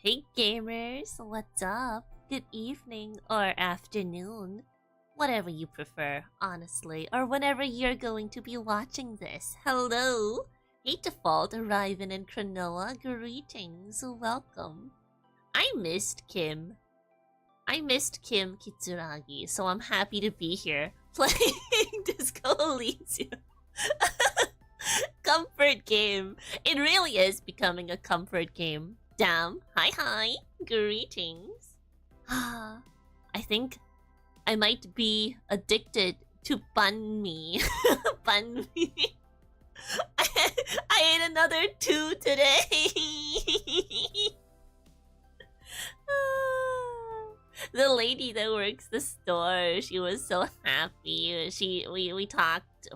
Hey gamers, what's up? Good evening or afternoon. Whatever you prefer, honestly, or whenever you're going to be watching this. Hello! Hey Default, arriving in Cronoa, greetings, welcome. I missed Kim. I missed Kim Kitsuragi, so I'm happy to be here playing Disco Elysium. Comfort game. It really is becoming a comfort game. Damn. Hi. Greetings. I think I might be addicted to banh mi. Banh mi. I ate another 2 today. The lady that works the store, she was so happy. We talked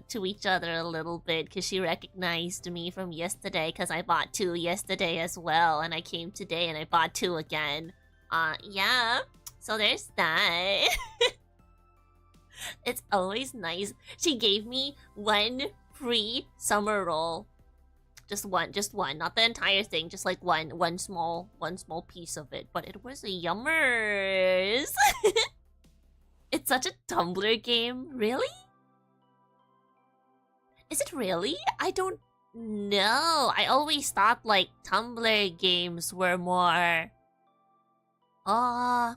to each other a little bit because she recognized me from yesterday because I bought 2 yesterday as well, and I came today and I bought 2 again. Yeah. So there's that. It's always nice. She gave me 1 free summer roll. Just one, not the entire thing, just like one small piece of it. But it was a yummers. It's such a Tumblr game, really? Is it really? I don't know. I always thought like Tumblr games were more. I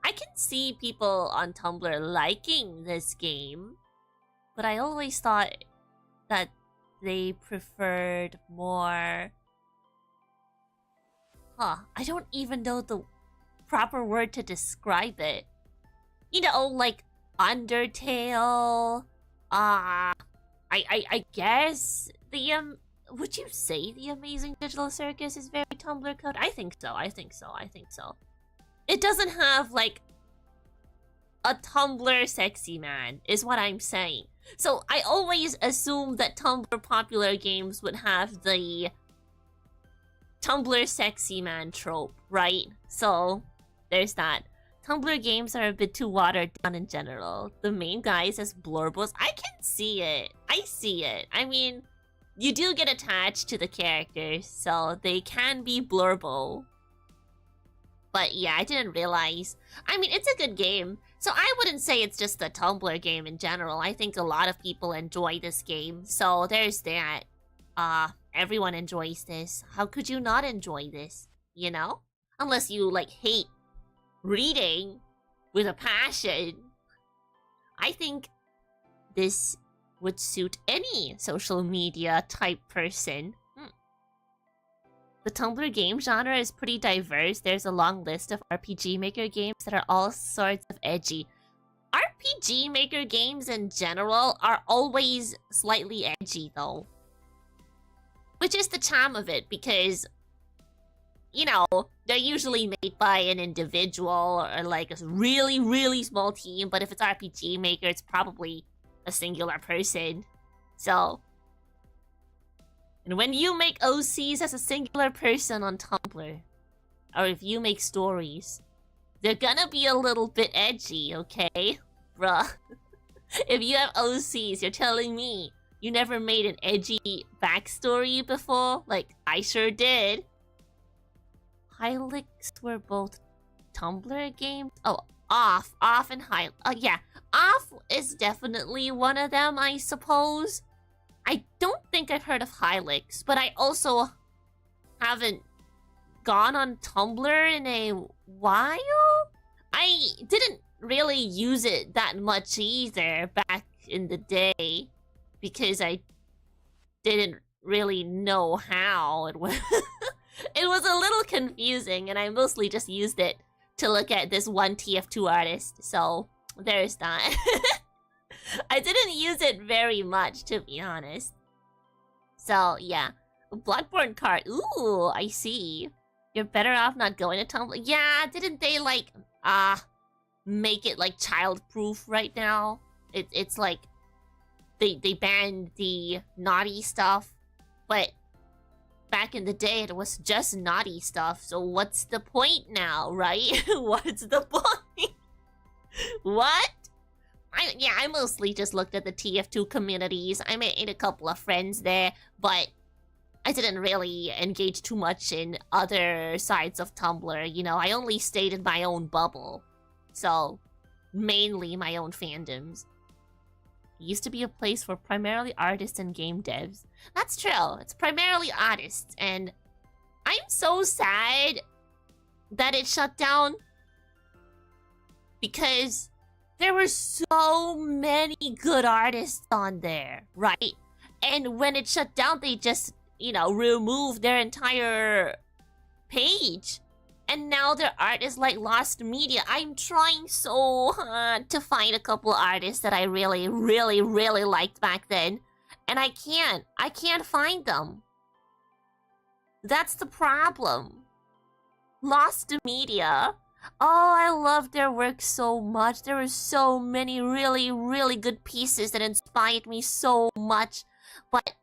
can see people on Tumblr liking this game, but I always thought that they preferred more... I don't even know the proper word to describe it. You know, like Undertale. I guess the would you say the Amazing Digital Circus is very Tumblr code? I think so. It doesn't have like a Tumblr sexy man, is what I'm saying. So I always assumed that Tumblr popular games would have the Tumblr sexy man trope, right? So there's that. Tumblr games are a bit too watered down in general. The main guy says blurbos. I can see it. I see it. I mean, you do get attached to the characters, so they can be blurbo. But yeah, I didn't realize. I mean, it's a good game. So I wouldn't say it's just a Tumblr game in general. I think a lot of people enjoy this game. So there's that. Everyone enjoys this. How could you not enjoy this? You know? Unless you, like, hate reading with a passion. I think this would suit any social media type person. The Tumblr game genre is pretty diverse. There's a long list of RPG Maker games that are all sorts of edgy. RPG Maker games in general are always slightly edgy, though. Which is the charm of it, because, you know, they're usually made by an individual or like a really, really small team. But if it's RPG Maker, it's probably a singular person. So... And when you make OCs as a singular person on Tumblr, or if you make stories, they're gonna be a little bit edgy, okay? Bruh. If you have OCs, you're telling me you never made an edgy backstory before? Like, I sure did. Hylix were both Tumblr games? Oh, Off and Hylix. Yeah, Off is definitely one of them, I suppose. I don't think I've heard of Hylix, but I also haven't gone on Tumblr in a while. I didn't really use it that much either back in the day because I didn't really know how it was. It was a little confusing, and I mostly just used it to look at this one TF2 artist, so there's that. I didn't use it very much, to be honest. So, yeah. Bloodborne card. Ooh, I see. You're better off not going to Tumblr. Yeah, didn't they, like, make it, like, child-proof right now? It's like, they banned the naughty stuff. But back in the day, it was just naughty stuff. So what's the point now, right? What's the point? What? I mostly just looked at the TF2 communities. I made a couple of friends there, but I didn't really engage too much in other sides of Tumblr. You know, I only stayed in my own bubble. So, mainly my own fandoms. used to be a place for primarily artists and game devs. That's true. It's primarily artists, and I'm so sad that it shut down because there were so many good artists on there, right? And when it shut down, they just, you know, removed their entire page. And now their art is like lost media. I'm trying so hard to find a couple artists that I really, really, really liked back then. And I can't. I can't find them. That's the problem. Lost media. Oh, I loved their work so much. There were so many really, really good pieces that inspired me so much. But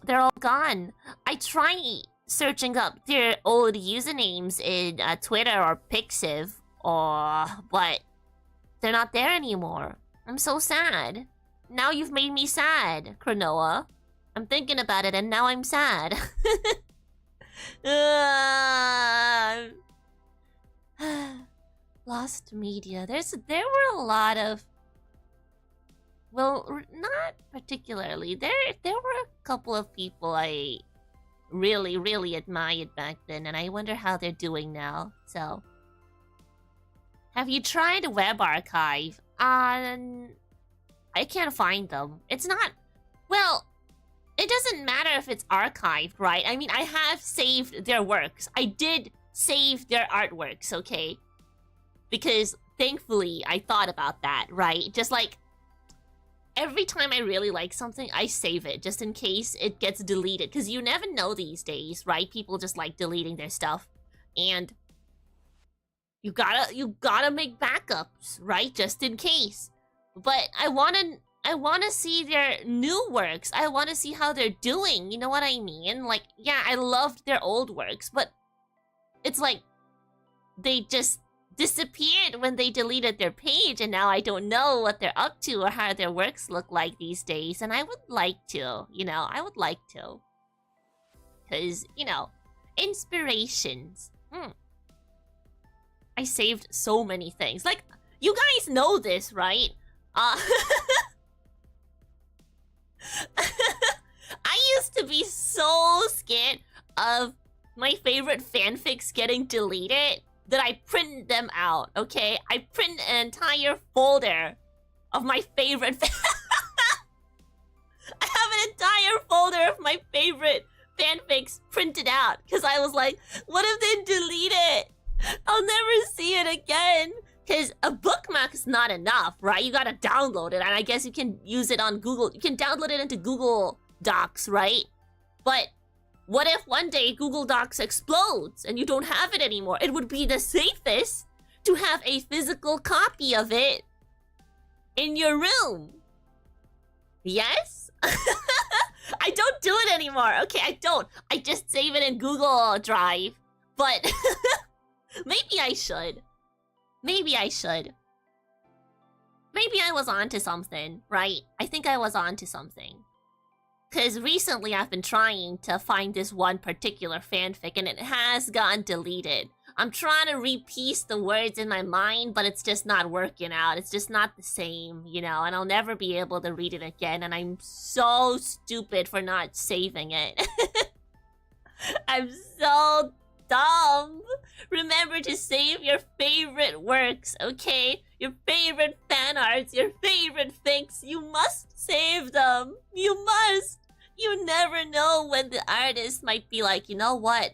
they're all gone. I try searching up their old usernames in Twitter or Pixiv, but they're not there anymore. I'm so sad. Now you've made me sad, Cronoa. I'm thinking about it and now I'm sad. Lost media. There were a lot of... Well, not particularly. There were a couple of people I really, really admired back then, and I wonder how they're doing now. So, have you tried Web Archive? I can't find them. It's not... Well, it doesn't matter if it's archived, right? I mean, I have saved their works. I did save their artworks, okay? Because, thankfully, I thought about that, right? Just like... Every time I really like something, I save it, just in case it gets deleted. Because you never know these days, right? People just like deleting their stuff. And you gotta make backups, right? Just in case. But I wanna see their new works. I wanna see how they're doing, you know what I mean? Like, yeah, I loved their old works, but it's like they just disappeared when they deleted their page, and now I don't know what they're up to or how their works look like these days, and I would like to, you know, I would like to. Because, you know, inspirations. I saved so many things. Like, you guys know this, right? I used to be so scared of my favorite fanfics getting deleted that I printed them out, okay? I printed an entire folder of my favorite I have an entire folder of my favorite fanfics printed out because I was like, what if they delete it? I'll never see it again. Because a bookmark is not enough, right? You gotta download it, and I guess you can use it on Google. You can download it into Google Docs, right? But what if one day Google Docs explodes and you don't have it anymore? It would be the safest to have a physical copy of it in your room. Yes? I don't do it anymore. Okay, I don't. I just save it in Google Drive. But maybe I should. Maybe I should. Maybe I was onto something, right? I think I was onto something. Because recently I've been trying to find this one particular fanfic and it has gotten deleted. I'm trying to repiece the words in my mind, but it's just not working out. It's just not the same, you know, and I'll never be able to read it again, and I'm so stupid for not saving it. I'm so dumb. Remember to save your favorite works, okay? Your favorite fan arts, your favorite fics. You must save them. You must. You never know when the artist might be like, you know what?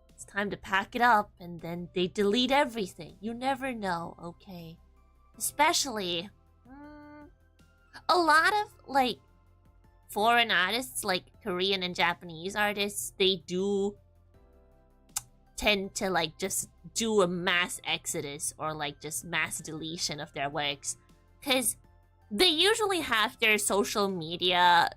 It's time to pack it up, and then they delete everything. You never know, okay? Especially, a lot of, like, foreign artists, like Korean and Japanese artists, they do tend to, like, just do a mass exodus or, like, just mass deletion of their works. Because they usually have their social media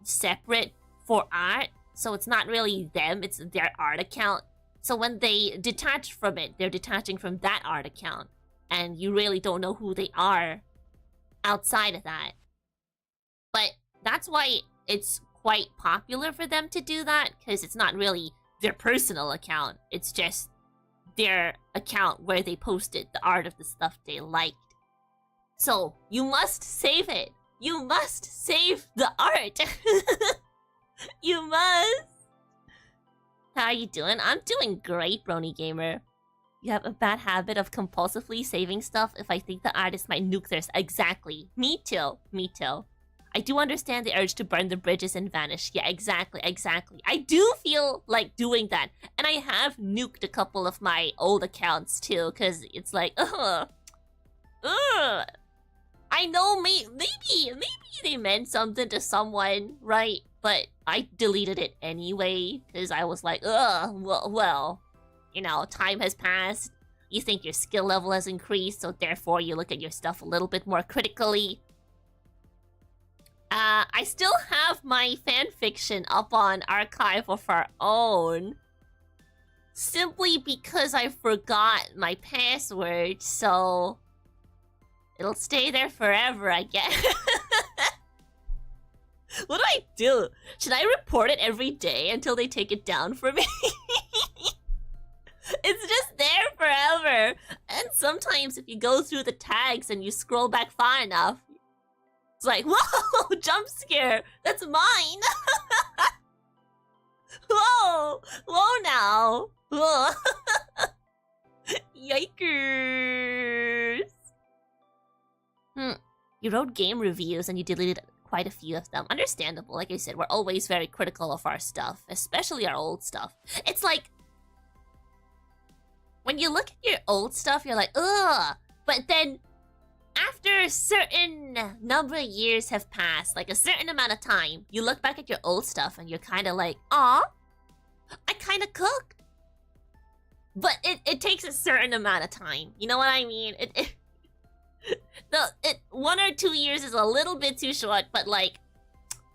separate for art, so it's not really them, it's their art account. So when they detach from it, they're detaching from that art account, and you really don't know who they are outside of that. But that's why it's quite popular for them to do that, because it's not really their personal account, it's just their account where they posted the art of the stuff they liked. So you must save it. You must save the art. You must. How are you doing? I'm doing great, Brony Gamer. You have a bad habit of compulsively saving stuff if I think the artist might nuke theirs. Exactly. Me too. Me too. I do understand the urge to burn the bridges and vanish. Yeah, exactly, exactly. I do feel like doing that. And I have nuked a couple of my old accounts too, because it's like, I know maybe they meant something to someone, right? But I deleted it anyway, because I was like, well, you know, time has passed. You think your skill level has increased, so therefore you look at your stuff a little bit more critically. I still have my fanfiction up on Archive of Our Own. Simply because I forgot my password, so... it'll stay there forever, I guess. What do I do? Should I report it every day until they take it down for me? It's just there forever. And sometimes if you go through the tags and you scroll back far enough, it's like, whoa, jump scare. That's mine. Whoa, whoa now. Whoa. Yikers. You wrote game reviews and you deleted quite a few of them. Understandable. Like I said, we're always very critical of our stuff, especially our old stuff. It's like, when you look at your old stuff, you're like, ugh. But then, after a certain number of years have passed, like a certain amount of time, you look back at your old stuff and you're kind of like, aw, I kind of cooked. But it takes a certain amount of time. You know what I mean? 1 or 2 years is a little bit too short, but like,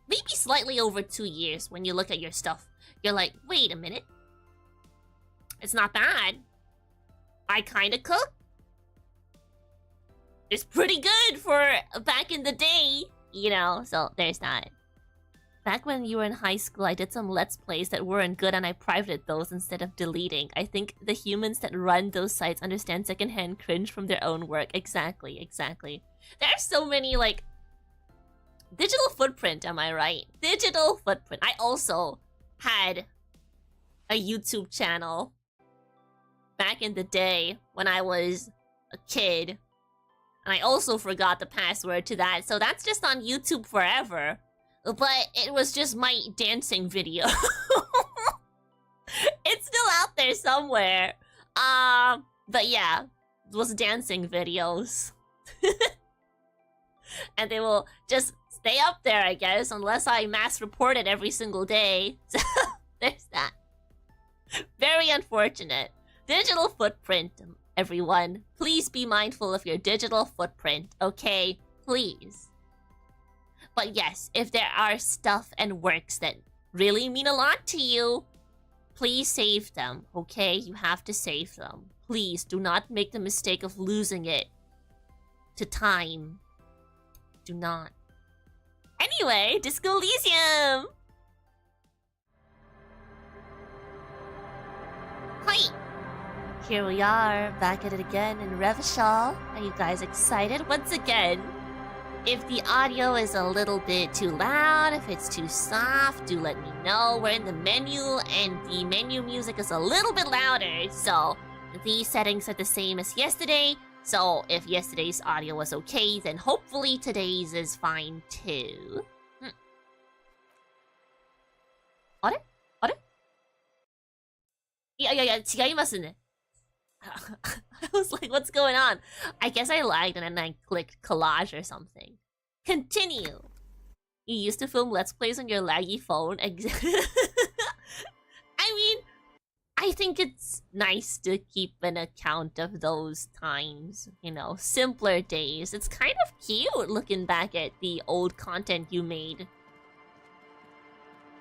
maybe slightly over 2 years when you look at your stuff. You're like, wait a minute. It's not bad. I kind of cook. It's pretty good for back in the day, you know, so there's that. Back when you were in high school, I did some Let's Plays that weren't good and I privated those instead of deleting. I think the humans that run those sites understand secondhand cringe from their own work. Exactly, exactly. There are so many, like... digital footprint, am I right? Digital footprint. I also had a YouTube channel back in the day when I was a kid. And I also forgot the password to that, so that's just on YouTube forever. But it was just my dancing video. It's still out there somewhere. But yeah, it was dancing videos. And they will just stay up there, I guess, unless I mass report it every single day. So there's that. Very unfortunate. Digital footprint, everyone. Please be mindful of your digital footprint, okay? Please. But yes, if there are stuff and works that really mean a lot to you, please save them, okay? You have to save them. Please do not make the mistake of losing it to time. Do not. Anyway, Disco Elysium! Hi! Here we are, back at it again in Revachol. Are you guys excited? Once again, if the audio is a little bit too loud, if it's too soft, do let me know. We're in the menu, and the menu music is a little bit louder, so these settings are the same as yesterday. So if yesterday's audio was okay, then hopefully today's is fine too. Are? いや、違いますね。I was like, what's going on? I guess I lagged and then I clicked collage or something. Continue. You used to film Let's Plays on your laggy phone? I mean, I think it's nice to keep an account of those times. You know, simpler days. It's kind of cute looking back at the old content you made.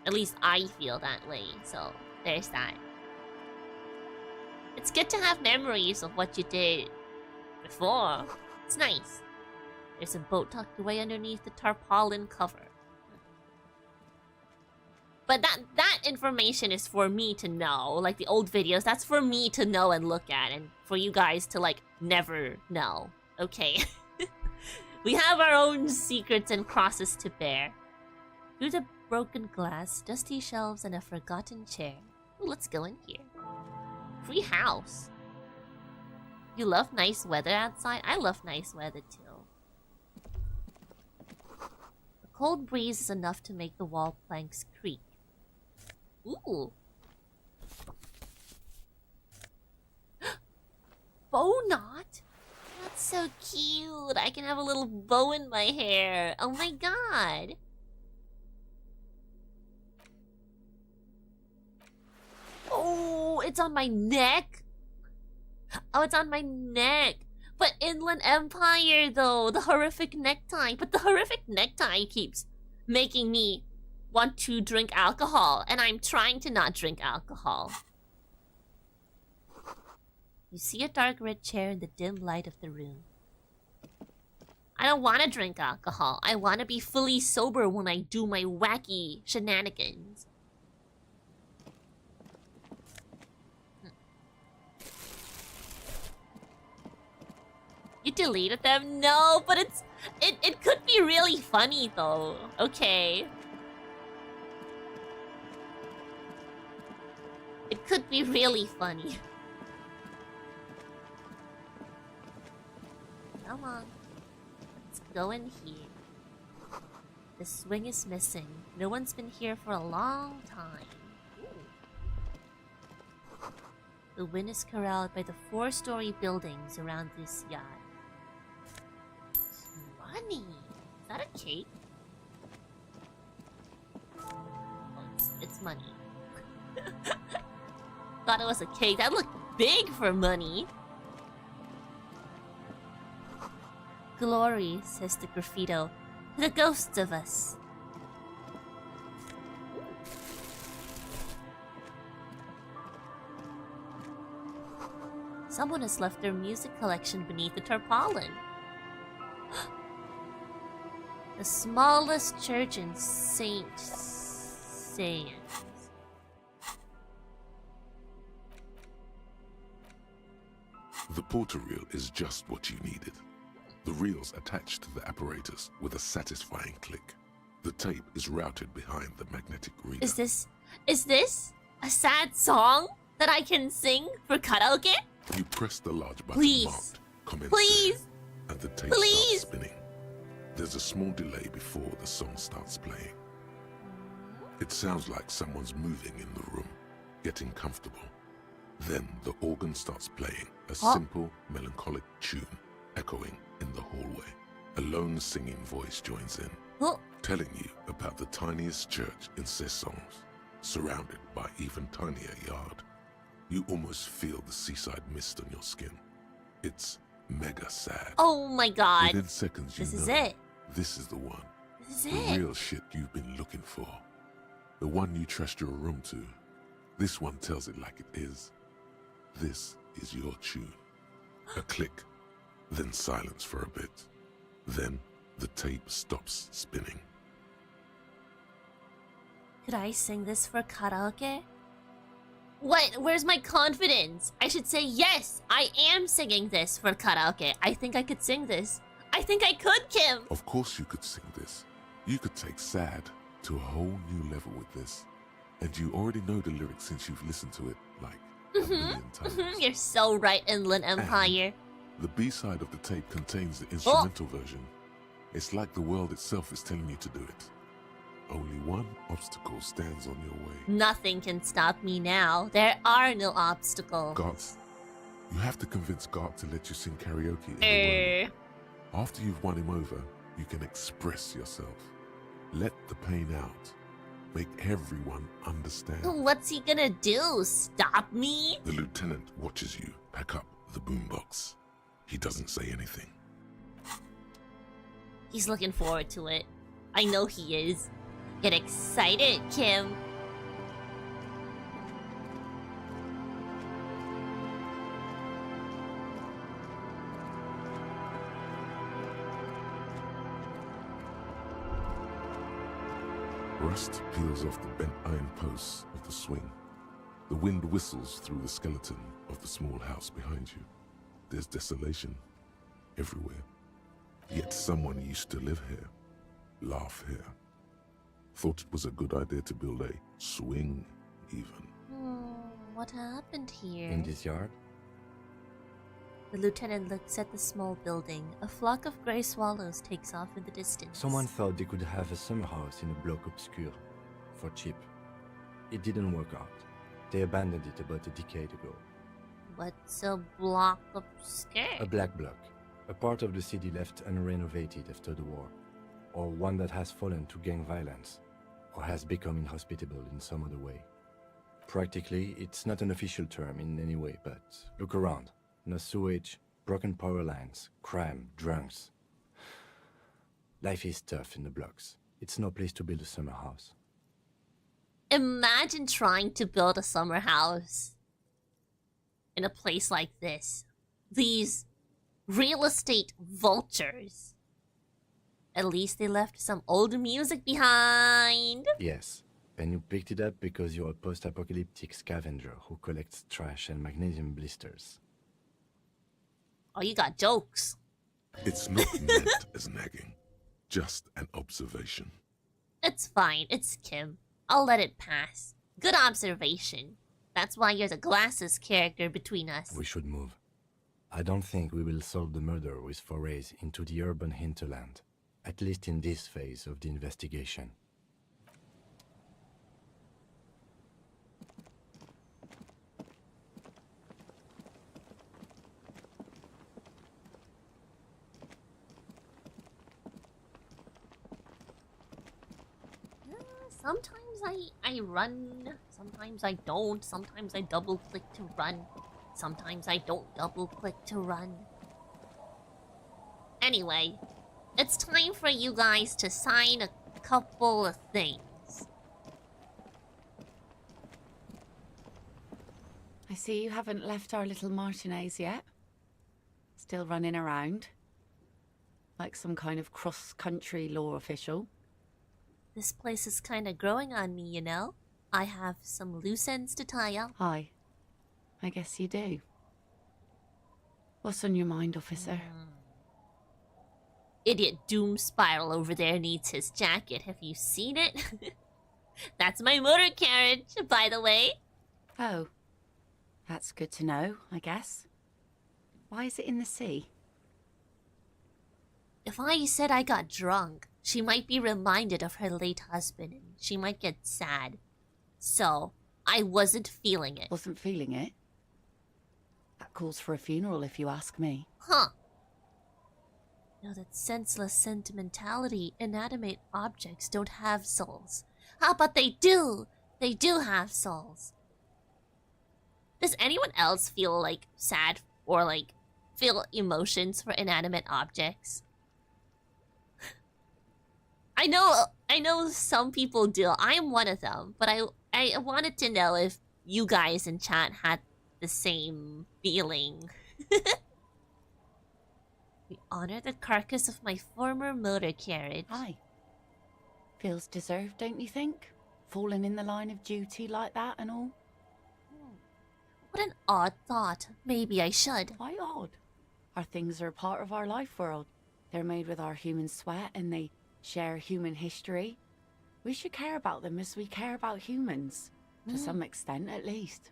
At least I feel that way, so there's that. It's good to have memories of what you did before. It's nice. There's a boat tucked away underneath the tarpaulin cover. But that information is for me to know. Like the old videos, that's for me to know and look at. And for you guys to like never know. Okay. We have our own secrets and crosses to bear. Through the broken glass, dusty shelves, and a forgotten chair. Ooh, let's go in here. Free house. You love nice weather outside? I love nice weather too. A cold breeze is enough to make the wall planks creak. Ooh. Bow knot? That's so cute. I can have a little bow in my hair. Oh my god. Oh, it's on my neck. Oh, it's on my neck. But Inland Empire, though. The horrific necktie. But the horrific necktie keeps making me want to drink alcohol. And I'm trying to not drink alcohol. You see a dark red chair in the dim light of the room. I don't want to drink alcohol. I want to be fully sober when I do my wacky shenanigans. You deleted them? No, but it could be really funny though. Okay. It could be really funny. Come on. Let's go in here. The swing is missing. No one's been here for a long time. Ooh. The wind is corralled by the 4-story buildings around this yard. Money. Is that a cake? Oh, it's money. Thought it was a cake. That looked big for money. Glory, says the graffito, to the ghosts of us. Someone has left their music collection beneath the tarpaulin. The smallest church in saint-saens. The porter reel is just what you needed. The reel's attached to the apparatus with a satisfying click. The tape is routed behind the magnetic reader. Is this a sad song that I can sing for karaoke? You press the large button marked Commence, Please, and the tape starts spinning. There's a small delay before the song starts playing. It sounds like someone's moving in the room, getting comfortable. Then the organ starts playing a simple, melancholic tune, echoing in the hallway. A lone singing voice joins in, telling you about the tiniest church in saint-saens, surrounded by even tinier yard. You almost feel the seaside mist on your skin. It's mega sad. Oh my god. Within seconds you know, is it. This is the one. This is the it. real shit you've been looking for. The one you trust your room to. This one tells it like it is. This is your tune. A click, then silence for a bit. Then the tape stops spinning. Could I sing this for karaoke? What? Where's my confidence? I should say yes, I am singing this for karaoke. I think I could sing this. I think I could, Kim. Of course you could sing this. You could take sad to a whole new level with this. And you already know the lyrics since you've listened to it like a million times. You're so right, Inland Empire. And the B-side of the tape contains the instrumental version. It's like the world itself is telling you to do it. Only one obstacle stands on your way. Nothing can stop me now. There are no obstacles. God. You have to convince God to let you sing karaoke in the world. After you've won him over, you can express yourself. Let the pain out. Make everyone understand. What's he gonna do? Stop me? The lieutenant watches you pack up the boombox. He doesn't say anything. He's looking forward to it. I know he is. Get excited, Kim. Rust peels off the bent iron posts of the swing. The wind whistles through the skeleton of the small house behind you. There's desolation everywhere. Yet someone used to live here, laugh here. Thought it was a good idea to build a swing, even. What happened here? In this yard? The lieutenant looks at the small building. A flock of grey swallows takes off in the distance. Someone thought they could have a summer house in a bloc obscur, for cheap. It didn't work out. They abandoned it about a decade ago. What's a block obscure? A black bloc. A part of the city left unrenovated after the war. Or one that has fallen to gang violence. Or has become inhospitable in some other way. Practically, it's not an official term in any way, but look around. No sewage, broken power lines, crime, drunks. Life is tough in the blocks. It's no place to build a summer house. Imagine trying to build a summer house in a place like this. These real estate vultures. At least they left some old music behind. Yes, and you picked it up because you're a post-apocalyptic scavenger who collects trash and magnesium blisters. Oh, you got jokes. It's not meant as nagging, just an observation. It's fine, it's Kim. I'll let it pass. Good observation. That's why you're the glasses character between us. We should move. I don't think we will solve the murder with forays into the urban hinterland, at least in this phase of the investigation. Sometimes I run, sometimes I don't, sometimes I double click to run, sometimes I don't double click to run. Anyway, it's time for you guys to sign a couple of things. I see you haven't left our little Martinez yet. Still running around. Like some kind of cross-country law official. This place is kind of growing on me, you know? I have some loose ends to tie up. Hi. I guess you do. What's on your mind, officer? Idiot Doom Spiral over there needs his jacket. Have you seen it? That's my motor carriage, by the way. Oh. That's good to know, I guess. Why is it in the sea? If I said I got drunk, she might be reminded of her late husband and she might get sad. So, I wasn't feeling it. Wasn't feeling it? That calls for a funeral if you ask me. Huh. Now that senseless sentimentality, inanimate objects don't have souls. How about they do? They do have souls. Does anyone else feel like sad or like feel emotions for inanimate objects? I know some people do. I'm one of them, but I wanted to know if you guys in chat had the same feeling. We honor the carcass of my former motor carriage. Aye. Feels deserved, don't you think? Falling in the line of duty like that and all? What an odd thought. Maybe I should. Why odd? Our things are a part of our life world. They're made with our human sweat and they share human history. We should care about them as we care about humans. To some extent, at least.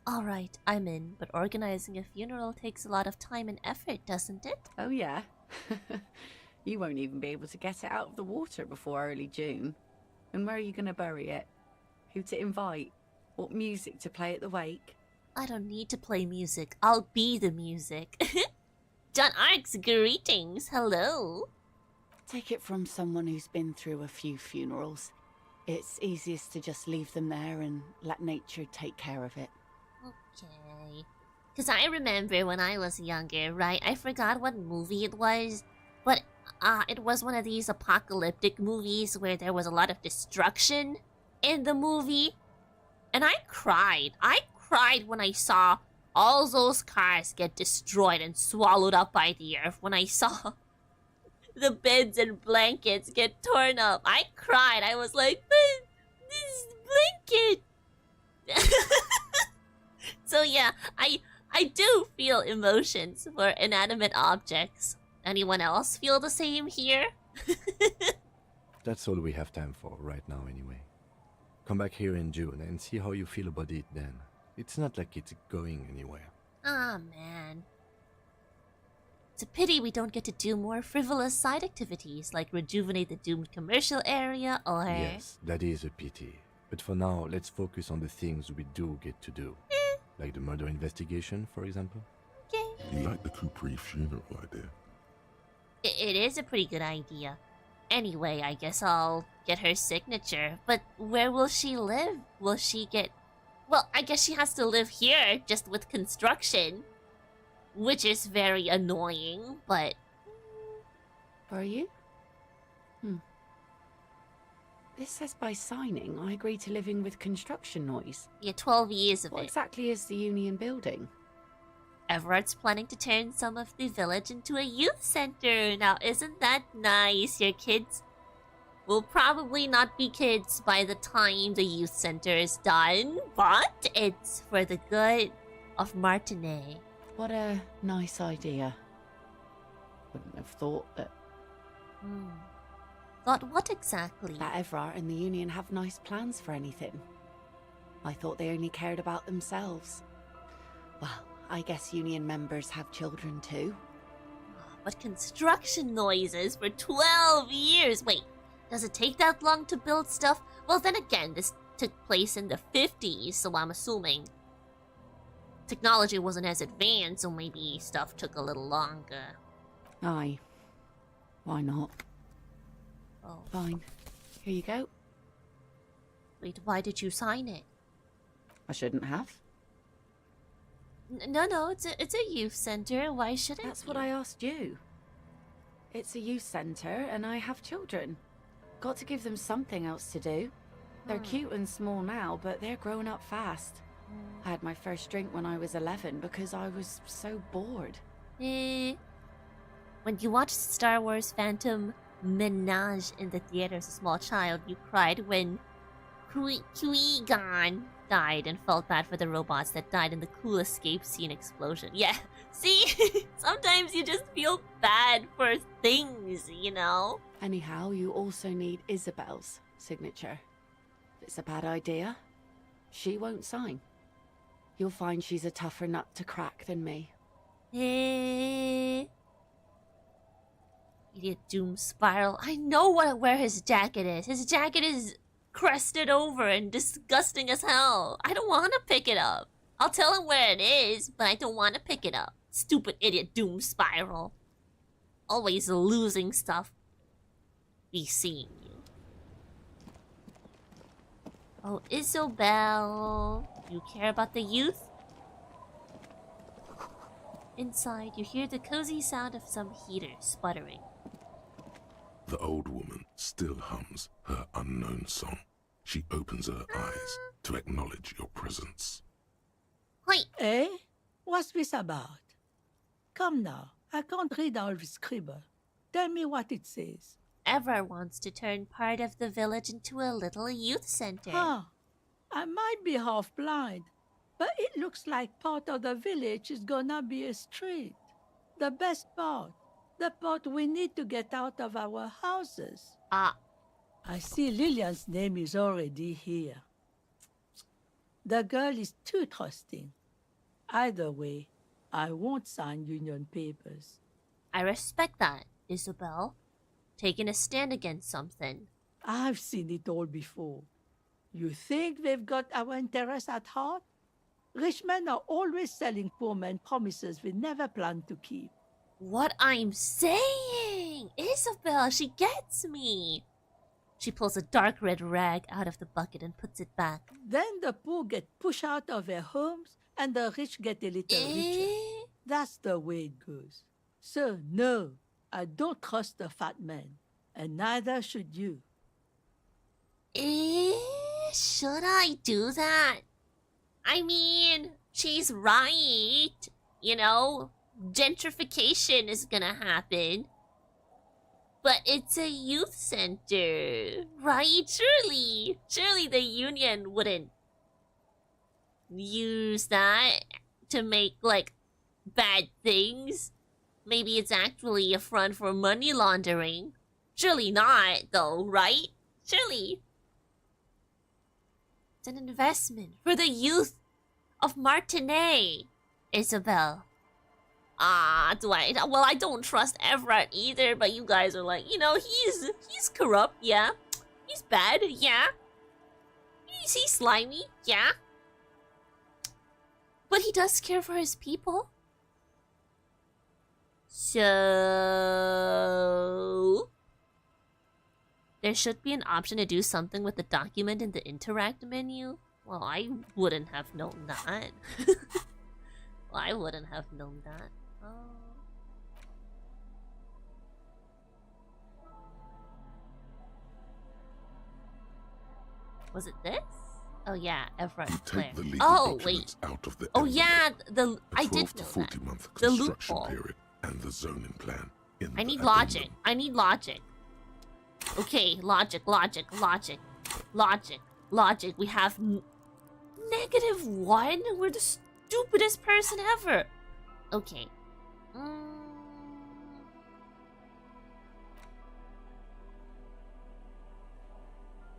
Alright, I'm in, but organizing a funeral takes a lot of time and effort, doesn't it? Oh yeah? You won't even be able to get it out of the water before early June. And where are you going to bury it? Who to invite? What music to play at the wake? I don't need to play music. I'll be the music. John Arks, greetings. Hello. Take it from someone who's been through a few funerals. It's easiest to just leave them there and let nature take care of it. Okay. Because I remember when I was younger, right? I forgot what movie it was. But it was one of these apocalyptic movies where there was a lot of destruction in the movie. And I cried. I cried when I saw all those cars get destroyed and swallowed up by the earth. When I saw the beds and blankets get torn up. I cried. I was like, this blanket. So yeah, I do feel emotions for inanimate objects. Anyone else feel the same here? That's all we have time for right now anyway. Come back here in June and see how you feel about it then. It's not like it's going anywhere. Ah, man. It's a pity we don't get to do more frivolous side activities, like rejuvenate the doomed commercial area, or... Yes, that is a pity. But for now, let's focus on the things we do get to do. Like the murder investigation, for example. Okay. You like the COOOORE funeral idea? It is a pretty good idea. Anyway, I guess I'll get her signature. But where will she live? Will she get... Well, I guess she has to live here, just with construction. Which is very annoying, but... Are you? This says by signing, I agree to living with construction noise. Yeah, 12 years of What it. exactly is the Union building? Everard's planning to turn some of the village into a youth center. Now, isn't that nice? Your kids will probably not be kids by the time the youth center is done, but it's for the good of Martinet. What a nice idea. Wouldn't have thought that Thought what exactly? Everard and the Union have nice plans for anything. I thought they only cared about themselves. Well, I guess Union members have children too. But construction noises for 12 years. Wait, does it take that long to build stuff? Well, then again, this took place in the 50s, so I'm assuming technology wasn't as advanced, so maybe stuff took a little longer. Aye. Why not? Oh, Fine. Here you go. wait, why did you sign it? I shouldn't have. No, it's a youth center. Why shouldn't That's you? what I asked you. It's a youth centre and I have children. Got to give them something else to do. They're cute and small now, but they're growing up fast. I had my first drink when I was 11 because I was so bored. When you watched Star Wars Phantom Menace in the theater as a small child, you cried when Qui-Gon died and felt bad for the robots that died in the cool escape scene explosion. Yeah, see? Sometimes you just feel bad for things, you know? Anyhow, you also need Isabel's signature. If it's a bad idea, she won't sign. You'll find she's a tougher nut to crack than me. Idiot Doom Spiral. I know where his jacket is. His jacket is crusted over and disgusting as hell. I don't want to pick it up. I'll tell him where it is, but I don't want to pick it up. Stupid idiot Doom Spiral. Always losing stuff. Be seeing you. Oh, Isobel. You care about the youth? Inside, you hear the cozy sound of some heater sputtering. The old woman still hums her unknown song. She opens her eyes to acknowledge your presence. Wait, Eh? What's this about? Come now, I can't read all this scribble. Tell me what it says. Ever wants to turn part of the village into a little youth center. Ah, I might be half blind, but it looks like part of the village is gonna be a street. The best part. The part we need to get out of our houses. Ah, I see Lillian's name is already here. The girl is too trusting. Either way, I won't sign union papers. I respect that, Isabel. Taking a stand against something. I've seen it all before. You think they've got our interests at heart? Rich men are always selling poor men promises they never plan to keep. What I'm saying! Isabel, she gets me! She pulls a dark red rag out of the bucket and puts it back. Then the poor get pushed out of their homes and the rich get a little richer. That's the way it goes. So, no, I don't trust the fat man, and neither should you. Should I do that? I mean, she's right. You know, gentrification is gonna happen. But it's a youth center, right? Surely the union wouldn't use that to make, like, bad things. Maybe it's actually a front for money laundering. Surely not, though, right? Surely. It's an investment for the youth of Martinet, Isabel. Well, I don't trust Everett either, but you guys are like, you know, he's corrupt, yeah. He's bad, yeah. He's slimy, yeah. But he does care for his people. So... there should be an option to do something with the document in the interact menu. Well, I wouldn't have known that. Well, I wouldn't have known that. Was it this? Oh yeah, Everett. You take the legal oh documents wait. out of the Oh envelope. yeah, I A did 12 to know 40 that. month The construction loophole. period and the zoning plan. I need logic. I need logic. Okay, logic. We have -1? We're the stupidest person ever. Okay.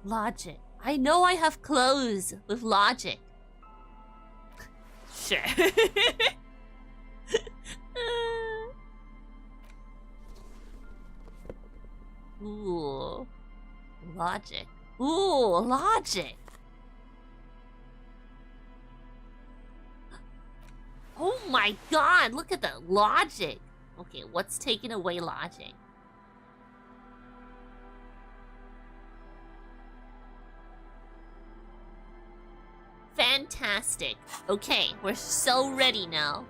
Logic. I know I have clothes with logic. Sure. Ooh. Logic. Ooh, logic. Oh my god, look at the logic. Okay, what's taking away logic? Fantastic. Okay, we're so ready now.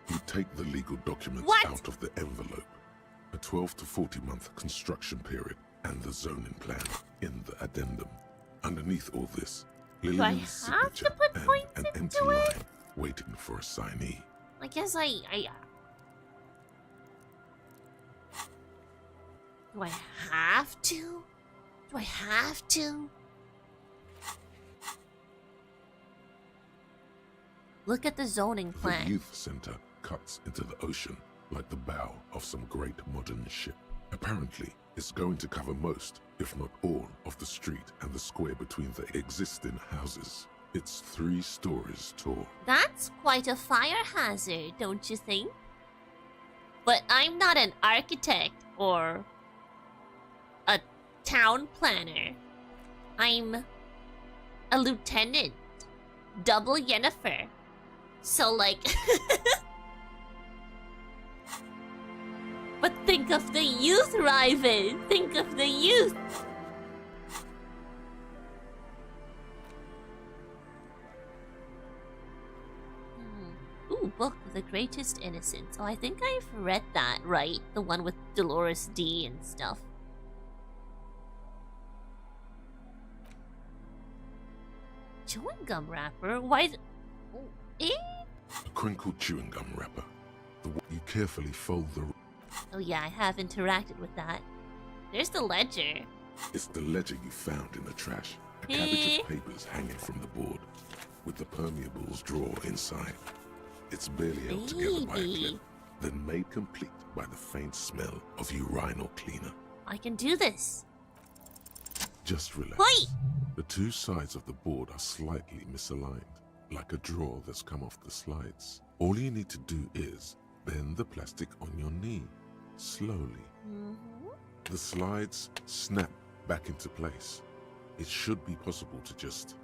You take the legal documents What? out of the envelope. A 12 to 40 month construction period and the zoning plan in the addendum. Underneath all this, I Lillian's have to signature put and points an into empty it? line waiting for a signee. I guess I do I have to? Do I have to? Look at the zoning The plan. youth center cuts into the ocean like the bow of some great modern ship. Apparently, it's going to cover most, if not all, of the street and the square between the existing houses. It's 3 stories tall. That's quite a fire hazard, don't you think? But I'm not an architect or a town planner. I'm a lieutenant. Double Yennefer. So, like... But think of the youth, Riven! Think of the youth! Ooh, Book of the Greatest Innocence. Oh, I think I've read that, right? The one with Dolores D and stuff. Chewing gum wrapper? Why oh, eh? A crinkled chewing gum wrapper. You carefully fold the... Oh yeah, I have interacted with that. There's the ledger. It's the ledger you found in the trash. A cabbage of papers hanging from the board, with the permeables drawer inside. It's barely held together by a clip, then made complete by the faint smell of urinal cleaner. I can do this. Just relax. Wait! The 2 sides of the board are slightly misaligned, like a drawer that's come off the slides. All you need to do is bend the plastic on your knee, slowly. The slides snap back into place. It should be possible to just,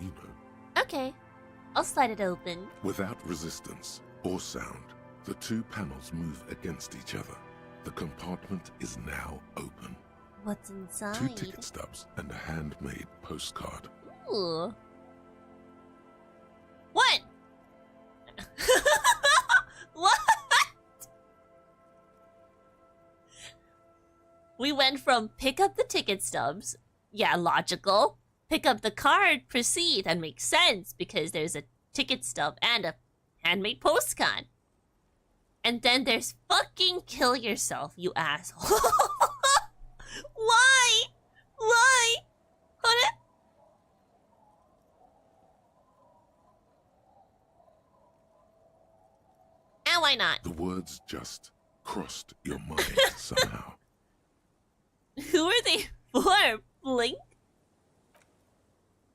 you know. Okay, I'll slide it open. Without resistance or sound, the 2 panels move against each other. The compartment is now open. What's inside? 2 ticket stubs and a handmade postcard. Ooh. What? What? We went from pick up the ticket stubs. Yeah, logical. Pick up the card, proceed. That makes sense because there's a ticket stub and a handmade postcard. And then there's fucking kill yourself, you asshole. Why? Why? Hold it. why not? The words just crossed your mind somehow. Who are they for? Blink?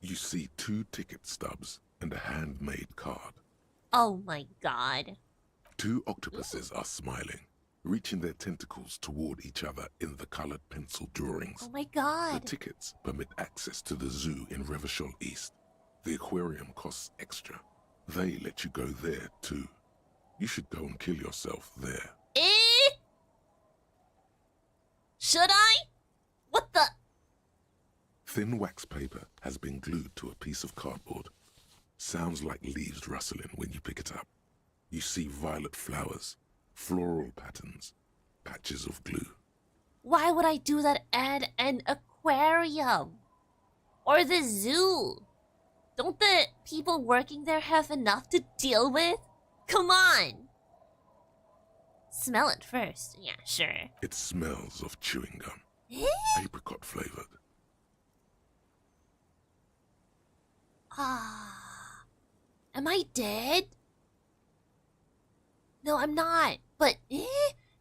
You see 2 ticket stubs and a handmade card. Oh my god. 2 octopuses are smiling, reaching their tentacles toward each other in the colored pencil drawings. Oh my The god. tickets permit access to the zoo in Revachol East. The aquarium costs extra. They let you go there too. You should go and kill yourself there. Should I? What the? Thin wax paper has been glued to a piece of cardboard. Sounds like leaves rustling when you pick it up. You see violet flowers, floral patterns, patches of glue. Why would I do that at an aquarium? Or the zoo? Don't the people working there have enough to deal with? Come on! Smell it first. Yeah, sure. It smells of chewing gum. Apricot flavored. Ah. Am I dead? No, I'm not. But,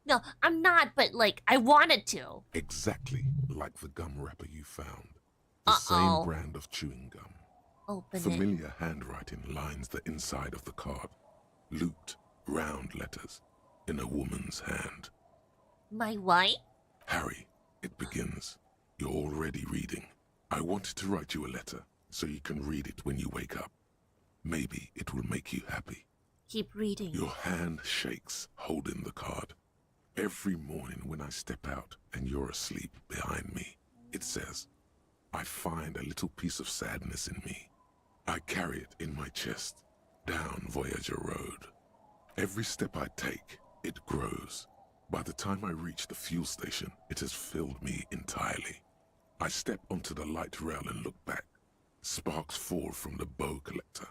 No, I'm not, but, like, I wanted to. Exactly like the gum wrapper you found. The Uh-oh. same brand of chewing gum. Open it. Familiar handwriting lines the inside of the card. Looped, round letters in a woman's hand. My wife? Harry, it begins. You're already reading. I wanted to write you a letter so you can read it when you wake up. Maybe it will make you happy. Keep reading. Your hand shakes, holding the card. Every morning when I step out and you're asleep behind me, it says, I find a little piece of sadness in me. I carry it in my chest, down Voyager Road. Every step I take, it grows. By the time I reach the fuel station, it has filled me entirely. I step onto the light rail and look back. Sparks fall from the bow collector.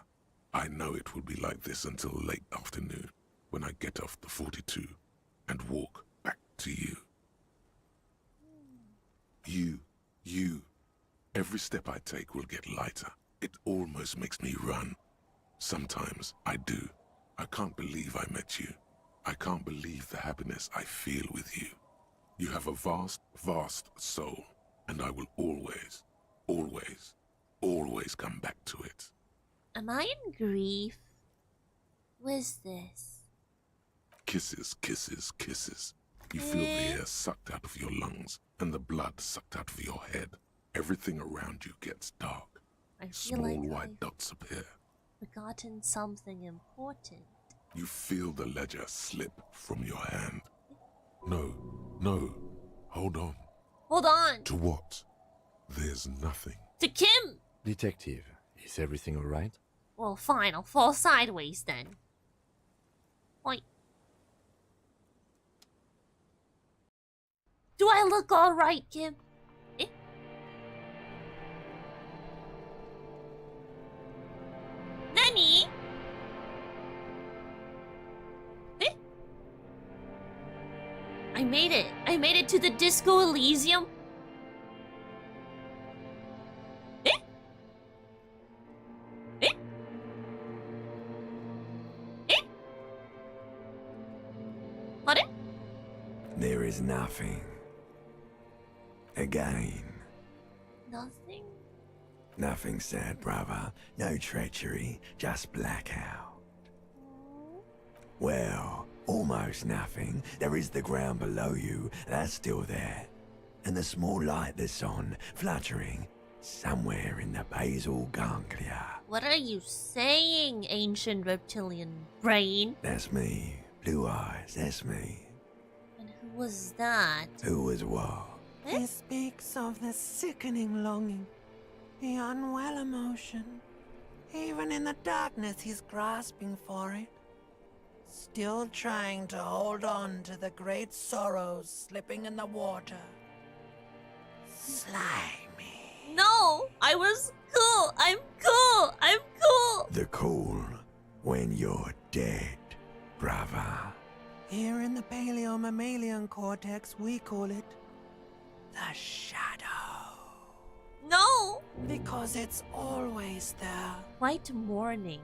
I know it will be like this until late afternoon, when I get off the 42 and walk back to you. You. Every step I take will get lighter. It almost makes me run. Sometimes I do. I can't believe I met you. I can't believe the happiness I feel with you. You have a vast, vast soul, and I will always, always, always come back to it. Am I in grief? What is this? Kisses, kisses, kisses. You feel the air sucked out of your lungs and the blood sucked out of your head. Everything around you gets dark. I feel Small like white I've dots appear. forgotten something important. You feel the ledger slip from your hand. No, hold on. Hold on. To what? There's nothing. To Kim. Detective, is everything alright? Well, fine. I'll fall sideways then. Wait. Do I look alright, Kim? Nani? I made it. I made it to the Disco Elysium. There is nothing. Again. Nothing? Nothing sad, brother. No treachery, just blackout. Well, almost nothing. There is the ground below you, that's still there. And the small light that's on, fluttering, somewhere in the basal ganglia. What are you saying, ancient reptilian brain? That's me. Blue eyes, that's me. And who was that? Who was what? He speaks of the sickening longing, the unwell emotion. Even in the darkness, he's grasping for it. Still trying to hold on to the great sorrows slipping in the water. Slimy. No! I was cool! I'm cool! I'm cool! The cool when you're dead, brother. Here in the paleo-mammalian cortex, we call it the shadow. No! Because it's always there. White mourning.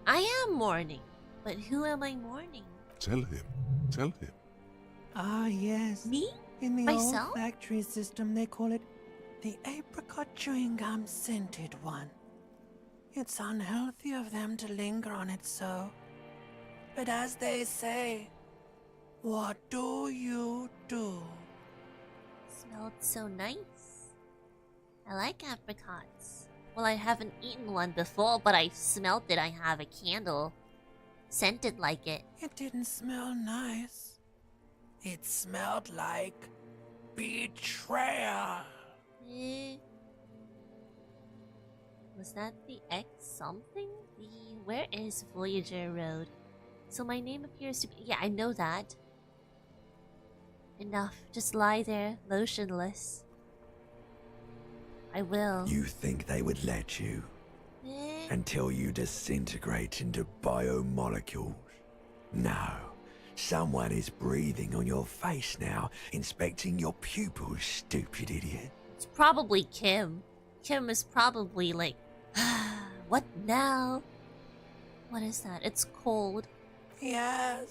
I am mourning. But who am I mourning? Tell him. Tell him. Ah, yes. Me? In the Myself? old factory system, they call it the apricot chewing gum scented one. It's unhealthy of them to linger on it so. But as they say, what do you do? Smelled so nice. I like apricots. Well, I haven't eaten one before, but I've smelled it. I have a candle. Scented like it. It didn't smell nice. It smelled like betrayal. Eh. Was that the X something? Where is Voyager Road? So my name appears to be... Yeah, I know that. Enough. Just lie there, motionless. I will. You think they would let you? Eh? Until you disintegrate into biomolecules? No. Someone is breathing on your face now, inspecting your pupils, stupid idiot. It's probably Kim. Kim is probably like... What now? What is that? It's cold. Yes,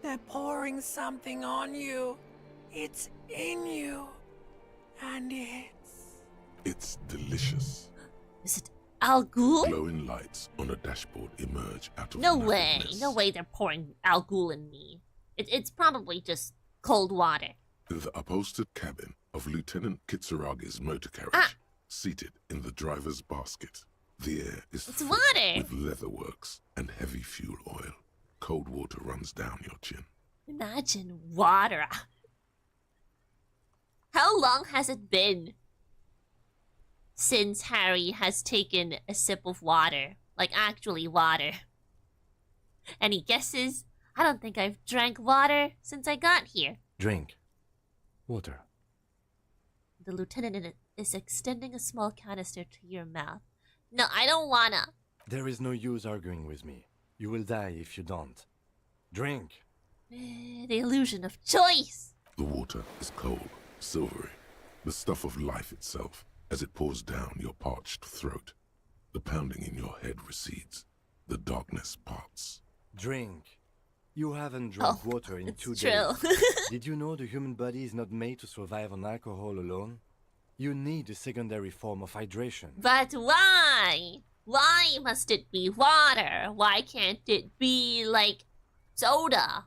they're pouring something on you. It's in you. And It's delicious. Is it Al Ghul? Glowing lights on a dashboard emerge out of No nothingness. way. No way they're pouring Al Ghul in me. It's probably just cold water. In the upholstered cabin of Lieutenant Kitsuragi's motor carriage, Ah. seated in the driver's basket, the air is It's thick water. with leatherworks and heavy fuel oil. Cold water runs down your chin. Imagine water. How long has it been since Harry has taken a sip of water? Like, actually water. Any guesses? I don't think I've drank water since I got here. Drink. Water. The lieutenant is extending a small canister to your mouth. No, I don't wanna. There is no use arguing with me. You will die if you don't. Drink. The illusion of choice. The water is cold, silvery, the stuff of life itself, as it pours down your parched throat. The pounding in your head recedes. The darkness parts. Drink. You haven't drunk Oh, water in it's 2 true. days. Did you know the human body is not made to survive on alcohol alone? You need a secondary form of hydration. But why? Why must it be water? Why can't it be, like, soda?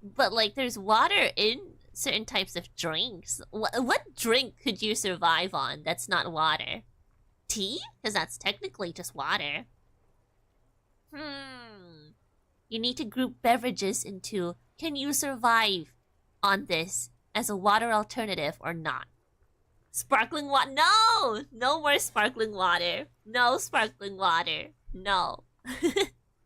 But, like, there's water in certain types of drinks. What drink could you survive on that's not water? Tea? Because that's technically just water. You need to group beverages into, can you survive on this as a water alternative or not? Sparkling water? No! No more sparkling water. No sparkling water. No.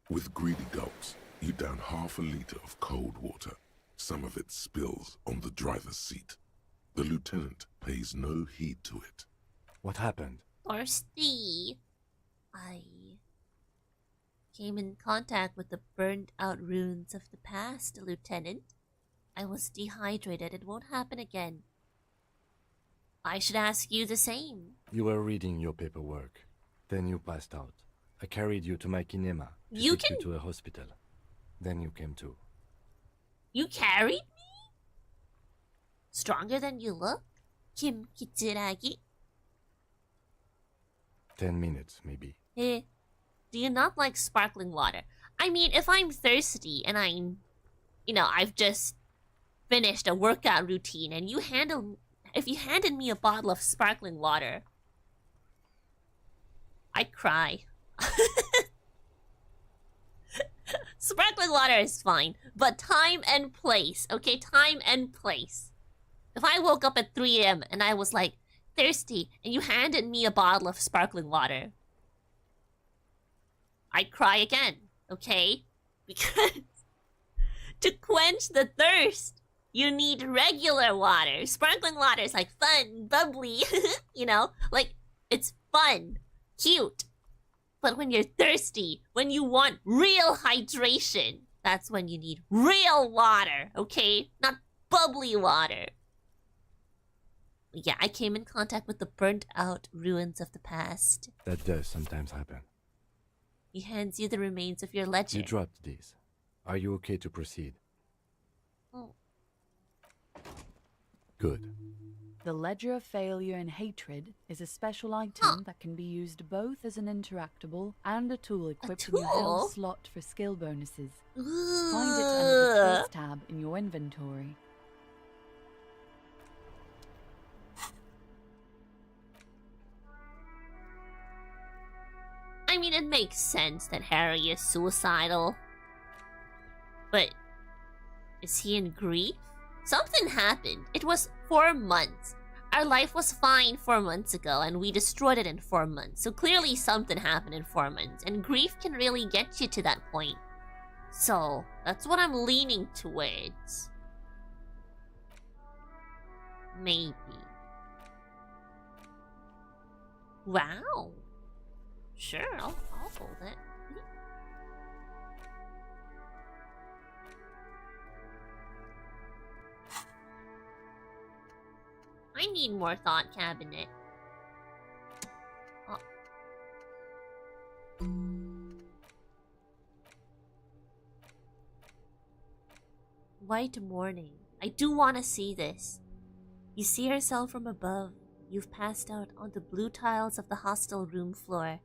With greedy gulps, you down half a liter of cold water. Some of it spills on the driver's seat. The lieutenant pays no heed to it. What happened? Thirsty. I came in contact with the burned out ruins of the past, Lieutenant. I was dehydrated. It won't happen again. I should ask you the same. You were reading your paperwork. Then you passed out. I carried you to my kinema to You take can- you to a hospital. Then you came to. You carried me? Stronger than you look? Kim Kitsuragi? 10 minutes, maybe. Eh, do you not like sparkling water? I mean, if I'm thirsty and I've just finished a workout routine and if you handed me a bottle of sparkling water, I'd cry. Sparkling water is fine, but time and place, okay? Time and place. If I woke up at 3 a.m. and I was like, thirsty, and you handed me a bottle of sparkling water, I'd cry again, okay? Because to quench the thirst, you need regular water. Sparkling water is like fun, bubbly, like it's fun, cute. But when you're thirsty, when you want real hydration, that's when you need real water, okay? Not bubbly water. Yeah, I came in contact with the burnt out ruins of the past. That does sometimes happen. He hands you the remains of your ledger. You dropped these. Are you okay to proceed? Oh. Good. The Ledger of Failure and Hatred is a special item that can be used both as an interactable and a tool equipped in your tool? health slot for skill bonuses. Ooh. Find it under the Tools tab in your inventory. I mean, it makes sense that Harry is suicidal. But is he in grief? Something happened. It was 4 months. Our life was fine 4 months ago, and we destroyed it in 4 months. So clearly something happened in 4 months, and grief can really get you to that point. So, that's what I'm leaning towards. Maybe. Wow. Sure, I'll hold it. I need more thought cabinet. Oh. White morning. I do want to see this. You see herself from above. You've passed out on the blue tiles of the hostel room floor.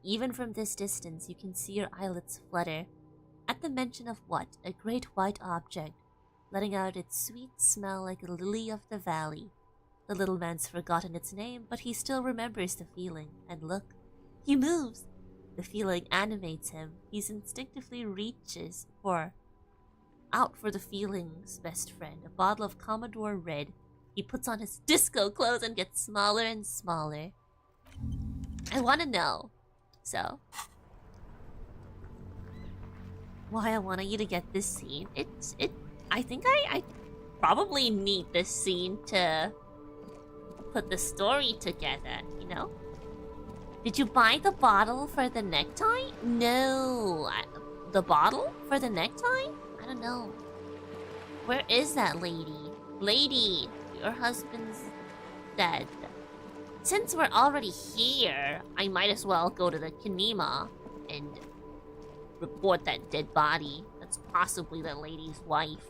Even from this distance, you can see your eyelids flutter. At the mention of what? A great white object, letting out its sweet smell like a lily of the valley. The little man's forgotten its name, but he still remembers the feeling. And look, he moves. The feeling animates him. He instinctively reaches out for the feeling's best friend, a bottle of Commodore Red. He puts on his disco clothes and gets smaller and smaller. I want to know. So, why I wanted you to get this scene. I think I probably need this scene to put the story together, you know? Did you buy the bottle for the necktie? No. The bottle for the necktie? I don't know. Where is that lady? Lady, your husband's dead. Since we're already here, I might as well go to the Kinema and report that dead body. That's possibly that lady's wife.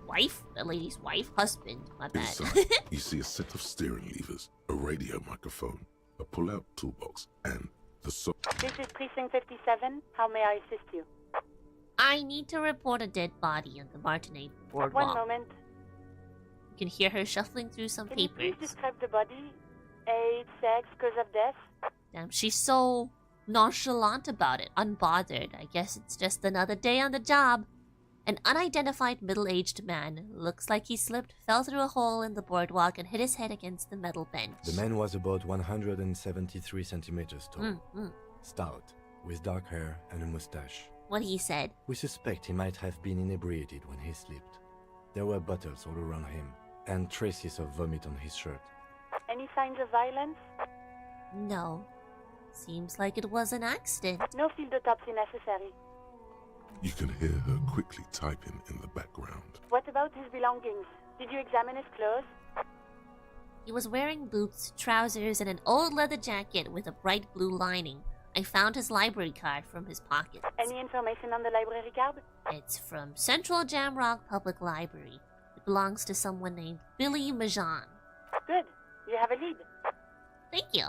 Wife? That lady's wife? Husband. My bad. Inside, you see a set of steering levers, a radio microphone, a pull-out toolbox, and the This is Precinct 57. How may I assist you? I need to report a dead body on the Martinet boardwalk. One moment. You can hear her shuffling through some Can you papers. please describe the body? Age, sex, cause of death? Damn, she's so nonchalant about it, unbothered. I guess it's just another day on the job. An unidentified middle-aged man looks like he slipped, fell through a hole in the boardwalk, and hit his head against the metal bench. The man was about 173 centimeters tall, stout, with dark hair and a mustache. What he said. We suspect he might have been inebriated when he slipped. There were bottles all around him, and traces of vomit on his shirt. Any signs of violence? No. Seems like it was an accident. No field autopsy necessary. You can hear her quickly typing in the background. What about his belongings? Did you examine his clothes? He was wearing boots, trousers, and an old leather jacket with a bright blue lining. I found his library card from his pockets. Any information on the library card? It's from Central Jamrock Public Library. It belongs to someone named Billy Majan. Good. You have a lead. Thank you.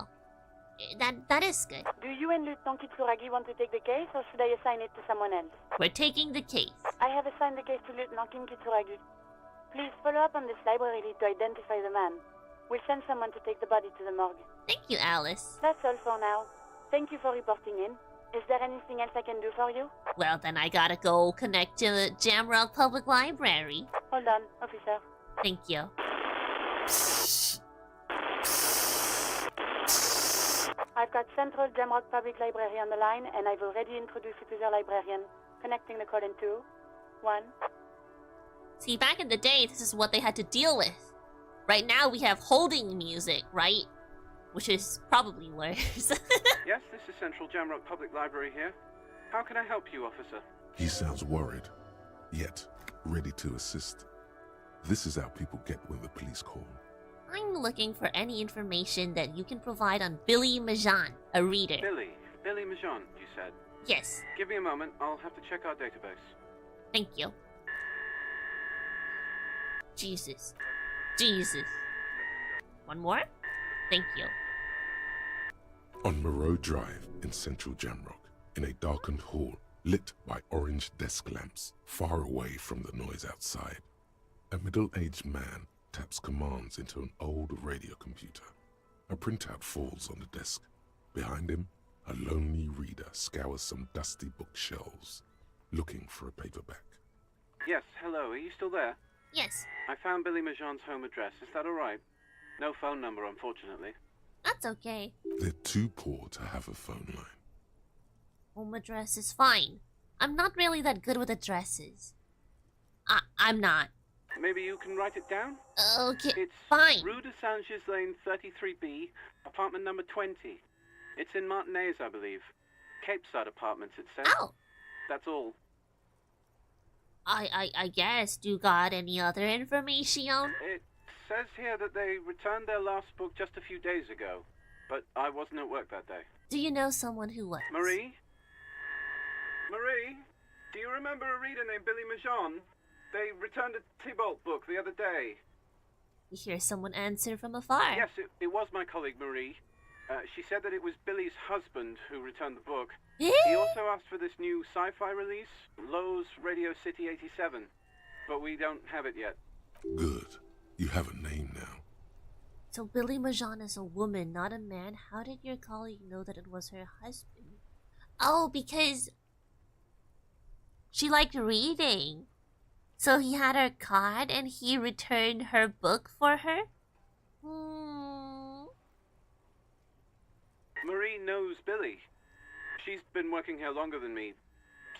That is good. Do you and Lieutenant Kitsuragi want to take the case, or should I assign it to someone else? We're taking the case. I have assigned the case to Lieutenant Kitsuragi. Please follow up on this library lead to identify the man. We'll send someone to take the body to the morgue. Thank you, Alice. That's all for now. Thank you for reporting in. Is there anything else I can do for you? Well, then I gotta go connect to the Jamrock Public Library. Hold on, officer. Thank you. I've got Central Jamrock Public Library on the line, and I've already introduced you to their librarian. Connecting the call in 2, 1. See, back in the day, this is what they had to deal with. Right now, we have holding music, right? Which is probably worse. Yes, this is Central Jamrock Public Library here. How can I help you, officer? He sounds worried, yet ready to assist. This is how people get when the police call. I'm looking for any information that you can provide on Billy Majan, a reader. Billy Majan, you said? Yes, Give me a moment, I'll have to check our database. thank you. Jesus. Jesus. One more? Thank you. On Moreau Drive in central Jamrock, in a darkened hall lit by orange desk lamps far away from the noise outside, a middle-aged man taps commands into an old radio computer. A printout falls on the desk. Behind him, a lonely reader scours some dusty bookshelves, looking for a paperback. Yes, hello, are you still there? Yes, I found Billy Majan's home address, is that alright? No phone number, unfortunately. that's okay. They're too poor to have a phone line. Home address is fine. I'm not really that good with addresses. I'm not. Maybe you can write it down? Okay, It's fine. Rue de Saint Lane 33B, apartment number 20. It's in Martinez, I believe. Cape Side Apartments, it says. Oh, That's all. I guess. Do you got any other information? It says here that they returned their last book just a few days ago, but I wasn't at work that day. Do you know someone who was? Marie? Marie? Do you remember a reader named Billy Majan? They returned a Tybalt book the other day. You hear someone answer from afar. Yes, it was my colleague Marie. She said that it was Billy's husband who returned the book. He also asked for this new sci-fi release, Lowe's Radio City 87, but we don't have it yet. Good. You have a name now. So Billy Majan is a woman, not a man. How did your colleague know that it was her husband? Oh, because she liked reading. So he had her card and he returned her book for her? Marie knows Billy. She's been working here longer than me.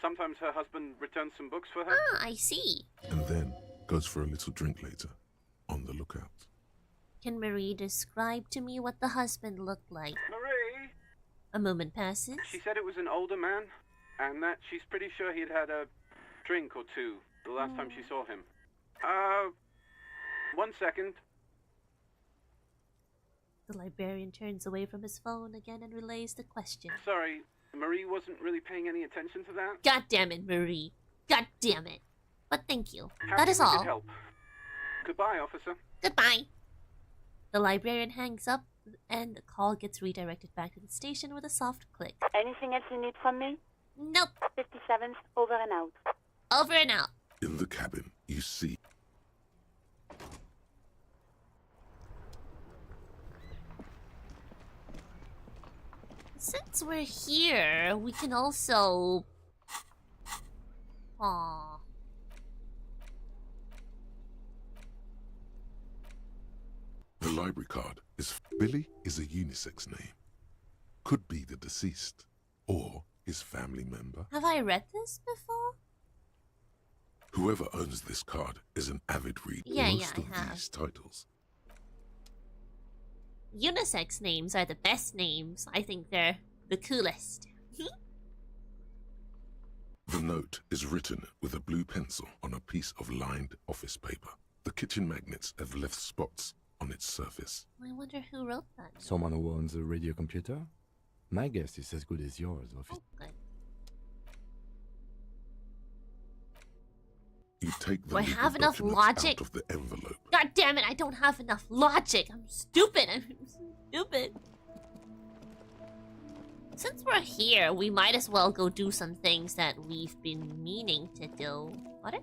Sometimes her husband returns some books for her. Ah, I see. And then goes for a little drink later. On the lookout. Can Marie describe to me what the husband looked like? Marie! A moment passes. She said it was an older man, and that she's pretty sure he'd had a drink or two the last time she saw him. 1 second. The librarian turns away from his phone again and relays the question. Sorry, Marie wasn't really paying any attention to that. God damn it, Marie. God damn it. But thank you. Happy That is we could all. help. Goodbye, officer. Goodbye. The librarian hangs up and the call gets redirected back to the station with a soft click. Anything else you need from me? Nope. 57th, over and out. Over and out. In the cabin, you see Since we're here, we can also... Aww. the library card is Billy is a unisex name. Could be the deceased or his family member. Have I read this before? Whoever owns this card is an avid reader. Yeah, Most I of have. these titles. Unisex names are the best names. I think they're the coolest. The note is written with a blue pencil on a piece of lined office paper. The kitchen magnets have left spots on its surface. I wonder who wrote that. Someone who owns a radio computer? My guess is as good as yours, officer. Oh, good. You take the Do I legal have enough documents logic? out of the envelope. God damn it, I don't have enough logic. I'm stupid. I'm stupid. Since we're here, we might as well go do some things that we've been meaning to do. What?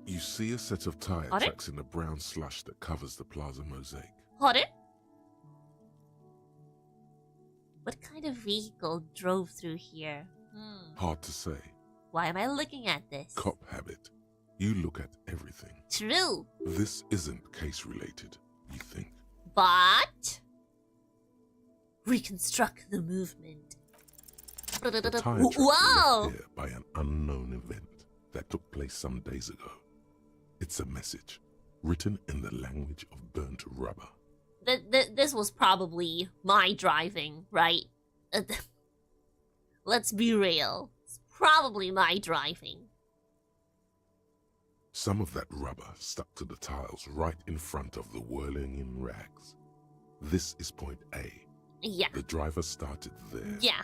You see a set of tire Got it? tracks in the brown slush that covers the plaza mosaic. What? What kind of vehicle drove through here? Hard to say. Why am I looking at this? Cop habit. You look at everything. True. This isn't case related, you think. But... reconstruct the movement. The tire tracks were Whoa! left here by an unknown event that took place some days ago. It's a message written in the language of burnt rubber. This was probably my driving, right? Let's be real. It's probably my driving. Some of that rubber stuck to the tiles right in front of the whirling in rags. This is point A. Yeah. The driver started there. Yeah.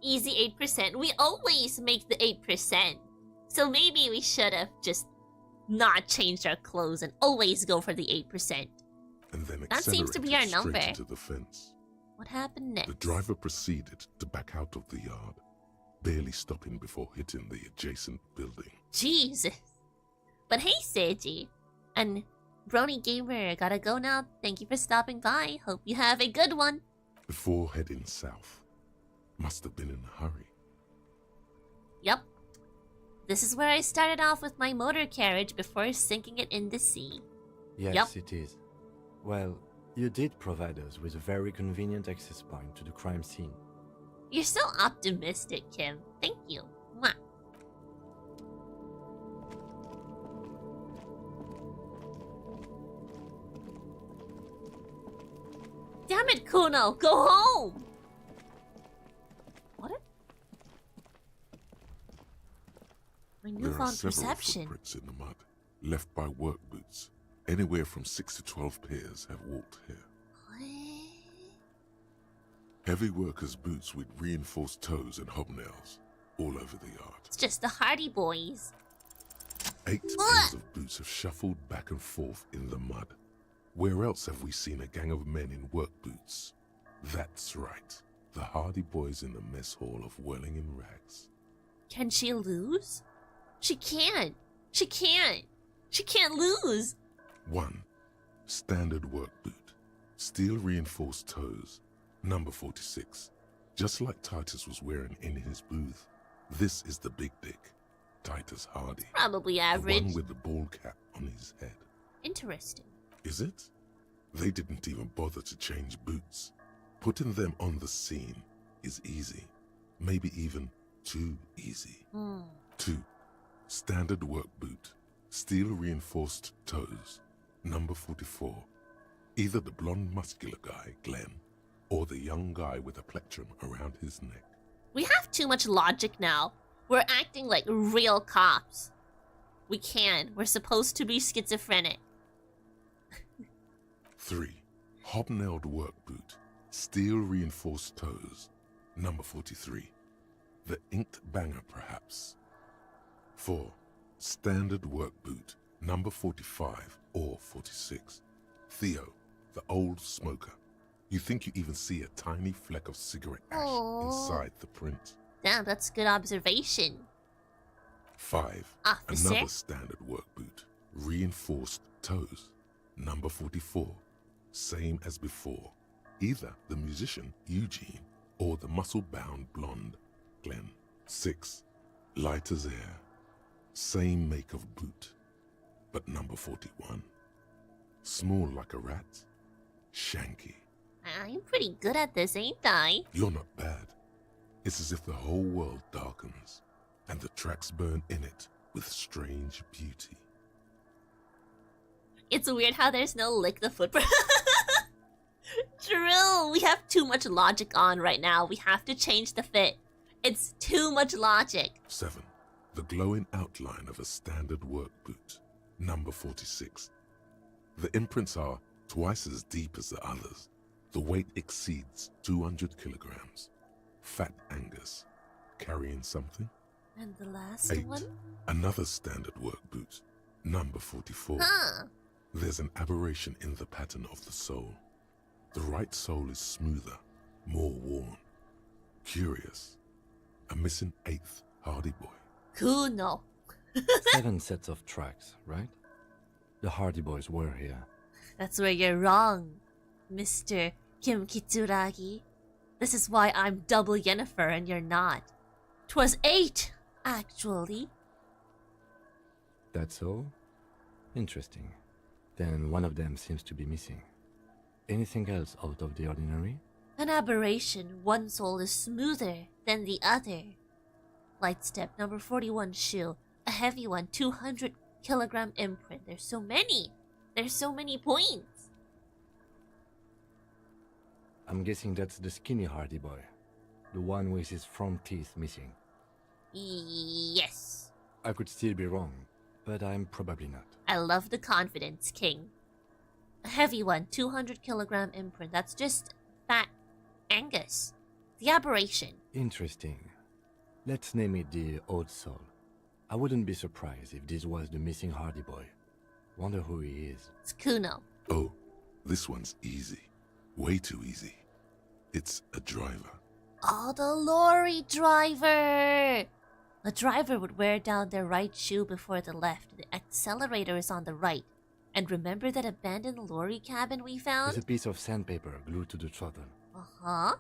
Easy 8%. We always make the 8%. So maybe we should have just not changed our clothes and always go for the 8%. And then that seems to be our accelerated number. straight into the fence. What happened next? The driver proceeded to back out of the yard, barely stopping before hitting the adjacent building. Jesus. But hey, Seiji. And Brony Gamer, gotta go now. Thank you for stopping by. Hope you have a good one. Before heading south. Must have been in a hurry. Yep. This is where I started off with my motor carriage before sinking it in the sea. Yes, it is. Well, you did provide us with a very convenient access point to the crime scene. You're so optimistic, Kim. Thank you. Mwah. Damn it, Kuno! Go home! What? My There are newfound several perception. footprints in the mud, left by work boots. Anywhere from 6 to 12 pairs have walked here. Heavy workers' boots with reinforced toes and hobnails all over the yard. It's just the Hardy Boys. 8 pairs of boots have shuffled back and forth in the mud. Where else have we seen a gang of men in work boots? That's right, the Hardy Boys in the mess hall of whirling in rags. Can she lose? She can't. She can't. She can't lose. 1. Standard work boot. Steel reinforced toes. Number 46. Just like Titus was wearing in his booth. This is the big dick. Titus Hardy. Probably average. The one with the ball cap on his head. Interesting. Is it? They didn't even bother to change boots. Putting them on the scene is easy. Maybe even too easy. 2. Standard work boot. Steel reinforced toes. Number 44. Either the blonde muscular guy, Glenn, or the young guy with a plectrum around his neck. We have too much logic now. We're acting like real cops. We can. We're supposed to be schizophrenic. 3. Hobnailed work boot. Steel reinforced toes. Number 43. The inked banger, perhaps. 4. Standard work boot. Number 45 or 46. Theo, the old smoker. You think you even see a tiny fleck of cigarette ash inside the print. Damn, that's good observation. 5. Officer? Another standard work boot. Reinforced toes. Number 44. Same as before. Either the musician, Eugene, or the muscle-bound blonde, Glenn. 6. Light as air. Same make of boot, but number 41. Small like a rat. Shanky. I'm pretty good at this, ain't I? You're not bad. It's as if the whole world darkens, and the tracks burn in it with strange beauty. It's weird how there's no lick the footprint. True, we have too much logic on right now. We have to change the fit. It's too much logic. 7. The glowing outline of a standard work boot. Number 46. The imprints are twice as deep as the others. The weight exceeds 200 kilograms. Fat Angus. Carrying something? And the last 8. one? Another standard work boot. Number 44. Huh. There's an aberration in the pattern of the sole. The right sole is smoother, more worn. Curious. A missing 8th Hardy Boy. Kuno. 7 sets of tracks, right? The Hardy Boys were here. That's where you're wrong, Mr. Kim Kitsuragi. This is why I'm double Yennefer and you're not. 'Twas 8, actually. That's all? Interesting. Then one of them seems to be missing. Anything else out of the ordinary? An aberration, one sole is smoother than the other. Light step, number 41 shoe. A heavy one, 200 kilogram imprint. There's so many. There's so many points. I'm guessing that's the skinny Hardy Boy. The one with his front teeth missing. Yes. I could still be wrong. but I'm probably not. I love the confidence, King. A heavy one, 200-kilogram imprint. That's just fat Angus. The aberration. Interesting. Let's name it the Old Soul. I wouldn't be surprised if this was the missing Hardy boy. Wonder who he is. It's Kuno. Oh, this one's easy. Way too easy. It's a driver. Oh, the lorry driver! The driver would wear down their right shoe before the left. The accelerator is on the right. And remember that abandoned lorry cabin we found? There's a piece of sandpaper glued to the throttle. Uh-huh.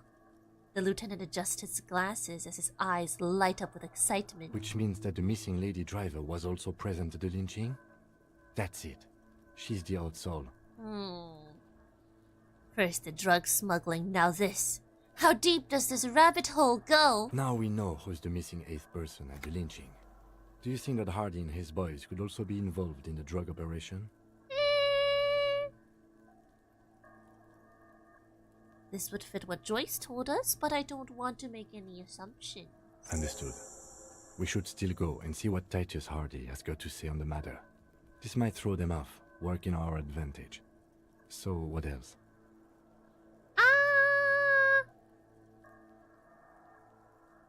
The lieutenant adjusts his glasses as his eyes light up with excitement. Which means that the missing lady driver was also present at the lynching? That's it. She's the Old Soul. First the drug smuggling, now this. How deep does this rabbit hole go? Now we know who's the missing 8th person at the lynching. Do you think that Hardy and his boys could also be involved in the drug operation? This would fit what Joyce told us, but I don't want to make any assumptions. Understood. We should still go and see what Titus Hardy has got to say on the matter. This might throw them off, work in our advantage. So, what else?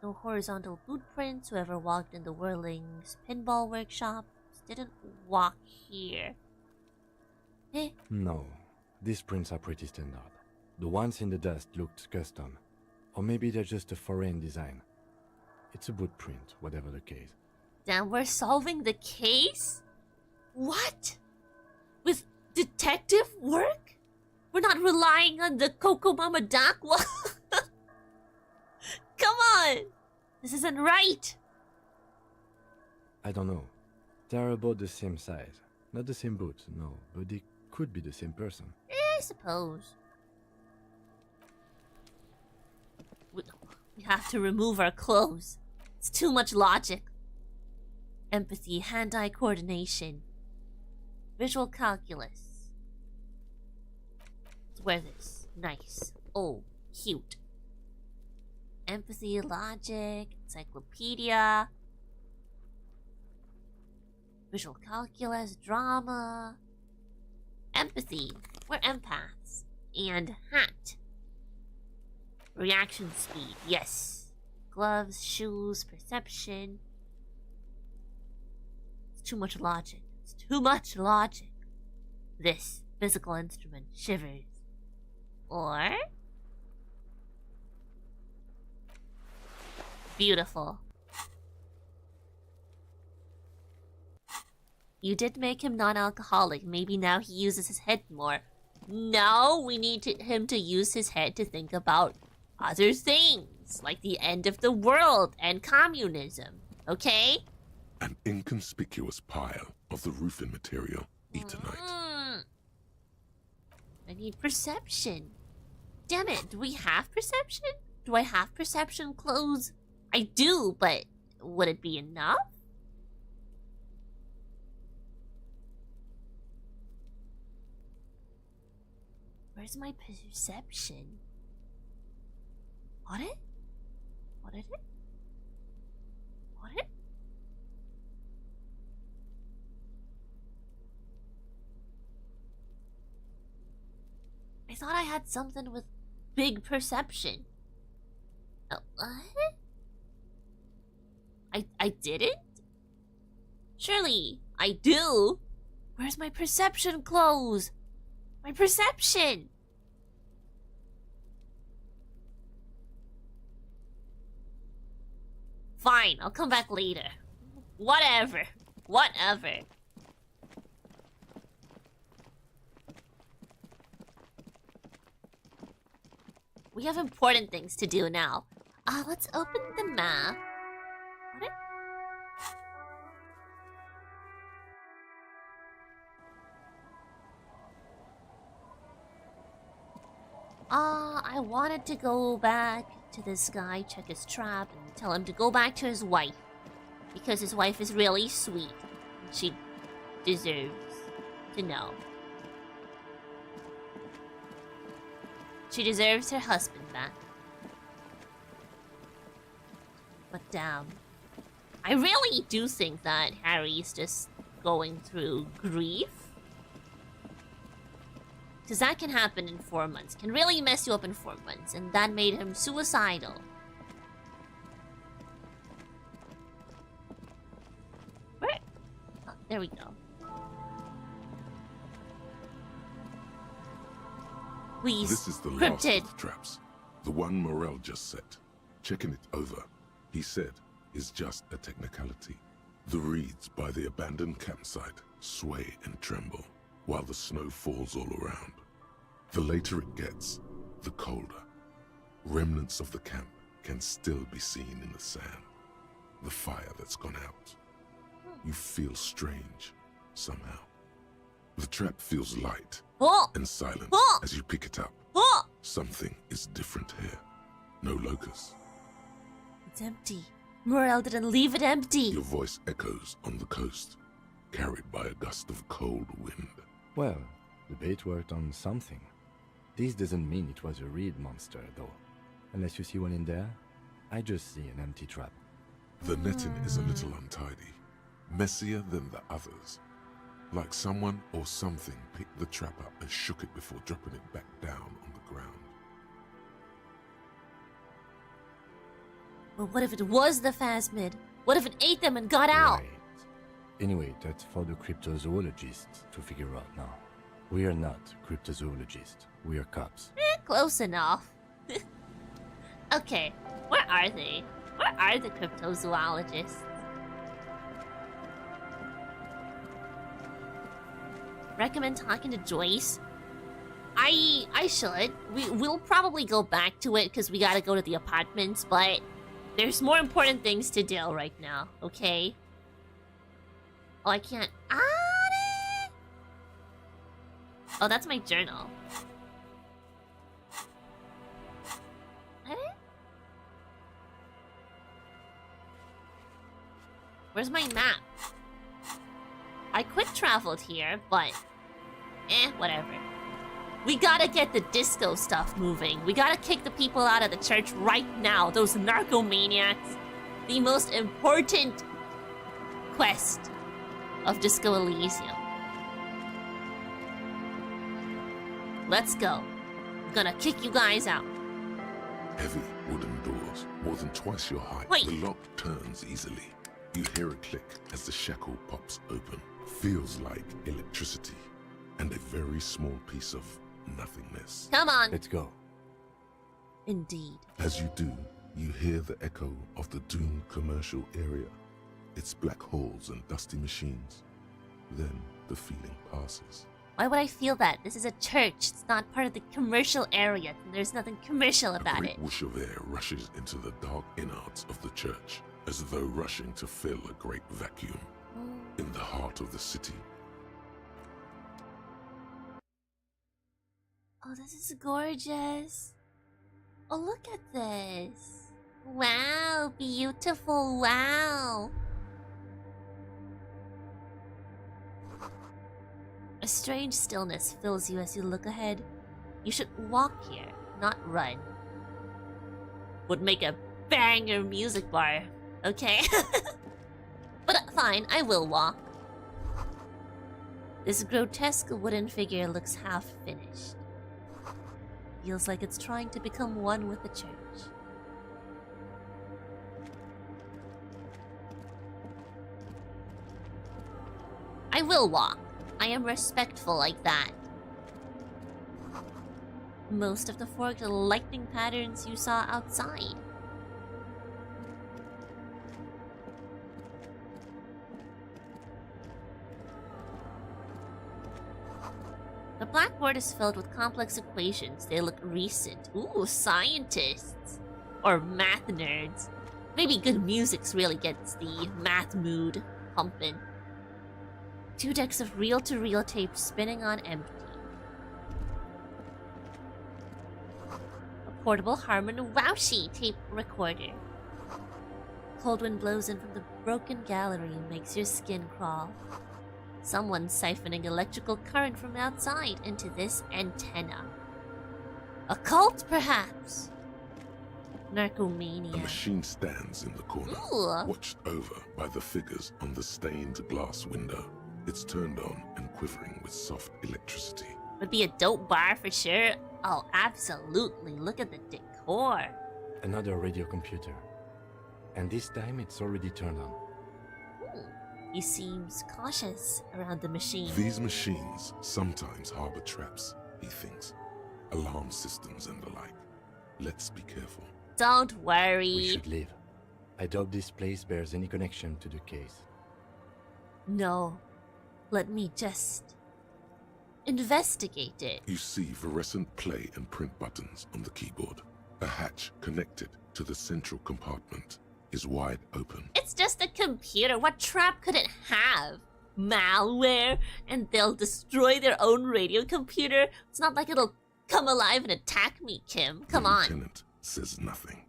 No horizontal boot prints. Whoever walked in the Whirling's pinball workshops didn't walk here. Eh? No. These prints are pretty standard. The ones in the dust looked custom. Or maybe they're just a foreign design. It's a boot print, whatever the case. Damn, we're solving the case? What? With detective work? We're not relying on the Coco Mama Doc? Come on! This isn't right! I don't know. They're about the same size. Not the same boot, no, but they could be the same person. I suppose. We have to remove our clothes. It's too much logic. Empathy, hand-eye coordination. Visual calculus. Let's wear this. Nice. Oh, cute. Empathy, logic, encyclopedia. Visual calculus, drama. Empathy. We're empaths. And hat. Reaction speed, yes. Gloves, shoes, perception. It's too much logic. It's too much logic. This physical instrument shivers. Or... beautiful. You did make him non-alcoholic. Maybe now he uses his head more. No, we need him to use his head to think about other things, like the end of the world and communism. Okay? An inconspicuous pile of the roofing material, Eternite. I need perception. Damn it, do we have perception? Do I have perception clothes? I do, but would it be enough? Where's my perception? What it? What is it? What it? I thought I had something with big perception. Oh, what? I didn't? Surely I do. Where's my perception clothes? My perception! Fine, I'll come back later. Whatever. Whatever. We have important things to do now. Let's open the map. What? I wanted to go back to this guy, check his trap, and tell him to go back to his wife. Because his wife is really sweet. And she deserves to know. She deserves her husband back. But damn. I really do think that Harry's just going through grief. Because that can happen in 4 months. Can really mess you up in 4 months. And that made him suicidal. Where? Oh, there we go. Please. This is the last Cryptid. of the traps. The one Morel just set. Checking it over, he said, is just a technicality. The reeds by the abandoned campsite sway and tremble, while the snow falls all around. The later it gets, the colder. Remnants of the camp can still be seen in the sand. The fire that's gone out. You feel strange, somehow. The trap feels light and silent as you pick it up. Something is different here. No locusts. It's empty. Morel didn't leave it empty. Your voice echoes on the coast, carried by a gust of cold wind. Well, the bait worked on something. This doesn't mean it was a reed monster, though. Unless you see one in there, I just see an empty trap. The netting is a little untidy, messier than the others. Like someone or something picked the trap up and shook it before dropping it back down on the ground. But what if it was the phasmid? What if it ate them and got out? Right. Anyway, that's for the cryptozoologists to figure out now. We are not cryptozoologists. We are cops. Close enough. Okay, where are they? Where are the cryptozoologists? Recommend talking to Joyce? I should. We'll probably go back to it because we gotta go to the apartments, but there's more important things to do right now, okay? Oh, I can't. Oh, that's my journal. Where's my map? I quick traveled here, but whatever. We gotta get the disco stuff moving. We gotta kick the people out of the church right now. Those narcomaniacs. The most important quest of Disco Elysium. Let's go. I'm gonna kick you guys out. Heavy wooden doors, more than twice your height. Wait. The lock turns easily. You hear a click as the shackle pops open. Feels like electricity and a very small piece of nothingness. Come on. Let's go. Indeed. As you do, you hear the echo of the doomed commercial area. Its black holes and dusty machines. Then the feeling passes. Why would I feel that? This is a church. It's not part of the commercial area. There's nothing commercial A about great it. whoosh of air rushes into the dark innards of the church, as though rushing to fill a great vacuum in the heart of the city. Oh, this is gorgeous. Oh, look at this. Wow, beautiful, wow. A strange stillness fills you as you look ahead. You should walk here, not run. Would make a banger music bar, okay? But fine, I will walk. This grotesque wooden figure looks half finished. Feels like it's trying to become one with the church. I will walk. I am respectful like that. Most of the forked lightning patterns you saw outside. The blackboard is filled with complex equations. They look recent. Ooh, scientists. Or math nerds. Maybe good music's really gets the math mood pumping. 2 decks of reel-to-reel tape spinning on empty. A portable Harman Wowshi tape recorder. Cold wind blows in from the broken gallery and makes your skin crawl. Someone's siphoning electrical current from outside into this antenna. A cult, perhaps? Narcomania. A machine stands in the corner, Ooh. watched over by the figures on the stained glass window. It's turned on and quivering with soft electricity. Would be a dope bar for sure. Oh, absolutely. Look at the decor. Another radio computer. And this time it's already turned on. He seems cautious around the machine. These machines sometimes harbor traps, he thinks. Alarm systems and the like. Let's be careful. Don't worry. We should leave. I doubt this place bears any connection to the case. No. Let me just investigate it. You see fluorescent play and print buttons on the keyboard. A hatch connected to the central compartment is wide open. It's just a computer. What trap could it have? Malware? And they'll destroy their own radio computer? It's not like it'll come alive and attack me, Kim. Come the on. Lieutenant says nothing.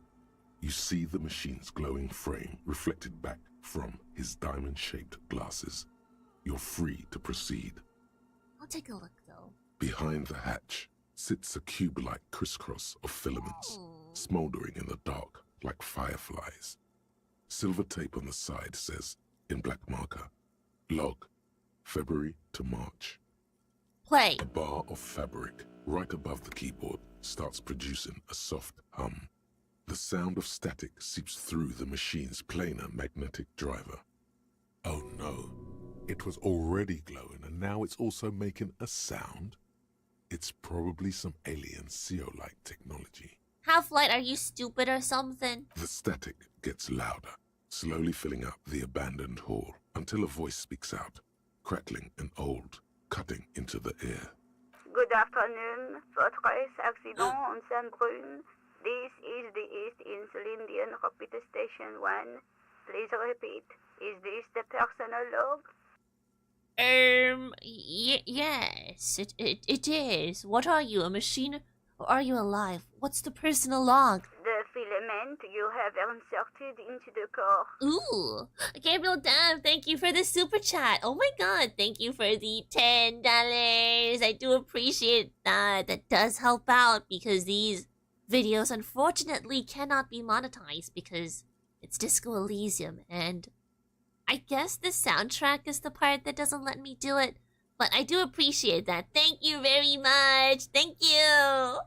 You see the machine's glowing frame reflected back from his diamond-shaped glasses. You're free to proceed. I'll take a look, though. Behind the hatch sits a cube-like crisscross of filaments, smoldering in the dark like fireflies. Silver tape on the side says, in black marker, log, February to March. Play. A bar of fabric right above the keyboard starts producing a soft hum. The sound of static seeps through the machine's planar magnetic driver. Oh no, it was already glowing and now it's also making a sound? It's probably some alien CO-like technology. Half-Light, are you stupid or something? The static gets louder, slowly filling up the abandoned hall until a voice speaks out, crackling and old, cutting into the air. Good afternoon, Fortress Accident on Saint-Brune. This is the East Insulindian Repeater Station 1. Please repeat. Is this the personal log? Yes, it is. What are you, a machine? Or are you alive? What's the personal log? The filament you have inserted into the core. Ooh, Gabriel Dav, thank you for the super chat. Oh my god, thank you for the $10. I do appreciate that. That does help out because these videos unfortunately cannot be monetized because it's Disco Elysium, and I guess the soundtrack is the part that doesn't let me do it, but I do appreciate that. Thank you very much. Thank you.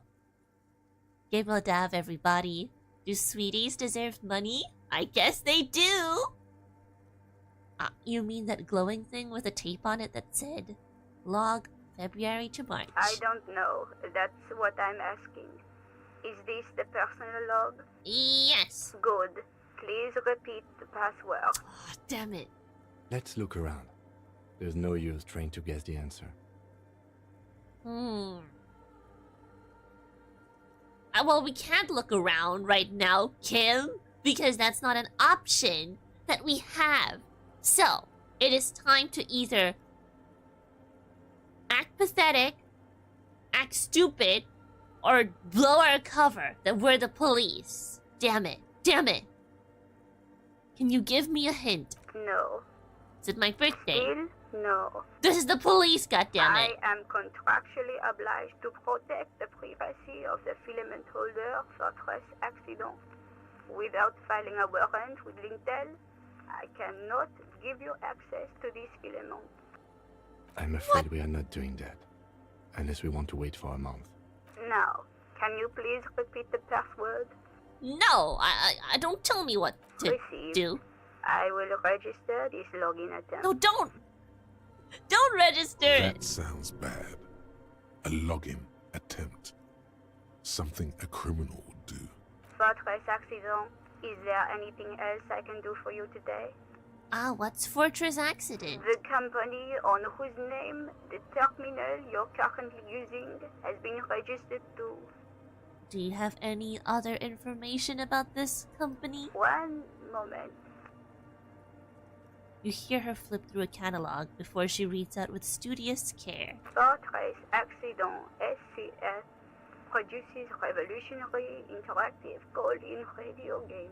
Gabriel Dav, everybody. Do sweeties deserve money? I guess they do. You mean that glowing thing with a tape on it that said log February to March? I don't know. That's what I'm asking. Is this the personal log? Yes. Good. Please repeat the password. Oh, damn it. Let's look around. There's no use trying to guess the answer. Well, we can't look around right now, Kim, because that's not an option that we have. So, it is time to either act pathetic, act stupid, or blow our cover that we're the police. Damn it. Damn it. Can you give me a hint? No. Is it my birthday? Still, no. This is the police, goddammit. I am contractually obliged to protect the privacy of the filament holder for stress accident. Without filing a warrant with Lintel, I cannot give you access to this filament. I'm afraid we are not doing that, unless we want to wait for a month. Now, can you please repeat the password? No, I don't tell me what to do. I will register this login attempt. No, don't! Don't register it! That sounds bad. A login attempt. Something a criminal would do. Fortress Accident, is there anything else I can do for you today? What's Fortress Accident? The company on whose name the terminal you're currently using has been registered to. Do you have any other information about this company? One moment. You hear her flip through a catalog before she reads out with studious care. Fortress Accident SCS produces revolutionary interactive call-in radio games.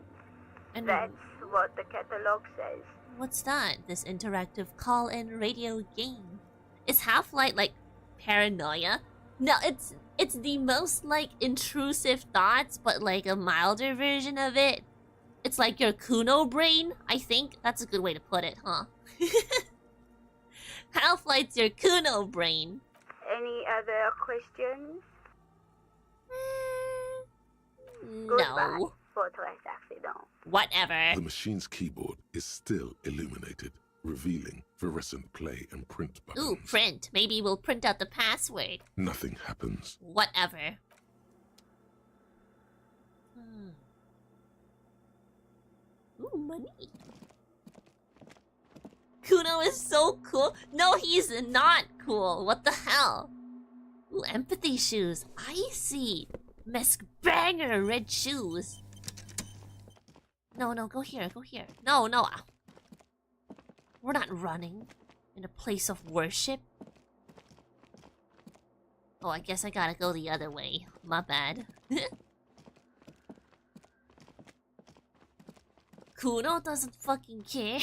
And that's what the catalog says. What's that? This interactive call-in radio game? Is Half-Light like paranoia? No, it's the most like intrusive thoughts, but like a milder version of it. It's like your Kuno brain, I think. That's a good way to put it, huh? How flight's your Kuno brain? Any other questions? Goodbye, No. Fortress Accident. Whatever. The machine's keyboard is still illuminated, revealing fluorescent play and print buttons. Ooh, print. Maybe we'll print out the password. Nothing happens. Whatever. Ooh, money. Kuno is so cool. No, he's not cool. What the hell? Ooh, empathy shoes. I see. Mesk banger red shoes. No, go here, go here. No. We're not running in a place of worship. Oh, I guess I gotta go the other way. My bad. Kuno doesn't fucking care.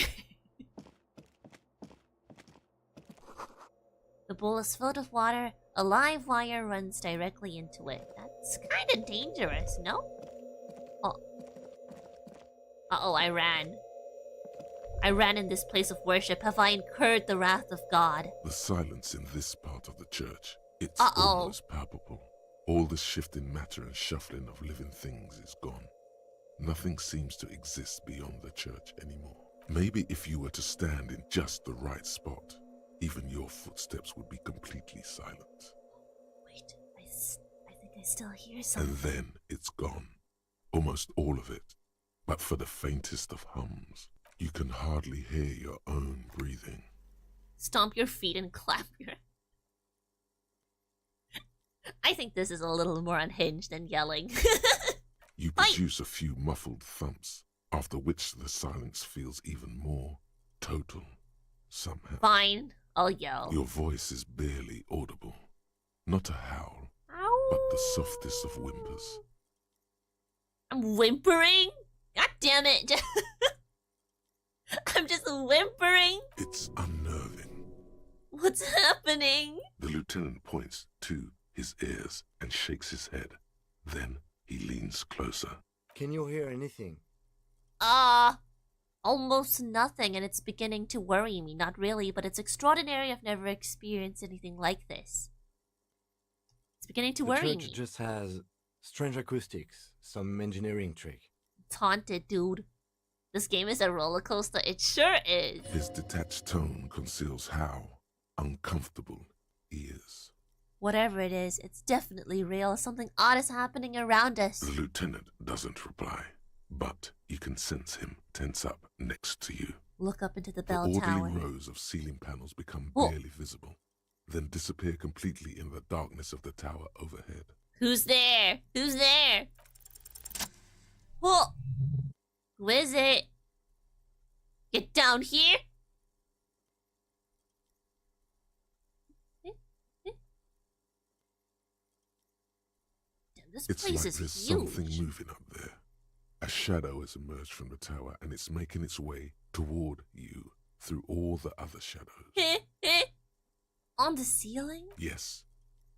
The bowl is filled with water. A live wire runs directly into it. That's kind of dangerous, no? Oh. Uh-oh, I ran. I ran in this place of worship. Have I incurred the wrath of God? The silence in this part of the church, it's Uh-oh. almost palpable. All the shifting matter and shuffling of living things is gone. Nothing seems to exist beyond the church anymore. Maybe if you were to stand in just the right spot, even your footsteps would be completely silent. Wait, I think I still hear something. And then it's gone. Almost all of it. But for the faintest of hums, you can hardly hear your own breathing. Stomp your feet and clap your... I think this is a little more unhinged than yelling. You produce a few muffled thumps, after which the silence feels even more total, somehow. Fine, I'll yell. Your voice is barely audible. Not a howl, Ow. but the softest of whimpers. I'm whimpering? God damn it. I'm just whimpering. It's unnerving. What's happening? The lieutenant points to his ears and shakes his head. Then he leans closer. Can you hear anything? Almost nothing, and it's beginning to worry me. Not really, but it's extraordinary. I've never experienced anything like this. It's beginning to worry The me. church just has strange acoustics, some engineering trick. It's haunted, dude. This game is a roller coaster. It sure is. His detached tone conceals how uncomfortable he is. Whatever it is, it's definitely real. Something odd is happening around us. The lieutenant doesn't reply, but you can sense him tense up next to you. Look up into the The bell orderly tower. rows of ceiling panels become Whoa. barely visible, then disappear completely in the darkness of the tower overhead. Who's there? Who's there? Whoa! Who is it? Get down here! Damn, this It's place like is there's huge. something moving up there. A shadow has emerged from the tower and it's making its way toward you through all the other shadows. On the ceiling? Yes,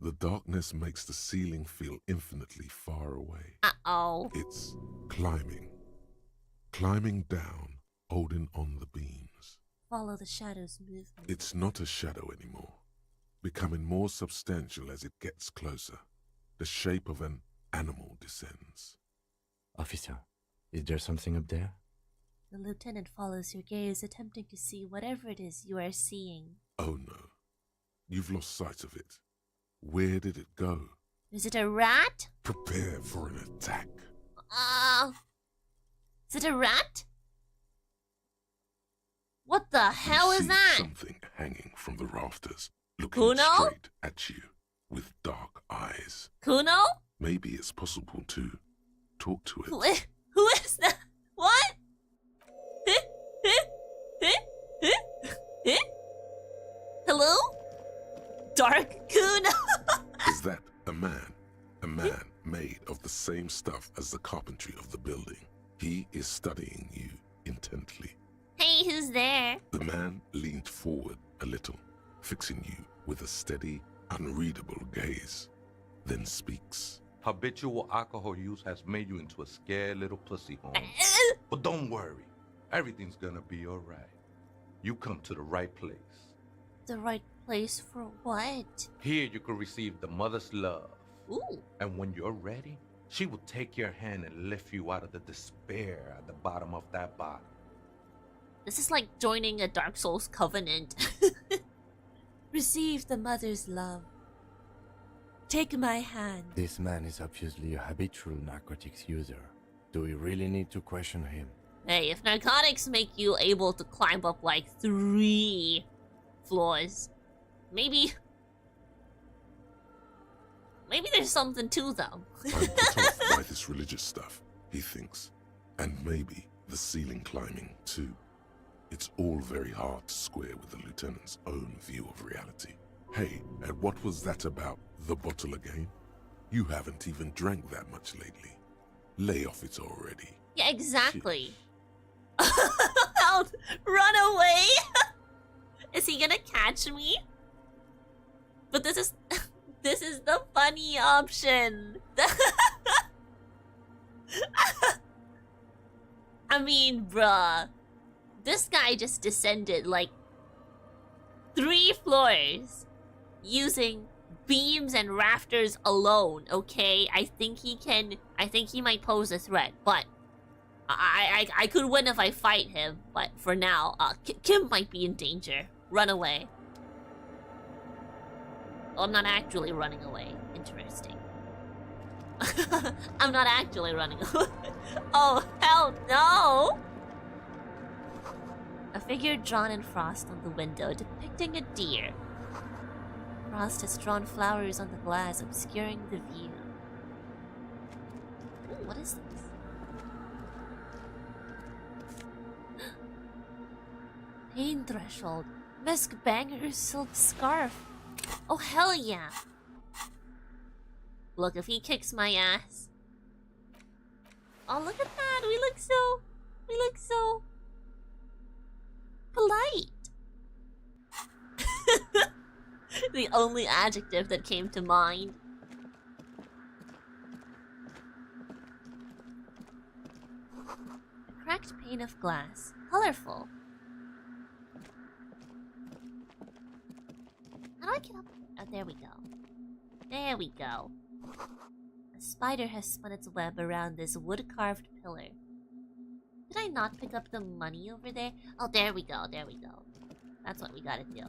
the darkness makes the ceiling feel infinitely far away. Uh-oh. It's climbing. Climbing down, holding on the beams. Follow the shadow's movement. It's not a shadow anymore, becoming more substantial as it gets closer. The shape of an animal descends. Officer, is there something up there? The lieutenant follows your gaze, attempting to see whatever it is you are seeing. Oh no, you've lost sight of it. Where did it go? Is it a rat? Prepare for an attack. Is it a rat? What the hell You is see that? Something hanging from the rafters, looking Kuno? straight at you with dark eyes. Kuno? Maybe it's possible to talk to it. Who is that? What? Hello? Dark Kuno? Is that a man? A man made of the same stuff as the carpentry of the building. He is studying you intently. Hey, who's there? The man leaned forward a little, fixing you with a steady, unreadable gaze, then speaks. Habitual alcohol use has made you into a scared little pussy, Holmes. But don't worry, everything's gonna be all right. You come to the right place. The right place for what? Here you could receive the mother's love. Ooh. And when you're ready, she will take your hand and lift you out of the despair at the bottom of that bottle. This is like joining a Dark Souls covenant. Receive the mother's love. Take my hand. This man is obviously a habitual narcotics user. Do we really need to question him? Hey, if narcotics make you able to climb up like 3 floors, maybe there's something to them. I'm put off by this religious stuff, he thinks. And maybe the ceiling climbing, too. It's all very hard to square with the lieutenant's own view of reality. Hey, and what was that about the bottle again? You haven't even drank that much lately. Lay off it already. Yeah, exactly. Help! Run away! Is he gonna catch me? But this is the funny option. I mean, bruh. This guy just descended like 3 floors using beams and rafters alone, okay? I think he might pose a threat, but I could win if I fight him, but for now, Kim might be in danger. Run away. Oh, I'm not actually running away. Interesting. I'm not actually running away. Oh, hell no! A figure drawn in frost on the window depicting a deer. Frost has drawn flowers on the glass, obscuring the view. Ooh, what is this? Pain threshold. Musk banger's silk scarf. Oh, hell yeah. Look, if he kicks my ass. Oh, look at that. We look so polite. The only adjective that came to mind. A cracked pane of glass. Colorful. How do I get up? Oh, there we go. There we go. A spider has spun its web around this wood-carved pillar. Did I not pick up the money over there? Oh, there we go, there we go. That's what we gotta do.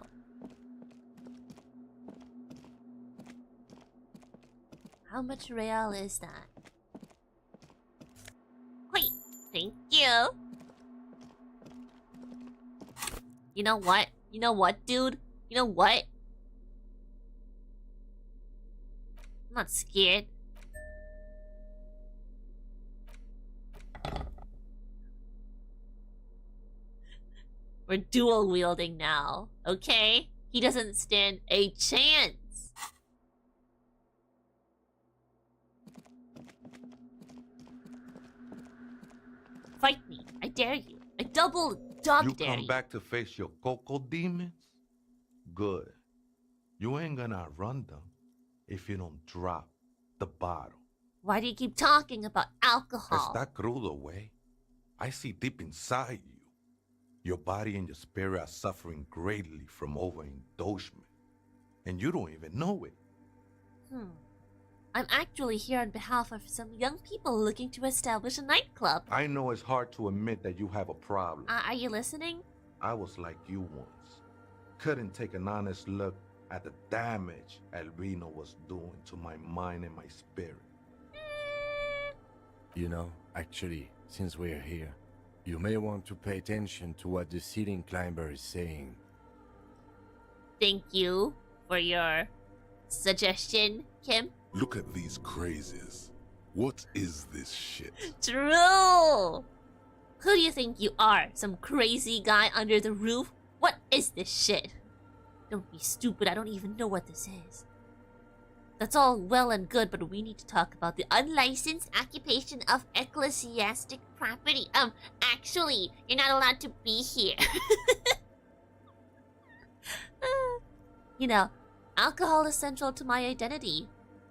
How much real is that? Wait, thank you. You know what? You know what, dude? You know what? I'm not scared. We're dual wielding now, okay? He doesn't stand a chance. Fight me. I dare you. I double dog You dare come you. back to face your cocoa demons? Good. You ain't gonna outrun them if you don't drop the bottle. Why do you keep talking about alcohol? Está crudo, way. I see deep inside you. Your body and your spirit are suffering greatly from overindulgence. And you don't even know it. I'm actually here on behalf of some young people looking to establish a nightclub. I know it's hard to admit that you have a problem. Are you listening? I was like you once. Couldn't take an honest look at the damage Albino was doing to my mind and my spirit. You know, actually, since we're here, you may want to pay attention to what the ceiling climber is saying. Thank you for your suggestion, Kim. Look at these crazies. What is this shit? True! Who do you think you are? Some crazy guy under the roof? What is this shit? Don't be stupid, I don't even know what this is. That's all well and good, but we need to talk about the unlicensed occupation of ecclesiastic property. Actually, you're not allowed to be here. You know, alcohol is central to my identity.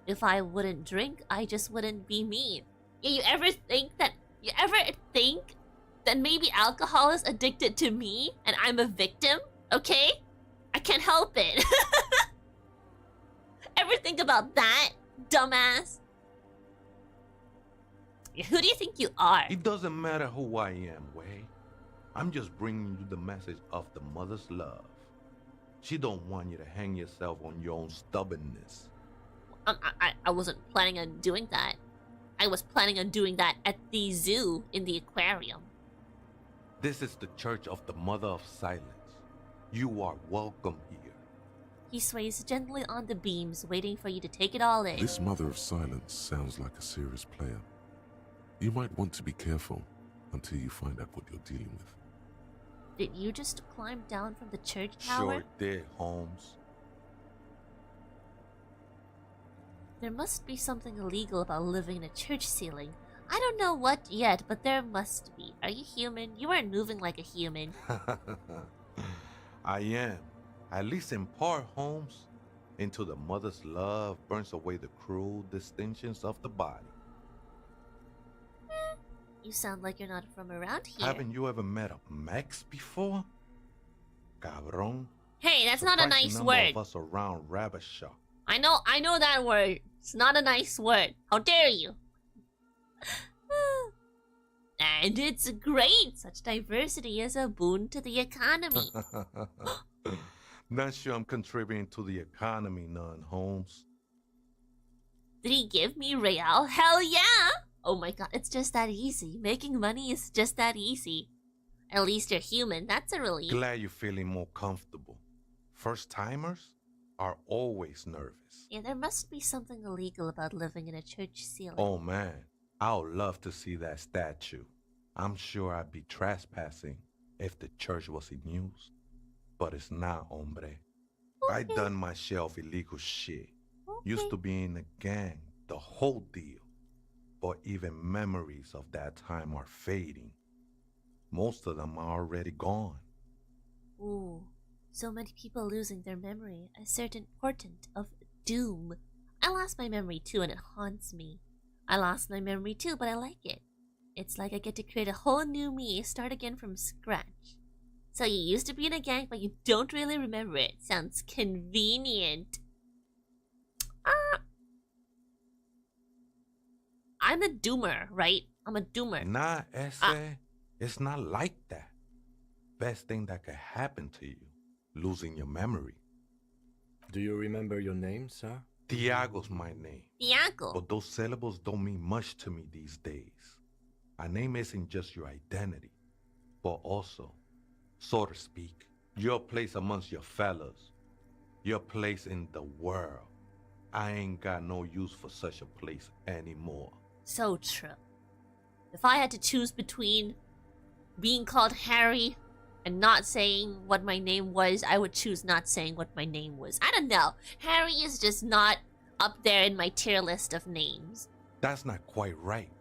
If I wouldn't drink, I just wouldn't be me. Yeah, you ever think that maybe alcohol is addicted to me and I'm a victim? Okay? I can't help it. Ever think about that, dumbass? Who do you think you are? It doesn't matter who I am, Way. I'm just bringing you the message of the mother's love. She don't want you to hang yourself on your own stubbornness. I wasn't planning on doing that. I was planning on doing that at the zoo in the aquarium. This is the Church of the Mother of Silence. You are welcome here. He sways gently on the beams, waiting for you to take it all in. This Mother of Silence sounds like a serious player. You might want to be careful until you find out what you're dealing with. Did you just climb down from the church tower? Sure did, Holmes. There must be something illegal about living in a church ceiling. I don't know what yet, but there must be. Are you human? You aren't moving like a human. I am. At least in part, Holmes. Into the mother's love burns away the cruel distinctions of the body. You sound like you're not from around here. Haven't you ever met a Mex before? Cabron. Hey, that's not a nice word. Of us around rabbit shop. I know that word. It's not a nice word. How dare you? And it's great. Such diversity is a boon to the economy. Not sure I'm contributing to the economy none, Holmes. Did he give me real? Hell yeah! Oh my god, it's just that easy. Making money is just that easy. At least you're human. That's a relief. Glad you're feeling more comfortable. First-timers are always nervous. Yeah, there must be something illegal about living in a church ceiling. Oh man, I would love to see that statue. I'm sure I'd be trespassing if the church was in use. But it's not, hombre. Okay. I done my share of illegal shit. Okay. Used to be in a gang, the whole deal. But even memories of that time are fading. Most of them are already gone. Ooh, so many people losing their memory, a certain portent of doom. I lost my memory too and it haunts me. I lost my memory too, but I like it. It's like I get to create a whole new me, start again from scratch. So you used to be in a gang, but you don't really remember it. Sounds convenient. I'm a doomer, right? I'm a doomer. Nah, ese, it's not like that. Best thing that could happen to you, losing your memory. Do you remember your name, sir? Tiago's my name. Tiago. But those syllables don't mean much to me these days. A name isn't just your identity, but also, so to speak, your place amongst your fellows, your place in the world. I ain't got no use for such a place anymore. So true. If I had to choose between being called Harry and not saying what my name was, I would choose not saying what my name was. I don't know. Harry is just not up there in my tier list of names. That's not quite right.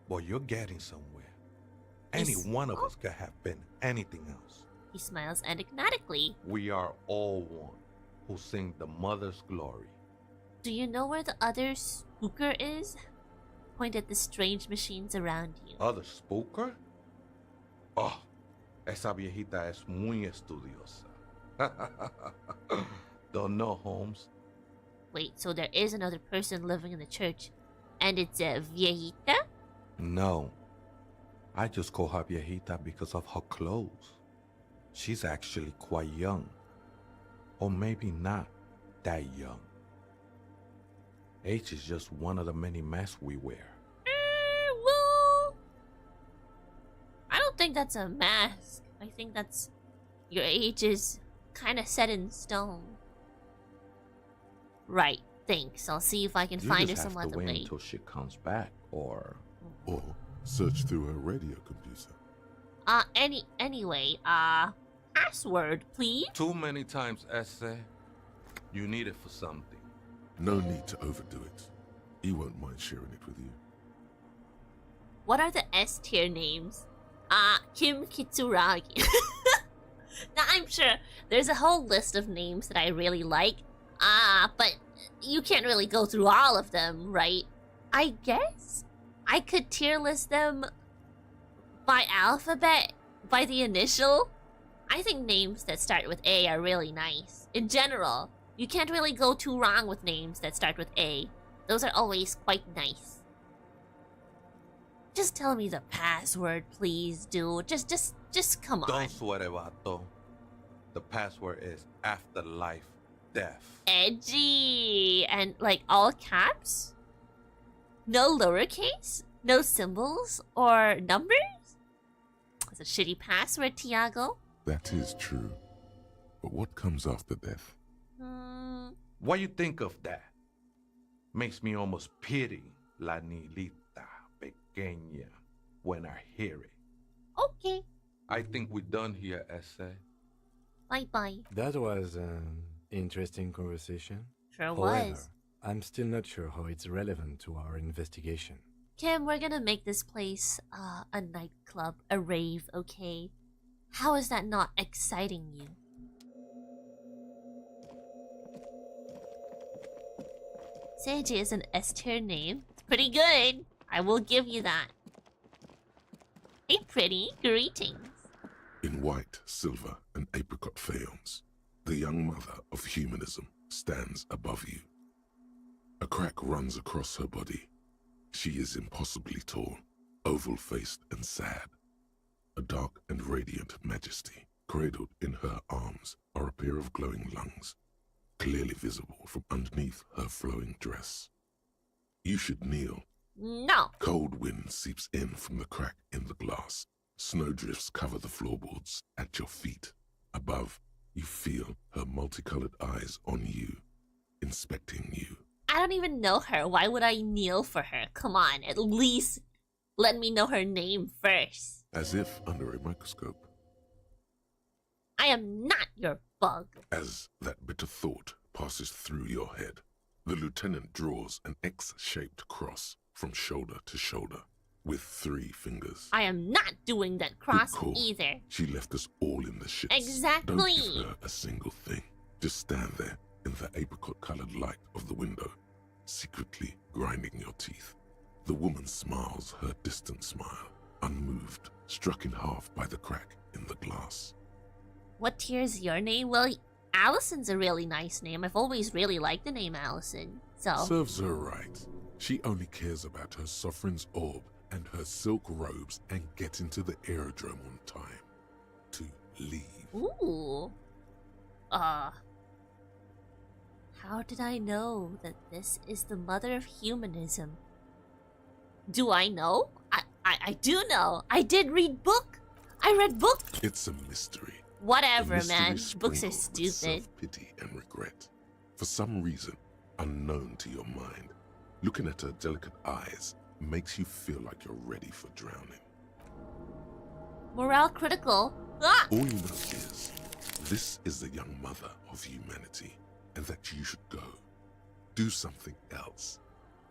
But you're getting somewhere. Any one of us could have been anything else. He smiles enigmatically. We are all one who sing the mother's glory. Do you know where the other spooker is? Point at the strange machines around you. Other spooker? Oh, esa viejita es muy estudiosa. Don't know, Holmes. Wait, so there is another person living in the church, and it's a viejita? No. I just call her viejita because of her clothes. She's actually quite young. Or maybe not that young. Age is just one of the many masks we wear. Well, I don't think that's a mask. I think that's your age is kind of set in stone. Right. Thanks. I'll see if I can find her some other way. You just have to wait until she comes back, or search through her radio computer. Anyway, password, please. Too many times, essay. You need it for something. No need to overdo it. He won't mind sharing it with you. What are the S tier names? Kim Kitsuragi. Now I'm sure there's a whole list of names that I really like. But you can't really go through all of them, right? I guess I could tier list them by alphabet, by the initial. I think names that start with A are really nice. In general, you can't really go too wrong with names that start with A. Those are always quite nice. Just tell me the password, please, dude. Just come on. Don't sweat it, vato. The password is afterlife death. Edgy. And like all caps? No lowercase? No symbols or numbers? That's a shitty password, Tiago. That is true. But what comes after death? What you think of that? Makes me almost pity la niñita pequeña when I hear it. Okay. I think we're done here, Ese. Bye-bye. That was an interesting conversation. Sure However, was. I'm still not sure how it's relevant to our investigation. Kim, we're gonna make this place a nightclub, a rave, okay? How is that not exciting you? Seiji is an S-tier name. It's pretty good. I will give you that. Hey, pretty. Greetings. In white, silver, and apricot faience, the young mother of humanism stands above you. A crack runs across her body. She is impossibly tall, oval-faced and sad. A dark and radiant majesty, cradled in her arms, are a pair of glowing lungs, clearly visible from underneath her flowing dress. You should kneel. No. Cold wind seeps in from the crack in the glass. Snowdrifts cover the floorboards at your feet. Above, you feel her multicolored eyes on you, inspecting you. I don't even know her. Why would I kneel for her? Come on, at least let me know her name first. As if under a microscope. I am not your bug. As that bitter thought passes through your head, the lieutenant draws an X-shaped cross from shoulder to shoulder with 3 fingers. I am not doing that cross Good call. either. She left us all in the shits. Exactly. Don't give her a single thing. Just stand there in the apricot-colored light of the window, secretly grinding your teeth. The woman smiles her distant smile, unmoved, struck in half by the crack in the glass. What tier is your name? Well, Allison's a really nice name. I've always really liked the name Allison, so... Serves her right. She only cares about her sovereign's orb and her silk robes and getting to the aerodrome on time. To leave. Ooh. How did I know that this is the mother of humanism? Do I know? I do know. I did read book. I read book. It's a mystery. Whatever, mystery man. Books are sprinkled with stupid. Self-pity and regret. For some reason, unknown to your mind, looking at her delicate eyes makes you feel like you're ready for drowning. Morale critical. Ah! All you know is, this is the young mother of humanity, and that you should go. Do something else.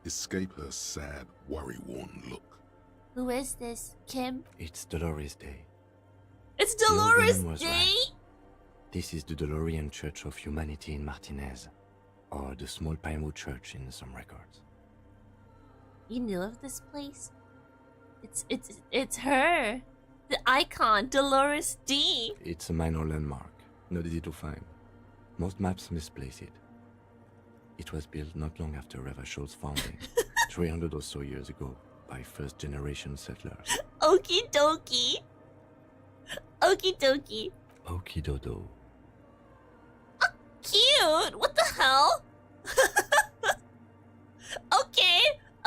Escape her sad, worry-worn look. Who is this? Kim? It's Dolores Day. It's The old Dolores woman was Day? right. This is the Dolorian Church of Humanity in Martinez, or the Small Pinewood Church in some records. You knew of this place? It's her. The icon, Dolores D. It's a minor landmark, not easy to find. Most maps misplace it. It was built not long after Revachol's founding, 300 or so years ago, by first-generation settlers. Okie dokie. Okie dokie. Okie dodo. Cute. What the hell?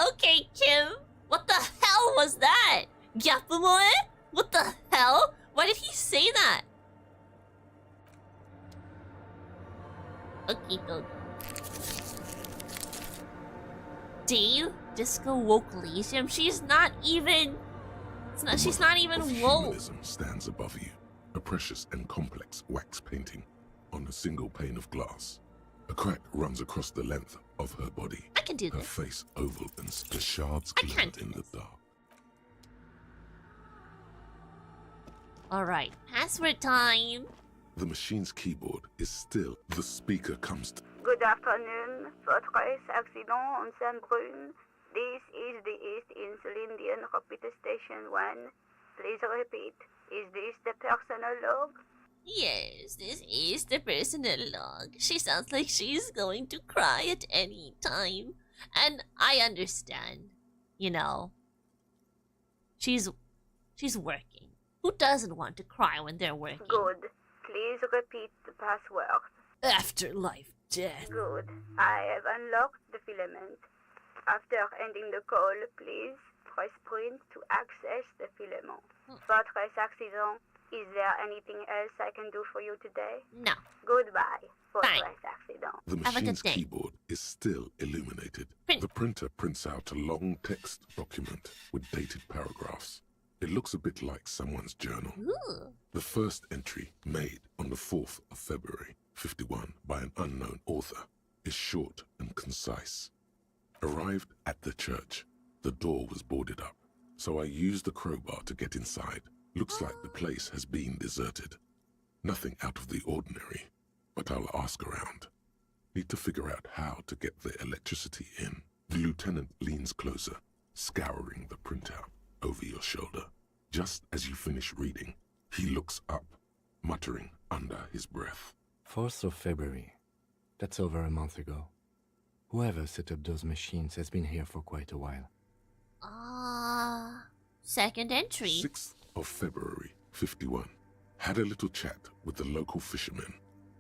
Okay, Kim. What the hell was that? Gyapumoe? What the hell? Why did he say that? Okie dokie. Dave Disco woke Elysium. She's not even. She's not even of woke. Humanism stands above you, a precious and complex wax painting on a single pane of glass. A crack runs across the length of her body. I can do Her this. face oval and the shards I glimmer can't do in the this. dark. Alright, password time. The machine's keyboard is still. The speaker comes to. Good afternoon, Fortress Accident on Saint-Brune. This is the East Insulindian Repeater Station 1. Please repeat. Is this the personal log? Yes, this is the personal log. She sounds like she's going to cry at any time. And I understand. You know. She's working. Who doesn't want to cry when they're working? Good. Please repeat the password. Afterlife death. Good. I have unlocked the filament. After ending the call, please press print to access the filament. Fortress Accident, is there anything else I can do for you today? No. Goodbye, Fortress Accident. The Have a good machine's day. keyboard is still illuminated. Print. The printer prints out a long text document with dated paragraphs. It looks a bit like someone's journal. Ooh. The first entry, made on the 4th of February, 51, by an unknown author, is short and concise. Arrived at the church. The door was boarded up, so I used a crowbar to get inside. Looks like the place has been deserted. Nothing out of the ordinary, but I'll ask around. Need to figure out how to get the electricity in. The lieutenant leans closer, scouring the printout over your shoulder. Just as you finish reading, he looks up, muttering under his breath. 4th of February. That's over a month ago. Whoever set up those machines has been here for quite a while. Second entry. 6th of February, 51. Had a little chat with the local fishermen.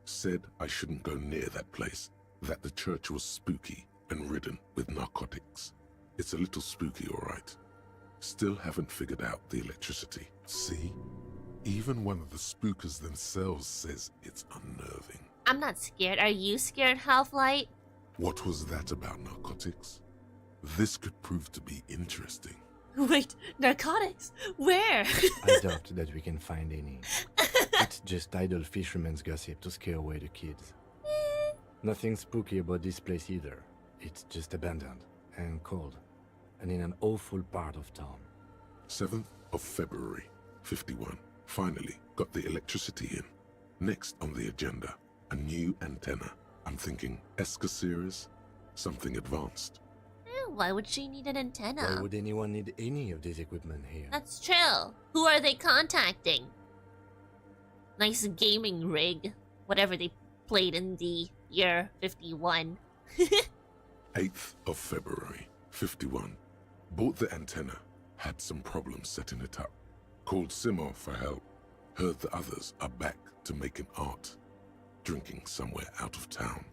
Said I shouldn't go near that place, that the church was spooky and ridden with narcotics. It's a little spooky, all right. Still haven't figured out the electricity. See? Even one of the spookers themselves says it's unnerving. I'm not scared. Are you scared, Half-Light? What was that about narcotics? This could prove to be interesting. Wait, narcotics? Where? I doubt that we can find any. It's just idle fishermen's gossip to scare away the kids. Nothing spooky about this place either. It's just abandoned and cold, and in an awful part of town. 7th of February, 51. Finally got the electricity in. Next on the agenda, a new antenna. I'm thinking Esca-series, something advanced. Why would she need an antenna? Why would anyone need any of this equipment here? That's true. Who are they contacting? Nice gaming rig. Whatever they played in the year 51. 8th of February, 51. Bought the antenna. Had some problems setting it up. Called Simo for help. Heard the others are back to making art. Drinking somewhere out of town.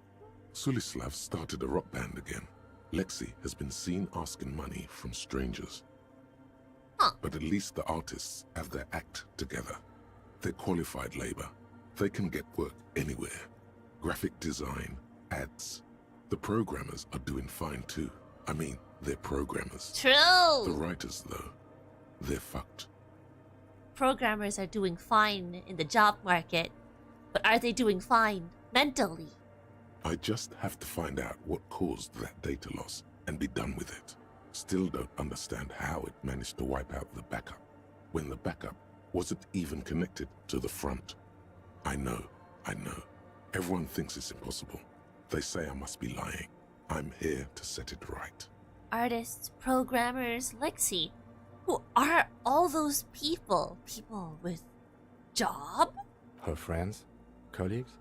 Sulislav started a rock band again. Lexi has been seen asking money from strangers. But at least the artists have their act together. They're qualified labor. They can get work anywhere. Graphic design, ads. The programmers are doing fine too. I mean, they're programmers. True. The writers, though, they're fucked. Programmers are doing fine in the job market. But are they doing fine mentally? I just have to find out what caused that data loss and be done with it. Still don't understand how it managed to wipe out the backup, when the backup wasn't even connected to the front. I know. Everyone thinks it's impossible. They say I must be lying. I'm here to set it right. Artists, programmers, Lexi. Who are all those people? People with job? Her friends? Colleagues?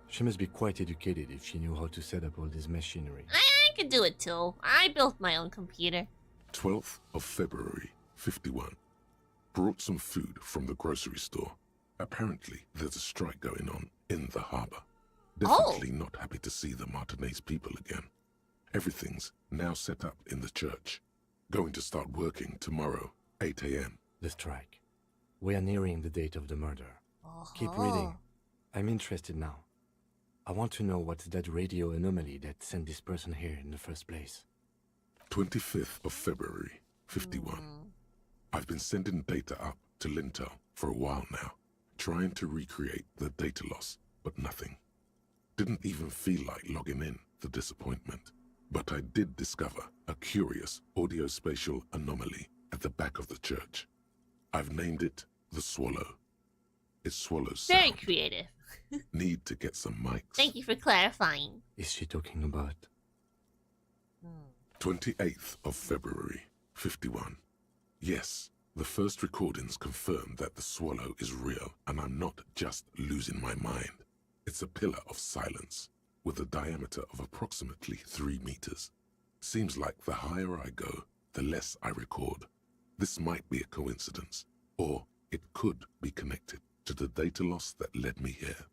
She must be quite educated if she knew how to set up all this machinery. I could do it too. I built my own computer. 12th of February, 51. Brought some food from the grocery store. Apparently, there's a strike going on in the harbor. Definitely not happy to see the Martinez people again. Everything's now set up in the church. Going to start working tomorrow, 8 a.m. The strike. We are nearing the date of the murder. Keep reading. I'm interested now. I want to know what's that radio anomaly that sent this person here in the first place. 25th of February, 51. I've been sending data up to Lintel for a while now, trying to recreate the data loss, but nothing. Didn't even feel like logging in, the disappointment. But I did discover a curious audio-spatial anomaly at the back of the church. I've named it the Swallow. It swallows sound. Very creative. Need to get some mics. Thank you for clarifying. Is she talking about? 28th of February, 51. Yes, The first recordings confirm that the swallow is real, and I'm not just losing my mind. It's a pillar of silence, with a diameter of approximately 3 meters. Seems like the higher I go, the less I record. This might be a coincidence, or it could be connected to the data loss that led me here.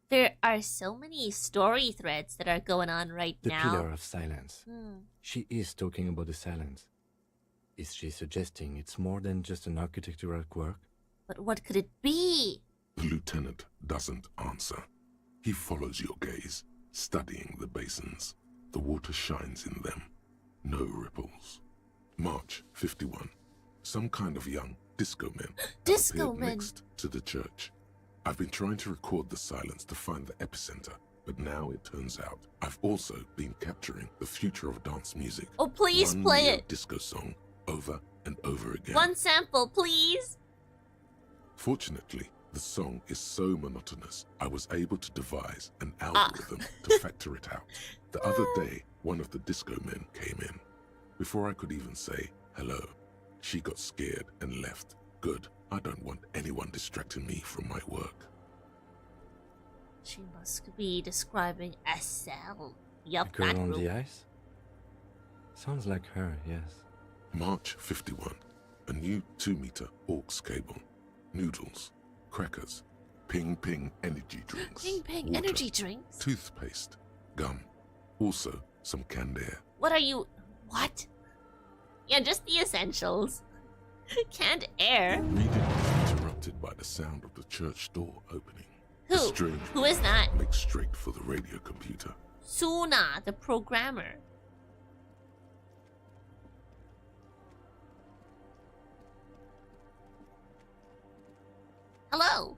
There are so many story threads that are going on right now. The pillar of silence. She is talking about the silence. Is she suggesting it's more than just an architectural quirk? But what could it be? The lieutenant doesn't answer. He follows your gaze, studying the basins. The water shines in them. No ripples. March 51. Some kind of young disco men Disco appeared men. next to the church. I've been trying to record the silence to find the epicenter, but now it turns out I've also been capturing the future of dance music. Oh, please One play neo it. disco song over and over again. One sample, please. Fortunately, the song is so monotonous, I was able to devise an algorithm to factor it out. The other day, one of the disco men came in. Before I could even say hello, she got scared and left. Good. I don't want anyone distracting me from my work. She must be describing a cell. Yup, Girl that on group. the ice? Sounds like her, yes. March 51. A new 2-meter aux cable. Noodles. Crackers. Ping Ping energy drinks. Ping Ping water, energy drinks? Toothpaste. Gum. Also, some canned air. What are you... What? Yeah, just the essentials. Canned air? Reading was interrupted by the sound of the church door opening. Who? A strange Who is that? makes straight for the radio computer. Suna, the programmer. Hello.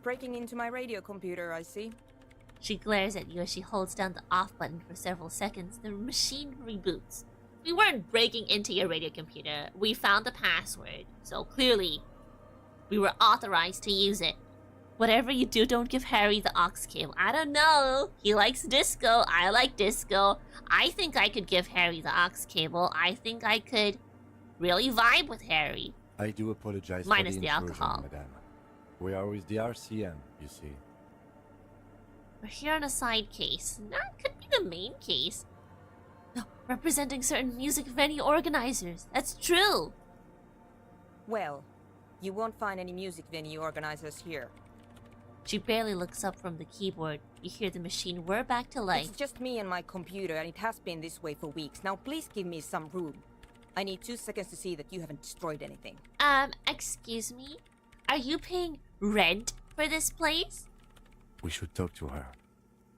Breaking into my radio computer, I see. She glares at you as she holds down the off button for several seconds. The machine reboots. We weren't breaking into your radio computer. We found the password, so clearly we were authorized to use it. Whatever you do, don't give Harry the aux cable. I don't know. He likes disco. I like disco. I think I could give Harry the aux cable. I think I could really vibe with Harry. I do apologize Minus for the the intrusion, alcohol. madame. We are with the RCM, you see. We're here on a side case. That could be the main case. No, representing certain music venue organizers. That's true. Well, you won't find any music venue organizers here. She barely looks up from the keyboard. You hear the machine whir back to life. It's just me and my computer, and it has been this way for weeks. Now please give me some room. I need 2 seconds to see that you haven't destroyed anything. Excuse me? Are you paying rent for this place? We should talk to her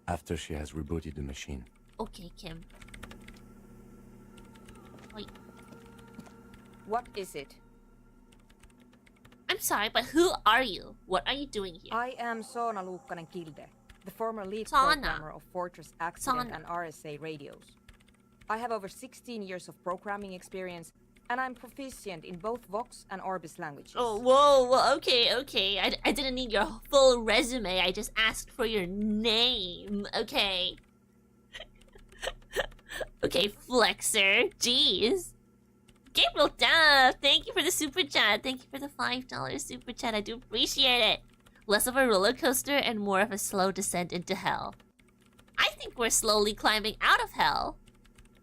after she has rebooted the machine. Okay, Kim. Wait, What is it? I'm sorry, but who are you? What are you doing here? I am Soona Luukkanen-Kilde, the former lead Sauna. programmer of Fortress Accident Sauna. and RSA radios. I have over 16 years of programming experience, and I'm proficient in both Vox and Orbis languages. Oh, whoa, okay. I didn't need your full resume. I just asked for your name, okay? Okay, Flexer. Jeez. Gabriel Duff, thank you for the super chat. Thank you for the $5 super chat. I do appreciate it. Less of a roller coaster and more of a slow descent into hell. I think we're slowly climbing out of hell.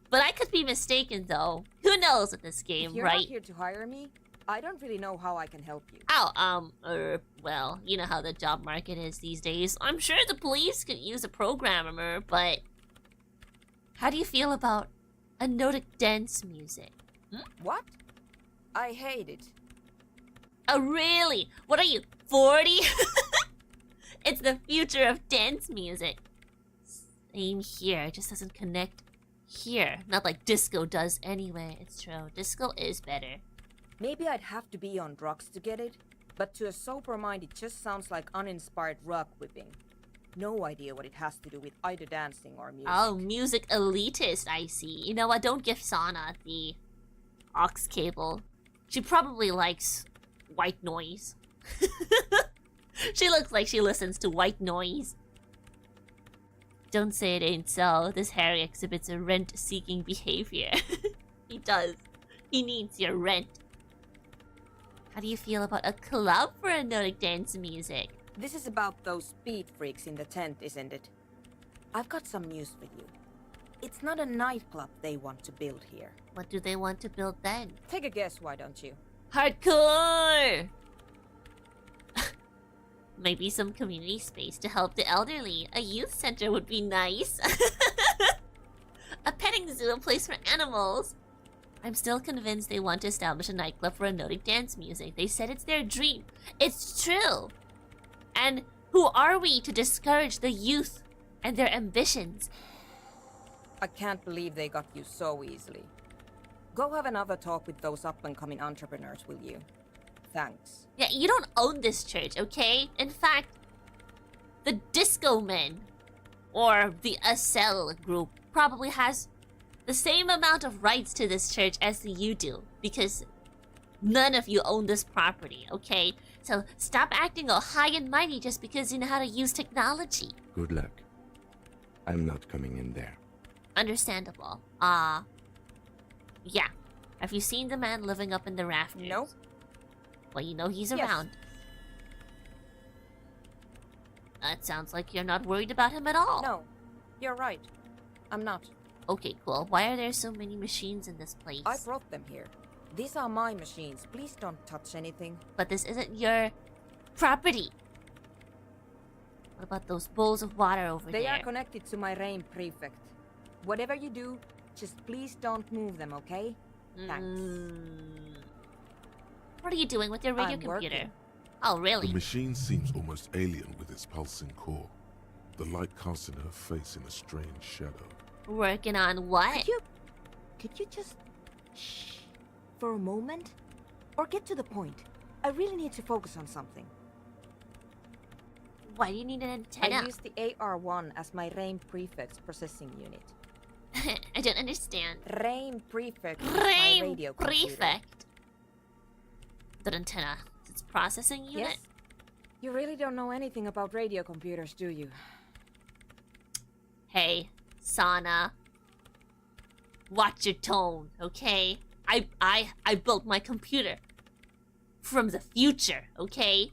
But I could be mistaken, though. Who knows with this game, If you're right? not here to hire me, I don't really know how I can help you. Well, you know how the job market is these days. I'm sure the police could use a programmer, but... How do you feel about anodic dance music? What? I hate it. Oh, really? What are you, 40? It's the future of dance music. Same here, it just doesn't connect here. Not like disco does anyway. It's true, disco is better. Maybe I'd have to be on drugs to get it, but to a sober mind it just sounds like uninspired rug whipping. No idea what it has to do with either dancing or music. Oh, music elitist, I see. You know what, don't give Sana the aux cable. She probably likes white noise. She looks like she listens to white noise. Don't say it ain't so. This Harry exhibits a rent-seeking behavior. He does. He needs your rent. How do you feel about a club for erotic dance music? This is about those speed freaks in the tent, isn't it? I've got some news for you. It's not a nightclub they want to build here. What do they want to build then? Take a guess, why don't you? Hardcore! Maybe some community space to help the elderly. A youth center would be nice. A petting zoo, a place for animals. I'm still convinced they want to establish a nightclub for erotic dance music. They said it's their dream. It's true. And who are we to discourage the youth and their ambitions? I can't believe they got you so easily. Go have another talk with those up-and-coming entrepreneurs, will you? Thanks. Yeah, you don't own this church, okay? In fact, the Disco Men, or the Acel group, probably has the same amount of rights to this church as you do, because none of you own this property, okay? So stop acting all high and mighty just because you know how to use technology. Good luck. I'm not coming in there. Understandable. Yeah. Have you seen the man living up in the rafters? Nope. Well, you know he's Yes. around. It sounds like you're not worried about him at all. No, you're right. I'm not. Okay, cool. Why are there so many machines in this place? I brought them here. These are my machines. Please don't touch anything. But this isn't your property. What about those bowls of water over They there? are connected to my reign prefect. Whatever you do, just please don't move them, okay? Thanks. What are you doing with your radio I'm computer? working. Oh, The really? machine seems almost alien with its pulsing core. The light casting her face in a strange shadow. Working on what? Could you just shh for a moment? Or get to the point. I really need to focus on something. Why do you need an antenna? I use the AR-1 as my reign prefect's processing unit. I don't understand. Reign prefect is my radio computer. Prefect. The antenna. It's processing unit. Yes? You really don't know anything about radio computers, do you? Hey, Sana. Watch your tone, okay? I built my computer from the future, okay?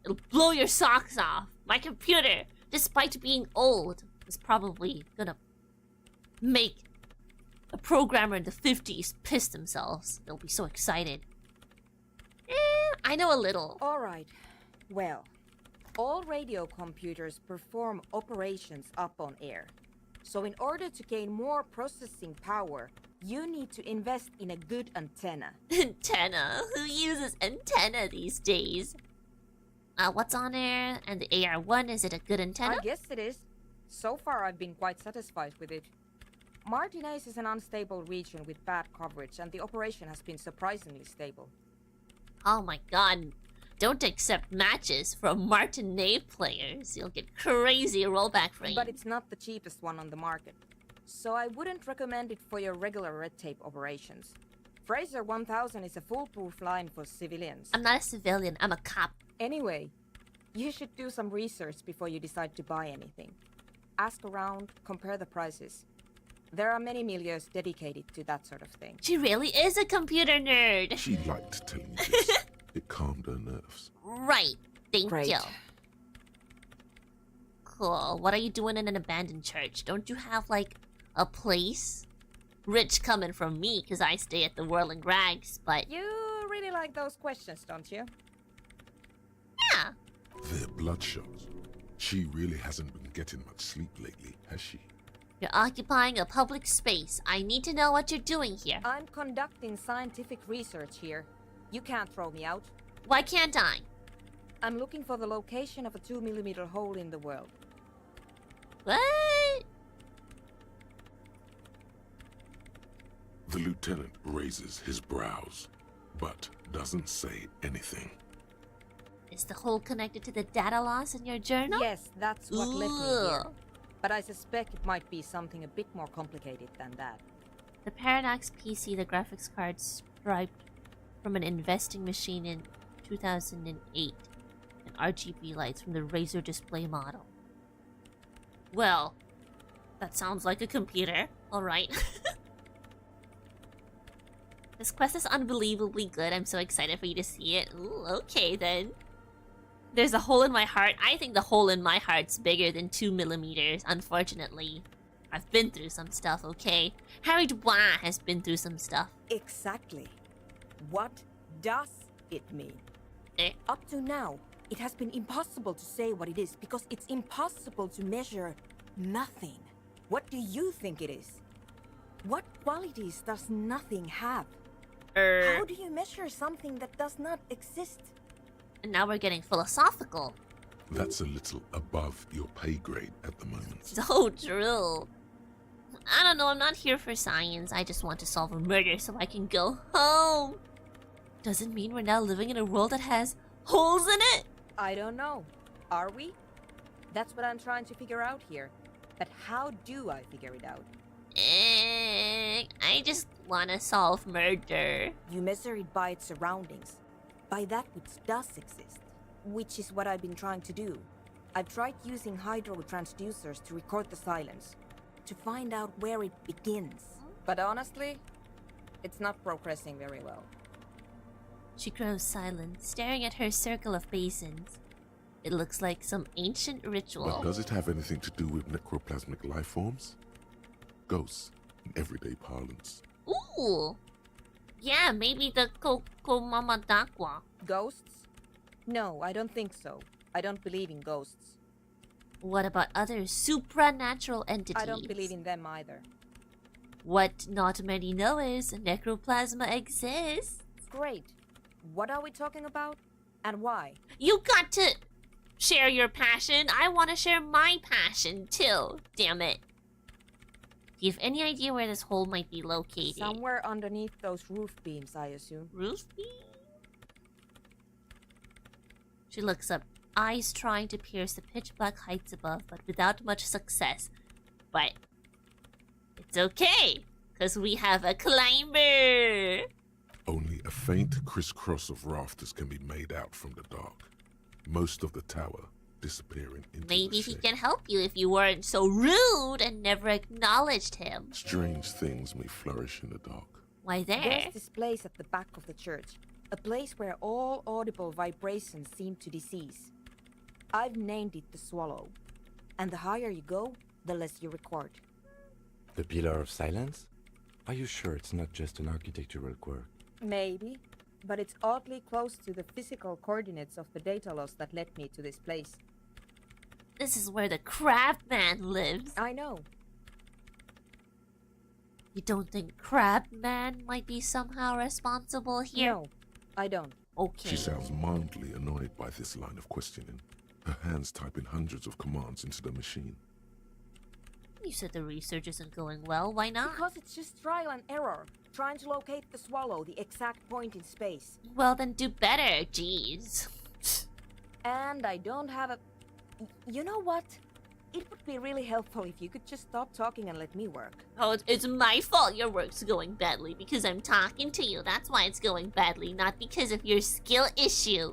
It'll blow your socks off. My computer, despite being old, is probably gonna make a programmer in the 50s piss themselves. They'll be so excited. I know a little. Alright. Well, all radio computers perform operations up on air. So in order to gain more processing power, you need to invest in a good antenna. Antenna? Who uses antenna these days? What's on air? And the AR-1, is it a good antenna? I guess it is. So far, I've been quite satisfied with it. Martinez is an unstable region with bad coverage, and the operation has been surprisingly stable. Oh my god. Don't accept matches from Martinet players. You'll get crazy rollback frames. But it's not the cheapest one on the market. So I wouldn't recommend it for your regular red tape operations. Fraser 1000 is a foolproof line for civilians. I'm not a civilian, I'm a cop. Anyway, you should do some research before you decide to buy anything. Ask around, compare the prices. There are many milieux dedicated to that sort of thing. She really is a computer nerd. She liked telling me this. It calmed her nerves. Right. Thank Great. you. Cool. What are you doing in an abandoned church? Don't you have, like, a place? Rich coming from me, because I stay at the Whirling Rags, but... You really like those questions, don't you? Yeah. They're bloodshot. She really hasn't been getting much sleep lately, has she? You're occupying a public space. I need to know what you're doing here. I'm conducting scientific research here. You can't throw me out. Why can't I? I'm looking for the location of a 2mm hole in the world. What? The lieutenant raises his brows, but doesn't say anything. Is the hole connected to the data loss in your journal? Yes, that's what led me here. But I suspect it might be something a bit more complicated than that. The Paradox PC, the graphics card striped from an investing machine in 2008, and RGB lights from the Razer display model. Well, That sounds like a computer. Alright. This quest is unbelievably good. I'm so excited for you to see it. Ooh, okay then. There's a hole in my heart. I think the hole in my heart's bigger than 2 millimeters, unfortunately. I've been through some stuff, okay? Harry Dubois has been through some stuff. Exactly. What does it mean? Up to now, it has been impossible to say what it is because it's impossible to measure nothing. What do you think it is? What qualities does nothing have? How do you measure something that does not exist? And now we're getting philosophical. That's a little above your pay grade at the moment. So true. I don't know, I'm not here for science. I just want to solve a murder so I can go home. Doesn't mean we're now living in a world that has holes in it. I don't know. Are we? That's what I'm trying to figure out here. But how do I figure it out? I just want to solve murder. You measure it by its surroundings. By that which does exist. Which is what I've been trying to do. I've tried using hydro transducers to record the silence. To find out where it begins. But honestly, it's not progressing very well. She grows silent, staring at her circle of basins. It looks like some ancient ritual. But does it have anything to do with necroplasmic life forms? Ghosts, in everyday parlance. Ooh! Yeah, maybe the Kokomamadakwa. Ghosts? No, I don't think so. I don't believe in ghosts. What about other supernatural entities? I don't believe in them either. What not many know is necroplasma exists. Great. What are we talking about? And why? You got to share your passion. I want to share my passion too. Damn it. Do you have any idea where this hole might be located? Somewhere underneath those roof beams, I assume. Roof beam? She looks up, eyes trying to pierce the pitch black heights above, but without much success. But it's okay, because we have a climber. Only a faint crisscross of rafters can be made out from the dark. Most of the tower disappearing into Maybe the he shade. can help you if you weren't so rude and never acknowledged him. Strange things may flourish in the dark. Why there? There's this place at the back of the church. A place where all audible vibrations seem to cease. I've named it the Swallow. And the higher you go, the less you record. The Pillar of Silence? Are you sure it's not just an architectural quirk? Maybe. But it's oddly close to the physical coordinates of the data loss that led me to this place. This is where the Crab Man lives. I know. You don't think Crab Man might be somehow responsible here? No, I don't. Okay. She sounds mildly annoyed by this line of questioning. Her hands typing hundreds of commands into the machine. You said the research isn't going well. Why not? Because it's just trial and error. Trying to locate the Swallow, the exact point in space. Well, then do better. Jeez. And I don't have a... You know what? It would be really helpful if you could just stop talking and let me work. Oh, it's my fault your work's going badly because I'm talking to you. That's why it's going badly, not because of your skill issue.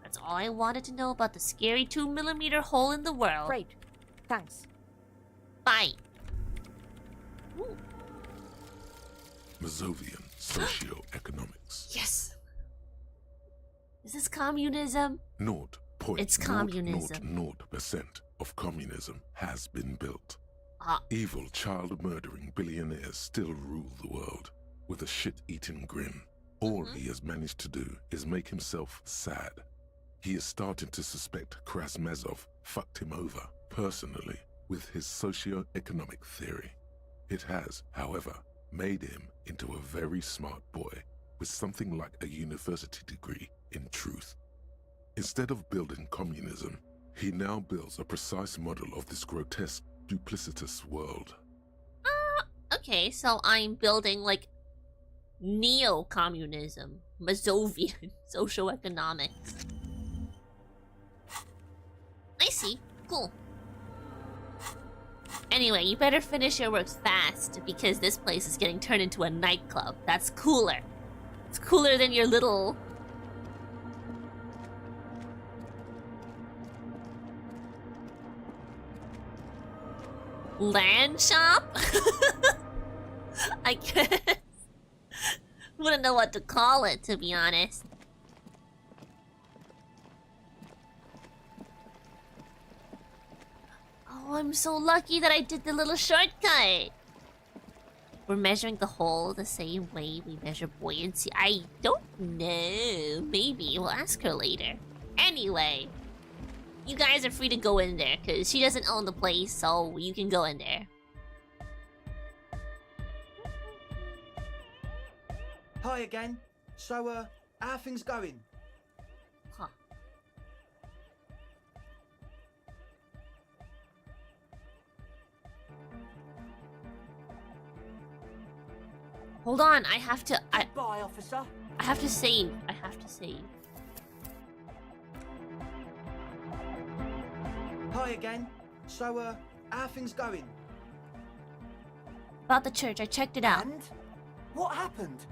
That's all I wanted to know about the scary 2mm hole in the world. Great. Thanks. Bye. Ooh. Mazovian socio-economics. Yes. Is this communism? It's communism. 0.000% of communism has been built. Ah. Evil child-murdering billionaires still rule the world with a shit-eating grin. All he has managed to do is make himself sad. He is starting to suspect Krasmezov fucked him over personally with his socio-economic theory. It has, however, made him into a very smart boy with something like a university degree in truth. Instead of building communism, he now builds a precise model of this grotesque, duplicitous world. Okay, so I'm building, like, neo-communism. Mazovian socioeconomics. I see. Cool. Anyway, you better finish your works fast, because this place is getting turned into a nightclub. That's cooler. It's cooler than your little... Land shop? I guess. Wouldn't know what to call it, to be honest. Oh, I'm so lucky that I did the little shortcut. We're measuring the hole the same way we measure buoyancy. I don't know. Maybe. We'll ask her later. Anyway. You guys are free to go in there, because she doesn't own the place, so you can go in there. Hi again. So, how are things going? Huh. Hold on, I have to... Goodbye, officer. I have to save. I have to save. Hi again. So, how are things going? About the church, I checked it out. And? What happened?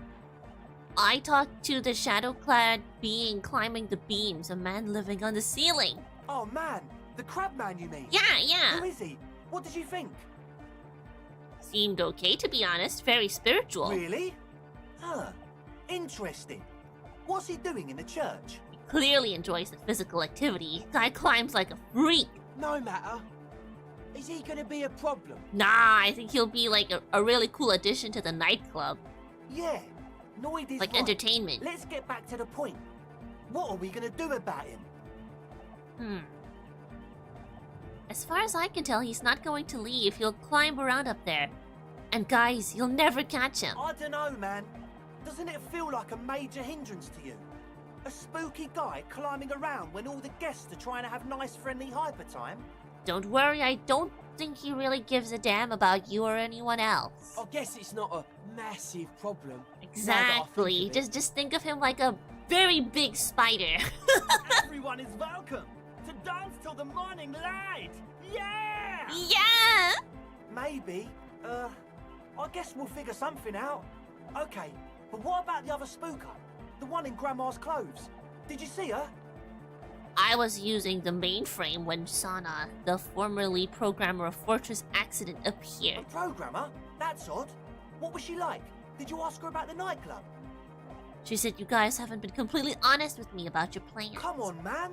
I talked to the shadow-clad being climbing the beams, a man living on the ceiling. Oh man, the crab man you mean? Yeah. Who is he? What did you think? Seemed okay, to be honest. Very spiritual. Really? Huh. Interesting. What's he doing in the church? He clearly enjoys the physical activity. Guy climbs like a freak. No matter. Is he gonna be a problem? Nah, I think he'll be like a really cool addition to the nightclub. Yeah. Noid is like right. entertainment. Let's get back to the point. What are we gonna do about him? As far as I can tell, he's not going to leave. He'll climb around up there. And guys, you'll never catch him. I don't know, man. Doesn't it feel like a major hindrance to you? A spooky guy climbing around when all the guests are trying to have nice, friendly hyper time? Don't worry, I don't think he really gives a damn about you or anyone else. I guess it's not a massive problem. Exactly. Just think of him like a very big spider. Everyone is welcome to dance till the morning light. Yeah! Yeah! Maybe. I guess we'll figure something out. Okay, but what about the other spooker? The one in Grandma's clothes? Did you see her? I was using the mainframe when Sana, the formerly programmer of Fortress Accident, appeared. A programmer? That's odd. What was she like? Did you ask her about the nightclub? She said you guys haven't been completely honest with me about your plans. Come on, man.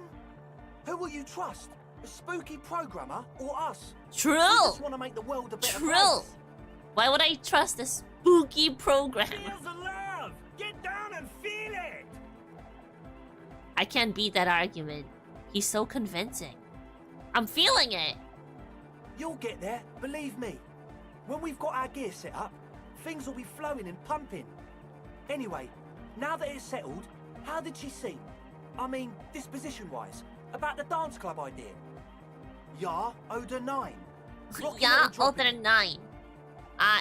Who will you trust? The spooky programmer or us? True. We just want to make the world a better place. Why would I trust a spooky programmer? Feel the love. Get down and feel it. I can't beat that argument. He's so convincing. I'm feeling it. You'll get there, believe me. When we've got our gear set up, things will be flowing and pumping. Anyway, now that it's settled, how did she seem? I mean, disposition-wise, about the dance club idea. Ja oder nein? Ja oder nein?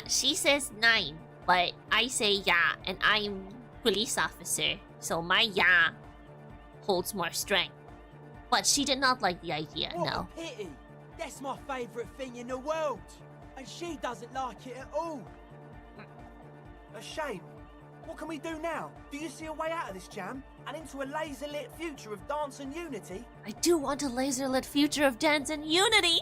She says 9, but I say yeah, and I'm police officer, so my yeah holds more strength. But she did not like the idea, what no. A pity. That's my favourite thing in the world. And she doesn't like it at all. A shame. What can we do now? Do you see a way out of this jam? And into a laser-lit future of dance and unity? I do want a laser-lit future of dance and unity!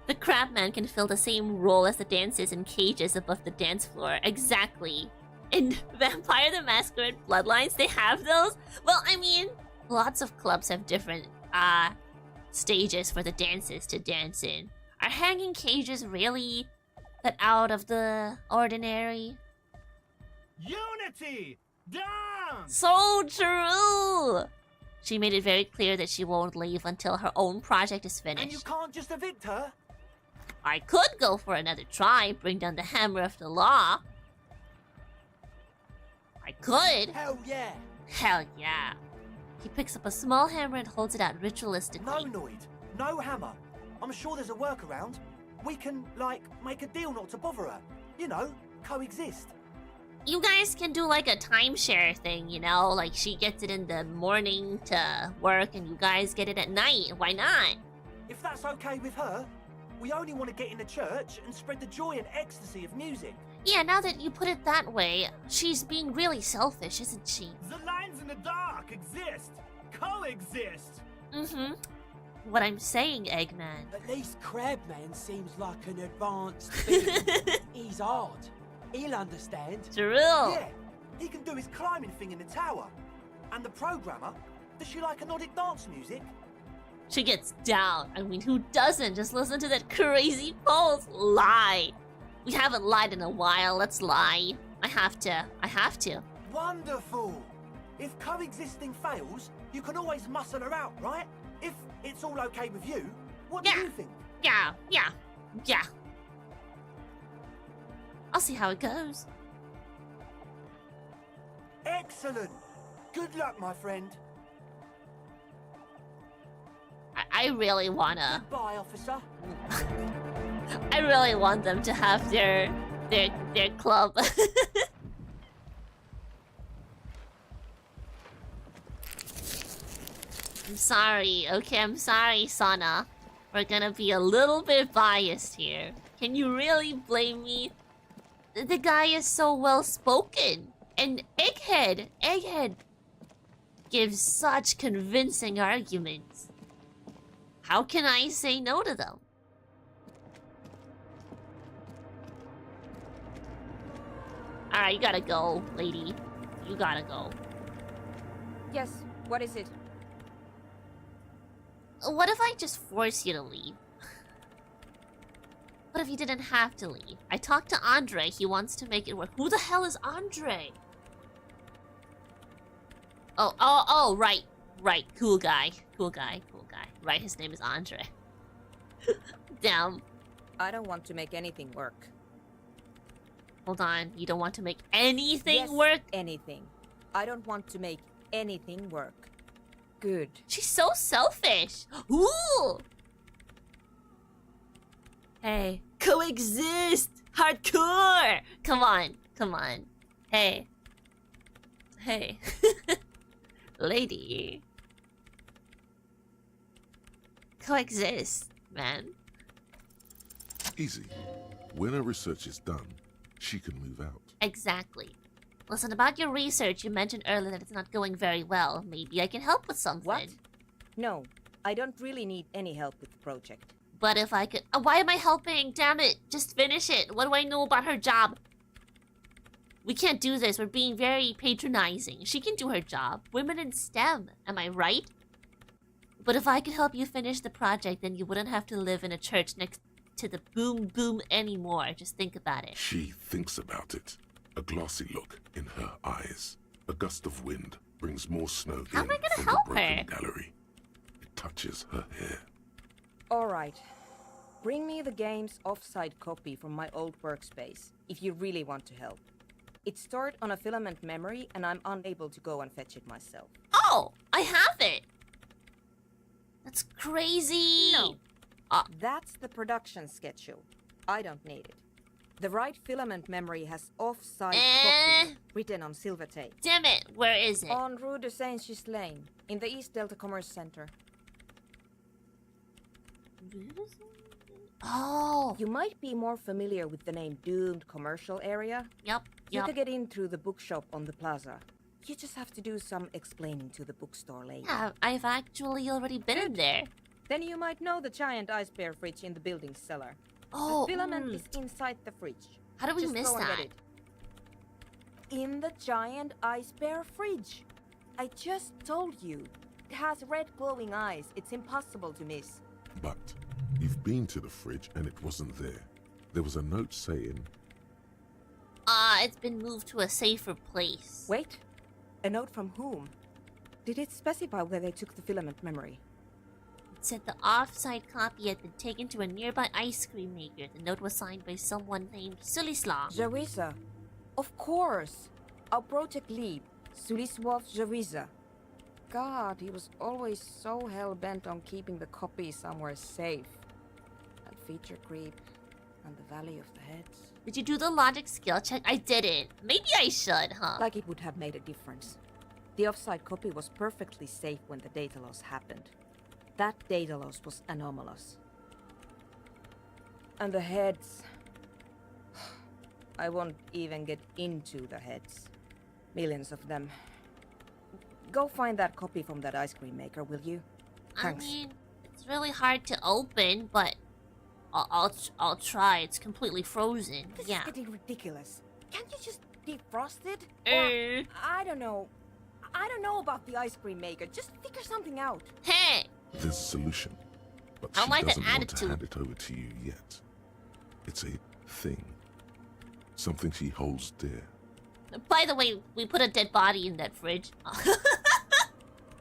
The Crabman can fill the same role as the dancers in cages above the dance floor. Exactly. In Vampire the Masquerade Bloodlines, they have those? Well, I mean, lots of clubs have different, stages for the dancers to dance in. Are hanging cages really that out of the ordinary? Unity! Dance! So true! She made it very clear that she won't leave until her own project is finished. And you can't just evict her? I could go for another try, bring down the hammer of the law. I could. Hell yeah. Hell yeah. He picks up a small hammer and holds it out ritualistically. No, Noid. No hammer. I'm sure there's a workaround. We can, like, make a deal not to bother her. You know, coexist. You guys can do like a timeshare thing, you know? Like she gets it in the morning to work and you guys get it at night. Why not? If that's okay with her, we only want to get in the church and spread the joy and ecstasy of music. Yeah, now that you put it that way, she's being really selfish, isn't she? The lines in the dark exist. Coexist. Mm-hmm. what I'm saying, Eggman. At least Crabman seems like an advanced being. He's hard. He'll understand. True. Yeah, he can do his climbing thing in the tower. And the programmer, does she like Nordic dance music? She gets down. I mean, who doesn't? Just listen to that crazy pulse. Lie. We haven't lied in a while. Let's lie. I have to. Wonderful. If coexisting fails, you can always muscle her out, right? If it's all okay with you, what do you think? Yeah. I'll see how it goes. Excellent. Good luck, my friend. I really wanna. Goodbye, officer. I really want them to have their club. I'm sorry, okay, I'm sorry, Sana. We're gonna be a little bit biased here. Can you really blame me? The guy is so well spoken. And Egghead gives such convincing arguments. How can I say no to them? Alright, you gotta go, lady. You gotta go. Yes, what is it? What if I just force you to leave? What if you didn't have to leave? I talked to Andre. He wants to make it work. Who the hell is Andre? Oh, right. Right, cool guy. Right, his name is Andre. Damn. I don't want to make anything work. Hold on, you don't want to make anything Yes, work? anything. I don't want to make anything work. Good. She's so selfish. Ooh! Hey, coexist! Hardcore! Come on. Hey. Lady. Coexist, man. Easy. When her research is done, she can move out. Exactly. Listen, about your research, you mentioned earlier that it's not going very well. Maybe I can help with something. What? No, I don't really need any help with the project. But if I could... why am I helping? Damn it. Just finish it. What do I know about her job? We can't do this. We're being very patronizing. She can do her job. Women in STEM. Am I right? But if I could help you finish the project, then you wouldn't have to live in a church next to the boom boom anymore. Just think about it. She thinks about it. A glassy look in her eyes. A gust of wind brings more snow How in am I gonna from help the broken her? gallery. It touches her hair. Alright. Bring me the game's offsite copy from my old workspace, if you really want to help. It's stored on a filament memory, and I'm unable to go and fetch it myself. Oh, I have it. That's crazy. No. That's the production schedule. I don't need it. The right filament memory has offsite copy written on silver tape. Damn it, where is it? On Rue de Saint-Saens Lane, in the East Delta Commerce Center. Oh. You might be more familiar with the name Doomed Commercial Area. Yep. You could get in through the bookshop on the plaza. You just have to do some explaining to the bookstore lady. Yeah, I've actually already been in there. Then you might know the giant ice bear fridge in the building cellar. Oh, the filament is inside the fridge. How do we Just miss go and that? get it. In the giant ice bear fridge. I just told you. It has red glowing eyes. It's impossible to miss. But you've been to the fridge and it wasn't there. There was a note saying... It's been moved to a safer place. Wait. A note from whom? Did it specify where they took the filament memory? It said the off-site copy had been taken to a nearby ice cream maker. The note was signed by someone named Sulislav. Jawiza. Of course. Our project lead, Sulisław Jawiza. God, he was always so hell-bent on keeping the copy somewhere safe. That feature creep and the Valley of the Heads. Did you do the logic skill check? I didn't. Maybe I should, huh? Like it would have made a difference. The offsite copy was perfectly safe when the data loss happened. That data loss was anomalous. And the heads... I won't even get into the heads. Millions of them. Go find that copy from that ice cream maker, will you? Thanks. I mean, it's really hard to open, but I'll try. It's completely frozen. This yeah. is getting ridiculous. Can't you just defrost it? Eh. Or, I don't know. I don't know about the ice cream maker. Just figure something out. Hey! There's a solution, but I she like that doesn't want to attitude. hand it over to you yet. It's a thing. Something she holds dear. By the way, we put a dead body in that fridge.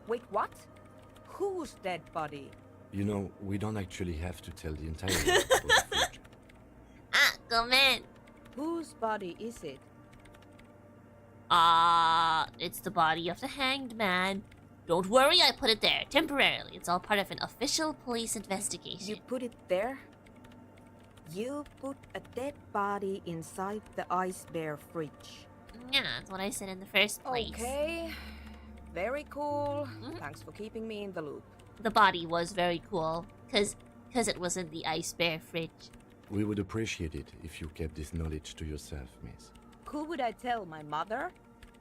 Wait, what? Whose dead body? You know, we don't actually have to tell the entire world about the future. Come in. Whose body is it? It's the body of the hanged man. Don't worry, I put it there, temporarily. It's all part of an official police investigation. You put it there? You put a dead body inside the ice bear fridge. Yeah, that's what I said in the first place. Okay. Very cool. Thanks for keeping me in the loop. The body was very cool, cause it was in the ice bear fridge. We would appreciate it if you kept this knowledge to yourself, miss. Who would I tell? My mother?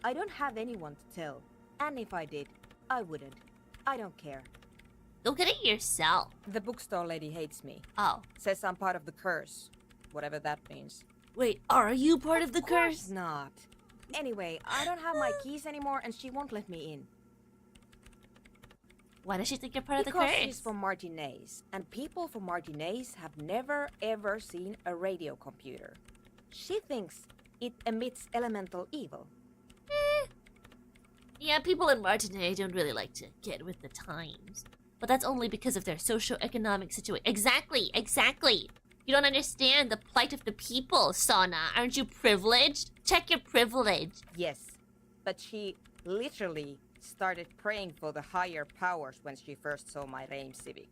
I don't have anyone to tell. And if I did, I wouldn't. I don't care. Go get it yourself. The bookstore lady hates me. Oh. Says I'm part of the curse. Whatever that means. Wait, are you part of the Of course curse? not. Anyway, I don't have my keys anymore and she won't let me in. Why does she think you're part of the Because curse? she's from Martinez, and people from Martinez have never ever seen a radio computer. She thinks it emits elemental evil. Yeah, people in Martinez don't really like to get with the times. But that's only because of their socio-economic situation. Exactly, exactly. You don't understand the plight of the people, Sana. Aren't you privileged? Check your privilege. Yes, but she literally started praying for the higher powers when she first saw my Reim Civic.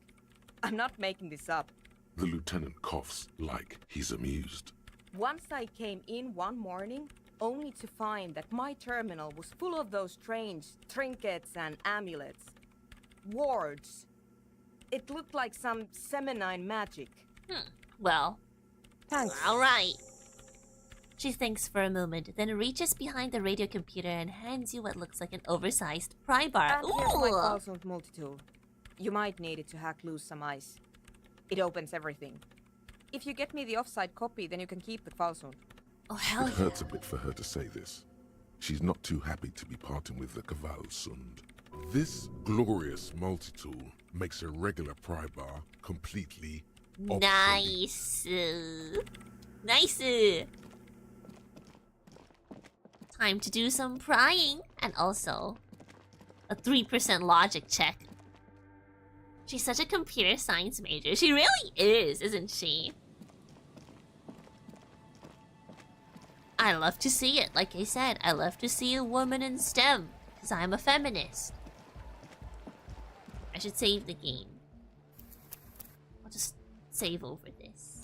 I'm not making this up. The lieutenant coughs like he's amused. Once I came in one morning, only to find that my terminal was full of those strange trinkets and amulets. Wards. It looked like some Semenine magic. Well, thanks. All right. She thinks for a moment, then reaches behind the radio computer and hands you what looks like an oversized pry bar. And here's my Falsound multitool. You might need it to hack loose some ice. It opens everything. If you get me the offside copy, then you can keep the Falsound. Oh, hell It hurts a bit for her to say this. She's not too happy to be parting with the Kvalsund. This glorious multi-tool makes a regular pry bar completely Nice. Nice. Time to do some prying and also a 3% logic check. She's such a computer science major. She really is, isn't she? I love to see it. Like I said, I love to see a woman in STEM because I'm a feminist. I should save the game. I'll just save over this.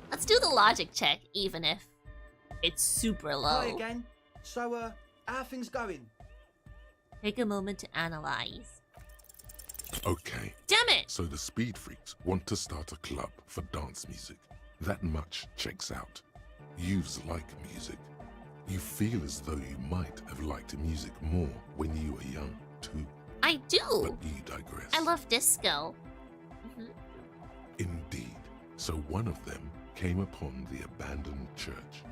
Let's do the logic check, even if it's super low. Hi again. So, how are things going? Take a moment to analyze. Okay. Damn it! So the speed freaks want to start a club for dance music. That much checks out. Youths like music. You feel as though you might have liked music more when you were young, too. I do! But you digress. I love disco. Indeed. So one of them came upon the abandoned church.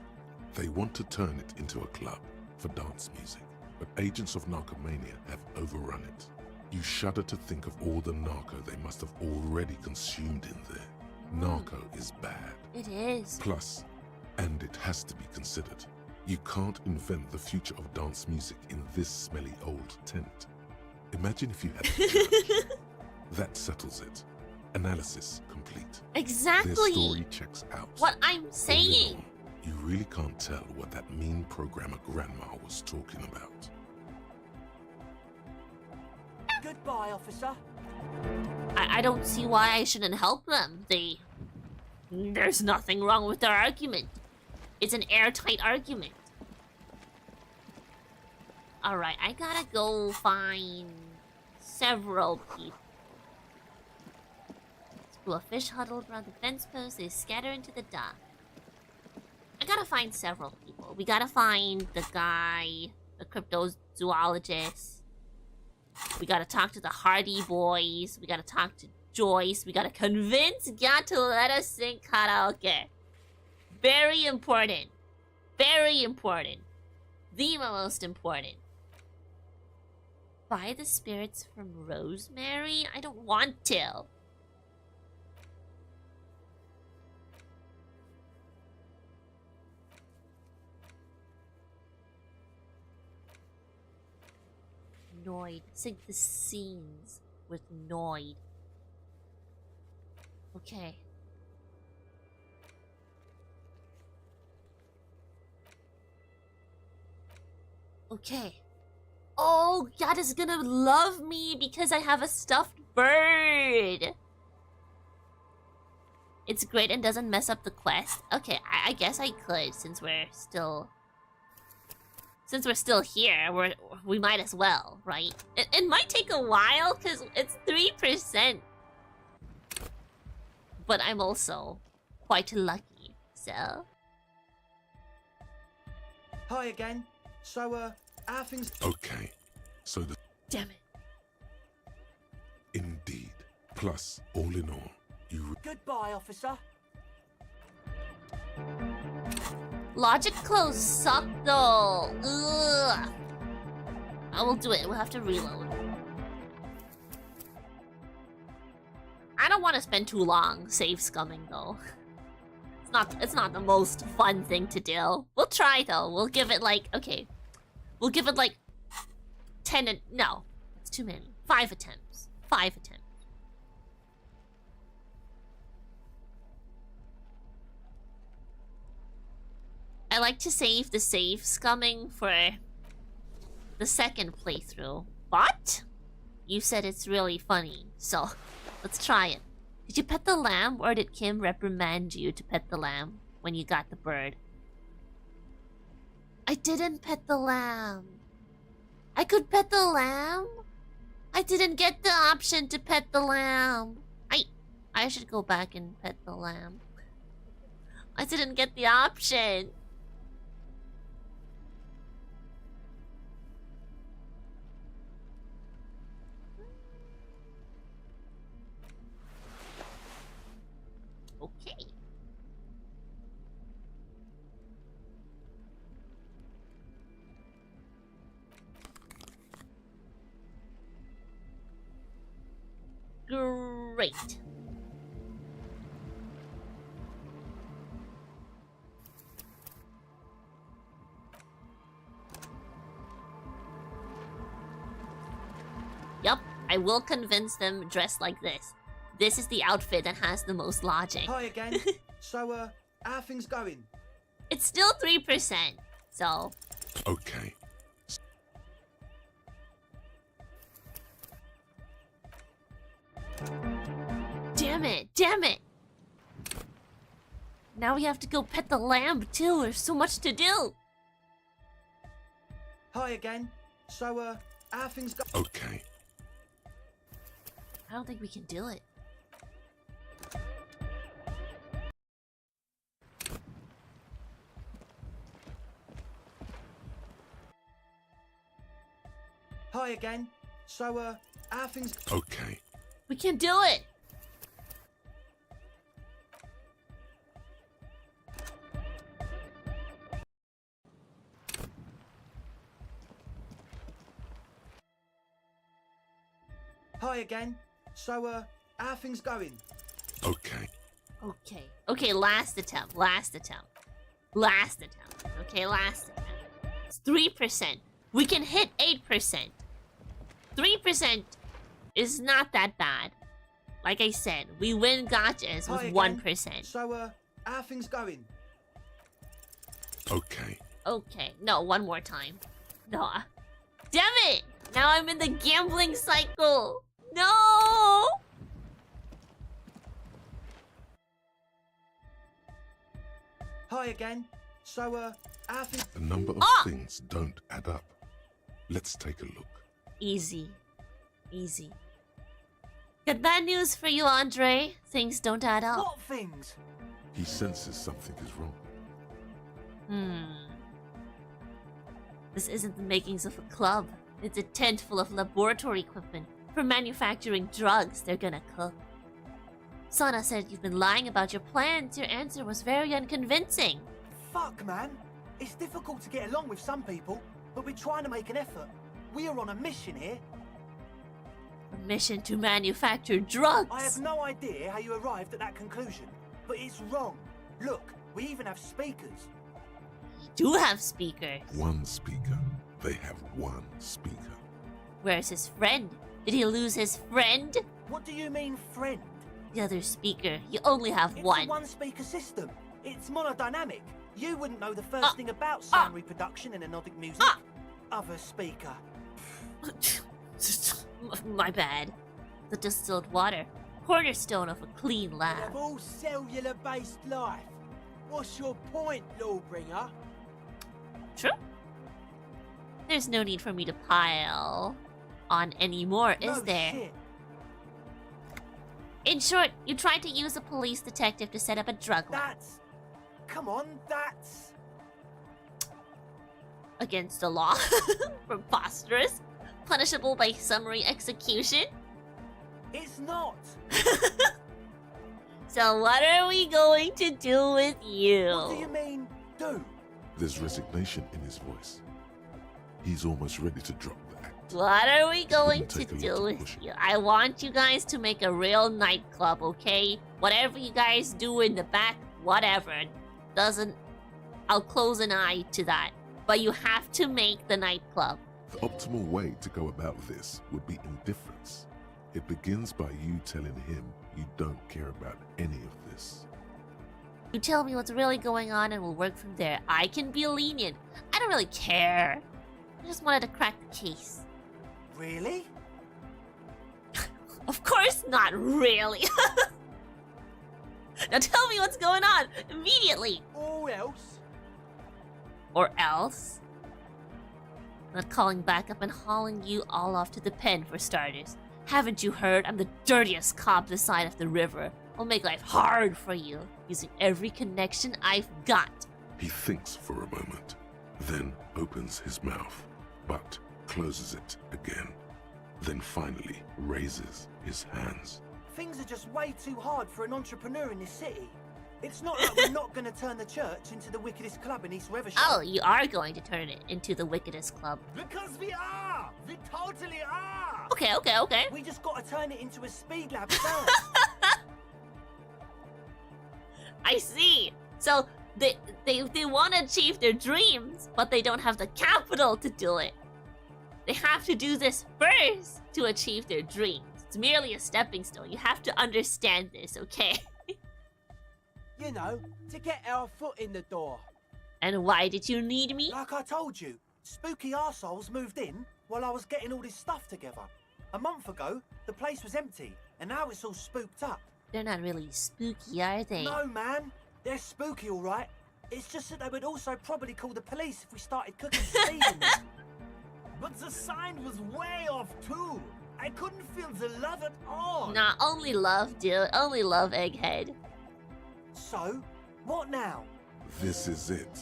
They want to turn it into a club for dance music, but agents of narcomania have overrun it. You shudder to think of all the narco they must have already consumed in there. Narco is bad. It is. Plus, and it has to be considered, you can't invent the future of dance music in this smelly old tent. Imagine if you had a church. That settles it. Analysis complete. Exactly. Their story checks out. What I'm saying. All, you really can't tell what that mean programmer grandma was talking about. Goodbye, officer. I don't see why I shouldn't help them. There's nothing wrong with their argument. It's an airtight argument. Alright, I gotta go find several people. School of fish huddled around the fence post. They scatter into the dock. I gotta find several people. We gotta find the guy, the cryptozoologist. We gotta talk to the Hardy Boys. We gotta talk to Joyce. We gotta convince Gya to let us sing karaoke. Very important. Very important. The most important. Buy the spirits from Rosemary? I don't want to. Noid. Sing the scenes with Noid. Okay. Okay. Oh, God is gonna love me because I have a stuffed bird. It's great and doesn't mess up the quest. Okay, I guess I could since we're still here. We might as well, right? It might take a while because it's 3%. But I'm also quite lucky, so. Hi again. So, how things... Okay, so the... Damn it. Indeed. Plus, all in all, you... Goodbye, officer. Logic close suck though. Ugh. I will do it. We'll have to reload. I don't want to spend too long save scumming though. It's not the most fun thing to do. We'll try though. We'll give it like, okay. We'll give it like 10 no. It's too many. 5 attempts. 5 attempts. I like to save the save scumming for the second playthrough. But you said it's really funny, so let's try it. Did you pet the lamb, or did Kim reprimand you to pet the lamb when you got the bird? I didn't pet the lamb. I could pet the lamb? I didn't get the option to pet the lamb. I should go back and pet the lamb. I didn't get the option. Okay. Great. Yup, I will convince them dressed like this. This is the outfit that has the most logic. Hi again. So, how things going? It's still 3%, so... Okay. Damn it! Damn it! Now we have to go pet the lamb too. There's so much to do. Hi again. So, how things go? Okay. I don't think we can do it. Hi again. So, how things... Okay. We can do it! Hi again. So, how things going? Okay. Okay. Okay, last attempt. Last attempt. Last attempt. Okay, last attempt. It's 3%. We can hit 8%. 3% is not that bad. Like I said, we win gotchas with 1%. So, how things going? Okay. Okay. No, one more time. No. Damn it! Now I'm in the gambling cycle. No! Hi again. So, how things... The number of things don't add up. Let's take a look. Easy. Easy. Got bad news for you, Andre. Things don't add up. What things? He senses something is wrong. This isn't the makings of a club. It's a tent full of laboratory equipment for manufacturing drugs they're gonna cook. Sana said you've been lying about your plans. Your answer was very unconvincing. Fuck, man. It's difficult to get along with some people, but we're trying to make an effort. We are on a mission here. A mission to manufacture drugs. I have no idea how you arrived at that conclusion, but it's wrong. Look, we even have speakers. We do have speakers. One speaker. They have one speaker. Where's his friend? Did he lose his friend? What do you mean, friend? The other speaker. You only have one. It's a one-speaker system. It's monodynamic. You wouldn't know the first thing about sound reproduction in anodic music. Other speaker. My bad. The distilled water. Cornerstone of a clean lab. Of all cellular-based life. What's your point, Lawbringer? True. There's no need for me to pile on anymore, is there? Shit. In short, you tried to use a police detective to set up a drug lab. Come on, that's... Against the law. Preposterous. Punishable by summary execution. It's not. So what are we going to do with you? What do you mean, do? There's resignation in his voice. He's almost ready to drop the act. What are we going to do with you? I want you guys to make a real nightclub, okay? Whatever you guys do in the back, whatever. Doesn't... I'll close an eye to that. But you have to make the nightclub. The optimal way to go about this would be indifference. It begins by you telling him you don't care about any of this. You tell me what's really going on and we'll work from there. I can be lenient. I don't really care. I just wanted to crack the case. Really? Of course not really. Now tell me what's going on immediately. Or else? Or else? Not calling back up and hauling you all off to the pen for starters. Haven't you heard? I'm the dirtiest cop this side of the river. I'll make life hard for you, using every connection I've got. He thinks for a moment, then opens his mouth, but closes it again. Then finally raises his hands. Things are just way too hard for an entrepreneur in this city. It's not like we're not going to turn the church into the wickedest club in East Revershire. Oh, you are going to turn it into the wickedest club. Because we are! We totally are! Okay. We just got to turn it into a speed lab first. I see. So they want to achieve their dreams, but they don't have the capital to do it. They have to do this first to achieve their dreams. It's merely a stepping stone. You have to understand this, okay? You know, to get our foot in the door. And why did you need me? Like I told you, spooky arseholes moved in while I was getting all this stuff together. A month ago, the place was empty, and now it's all spooked up. They're not really spooky, are they? No, man. They're spooky, all right. It's just that they would also probably call the police if we started cooking speed in them. But the sign was way off, too. I couldn't feel the love at all. Nah, only love, dude. Only love, Egghead. So, what now? This is it.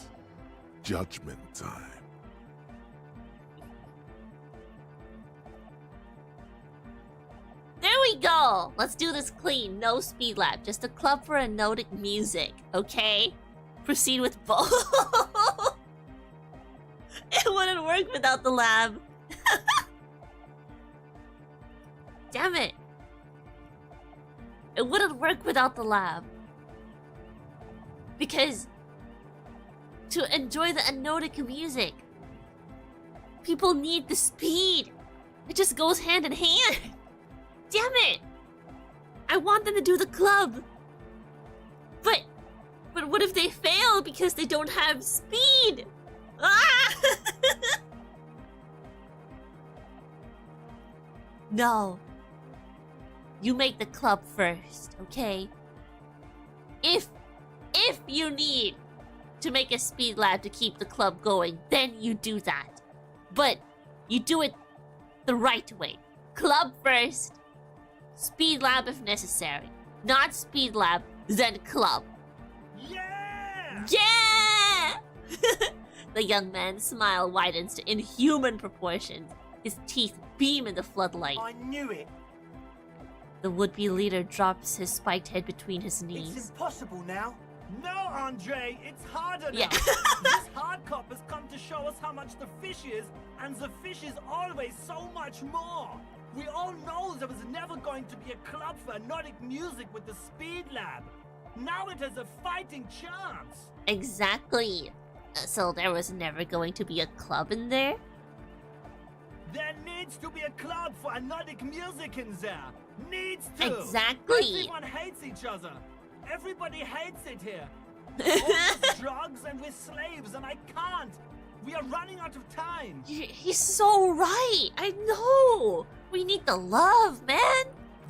Judgment time. There we go! Let's do this clean. No speed lab. Just a club for anodic music, okay? Proceed with both. It wouldn't work without the lab. Damn it. It wouldn't work without the lab. Because to enjoy the anodic music, people need the speed. It just goes hand in hand. Damn it! I want them to do the club. But what if they fail because they don't have speed? Ah! No. You make the club first, okay? If you need to make a speed lab to keep the club going, then you do that. But you do it the right way. Club first, speed lab if necessary. Not speed lab, then club. Yeah! Yeah! The young man's smile widens to inhuman proportions. His teeth beam in the floodlight. I knew it. The would-be leader drops his spiked head between his It's knees. impossible now. No, Andre, it's harder now. Yeah. This hard cop has come to show us how much the fish is, and the fish is always so much more. We all know there was never going to be a club for Nordic music with the Speed Lab. Now it has a fighting chance. Exactly. So there was never going to be a club in there? There needs to be a club for Nordic music in there. Needs to. Exactly. Everyone hates each other. Everybody hates it here. All with drugs and with slaves, and I can't. We are running out of time. He's so right. I know. We need the love, man.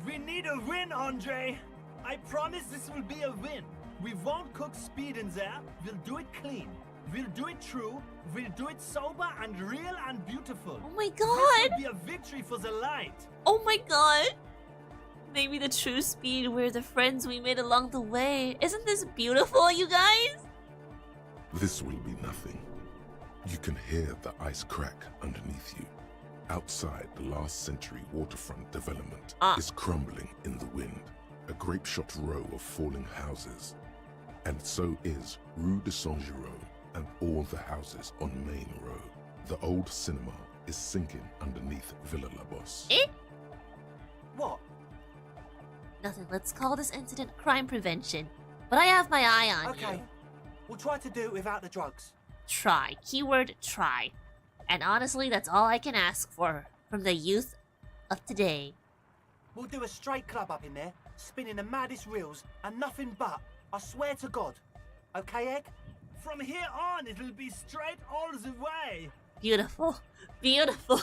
We need a win, Andre. I promise this will be a win. We won't cook speed in there. We'll do it clean. We'll do it true. We'll do it sober and real and beautiful. Oh my This god. will be a victory for the light. Oh my god. Maybe the true speed were the friends we made along the way. Isn't this beautiful, you guys? This will be nothing. You can hear the ice crack underneath you. Outside, the last century waterfront development is crumbling in the wind. A grape-shot row of falling houses. And so is Rue de Saint-Jérôme and all the houses on Main Row. The old cinema is sinking underneath Villa La Bosse. What? Nothing. Let's call this incident crime prevention. But I have my eye on you. Okay. We'll try to do it without the drugs. Try. Keyword try. And honestly, that's all I can ask for from the youth of today. We'll do a straight club up in there, spinning the maddest reels, and nothing but. I swear to God. Okay, Egg? From here on, it'll be straight all the way. Beautiful. Beautiful.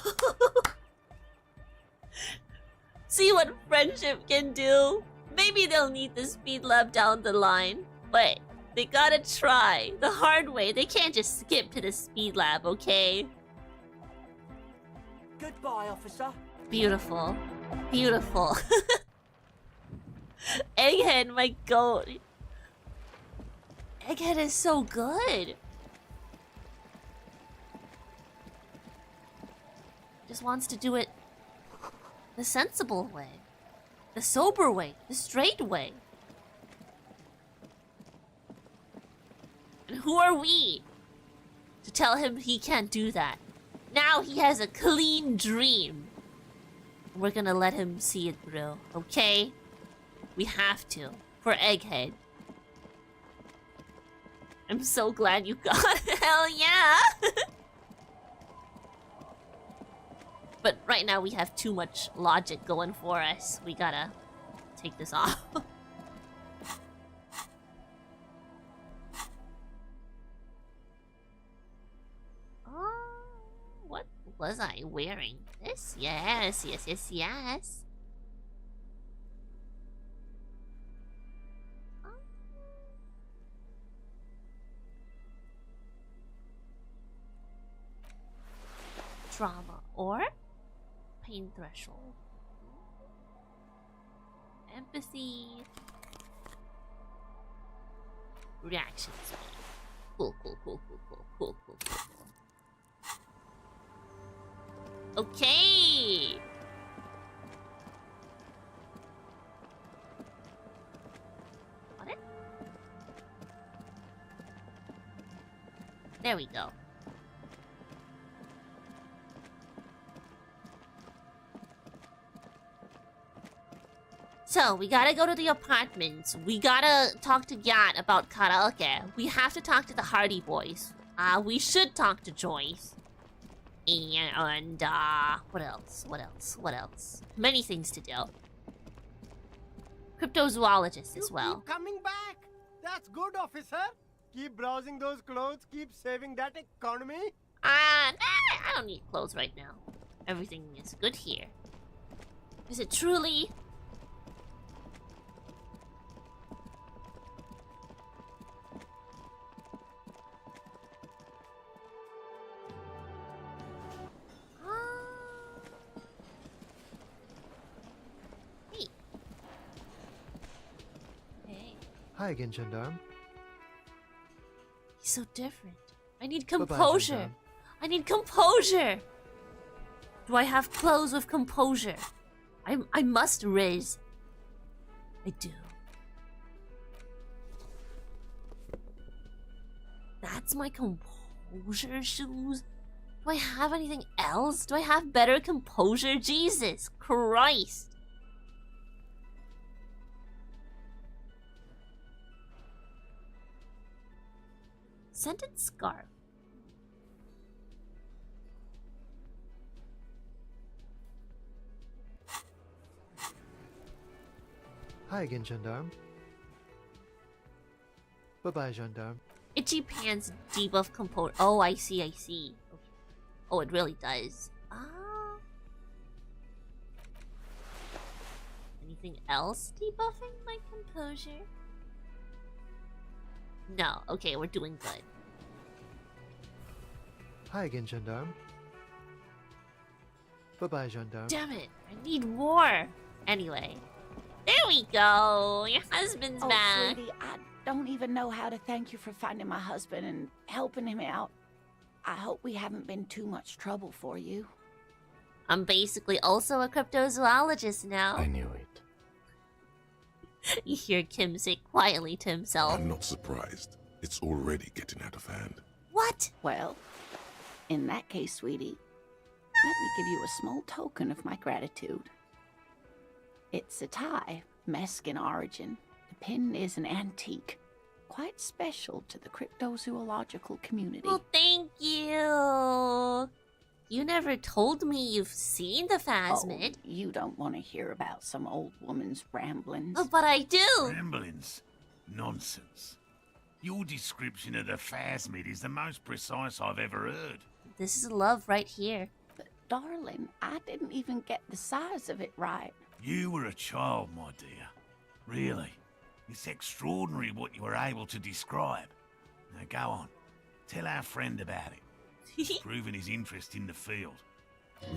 See what friendship can do. Maybe they'll need the speed lab down the line, but they gotta try the hard way. They can't just skip to the speed lab, okay? Goodbye, officer. Beautiful. Beautiful. Egghead, my goat. Egghead is so good. Just wants to do it the sensible way, the sober way, the straight way. And who are we to tell him he can't do that? Now he has a clean dream. We're gonna let him see it through, okay? We have to, for Egghead. I'm so glad you got it. Hell yeah! But right now we have too much logic going for us. We gotta take this off. What was I wearing? This? Yes, yes, yes, yes. Drama or pain threshold. Empathy. Reaction speed. Cool, cool, cool, cool, cool, cool, cool, cool, cool. Okay. Got it? There we go. So, we gotta go to the apartments. We gotta talk to Gyat about karaoke. We have to talk to the Hardy Boys. We should talk to Joyce. And, what else? What else? What else? Many things to do. Cryptozoologist as well. Keep coming back. That's good, officer. Keep browsing those clothes. Keep saving that economy. Nah, I don't need clothes right now. Everything is good here. Is it truly? Hi again, gendarme. He's so different. I need composure. I need composure. Do I have clothes with composure? I must riz. I do. That's my composure shoes? Do I have anything else? Do I have better composure? Jesus Christ. Scented scarf. Hi again, Gendarme. Bye-bye, Gendarme. Itchy pants debuff composure. Oh, I see, I see. Okay. Oh, it really does. Ah. Anything else debuffing my composure? No. Okay, we're doing good. Hi again, Gendarme. Bye-bye, Gendarme. Damn it. I need more. Anyway. There we go. Your husband's back. Sweetie, I don't even know how to thank you for finding my husband and helping him out. I hope we haven't been too much trouble for you. I'm basically also a cryptozoologist now. I knew it. You hear Kim say quietly to himself. I'm not surprised. It's already getting out of hand. What? Well, in that case, sweetie, let me give you a small token of my gratitude. It's a tie, Mesk in origin. The pin is an antique, quite special to the cryptozoological community. Well, thank you. You never told me you've seen the phasmid. Oh, you don't want to hear about some old woman's ramblings. Oh, but I do. Ramblings? Nonsense. Your description of the phasmid is the most precise I've ever heard. This is love right here. But darling, I didn't even get the size of it right. You were a child, my dear. Really. It's extraordinary what you were able to describe. Now go on. Tell our friend about it. Proving his interest in the field.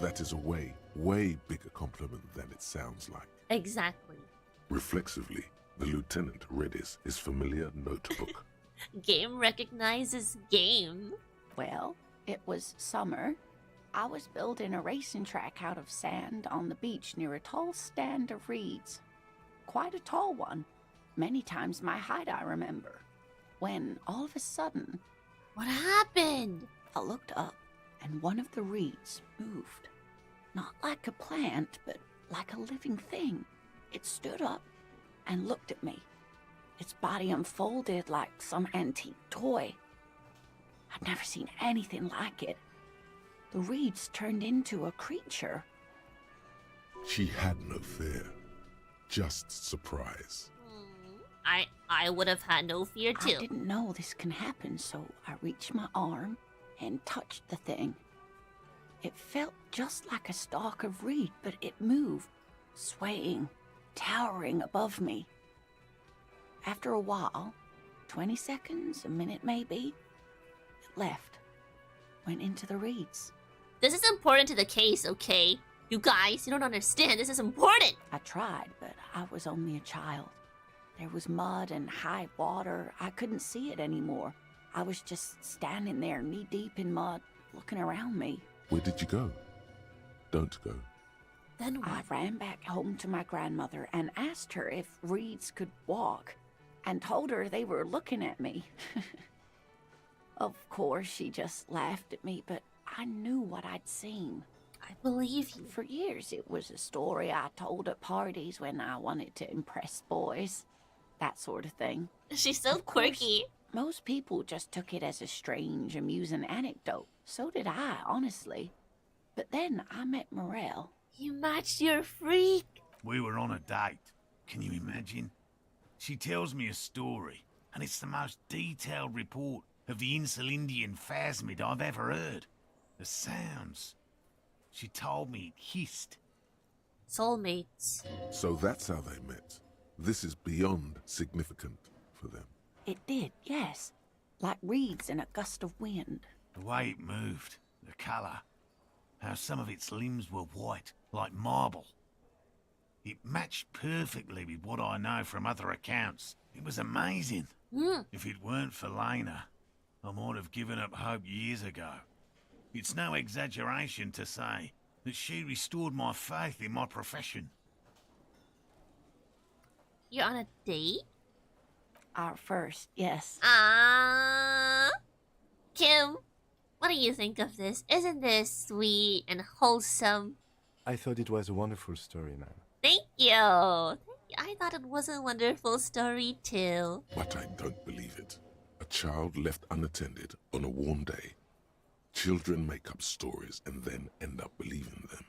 That is a way, way bigger compliment than it sounds like. Exactly. Reflexively, the lieutenant read his familiar notebook. Game recognizes game. Well, it was summer. I was building a racing track out of sand on the beach near a tall stand of reeds. Quite a tall one. Many times my height, I remember. When, all of a sudden... What happened? I looked up, and one of the reeds moved. Not like a plant, but like a living thing. It stood up and looked at me. Its body unfolded like some antique toy. I'd never seen anything like it. The reeds turned into a creature. She had no fear, just surprise. I would have had no fear too. I didn't know this can happen, so I reached my arm and touched the thing. It felt just like a stalk of reed, but it moved, swaying, towering above me. After a while, 20 seconds, a minute maybe, it left, went into the reeds. This is important to the case, okay? You guys, you don't understand. This is important. I tried, but I was only a child. There was mud and high water. I couldn't see it anymore. I was just standing there, knee-deep in mud, looking around me. Where did you go? Don't go. Then what? I ran back home to my grandmother and asked her if reeds could walk, and told her they were looking at me. Of course, she just laughed at me, but I knew what I'd seen. I believe you. For years, it was a story I told at parties when I wanted to impress boys. That sort of thing. She's so quirky. Most people just took it as a strange, amusing anecdote. So did I, honestly. But then I met Morel. You matched your freak. We were on a date. Can you imagine? She tells me a story, and it's the most detailed report of the Insulindian phasmid I've ever heard. The sounds. She told me it hissed. Soulmates. So that's how they met. This is beyond significant for them. It did, yes. Like reeds in a gust of wind. The way it moved, the colour, how some of its limbs were white, like marble. It matched perfectly with what I know from other accounts. It was amazing. If it weren't for Lena, I might have given up hope years ago. It's no exaggeration to say that she restored my faith in my profession. You're on a date? Our first, yes. Kim, what do you think of this? Isn't this sweet and wholesome? I thought it was a wonderful story, man. Thank you. I thought it was a wonderful story too. But I don't believe it. A child left unattended on a warm day. Children make up stories and then end up believing them.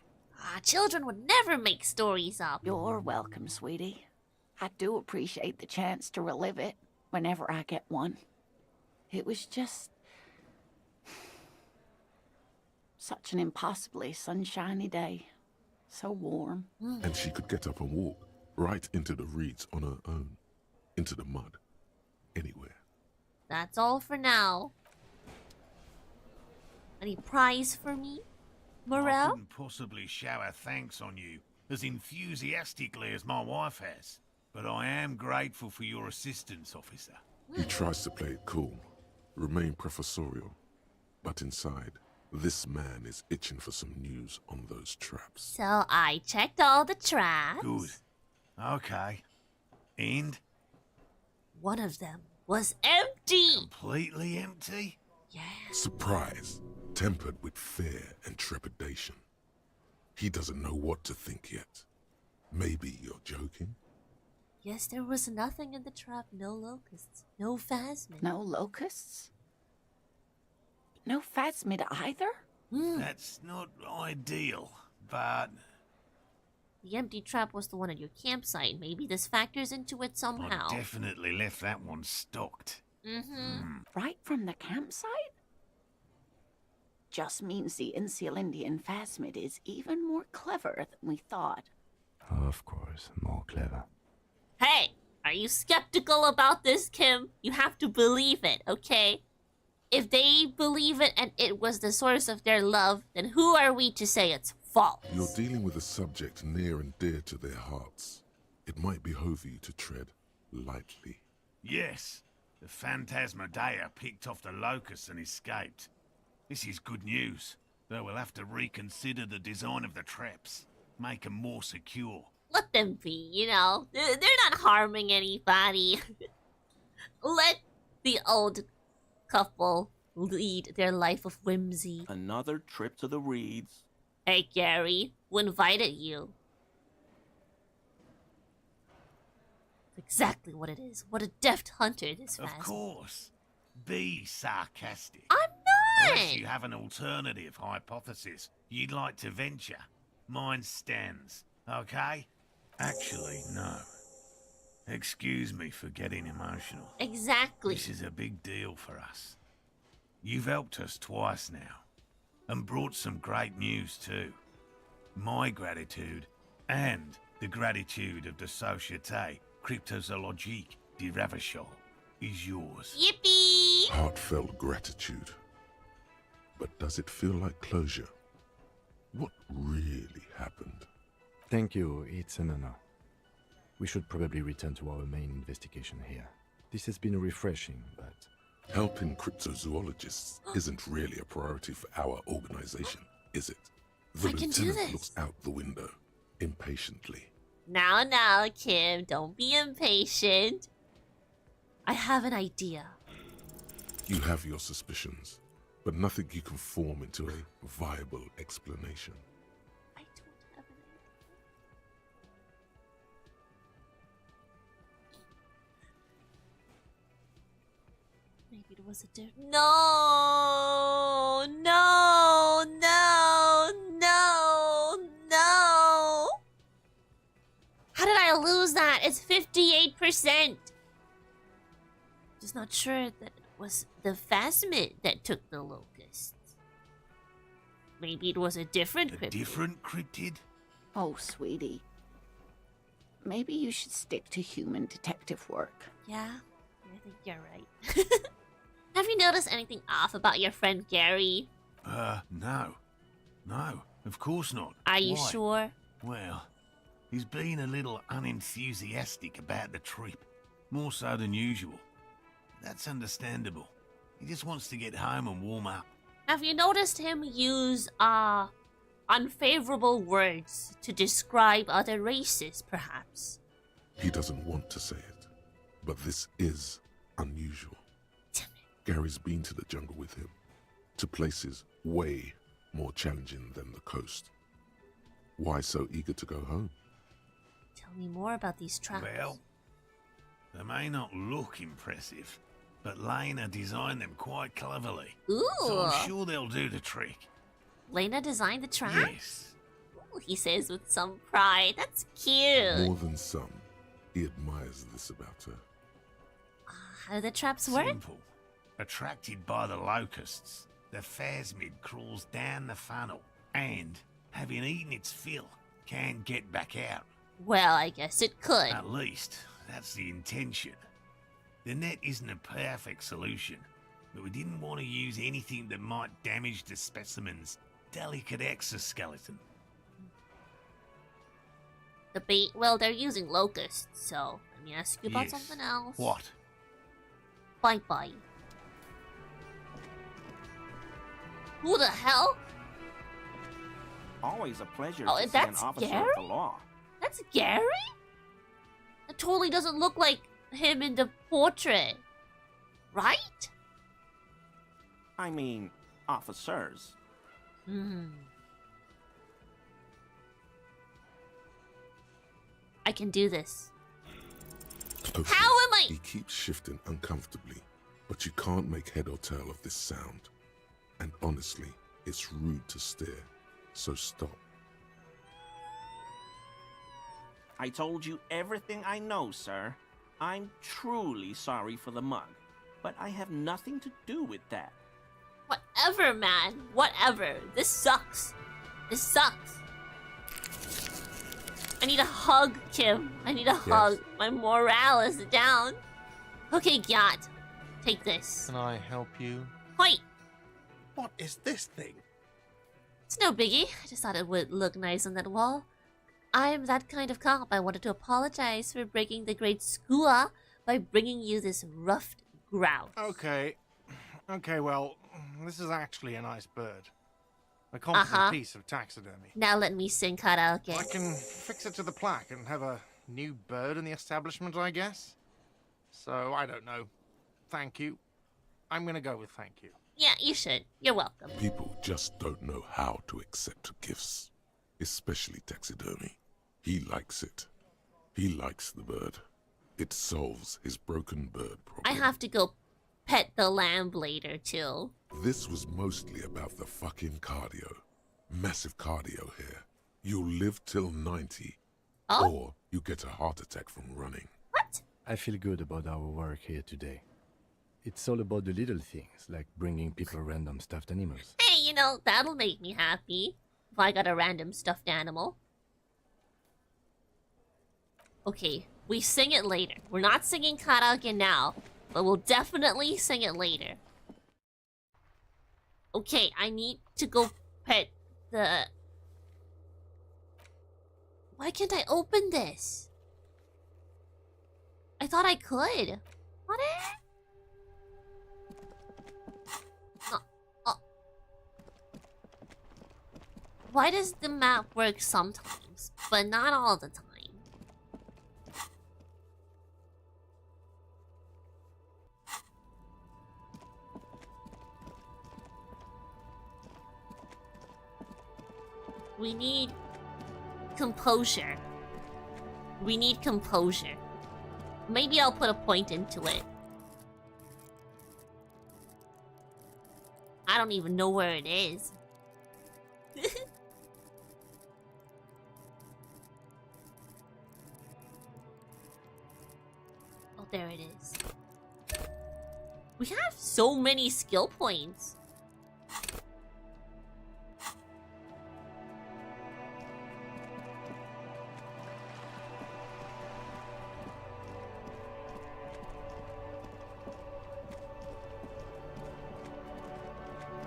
Children would never make stories up. You're welcome, sweetie. I do appreciate the chance to relive it whenever I get one. It was just such an impossibly sunshiny day. So warm. And she could get up and walk right into the reeds on her own. Into the mud. Anywhere. That's all for now. Any prize for me, I Morel? couldn't possibly shower thanks on you as enthusiastically as my wife has, but I am grateful for your assistance, officer. He tries to play it cool, remain professorial, but inside, this man is itching for some news on those traps. So I checked all the traps. Good. Okay. And? One of them was empty. Completely empty? Yeah. Surprise, tempered with fear and trepidation. He doesn't know what to think yet. Maybe you're joking? Yes, there was nothing in the trap. No locusts. No phasmid. No locusts? No phasmid either? That's not ideal, but The empty trap was the one at your campsite. Maybe this factors into it somehow. I definitely left that one stocked. Right from the campsite? Just means the Insulindian phasmid is even more clever than we thought. Of course, more clever. Hey, are you skeptical about this, Kim? You have to believe it, okay? If they believe it and it was the source of their love, then who are we to say it's false? You're dealing with a subject near and dear to their hearts. It might behove you to tread lightly. Yes, the Phantasmadeia picked off the locusts and escaped. This is good news, though we'll have to reconsider the design of the traps, make them more secure. Let them be, you know. They're not harming anybody. Let the old couple lead their life of whimsy. Another trip to the reeds. Hey, Gary, who invited you? Exactly what it is. What a deft hunter this Of Phasma. course. Be sarcastic. I'm not! Unless you have an alternative hypothesis you'd like to venture. Mine stands, okay? Actually, no. Excuse me for getting emotional. Exactly. This is a big deal for us. You've helped us twice now, and brought some great news too. My gratitude, and the gratitude of the Société Cryptozoologique de Ravachol, is yours. Yippee! Heartfelt gratitude. But does it feel like closure? What really happened? Thank you, it's an honor. We should probably return to our main investigation here. This has been refreshing, but... Helping cryptozoologists isn't really a priority for our organization, is it? The I can do lieutenant this. looks out the window, impatiently. Now, Kim, don't be impatient. I have an idea. You have your suspicions, but nothing you can form into a viable explanation. I don't have an idea. Maybe it was a different... No! No! No! No! No! How did I lose that? It's 58%. Just not sure that it was the phasmid that took the locusts. Maybe it was a different cryptid. Different cryptid? Oh, sweetie. Maybe you should stick to human detective work. Yeah, I think you're right. Have you noticed anything off about your friend Gary? No. No, of course not. Are you Why? sure? Well, he's been a little unenthusiastic about the trip. More so than usual. That's understandable. He just wants to get home and warm up. Have you noticed him use unfavorable words to describe other races, perhaps. He doesn't want to say it, but this is unusual. Gary's been to the jungle with him, to places way more challenging than the coast. Why so eager to go home? Tell me more about these traps. Well, they may not look impressive, but Lena designed them quite cleverly. Ooh. So I'm sure they'll do the trick. Lena designed the traps? Yes. Ooh, he says with some pride. That's cute. More than some, he admires this about her. How do the traps work? Simple. Attracted by the locusts, the phasmid crawls down the funnel and, having eaten its fill, can't get back out. Well, I guess it could. At least, that's the intention. The net isn't a perfect solution, but we didn't want to use anything that might damage the specimen's delicate exoskeleton. The bait, well, they're using locusts, so let me ask you about Yes. something else. What? Bye-bye. Who the hell? Always a pleasure Oh, to see that's an officer Gary? of the law. That's Gary? That totally doesn't look like him in the portrait. Right? I mean, officers. I can do this. Okay, How am I? He keeps shifting uncomfortably, but you can't make head or tail of this sound. And honestly, it's rude to stare, so stop. I told you everything I know, sir. I'm truly sorry for the mug, but I have nothing to do with that. Whatever, man. Whatever. This sucks. This sucks. I need a hug, Kim. I need a hug. My morale is down. Okay, Gyat. Take this. Can I help you? Hoi! What is this thing? It's no biggie. I just thought it would look nice on that wall. I'm that kind of cop. I wanted to apologize for breaking the great skua by bringing you this ruffed grouse. Okay. Okay, well, this is actually a nice bird. A competent piece of taxidermy. Now let me sing karaoke. I can fix it to the plaque and have a new bird in the establishment, I guess. So, I don't know. Thank you. I'm gonna go with thank you. Yeah, you should. You're welcome. People just don't know how to accept gifts, especially taxidermy. He likes it. He likes the bird. It solves his broken bird problem. I have to go pet the lamb later, too. This was mostly about the fucking cardio. Massive cardio here. You'll live till 90. Or you get a heart attack from running. What? I feel good about our work here today. It's all about the little things, like bringing people random stuffed animals. Hey, you know, that'll make me happy. If I got a random stuffed animal. Okay, we sing it later. We're not singing karaoke now, but we'll definitely sing it later. Okay, I need to go pet the... Why can't I open this? I thought I could. What? Why does the map work sometimes, but not all the time? We need composure. We need composure. Maybe I'll put a point into it. I don't even know where it is. Oh, there it is. We have so many skill points.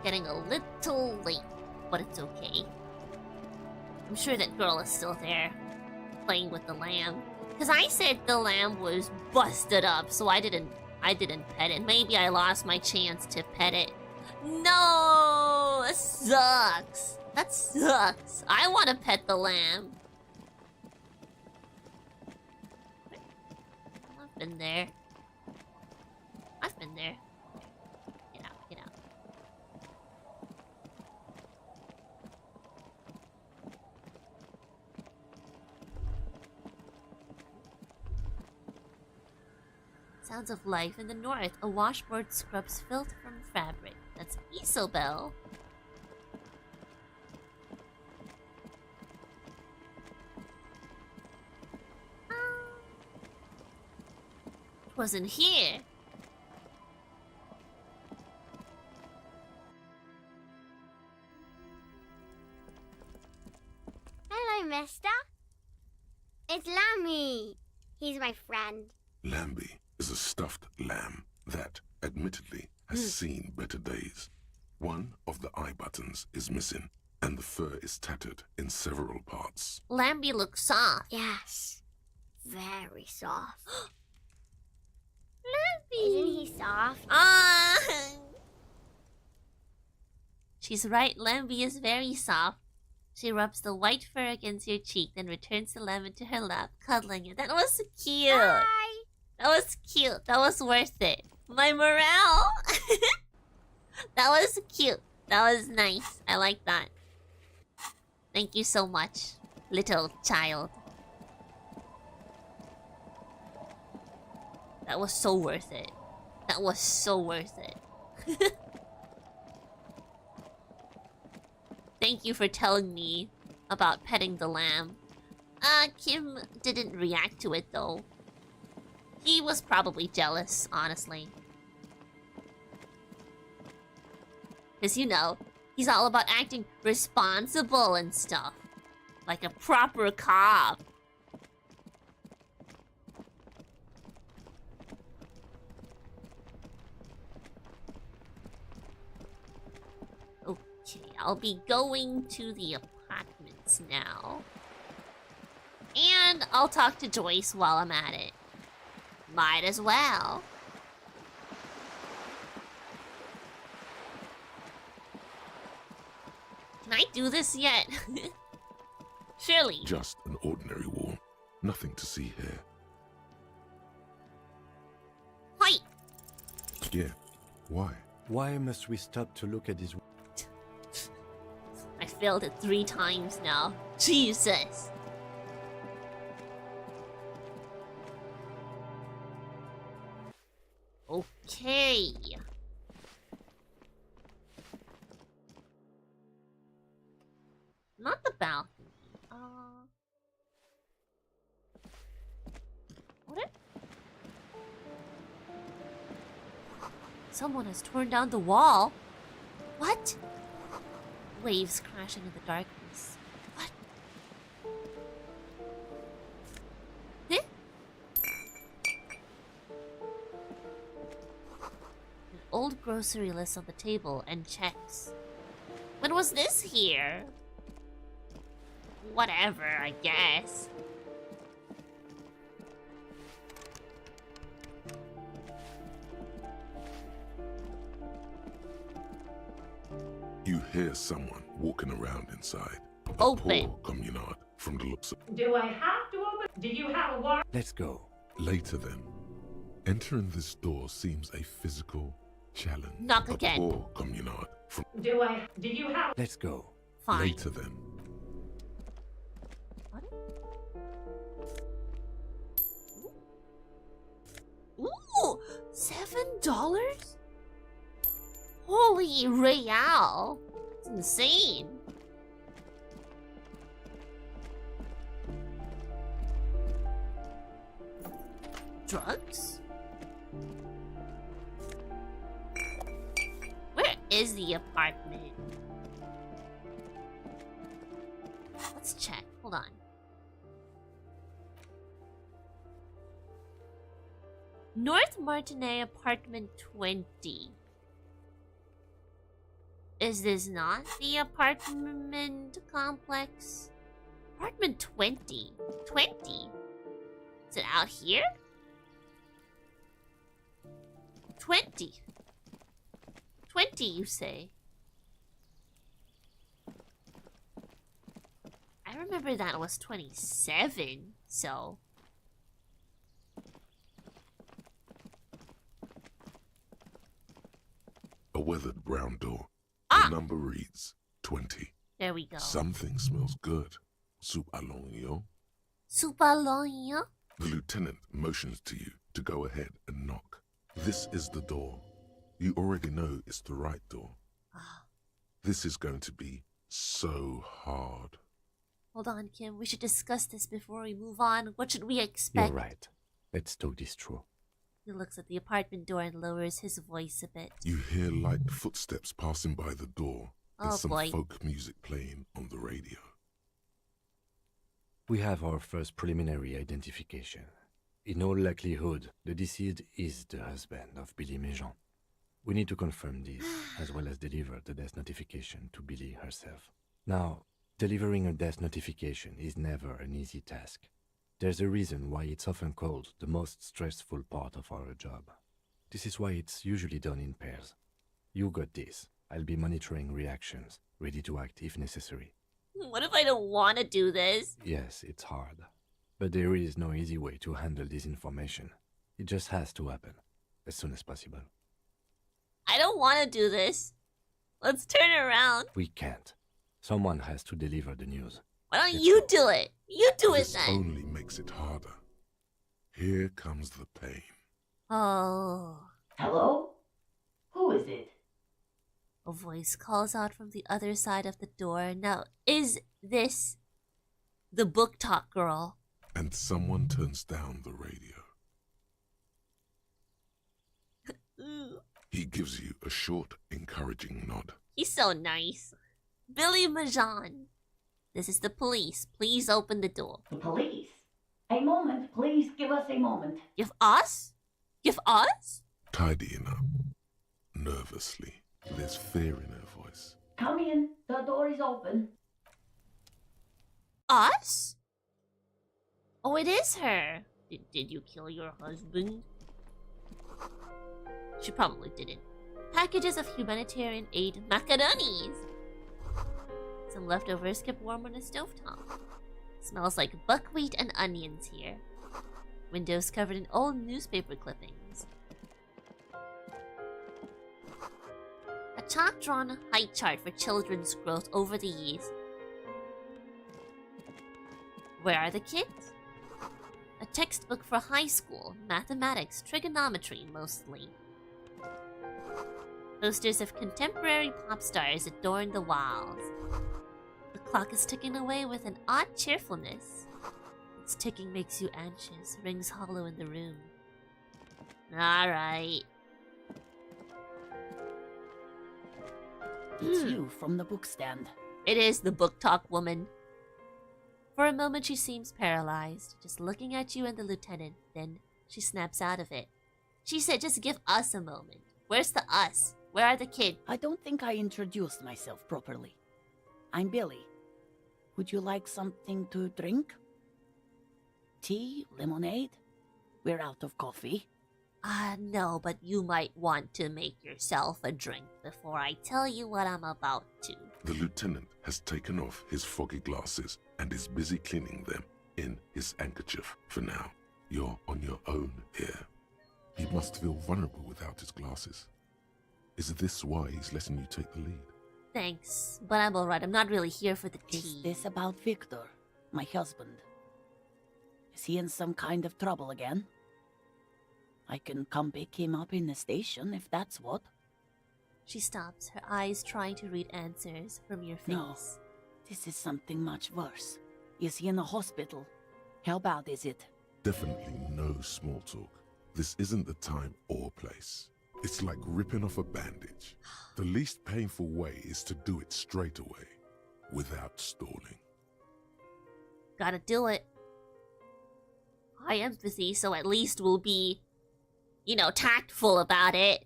Getting a little late, but it's okay. I'm sure that girl is still there, playing with the lamb. Cause I said the lamb was busted up, so I didn't pet it. Maybe I lost my chance to pet it. No, it sucks. That sucks. I want to pet the lamb. I've been there. I've been there. Get out, get out. Sounds of life in the north. A washboard scrubs filth from fabric. That's Isobel. It wasn't here. Hello, mister. It's Lammy. He's my friend. Lambie is a stuffed lamb that, admittedly, has seen better days. One of the eye buttons is missing, and the fur is tattered in several parts. Lambie looks soft. Yes. Very soft. Lambie! Isn't he soft? Ah! She's right, Lambie is very soft. She rubs the white fur against your cheek, then returns the lemon to her lap, cuddling it. That was cute! Bye. That was cute. That was worth it. My morale! That was cute. That was nice. I like that. Thank you so much, little child. That was so worth it. That was so worth it. Thank you for telling me about petting the lamb. Kim didn't react to it though. He was probably jealous, honestly. Because, you know, he's all about acting responsible and stuff. Like a proper cop. Okay, I'll be going to the apartments now. And I'll talk to Joyce while I'm at it. Might as well. Can I do this yet? Surely. Just an ordinary wall. Nothing to see here. Hi. Yeah. Why? Why must we stop to look at this? I failed it 3 times now. Jesus. Okay. Not the balcony. What? Someone has torn down the wall. What? Waves crashing in the darkness. What? Huh? An old grocery list on the table and checks. When was this here? Whatever, I guess. You hear someone walking around inside. Open. A poor communard from the looks of... Do I have to open? Do you have a warrant? Let's go. Later then. Entering this door seems a physical challenge. Knock again. A poor communard from... Do you have... Let's go. Fine. Later then. Ooh! $7? Holy real! It's insane. Drugs? Where is the apartment? Let's check. Hold on. North Martinet apartment 20. Is this not the apartment complex? Apartment 20. 20? Is it out here? 20. 20, you say? remember that was 27, so... A weathered brown door. Ah! The number reads 20. There we go. Something smells good. Soup allongio. Soup allongio? The lieutenant motions to you to go ahead and knock. This is the door. You already know it's the right door. This is going to be so hard. Hold on, Kim. We should discuss this before we move on. What should we expect? You're right. Let's talk this through. He looks at the apartment door and lowers his voice a bit. You hear light footsteps passing by the door and Oh, some boy. folk music playing on the radio. We have our first preliminary identification. In all likelihood, the deceased is the husband of Billy Méjean. We need to confirm this, as well as deliver the death notification to Billy herself. Now, delivering a death notification is never an easy task. There's a reason why it's often called the most stressful part of our job. This is why it's usually done in pairs. You got this. I'll be monitoring reactions, ready to act if necessary. What if I don't want to do this? Yes, it's hard. But there is no easy way to handle this information. It just has to happen, as soon as possible. I don't want to do this. Let's turn around. We can't. Someone has to deliver the news. Why don't you do it? You do it This then. only makes it harder. Here comes the pain. Oh. Hello? Who is it? A voice calls out from the other side of the door. Now, is this the book talk girl? And someone turns down the radio. He gives you a short, encouraging nod. He's so nice. Billy Majan. This is the police. Please open the door. The police? A moment, please give us a moment. Give us? Give us? Tidying up. Nervously. There's fear in her voice. Come in, the door is open. Us? Oh, it is her. Did you kill your husband? She probably didn't. Packages of humanitarian aid macaronis. Some leftovers kept warm on a stovetop. Smells like buckwheat and onions here. Windows covered in old newspaper clippings. A chalk-drawn height chart for children's growth over the years. Where are the kids? A textbook for high school, mathematics, trigonometry mostly. Posters of contemporary pop stars adorn the walls. The clock is ticking away with an odd cheerfulness. Its ticking makes you anxious, rings hollow in the room. Alright. It's you from the book stand. It is the book talk woman. For a moment she seems paralyzed, just looking at you and the lieutenant, then she snaps out of it. She said just give us a moment. Where's the us? Where are the kids? I don't think I introduced myself properly. I'm Billy. Would you like something to drink? Tea? Lemonade? We're out of coffee. No, but you might want to make yourself a drink before I tell you what I'm about to. The lieutenant has taken off his foggy glasses and is busy cleaning them in his handkerchief for now. You're on your own here. He must feel vulnerable without his glasses. Is this why he's letting you take the lead? Thanks, but I'm alright. I'm not really here for the tea. Is this about Victor, my husband? Is he in some kind of trouble again? I can come pick him up in the station if that's what. She stops, her eyes trying to read answers from your face. No, this is something much worse. Is he in the hospital? How bad is it? Definitely no small talk. This isn't the time or place. It's like ripping off a bandage. The least painful way is to do it straight away, without stalling. Gotta do it. High empathy, so at least we'll be, tactful about it.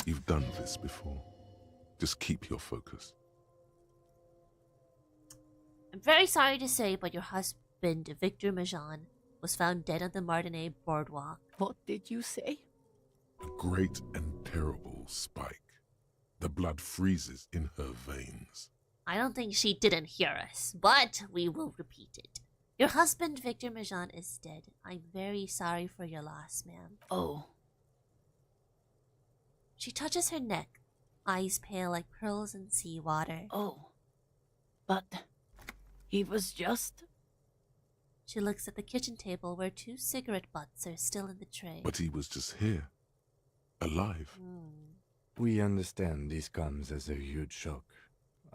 You've done this before. Just keep your focus. I'm very sorry to say, but your husband, Victor Majan, was found dead on the Martinet boardwalk. What did you say? A great and terrible spike. The blood freezes in her veins. I don't think she didn't hear us, but we will repeat it. Your husband, Victor Majan, is dead. I'm very sorry for your loss, ma'am. Oh. She touches her neck, eyes pale like pearls in seawater. Oh. But he was just... She looks at the kitchen table where 2 cigarette butts are still in the tray. But he was just here. Alive. We understand this comes as a huge shock.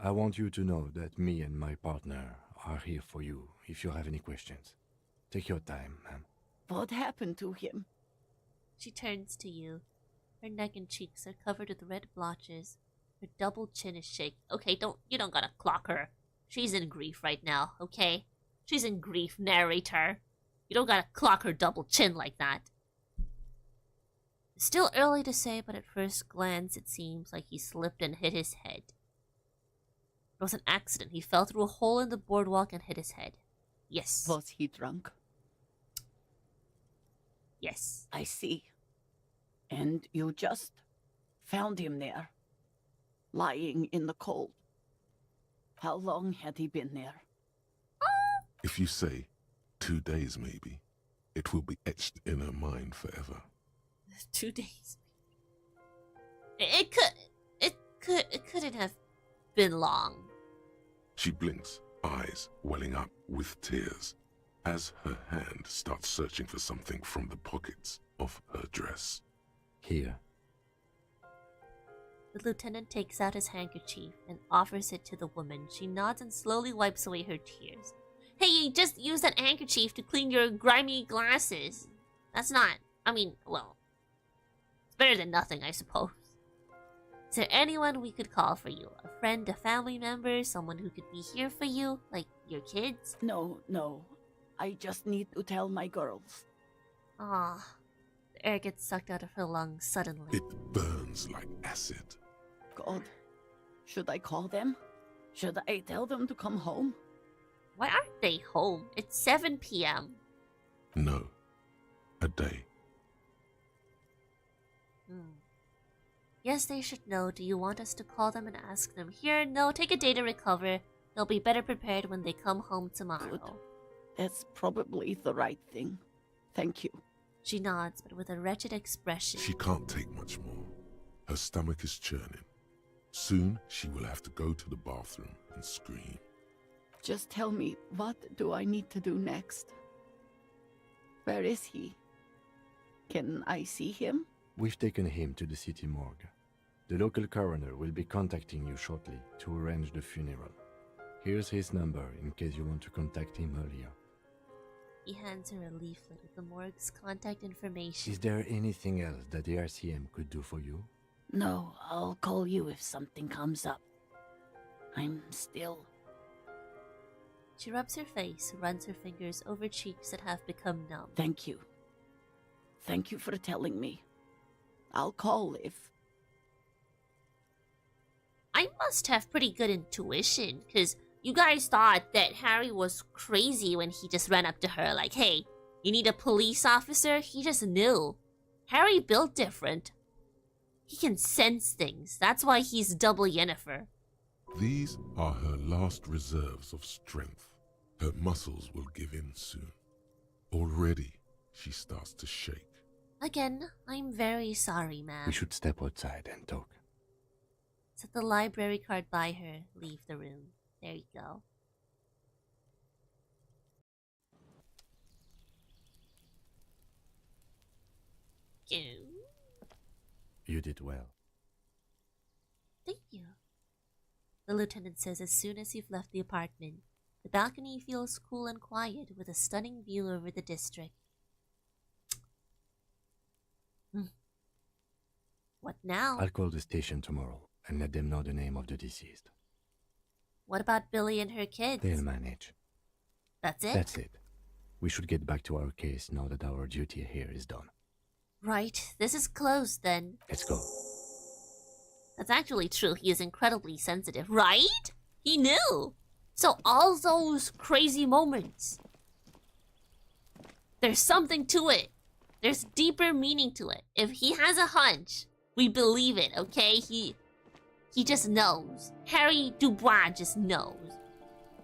I want you to know that me and my partner are here for you if you have any questions. Take your time, ma'am. What happened to him? She turns to you. Her neck and cheeks are covered with red blotches. Her double chin is shaking. Okay, you don't gotta clock her. She's in grief right now, okay? She's in grief, narrator. You don't gotta clock her double chin like that. It's still early to say, but at first glance it seems like he slipped and hit his head. It was an accident. He fell through a hole in the boardwalk and hit his head. Yes. Was he drunk? Yes. I see. And you just found him there, lying in the cold. How long had he been there? If you say 2 days maybe, it will be etched in her mind forever. 2 days. It couldn't have been long. She blinks, eyes welling up with tears, as her hand starts searching for something from the pockets of her dress. Here. The lieutenant takes out his handkerchief and offers it to the woman. She nods and slowly wipes away her tears. Hey, you just use that handkerchief to clean your grimy glasses. That's not... I mean, well... It's better than nothing, I suppose. Is there anyone we could call for you? A friend, a family member, someone who could be here for you? Like, your kids? No. I just need to tell my girls. Ah, the air gets sucked out of her lungs suddenly. It burns like acid. God, should I call them? Should I tell them to come home? Why aren't they home? It's 7 p.m. No. A day. Yes, they should know. Do you want us to call them and ask them here? No, take a day to recover. They'll be better prepared when they come home tomorrow. Good. That's probably the right thing. Thank you. She nods, but with a wretched expression. She can't take much more. Her stomach is churning. Soon, she will have to go to the bathroom and scream. Just tell me, what do I need to do next? Where is he? Can I see him? We've taken him to the city morgue. The local coroner will be contacting you shortly to arrange the funeral. Here's his number in case you want to contact him earlier. He hands her a leaflet with the morgue's contact information. Is there anything else that the RCM could do for you? No, I'll call you if something comes up. I'm still... She rubs her face, runs her fingers over cheeks that have become numb. Thank you. Thank you for telling me. I'll call if... I must have pretty good intuition, because you guys thought that Harry was crazy when he just ran up to her like, hey, you need a police officer? He just knew. Harry built different. He can sense things. That's why he's double Yennefer. These are her last reserves of strength. Her muscles will give in soon. Already, she starts to shake. Again, I'm very sorry, ma'am. We should step outside and talk. Set the library card by her. Leave the room. There you go. You did well. Thank you. The lieutenant says as soon as you've left the apartment, the balcony feels cool and quiet with a stunning view over the district. What now? I'll call the station tomorrow and let them know the name of the deceased. What about Billy and her kids? They'll manage. That's it? That's it. We should get back to our case now that our duty here is done. Right. This is closed then. Let's go. That's actually true. He is incredibly sensitive, right? He knew. So all those crazy moments, there's something to it. There's deeper meaning to it. If he has a hunch, we believe it, okay? He just knows. Harry Dubois just knows.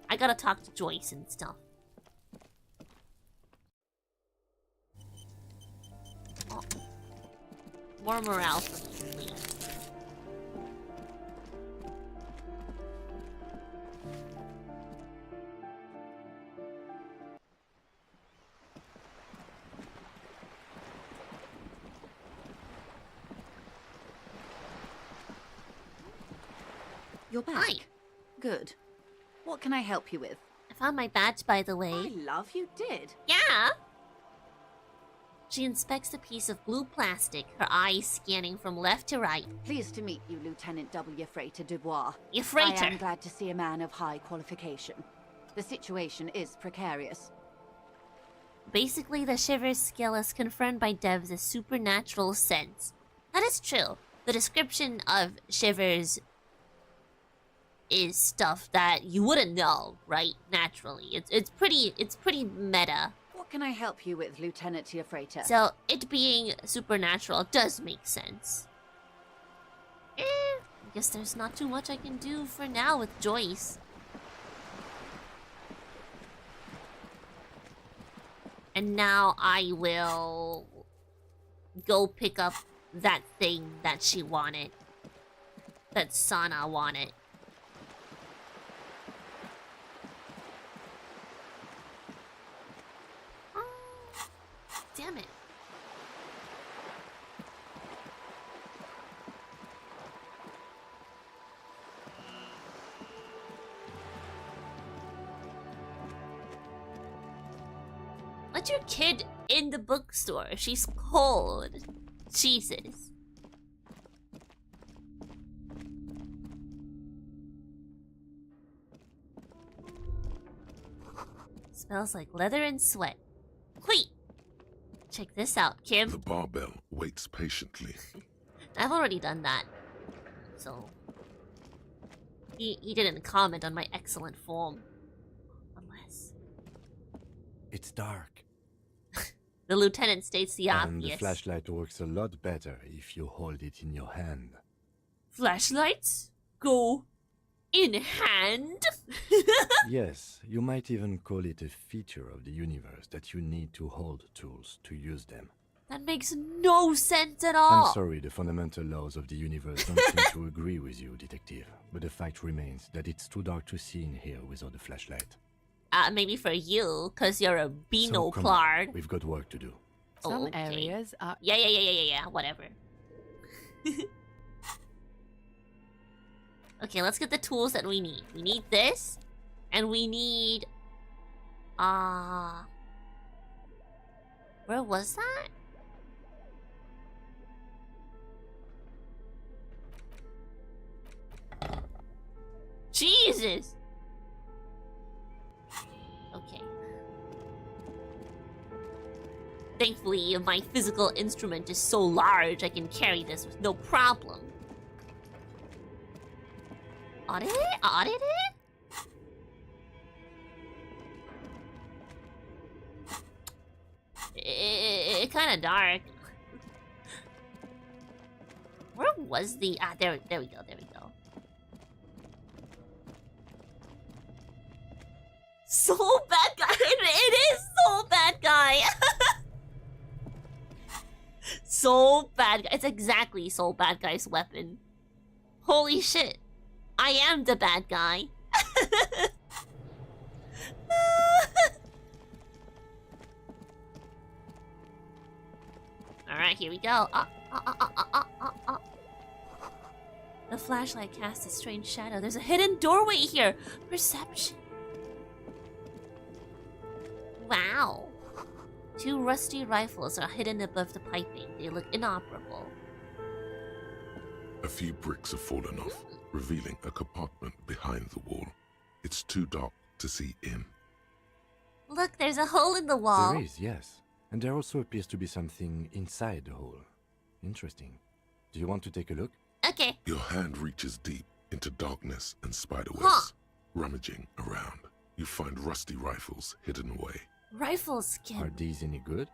I gotta talk to Joyce and stuff. Oh. More morale for me, please. You're back. Hi. Good. What can I help you with? I found my badge, by the way. I love you did. Yeah. She inspects the piece of blue plastic, her eyes scanning from left to right. Pleased to meet you, Lieutenant W. Frater Dubois. Frater. I am glad to see a man of high qualification. The situation is precarious. Basically, the Shivers skill is confirmed by devs as supernatural sense. That is true. The description of Shivers is stuff that you wouldn't know, right? Naturally. It's pretty meta. What can I help you with, Lieutenant Frater? So, it being supernatural does make sense. I guess there's not too much I can do for now with Joyce. And now I will go pick up that thing that she wanted. That Sana wanted. Damn it. Let your kid in the bookstore. She's cold. Jesus. Smells like leather and sweat. Wait. Check this out, Kim. The barbell waits patiently. I've already done that. So... He didn't comment on my excellent form. Unless... It's dark. The lieutenant states the And obvious. the flashlight works a lot better if you hold it in your hand. Flashlights? Go... in hand? Yes, you might even call it a feature of the universe that you need to hold tools to use them. That makes no sense at all. I'm sorry, the fundamental laws of the universe don't seem to agree with you, Detective. But the fact remains that it's too dark to see in here without a flashlight. Maybe for you, because you're a So come on, binoclard. we've got work to do. Some Okay. areas are... Yeah, whatever. Okay, let's get the tools that we need. We need this, and we need... Where was that? Jesus! Okay. Thankfully, my physical instrument is so large I can carry this with no problem. Audit it? Audit it? It's kind of dark. Where was the... there we go, there we go. Soul Bad Guy! It is Soul Bad Guy! Soul Bad Guy. It's exactly Soul Bad Guy's weapon. Holy shit. I am the bad guy. Alright, here we go. The flashlight casts a strange shadow. There's a hidden doorway here. Perception. Wow. 2 rusty rifles are hidden above the piping. They look inoperable. A few bricks have fallen off, revealing a compartment behind the wall. It's too dark to see in. Look, there's a hole in the wall. There is, yes. And there also appears to be something inside the hole. Interesting. Do you want to take a look? Okay. Your hand reaches deep into darkness and spiderwebs. Rummaging around, you find rusty rifles hidden away. Rifles, Kim. Are these any good?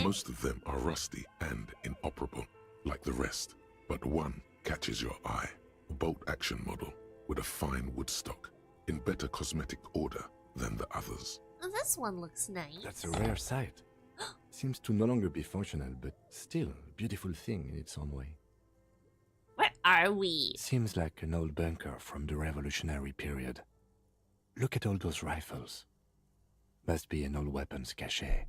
Most of them are rusty and inoperable, like the rest. But one catches your eye. A bolt-action model with a fine wood stock in better cosmetic order than the others. Oh, this one looks nice. That's a rare sight. Seems to no longer be functional, but still a beautiful thing in its own way. Where are we? Seems like an old bunker from the revolutionary period. Look at all those rifles. Must be an old weapons cache.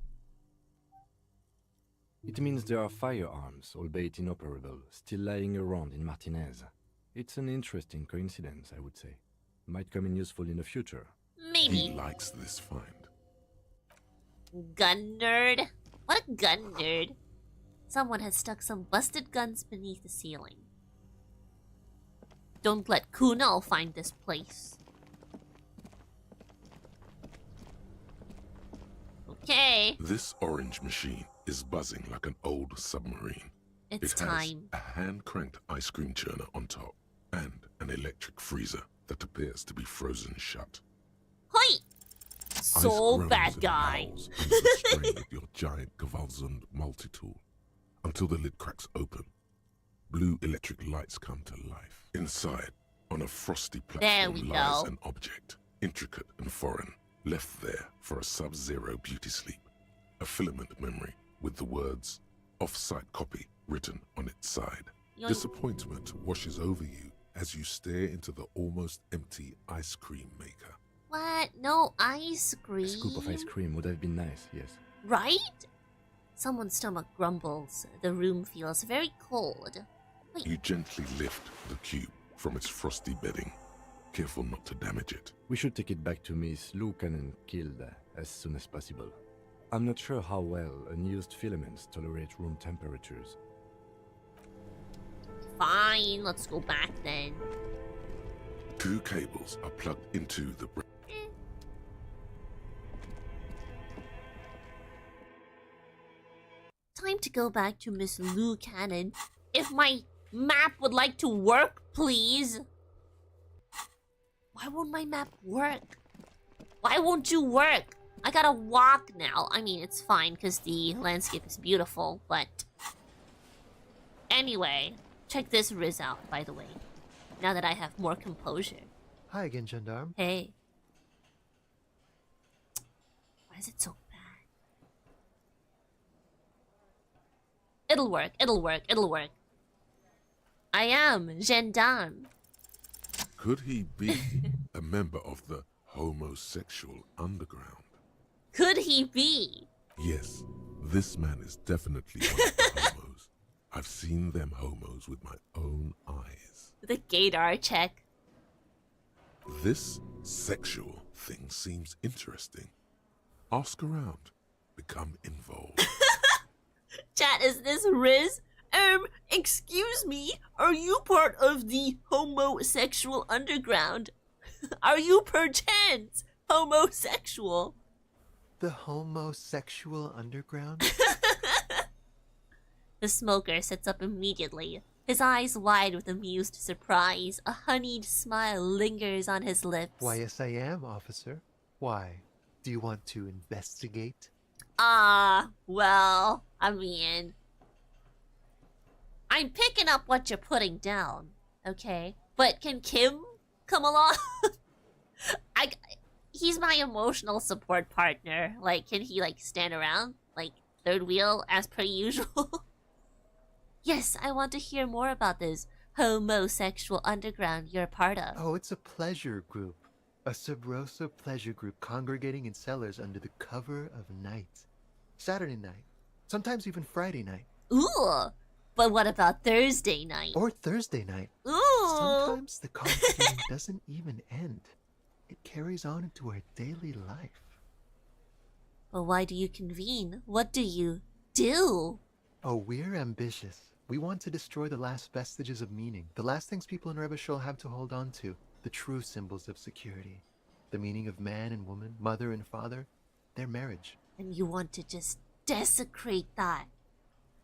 It means there are firearms, albeit inoperable, still lying around in Martinez. It's an interesting coincidence, I would say. Might come in useful in the future. Maybe. He likes this find. Gun nerd? What a gun nerd. Someone has stuck some busted guns beneath the ceiling. Don't let Kunal find this place. Okay. This orange machine is buzzing like an old submarine. It's it has time. a hand-cranked ice cream churner on top and an electric freezer that appears to be frozen shut. Hoi! So Ice bad groans and guy. howls under the strain of your giant Gewalzund multi-tool until the lid cracks open. Blue electric lights come to life. Inside, on a frosty platform, lies an object, intricate and foreign, left there for a sub-zero beauty sleep. A filament memory with the words, off-site copy, written on its side. Yoink. Disappointment washes over you as you stare into the almost empty ice cream maker. What? No ice cream? A scoop of ice cream would have been nice, yes. Right? Someone's stomach grumbles. The room feels very cold. Wait. You gently lift the cube from its frosty bedding, careful not to damage it. We should take it back to Miss Lucan killed as soon as possible. I'm not sure how well unused filaments tolerate room temperatures. Fine, let's go back then. 2 cables are plugged into the... Time to go back to Miss Lou Cannon. If my map would like to work, please. Why won't my map work? Why won't you work? I gotta walk now. I mean, it's fine because the landscape is beautiful, but... Anyway, check this Riz out, by the way. Now that I have more composure. Hi again, Gendarme. Hey. Why is it so bad? It'll work, it'll work, it'll work. I am gendarme. Could he be a member of the homosexual underground? Could he be? Yes, this man is definitely one of the homos. I've seen them homos with my own eyes. The gaydar check. This sexual thing seems interesting. Ask around. Become involved. Chat, is this Riz? Excuse me, are you part of the homosexual underground? Are you perchance homosexual? The homosexual underground? The smoker sits up immediately, his eyes wide with amused surprise. A honeyed smile lingers on his lips. Why, yes I am, officer. Why? Do you want to investigate? Well, I mean... I'm picking up what you're putting down, okay? But can Kim come along? He's my emotional support partner. Like, can he, like, stand around? Like, third wheel as per usual? Yes, I want to hear more about this homosexual underground you're a part of. Oh, it's a pleasure group. A sub rosa pleasure group congregating in cellars under the cover of night. Saturday night. Sometimes even Friday night. Ooh! But what about Thursday night? Or Thursday night. Ooh! Sometimes the congregation doesn't even end. It carries on into our daily life. But why do you convene? What do you do? Oh, we're ambitious. We want to destroy the last vestiges of meaning. The last things people in Rebishol have to hold on to. The true symbols of security. The meaning of man and woman, mother and father. Their marriage. And you want to just desecrate that.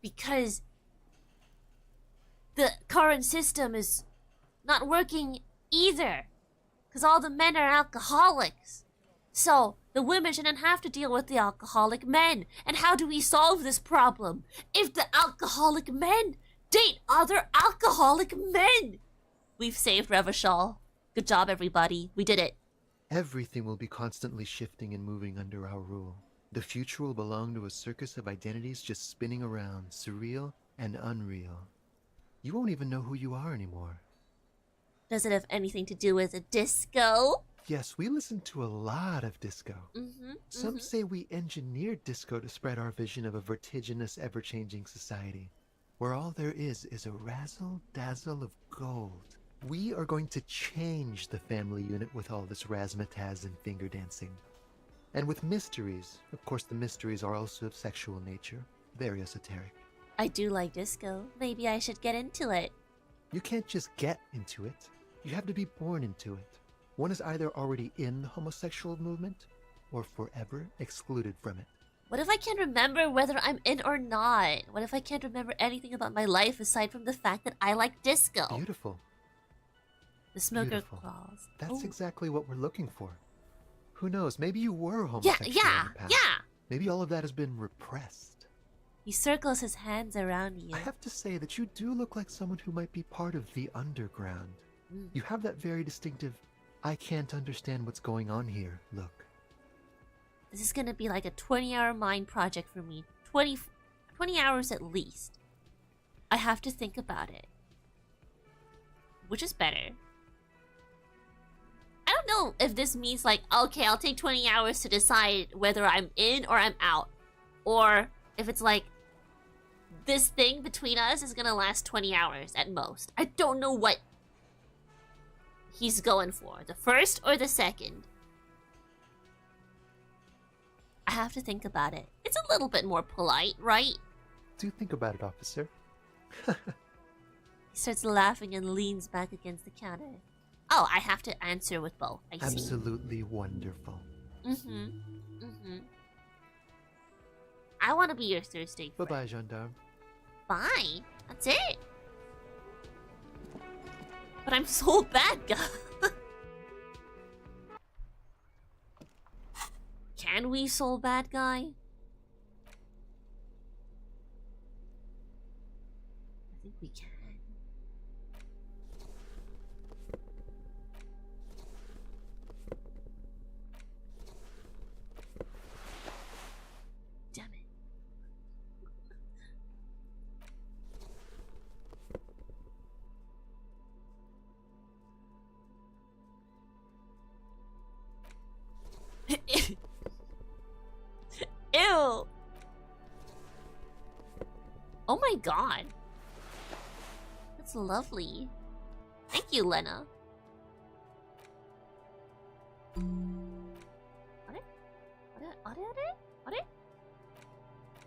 Because... the current system is not working either. Because all the men are alcoholics. So, the women shouldn't have to deal with the alcoholic men. And how do we solve this problem? If the alcoholic men date other alcoholic men. We've saved Revachol. Good job, everybody. We did it. Everything will be constantly shifting and moving under our rule. The future will belong to a circus of identities just spinning around, surreal and unreal. You won't even know who you are anymore. Does it have anything to do with a disco? Yes, we listen to a lot of disco. Some say we engineered disco to spread our vision of a vertiginous, ever-changing society, where all there is a razzle-dazzle of gold. We are going to change the family unit with all this razzmatazz and finger dancing. And with mysteries. Of course, the mysteries are also of sexual nature. Very esoteric. I do like disco. Maybe I should get into it. You can't just get into it. You have to be born into it. One is either already in the homosexual movement, or forever excluded from it. What if I can't remember whether I'm in or not? What if I can't remember anything about my life aside from the fact that I like disco? Beautiful. The smoker Beautiful. claws. That's exactly what we're looking for. Who knows? Maybe you were homosexual in the past. Maybe all of that has been repressed. He circles his hands around you. I have to say that you do look like someone who might be part of the underground. You have that very distinctive, I can't understand what's going on here look. This is gonna be like a 20-hour mind project for me. 20 hours at least. I have to think about it. Which is better. I don't know if this means like, okay, I'll take 20 hours to decide whether I'm in or I'm out. Or if it's like, this thing between us is gonna last 20 hours at most. I don't know what he's going for. The first or the second. I have to think about it. It's a little bit more polite, right? Do think about it, officer. He starts laughing and leans back against the counter. Oh, I have to answer with both. I see. Absolutely wonderful. I want to be your Thursday friend. Bye-bye, gendarme. Bye. That's it. But I'm so bad, guy. Can we soul bad guy? I think we can. Damn it. Ew! Oh my god. That's lovely. Thank you, Lena.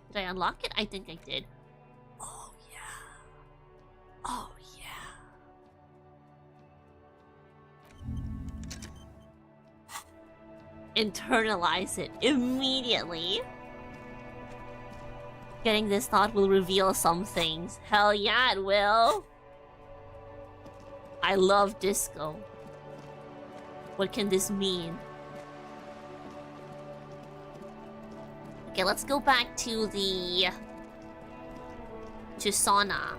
Did I unlock it? I think I did. Oh yeah. Oh yeah. Internalize it immediately. Getting this thought will reveal some things. Hell yeah, it will. I love disco. What can this mean? Okay, let's go back to the... to sauna.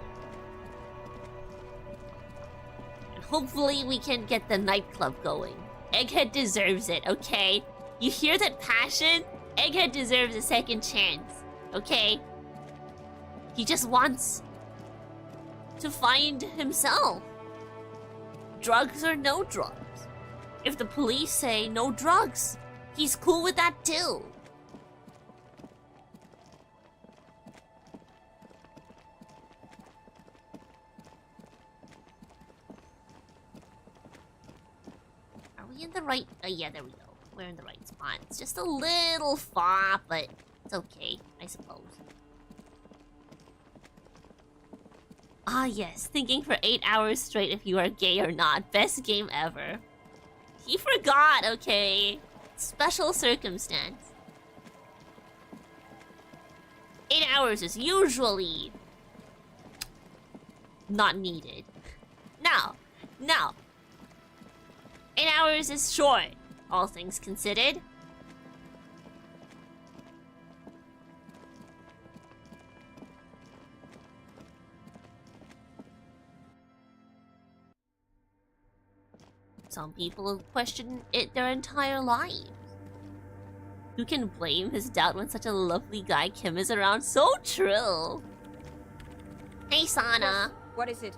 And hopefully we can get the nightclub going. Egghead deserves it, okay? You hear that passion? Egghead deserves a second chance, okay? He just wants to find himself. Drugs or no drugs. If the police say no drugs, he's cool with that too. Are we in the right... yeah, there we go. We're in the right spot. It's just a little far, but it's okay, I suppose. Ah yes, thinking for 8 hours straight if you are gay or not. Best game ever. He forgot, okay? Special circumstance. 8 hours is usually not needed. No. 8 hours is short, all things considered. Some people question it their entire life. Who can blame his doubt when such a lovely guy Kim is around? So true. Hey, Sana. Yes. What is it?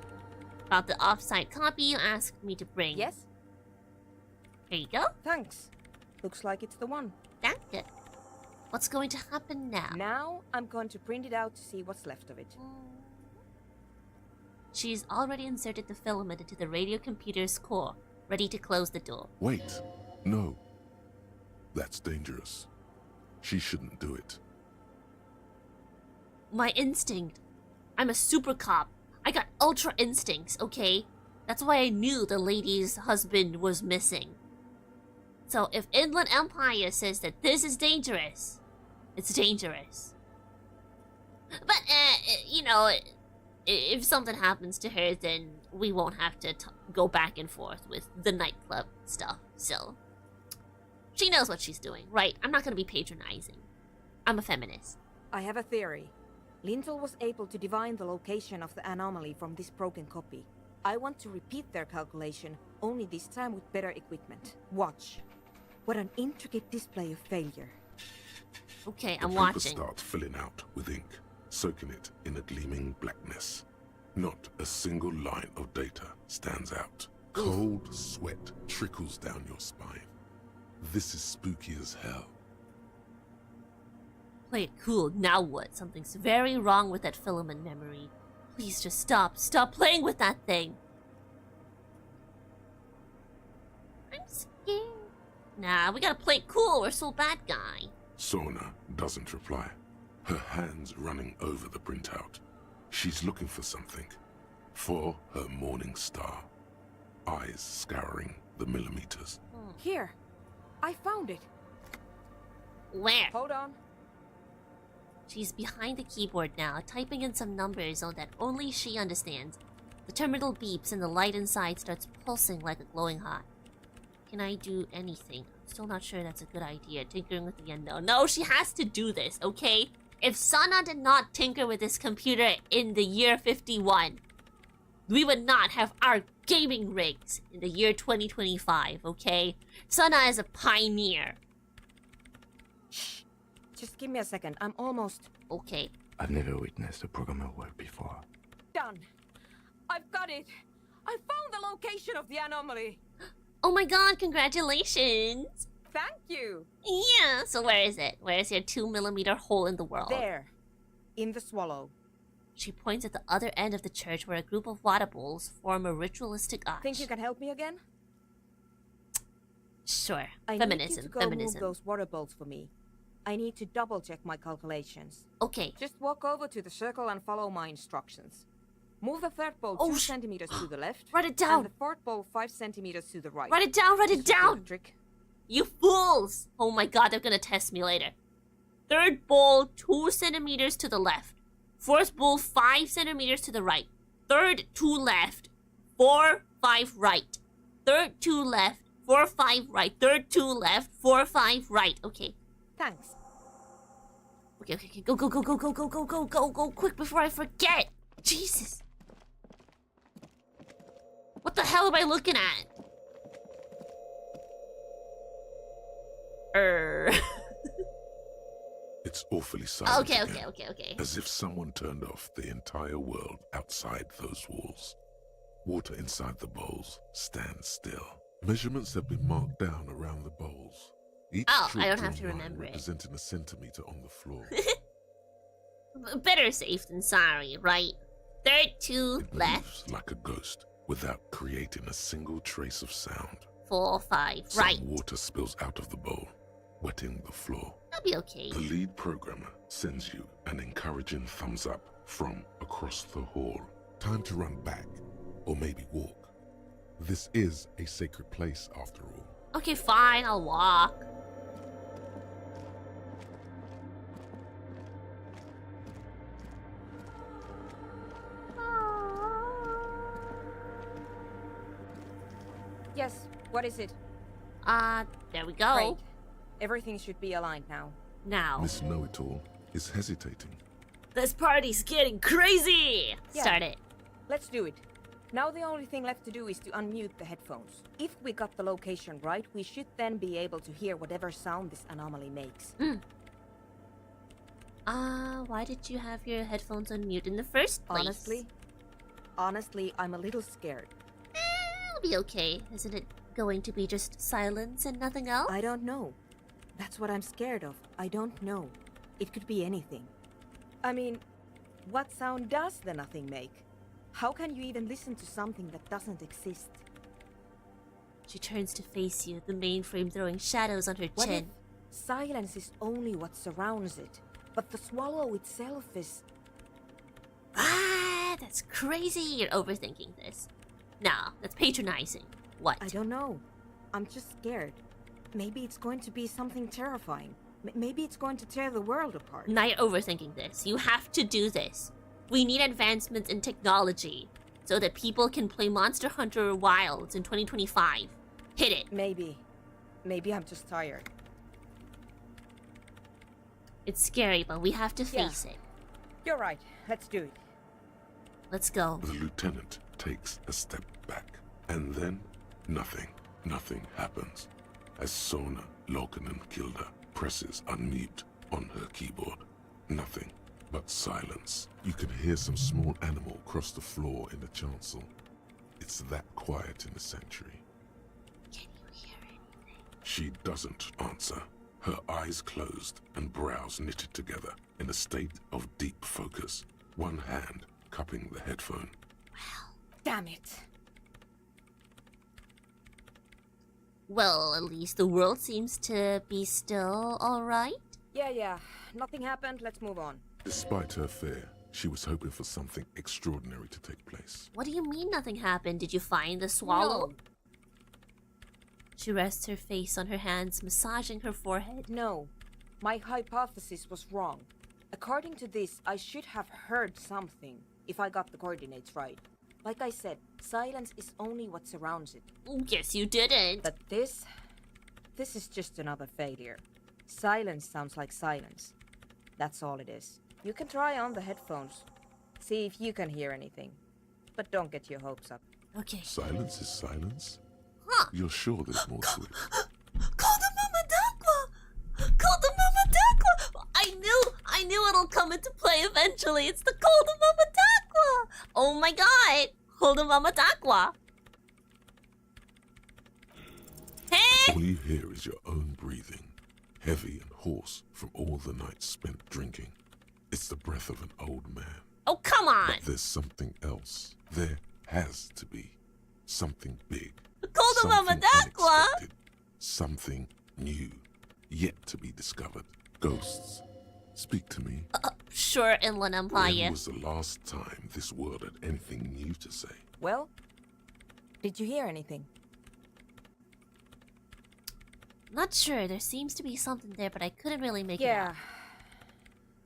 About the off-site copy you asked me to bring. Yes? Here you go. Thanks. Looks like it's the one. That's good. What's going to happen now? Now, I'm going to print it out to see what's left of it. She's already inserted the filament into the radio computer's core, ready to close the door. Wait. No. That's dangerous. She shouldn't do it. My instinct. I'm a super cop. I got ultra instincts, okay? That's why I knew the lady's husband was missing. So if Inland Empire says that this is dangerous, it's dangerous. But, you know, if something happens to her, then we won't have to go back and forth with the nightclub stuff, so... She knows what she's doing, right? I'm not gonna be patronizing. I'm a feminist. I have a theory. Lintel was able to divine the location of the anomaly from this broken copy. I want to repeat their calculation, only this time with better equipment. Watch. What an intricate display of failure. Okay, I'm the watching. paper starts filling out with ink, soaking it in a gleaming blackness. Not a single line of data stands out. Cold sweat trickles down your spine. This is spooky as hell. Play it cool, now what? Something's very wrong with that filament memory. Please just stop. Stop playing with that thing. I'm scared. Nah, we gotta play it cool. We're so bad guy. Sona doesn't reply. Her hands running over the printout. She's looking for something. For her morning star. Eyes scouring the millimeters. Here. I found it. Where? Hold on. She's behind the keyboard now, typing in some numbers so that only she understands. The terminal beeps and the light inside starts pulsing like a glowing heart. Can I do anything? I'm still not sure that's a good idea, tinkering with the unknown. No, she has to do this, okay? If Sana did not tinker with this computer in the year 51, we would not have our gaming rigs in the year 2025, okay? Sana is a pioneer. Shh. Just give me a second. I'm almost... Okay. I've never witnessed a programmer work before. Done. I've got it. I found the location of the anomaly. Oh my god, congratulations. Thank you. Yeah, so where is it? Where is your 2mm hole in the world? There. In the swallow. She points at the other end of the church where a group of water bowls form a ritualistic arch. Think you can help me again? Sure. I Feminism. need you to go Feminism. move those water bowls for me. I need to double check my calculations. Okay. Just walk over to the circle and follow my instructions. Move the third bowl 2 centimeters to the left. Write it down. And the fourth bowl 5 centimeters to the right. Write it down. Write it down. Trick. You fools! Oh my god, they're gonna test me later. Third bowl 2 centimeters to the left. Fourth bowl 5 centimeters to the right. Third 2 left. 4, 5 right. Third 2 left. 4, 5 right. Third 2 left. 4, 5 right. Okay. Thanks. Okay. Go, quick before I forget. Jesus. What the hell am I looking at? It's awfully silent. Okay. As if someone turned off the entire world outside those walls. Water inside the bowls stands still. Measurements have been marked down around the bowls. Each I don't have drawn to line remember it. representing a centimeter on the floor. Better safe than sorry, right? Third 2 It left. moves like a ghost without creating a single trace of sound. 4, 5 Some right. water spills out of the bowl, wetting the floor. That'll be okay. The lead programmer sends you an encouraging thumbs up from across the hall. Time to run back, or maybe walk. This is a sacred place after all. Okay, fine, I'll walk. Yes, what is it? There we go. Great. Everything should be aligned now. Now. Miss Know-It-All is hesitating. This party's getting crazy! Yeah. Start it. Let's do it. Now the only thing left to do is to unmute the headphones. If we got the location right, we should then be able to hear whatever sound this anomaly makes. Why did you have your headphones on mute in the first place? Honestly, I'm a little scared. It'll be okay. Isn't it going to be just silence and nothing else? I don't know. That's what I'm scared of. I don't know. It could be anything. I mean, what sound does the nothing make? How can you even listen to something that doesn't exist? She turns to face you, the mainframe throwing shadows on her What chin. if silence is only what surrounds it, but the swallow itself is... That's crazy. You're overthinking this. Nah, that's patronizing. What? I don't know. I'm just scared. Maybe it's going to be something terrifying. Maybe it's going to tear the world apart. Now you're overthinking this. You have to do this. We need advancements in technology so that people can play Monster Hunter Wilds in 2025. Hit it. Maybe I'm just tired. It's scary, but we have to face it. You're right. Let's do it. Let's go. The lieutenant takes a step back, and then nothing happens. As Sona Lokanen-Kilda presses unmute on her keyboard. Nothing but silence. You can hear some small animal cross the floor in the chancel. It's that quiet in the sanctuary. Can you hear anything? She doesn't answer. Her eyes closed and brows knitted together in a state of deep focus. One hand cupping the headphone. Damn it. Well, at least the world seems to be still alright. Yeah. Nothing happened. Let's move on. Despite her fear, she was hoping for something extraordinary to take place. What do you mean nothing happened? Did you find the swallow? No. She rests her face on her hands, massaging her forehead. No. My hypothesis was wrong. According to this, I should have heard something, if I got the coordinates right. Like I said, silence is only what surrounds it. Yes, you didn't. But this is just another failure. Silence sounds like silence. That's all it is. You can try on the headphones. See if you can hear anything. But don't get your hopes up. Okay. Silence is silence? Huh. You're sure there's more to it? Call the Mama Dakwa! Call the Mama Dakwa! I knew it'll come into play eventually. It's the Call the Mama Dakwa! Oh my god! Call the Mama Dakwa! Hey! All you hear is your own breathing, heavy and hoarse from all the nights spent drinking. It's the breath of an old man. Oh, come on! But there's something else. There has to be. Something big. Call the Mama Dakwa! Unexpected. Something new, yet to be discovered. Ghosts. Speak to me. Sure, Inland Empire. When was the last time this world had anything new to say? Well, did you hear anything? Not sure. There seems to be something there, but I couldn't really make it out.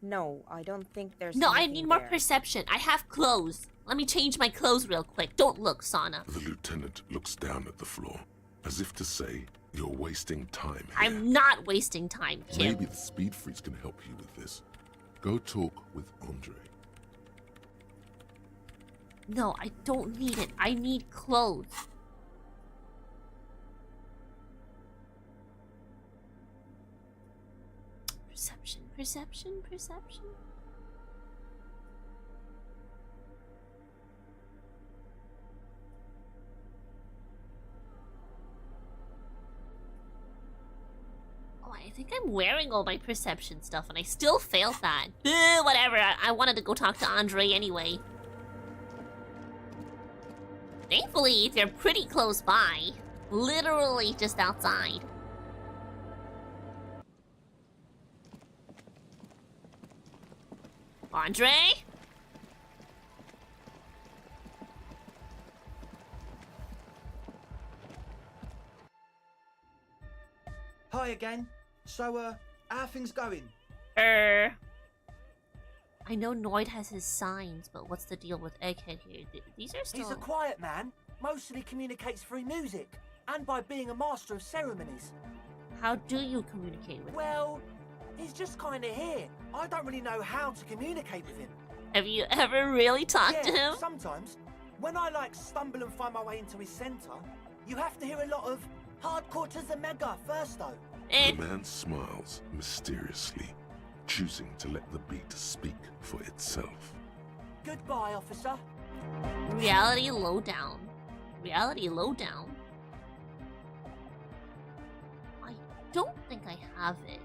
No, I don't think there's No, I anything need more there. perception. I have clothes. Let me change my clothes real quick. Don't look, Sana. The lieutenant looks down at the floor, as if to say, you're wasting time here. I'm not wasting time, Kim. Maybe the speed freaks can help you with this. Go talk with Andre. No, I don't need it. I need clothes. Perception. Oh, I think I'm wearing all my perception stuff and I still failed that. Whatever, I wanted to go talk to Andre anyway. Thankfully, they're pretty close by. Literally just outside. Andre? Hi again. So, how are things going? I know Noid has his signs, but what's the deal with Egghead here? These are still... He's a quiet man. Mostly communicates through music. And by being a master of ceremonies. How do you communicate with him? Well, he's just kind of here. I don't really know how to communicate with him. Have you ever really talked to him? Sometimes. when I stumble and find my way into his center, you have to hear a lot of hardcore to the mega first though. The man smiles mysteriously, choosing to let the beat speak for itself. Goodbye, officer. Reality lowdown. Reality lowdown. I don't think I have it.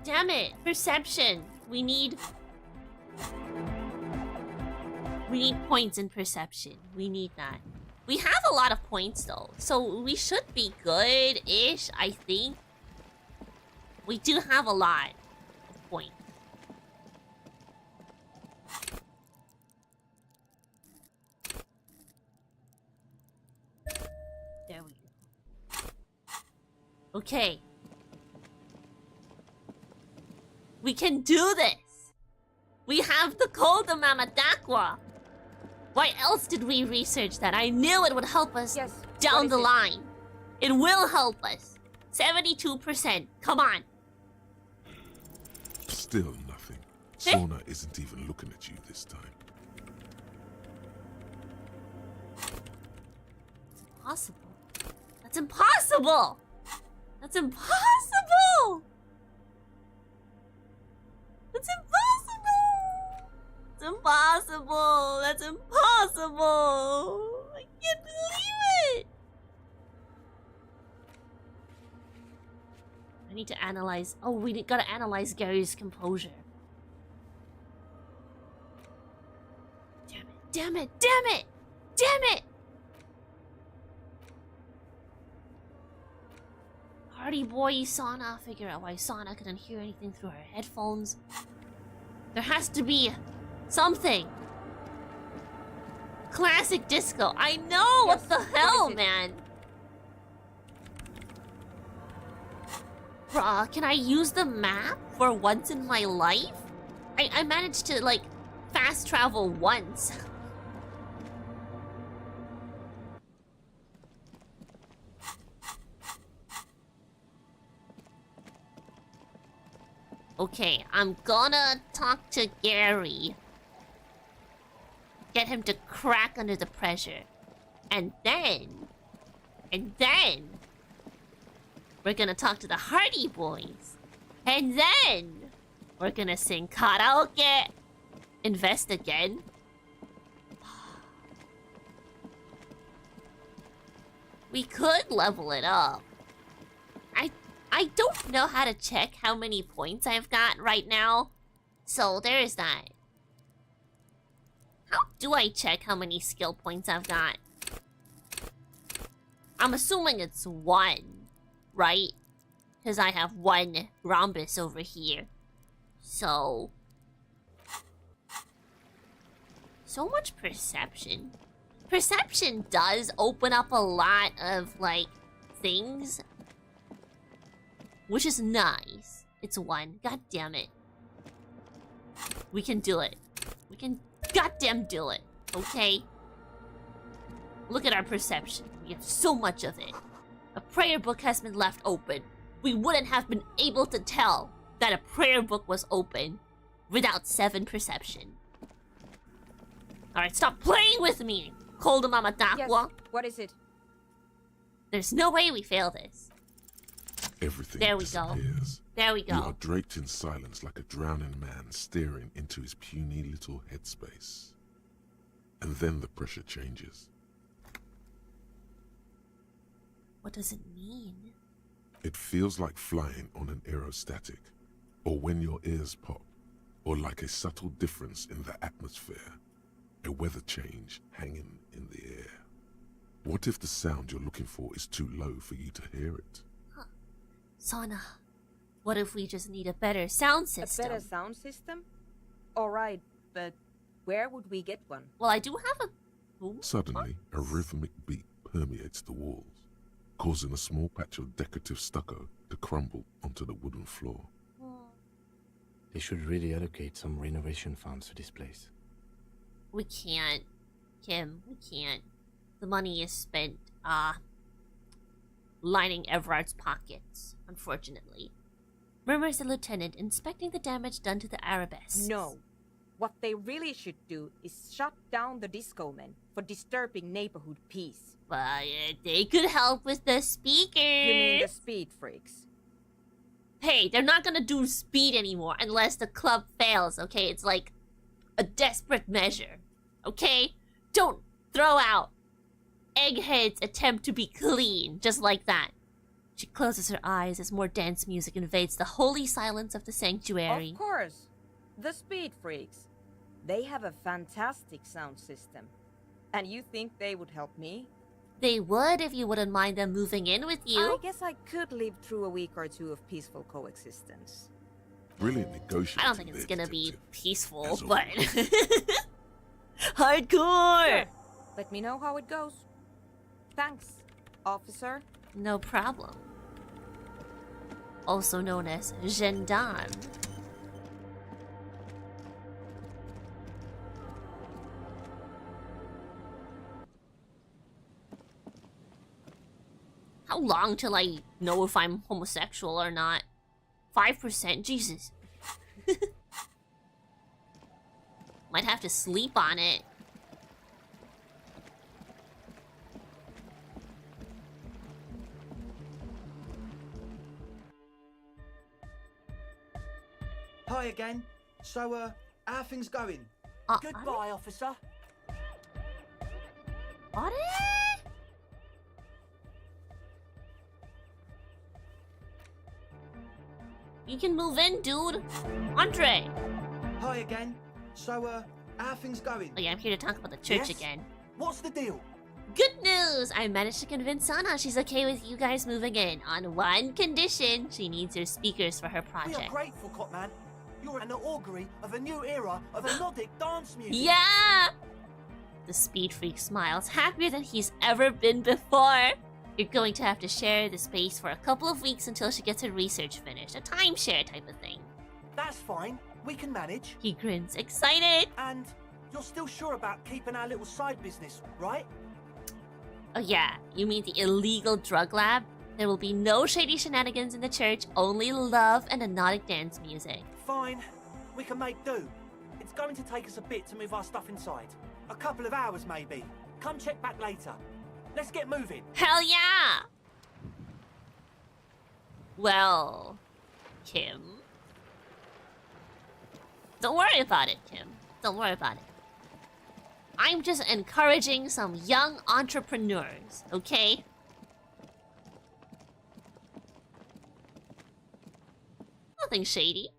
Damn it! Perception! We need points in perception. We need that. We have a lot of points though, so we should be good-ish, I think. We do have a lot of points. There we go. Okay. We can do this! We have the Coda Mamadakwa! Why else did we research that? I knew it would help us down the line. It will help us. 72%. Come on. Still nothing. Sona isn't even looking at you this time. Impossible. That's impossible! That's impossible! That's impossible! It's impossible! That's impossible! I can't believe it! I need to analyze. Oh, we gotta analyze Gary's composure. Damn it! Damn it! Damn it! Damn it! Party boy Sana. Figure out why Sana couldn't hear anything through her headphones. There has to be something. Classic disco. I know. What the hell, man? Bruh, can I use the map for once in my life? I managed to, like, fast travel once. Okay, I'm gonna talk to Gary. Get him to crack under the pressure. And then... we're gonna talk to the Hardy Boys. And then... we're gonna sing karaoke. Invest again. We could level it up. I don't know how to check how many points I've got right now. So there is that. How do I check how many skill points I've got? I'm assuming it's 1, right? Because I have 1 rhombus over here. So much perception. Perception does open up a lot of, like, things. Which is nice. It's 1. God damn it. We can do it. We can goddamn do it. Okay? Look at our perception. We have so much of it. A prayer book has been left open. We wouldn't have been able to tell that a prayer book was open without 7 perception. Alright, stop playing with me! Cold Mama Dakwa. Yes. What is it? There's no way we fail this. Everything there we disappears. go. There we go. You are draped in silence like a drowning man staring into his puny little headspace. And then the pressure changes. What does it mean? It feels like flying on an aerostatic, or when your ears pop, or like a subtle difference in the atmosphere, a weather change hanging in the air. What if the sound you're looking for is too low for you to hear it? Sana, what if we just need a better sound system? A better sound system? Alright, but where would we get one? Well, I do have a boom. Suddenly, a rhythmic beat permeates the walls, causing a small patch of decorative stucco to crumble onto the wooden floor. They should really allocate some renovation funds to this place. We can't, Kim, we can't. The money is spent. lining Everard's pockets, unfortunately. Murmurs the lieutenant, inspecting the damage done to the arabesques. No. What they really should do is shut down the disco men for disturbing neighborhood peace. But they could help with the speakers. You mean the speed freaks? Hey, they're not gonna do speed anymore unless the club fails, okay? It's like a desperate measure, okay? Don't throw out Egghead's attempt to be clean just like that. She closes her eyes as more dance music invades the holy silence of the sanctuary. Of course. The speed freaks. They have a fantastic sound system. And you think they would help me? They would if you wouldn't mind them moving in with you. I guess I could live through a week or two of peaceful coexistence. Brilliant negotiating. I don't think it's gonna be peaceful, As but... Hardcore! Sure. Let me know how it goes. Thanks, officer. No problem. Also known as gendarme. How long till I know if I'm homosexual or not? 5%? Jesus. Might have to sleep on it. Hi again. So, how are things going? Goodbye, officer. What? You can move in, dude. Andre. Hi again. So, how are things going? Oh yeah, I'm here to talk about the church again. What's the deal? Good news! I managed to convince Sana she's okay with you guys moving in. On one condition, she needs your speakers for her We project. are grateful, Copman. You're an augury of a new era of Nordic dance music. Yeah! The speed freak smiles, happier than he's ever been before. You're going to have to share the space for a couple of weeks until she gets her research finished. A timeshare type of thing. That's fine. We can manage. He grins, excited. And you're still sure about keeping our little side business, right? Oh yeah, you mean the illegal drug lab? There will be no shady shenanigans in the church, only love and hypnotic dance music. Fine. We can make do. It's going to take us a bit to move our stuff inside. A couple of hours, maybe. Come check back later. Let's get moving. Hell yeah! Well, Kim. Don't worry about it, Kim. Don't worry about it. I'm just encouraging some young entrepreneurs, okay? Nothing shady.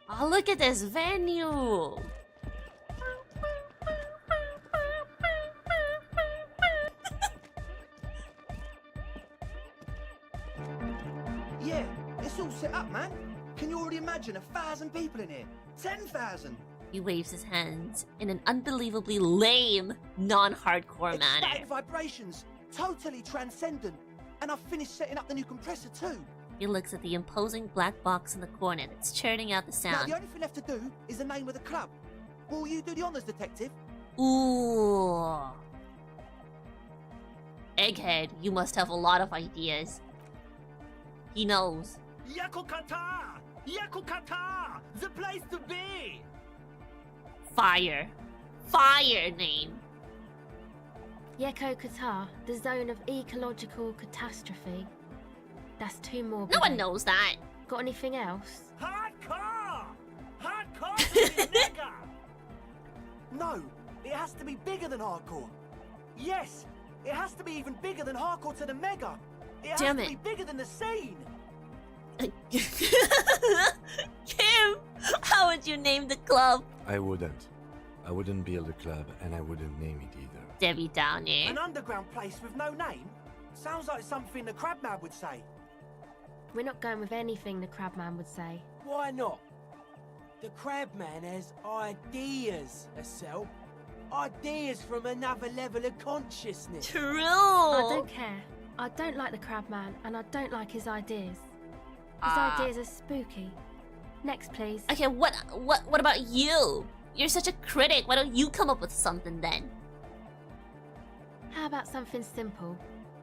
Oh, look at this venue! Yeah, it's all set up, man. Can you already imagine 1,000 people in here? 10,000! He waves his hands in an unbelievably lame, non-hardcore manner. Static vibrations, totally transcendent. And I've finished setting up the new compressor too. He looks at the imposing black box in the corner that's churning out the Now, sound. the only thing left to do is the name of the club. Will you do the honors, detective? Ooh. Egghead, you must have a lot of ideas. He knows. Yakukata! Yakukata! The place to be! Fire. Fire name. Yeko Qatar, the zone of ecological catastrophe. That's two more. No one knows that. Got anything else? Hardcore! Hardcore to be mega! No, it has to be bigger than hardcore. Yes, it has to be even bigger than hardcore to the mega. It has Damn to it. be bigger than the scene. Kim, how would you name the club? I wouldn't. I wouldn't build a club, and I wouldn't name it either. Debbie Downer. An underground place with no name? Sounds like something the Crabman would say. We're not going with anything the Crabman would say. Why not? The Crabman has ideas, Estelle. Ideas from another level of consciousness. True. I don't care. I don't like the Crabman, and I don't like his ideas. His ideas are spooky. Next, please. Okay, what about you? You're such a critic. Why don't you come up with something then? How about something simple?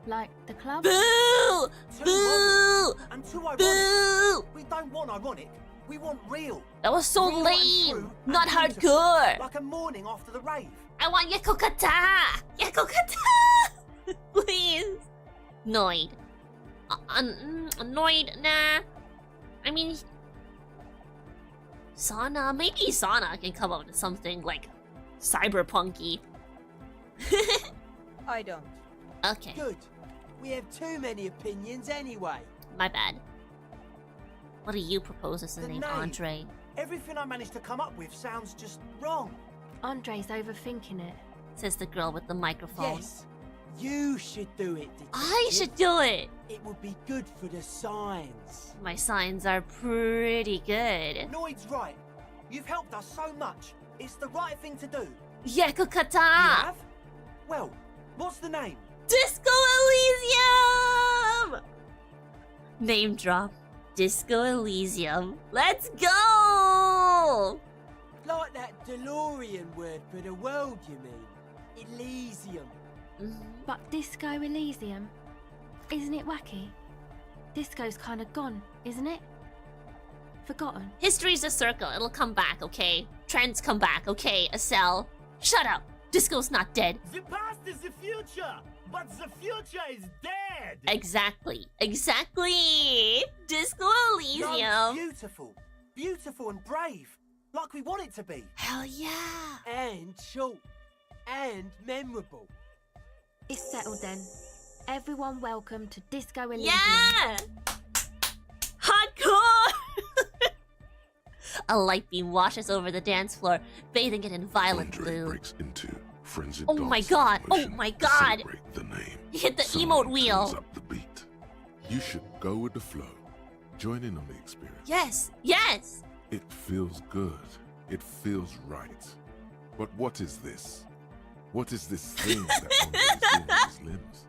Like the club? Boo! Boo! And too ironic. Boo! We don't want ironic. We want real. That was so Real and lame! true Not and beautiful. hardcore! Like a morning after the rave. I want Yakokata! Yakokata! Please! Annoyed. Annoyed? Nah. I mean... Sauna? Maybe Sauna can come up with something like cyberpunky. I don't. Okay. Good. We have too many opinions anyway. My bad. What do you propose as the name, name. Andre? Everything I managed to come up with sounds just wrong. Andre's overthinking it. Says the girl with the microphone. Yes. You should do it, detective. I should do it! It would be good for the signs. My signs are pretty good. Lloyd's right. You've helped us so much. It's the right thing to do. Yakokata! You have? Well, what's the name? Disco Elysium! Name drop. Disco Elysium. Let's go! Like that DeLorean word for the world, you mean? Elysium. But Disco Elysium? Isn't it wacky? Disco's kinda gone, isn't it? Forgotten. History's a circle. It'll come back, okay? Trends come back, okay? Acel. Shut up. Disco's not dead. The past is the future, but the future is dead. Exactly. Exactly. Disco Elysium. Young, beautiful. Beautiful and brave. Like we want it to be. Hell yeah. And short. And memorable. It's settled then. Everyone welcome to Disco Elysium. Yeah! Hardcore! A light beam washes over the dance floor, bathing it in violet Andre blue. breaks into frenzied Oh my dance god! Oh motion my to god! celebrate the name. He hit the Someone emote wheel. turns up the beat. You should go with the flow. Join in on the experience. Yes! Yes! It feels good. It feels right. But what is this? What is this thing that Andre is doing with his limbs?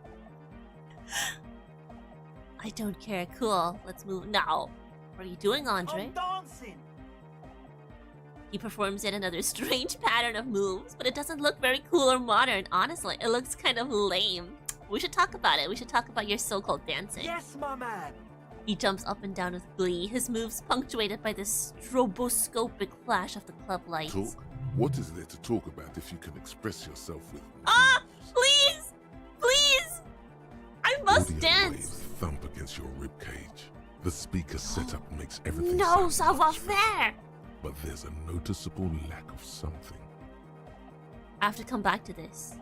I don't care. Cool. Let's move now. What are you doing, Andre? I'm dancing. He performs yet another strange pattern of moves, but it doesn't look very cool or modern, honestly. It looks kind of lame. We should talk about it. We should talk about your so-called dancing. Yes, my man. He jumps up and down with glee, his moves punctuated by the stroboscopic flash of the club lights. Talk? What is there to talk about if you can express yourself with Ah! Please! Please! I must audio dance! waves thump against your ribcage. The speaker setup makes everything No sound savoir-faire! but there's a noticeable lack of something. I have to come back to this.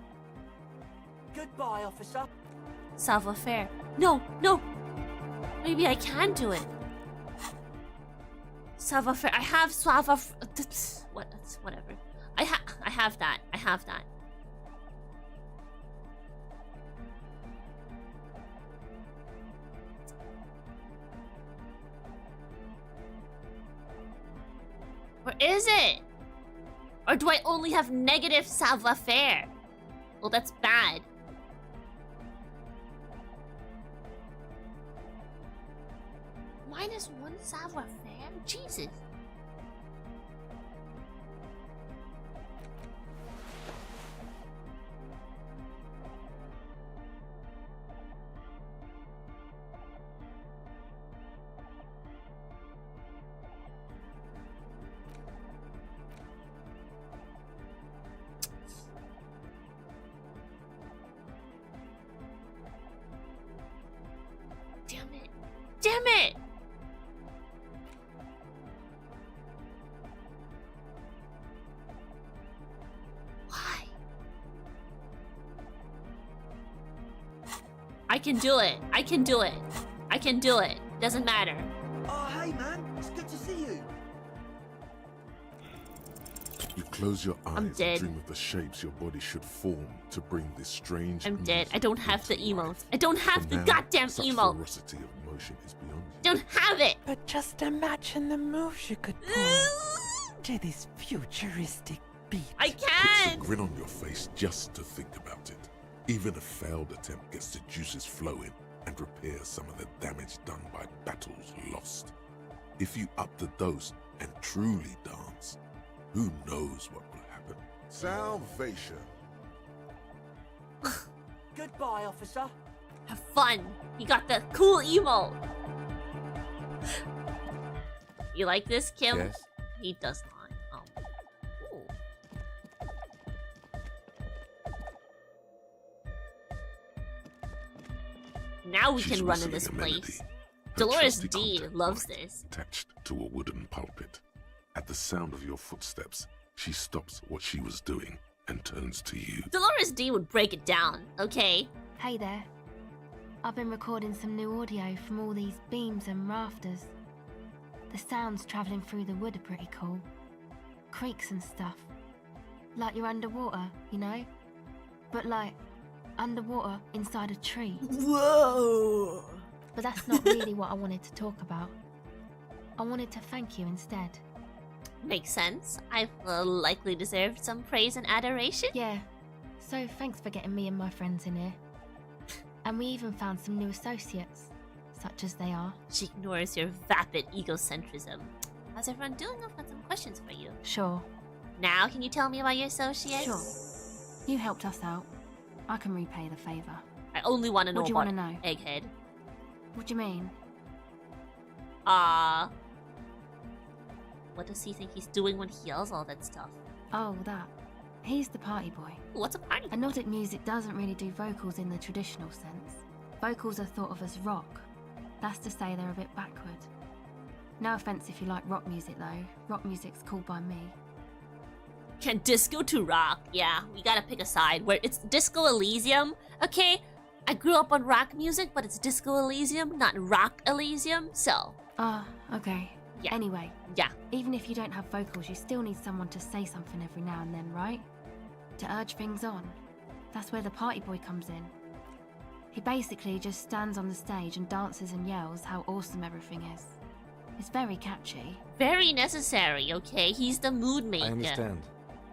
Goodbye, officer. Savoir-faire. No, no! Maybe I can do it. Savoir-faire. I have savoir-faire. Whatever. I have that. I have that. Where is it? Or do I only have negative savoir-faire? Well, that's bad. -1 savoir-faire? Jesus. Damn it. Damn it! Why? I can do it. I can do it. I can do it. Doesn't matter. Oh, hey, man. It's good to see you. You close your eyes I'm and dead. dream of the shapes your body should form to bring this strange I'm dead. music I don't have the into life. emote. I don't have For the now, goddamn such emote. ferocity of motion is beyond you. Don't have it. But just imagine the moves you could pull to this futuristic beat. I Puts a can. grin on your face just to think about it. Even a failed attempt gets the juices flowing and repairs some of the damage done by battles lost. If you up the dose and truly dance, who knows what will happen? Salvation. Goodbye, officer. Have fun. He got the cool emote. You like this, Kim? Yes. He does not. Oh. Ooh. Now we She's can run in whistling this a melody. place. Her Dolores trusty D contact loves mic this. Attached to a wooden pulpit. At the sound of your footsteps, she stops what she was doing and turns to you. Dolores D would break it down, okay? Hey there. I've been recording some new audio from all these beams and rafters. The sounds travelling through the wood are pretty cool. Creaks and stuff. Like you're underwater, you know? But like, underwater inside a tree. Whoa! But that's not really what I wanted to talk about. I wanted to thank you instead. Makes sense. I've likely deserved some praise and adoration. Yeah. So thanks for getting me and my friends in here. And we even found some new associates, such as they are. She ignores your vapid egocentrism. How's everyone doing? I've got some questions for you. Sure. Now, can you tell me about your associates? Sure. You helped us out. I can repay the favor. I only want to know What do you about want to know? Egghead. What do you mean? What does he think he's doing when he yells all that stuff? Oh, that. He's the party boy. What's a party boy? Nordic music doesn't really do vocals in the traditional sense. Vocals are thought of as rock. That's to say they're a bit backward. No offense if you like rock music though. Rock music's cool by me. Can disco to rock? Yeah, we gotta pick a side. Where it's Disco Elysium, okay? I grew up on rock music, but it's Disco Elysium, not Rock Elysium, so... Okay. Yeah. Anyway. Yeah. Even if you don't have vocals, you still need someone to say something every now and then, right? To urge things on. That's where the party boy comes in. He basically just stands on the stage and dances and yells how awesome everything is. It's very catchy. Very necessary, okay? He's the mood maker. I understand.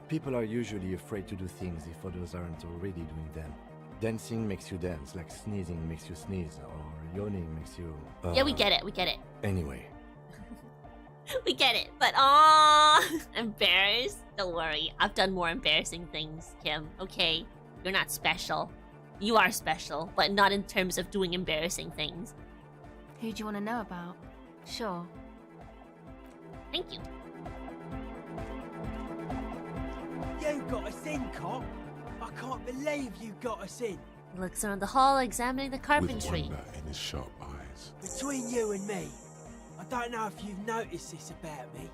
People are usually afraid to do things if others aren't already doing them. Dancing makes you dance, like sneezing makes you sneeze, or yawning makes you... Yeah, we get it, we get it. Anyway. We get it, but embarrassed? Don't worry, I've done more embarrassing things, Kim, okay? You're not special. You are special, but not in terms of doing embarrassing things. Who do you want to know about? Sure. Thank you. You got us in, cop. I can't believe you got us in. He looks around the hall, examining the With carpentry. wonder in his sharp eyes. Between you and me, I don't know if you've noticed this about me.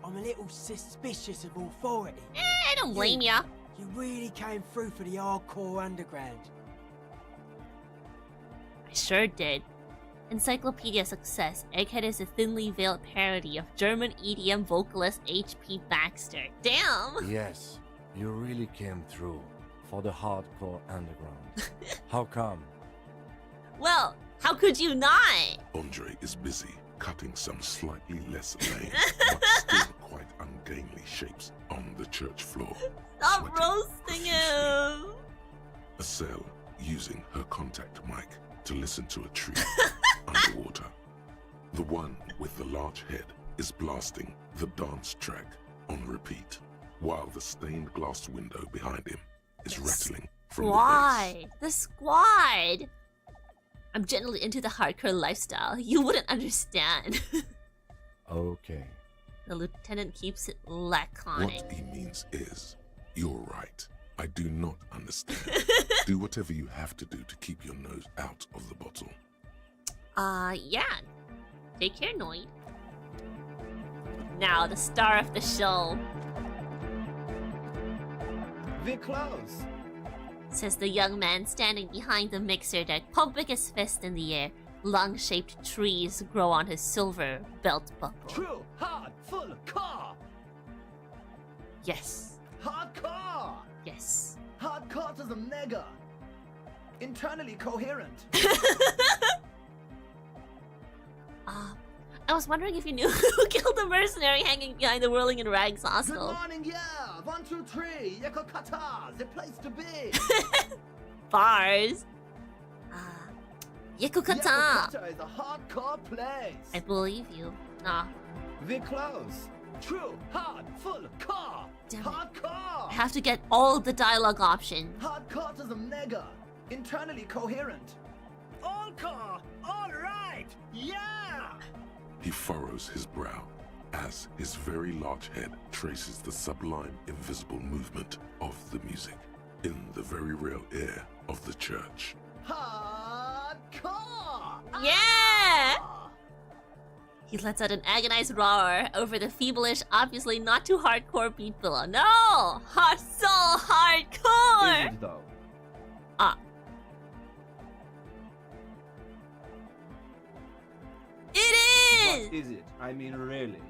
I'm a little suspicious of authority. I don't blame ya. You really came through for the hardcore underground. I sure did. Encyclopedia success. Egghead is a thinly veiled parody of German EDM vocalist H.P. Baxter. Damn! Yes, you really came through for the hardcore underground. How come? Well, how could you not? Andre is busy cutting some slightly less lame, but still quite ungainly shapes on the church floor. Stop roasting him! Estelle using her contact mic to listen to a tree underwater. The one with the large head is blasting the dance track on repeat, while the stained glass window behind him is rattling from the bass. The squad! I'm generally into the hardcore lifestyle. You wouldn't understand. Okay. The lieutenant keeps it laconic. What he means is, you're right. I do not understand. Do whatever you have to do to keep your nose out of the bottle. Yeah. Take care, Noid. Now, the star of the show. We're close, says the young man standing behind the mixer deck, pumping his fist in the air. Lung-shaped trees grow on his silver belt buckle. True, hard, full car. Yes. Hardcore. Yes. Hardcore to the mega. Internally coherent. I was wondering if you knew who killed the mercenary hanging behind the Whirling in Rags hostel. Good morning, yeah. 1, 2, 3. Yekokata, the place to be. Bars. Yekokata. Yekokata is a hardcore place. I believe you. Nah. We're close. True, hard, full car. Damn it. Hardcore. I have to get all the dialogue options. Hardcore to the mega. Internally coherent. All car, all right, yeah! He furrows his brow as his very large head traces the sublime invisible movement of the music in the very real air of the church. Hardcore! Yeah! He lets out an agonized roar over the feebleish, obviously not too hardcore beat below. No! So hardcore! Is it though? Ah. It is! What is it? I mean, really?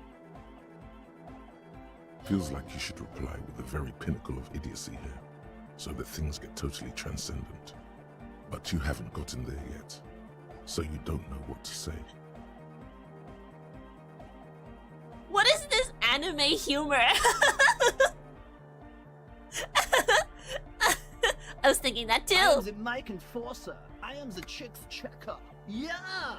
Feels like you should reply with the very pinnacle of idiocy here, so that things get totally transcendent. But you haven't gotten there yet, so you don't know what to say. What is this anime humor? I was thinking that too. I am the mic enforcer. I am the chick's checker. Yeah!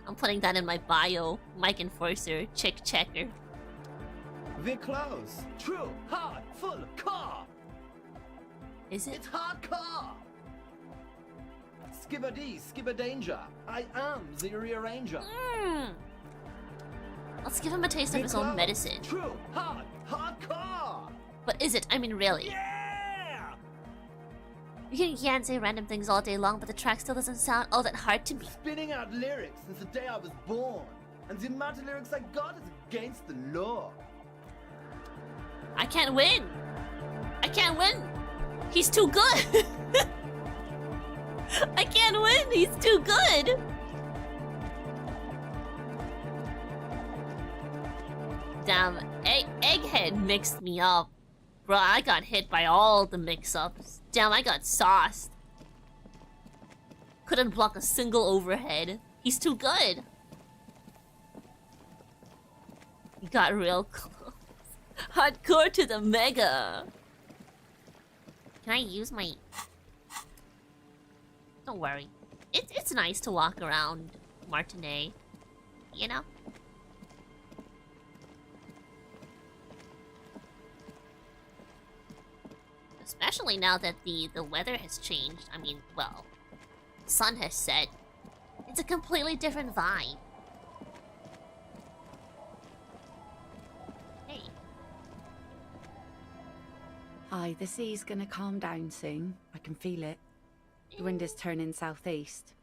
I'm putting that in my bio. Mic enforcer, chick checker. We're close. True, hard, full, car. Is it? It's hardcore. Skibber-dee, skibber-danger. I am the rearranger. Let's give him a taste of his own medicine. True, hard, hardcore. But is it? I mean, really? Yeah! You can say random things all day long, but the track still doesn't sound all that hard to me. Spinning out lyrics since the day I was born. And the amount of lyrics I got is against the law. I can't win. I can't win. He's too good. I can't win. He's too good. Damn, Egghead mixed me up. Bro, I got hit by all the mix-ups. Damn, I got sauced. Couldn't block a single overhead. He's too good. He got real close. Hardcore to the mega. Can I use my... Don't worry. It's nice to walk around Martinet. You know? Especially now that the weather has changed. I mean, well, the sun has set. It's a completely different vibe. Hey. Hi, the sea's gonna calm down soon. I can feel it. The wind is turning southeast.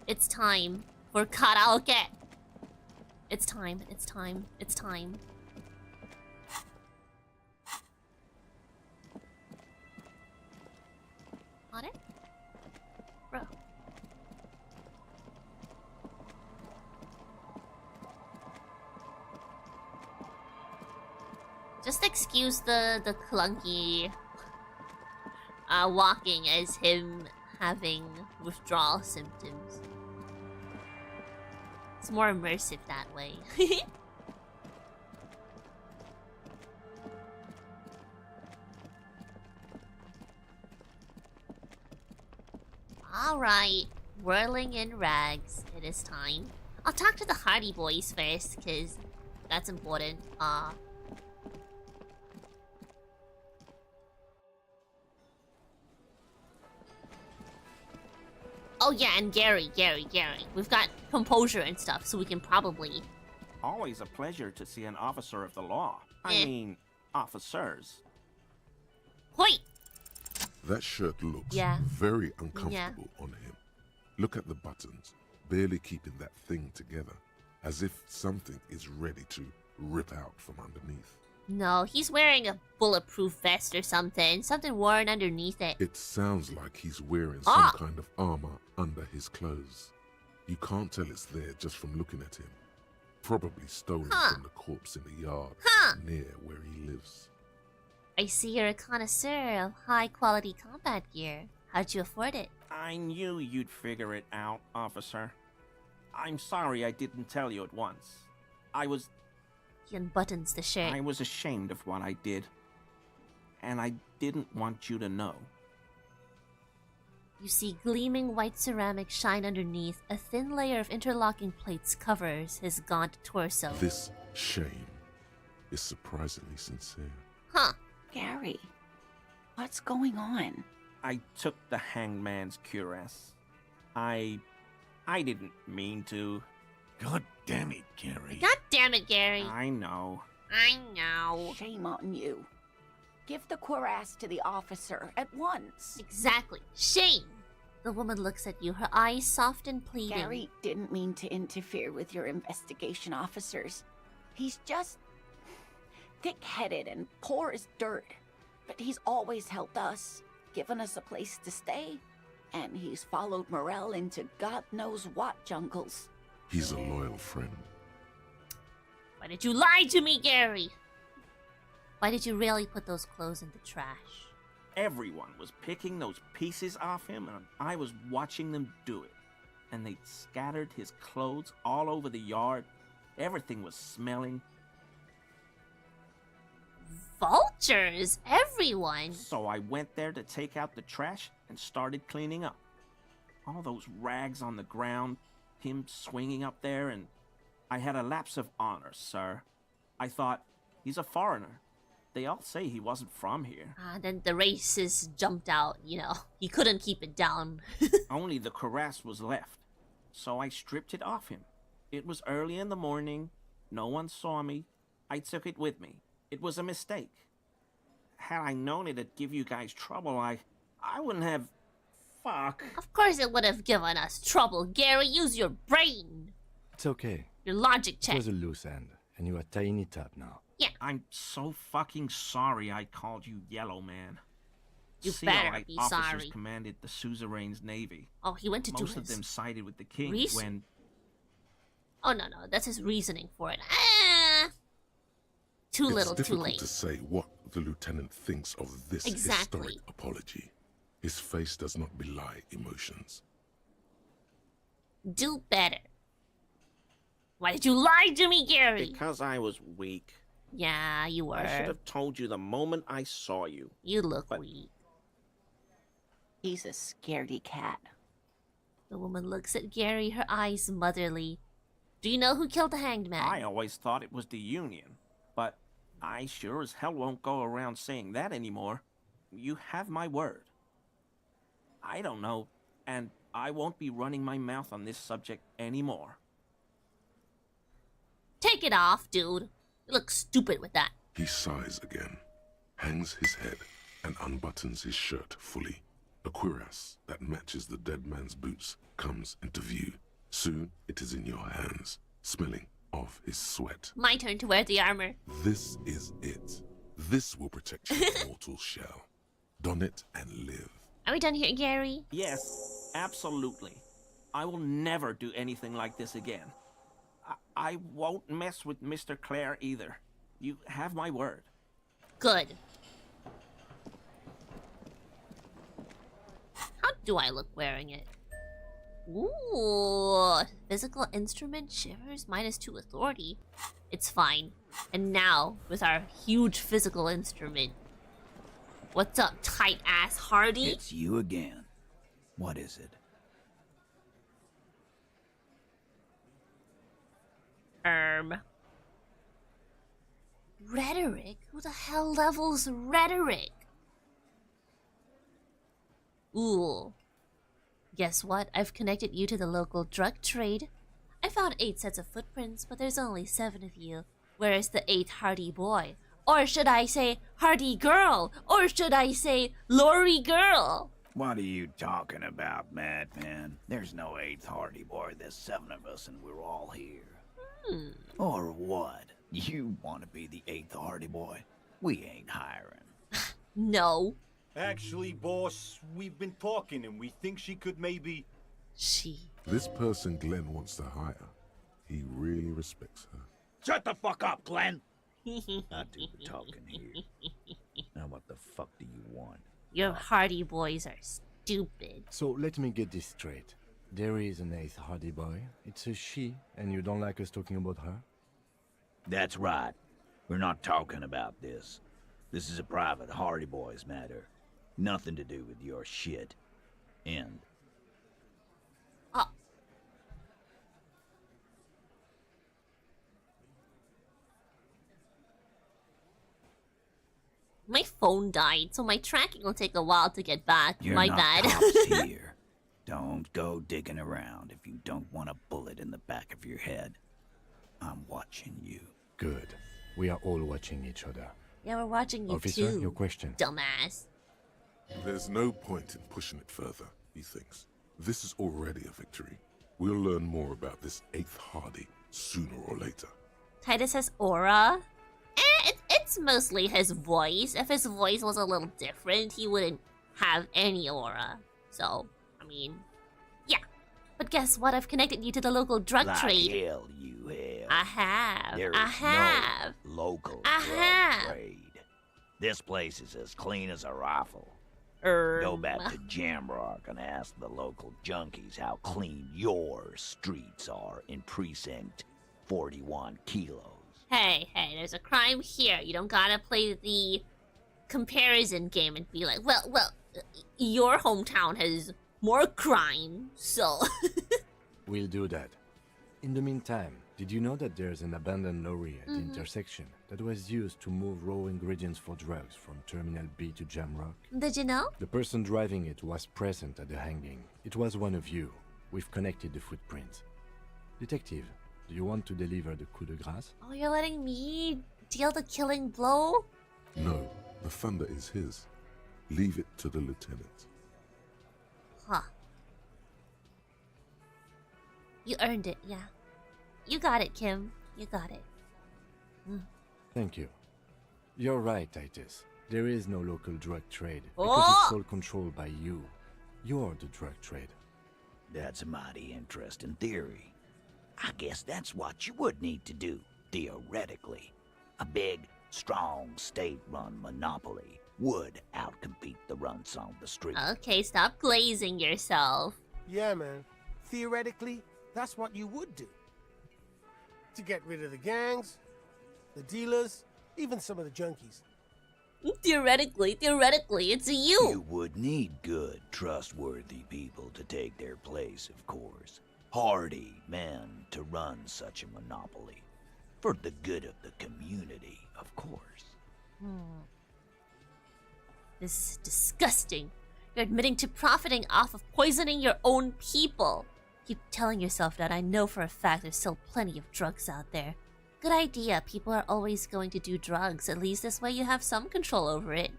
It's time for karaoke. It's time, it's time, it's time. On it? Bro. Just excuse the clunky walking as him having withdrawal symptoms. It's more immersive that way. Alright, whirling in rags. It is time. I'll talk to the Hardy Boys first, because that's important. Oh yeah, and Gary. We've got composure and stuff, so we can probably... Always a pleasure to see an officer of the law. I mean, officers. Hoi! That shirt looks Yeah. very uncomfortable on him. Look at the buttons, barely keeping that thing together, as if something is ready to rip out from underneath. No, he's wearing a bulletproof vest or something. Something worn underneath it. It sounds like he's wearing some kind of armor under his clothes. You can't tell it's there just from looking at him. Probably stolen from the corpse in the yard near where he lives. I see you're a connoisseur of high-quality combat gear. How'd you afford it? I knew you'd figure it out, officer. I'm sorry I didn't tell you at once. He unbuttons the shirt. I was ashamed of what I did. And I didn't want you to know. You see gleaming white ceramic shine underneath. A thin layer of interlocking plates covers his gaunt torso. This shame is surprisingly sincere. Huh. Gary, What's going on? I took the hangman's cuirass. I didn't mean to. God damn it, Gary. God damn it, Gary. I know. I know. Shame on you. Give the cuirass to the officer at once. Exactly. Shame. The woman looks at you, her eyes soft and pleading. Gary didn't mean to interfere with your investigation officers. He's just thick-headed and poor as dirt. But he's always helped us, given us a place to stay. And he's followed Morel into God knows what jungles. He's a loyal friend. Why did you lie to me, Gary? Why did you really put those clothes in the trash? Everyone was picking those pieces off him, and I was watching them do it. And they scattered his clothes all over the yard. Everything was smelling. Vultures! Everyone! So I went there to take out the trash and started cleaning up. All those rags on the ground, him swinging up there, and I had a lapse of honor, sir. I thought, he's a foreigner. They all say he wasn't from here. Then the racist jumped out, you know. He couldn't keep it down. Only the cuirass was left. So I stripped it off him. It was early in the morning. No one saw me. I took it with me. It was a mistake. Had I known it'd give you guys trouble, I wouldn't have... Fuck. Of course it would have given us trouble, Gary. Use your brain. It's okay. Your logic check. It was a loose end, and you are tying it up now. Yeah. I'm so fucking sorry I called you Yellow Man. You Sea better Light be officers sorry. commanded the suzerain's navy. Oh, he went to do Most of his them sided with the king reason? when... Oh, no. That's his reasoning for it. Too little, too late. It's difficult to say what the lieutenant thinks of this historic apology. His face does not belie emotions. Do better. Why did you lie to me, Gary? Because I was weak. Yeah, you were. I should have told you the moment I saw you. You look weak. He's a scaredy cat. The woman looks at Gary, her eyes motherly. Do you know who killed the hanged man? I always thought it was the Union, but I sure as hell won't go around saying that anymore. You have my word. I don't know, and I won't be running my mouth on this subject anymore. Take it off, dude. You look stupid with that. He sighs again, hangs his head, and unbuttons his shirt fully. A cuirass that matches the dead man's boots comes into view. Soon it is in your hands, smelling of his sweat. My turn to wear the armor. This is it. This will protect your mortal shell. Don it and live. Are we done here, Gary? Yes, absolutely. I will never do anything like this again. I won't mess with Mr. Clare either. You have my word. Good. How do I look wearing it? Ooh, physical instrument shivers -2 authority. It's fine. And now, with our huge physical instrument. What's up, tight ass Hardy? It's you again. What is it? Rhetoric? Who the hell levels rhetoric? Ooh. Guess what? I've connected you to the local drug trade. I found 8 sets of footprints, but there's only 7 of you. Where is the 8th hardy boy? Or should I say hardy girl? Or should I say Lori girl? What are you talking about, madman? There's no 8th hardy boy. There's 7 of us and we're all here. Or what? You want to be the 8th hardy boy? We ain't hiring. No. Actually, boss, we've been talking and we think she could maybe... This person Glenn wants to hire, he really respects her. Shut the fuck up, Glenn! I do the talking here. Now what the fuck do you want? Your hardy boys are stupid. So let me get this straight. There is an 8th hardy boy. It's a she, and you don't like us talking about her? That's right. We're not talking about this. This is a private hardy boys matter. Nothing to do with your shit. End. My phone died, so my tracking will take a while to get back. You're My not bad. cops here. Don't go digging around if you don't want a bullet in the back of your head. I'm watching you. Good. We are all watching each other. Yeah, we're watching you Officer, too. your question. Dumbass. There's no point in pushing it further, he thinks. This is already a victory. We'll learn more about this 8th Hardy sooner or later. Titus has aura. It's mostly his voice. If his voice was a little different, he wouldn't have any aura. So, I mean, yeah. But guess what? I've connected you to the local drug Like trade. hell you have. I have. There I is have. no local I drug have. trade. This place is as clean as a rifle. Er, Go back to Jamrock and ask the local junkies how clean your streets are in Precinct 41 Kilos. Hey, there's a crime here. You don't gotta play the comparison game and be like, well, your hometown has more crime, so... We'll do that. In the meantime, did you know that there's an abandoned lorry at the intersection that was used to move raw ingredients for drugs from Terminal B to Jamrock? Did you know? The person driving it was present at the hanging. It was one of you. We've connected the footprints. Detective, do you want to deliver the coup de grâce? Oh, you're letting me deal the killing blow? No, the thunder is his. Leave it to the lieutenant. Huh. You earned it, yeah. You got it, Kim. You got it. Thank you. You're right, Titus. There is no local drug trade because Oh! it's all controlled by you. You're the drug trade. That's a mighty interesting theory. I guess that's what you would need to do, theoretically. A big, strong, state-run monopoly would outcompete the runts on the street. Okay, stop glazing yourself. Yeah, man. Theoretically, that's what you would do. To get rid of the gangs, the dealers, even some of the junkies. Theoretically, it's you. You would need good, trustworthy people to take their place, of course. Hardy men to run such a monopoly. For the good of the community, of course. This is disgusting. You're admitting to profiting off of poisoning your own people. Keep telling yourself that. I know for a fact there's still plenty of drugs out there. Good idea. People are always going to do drugs. At least this way you have some control over it.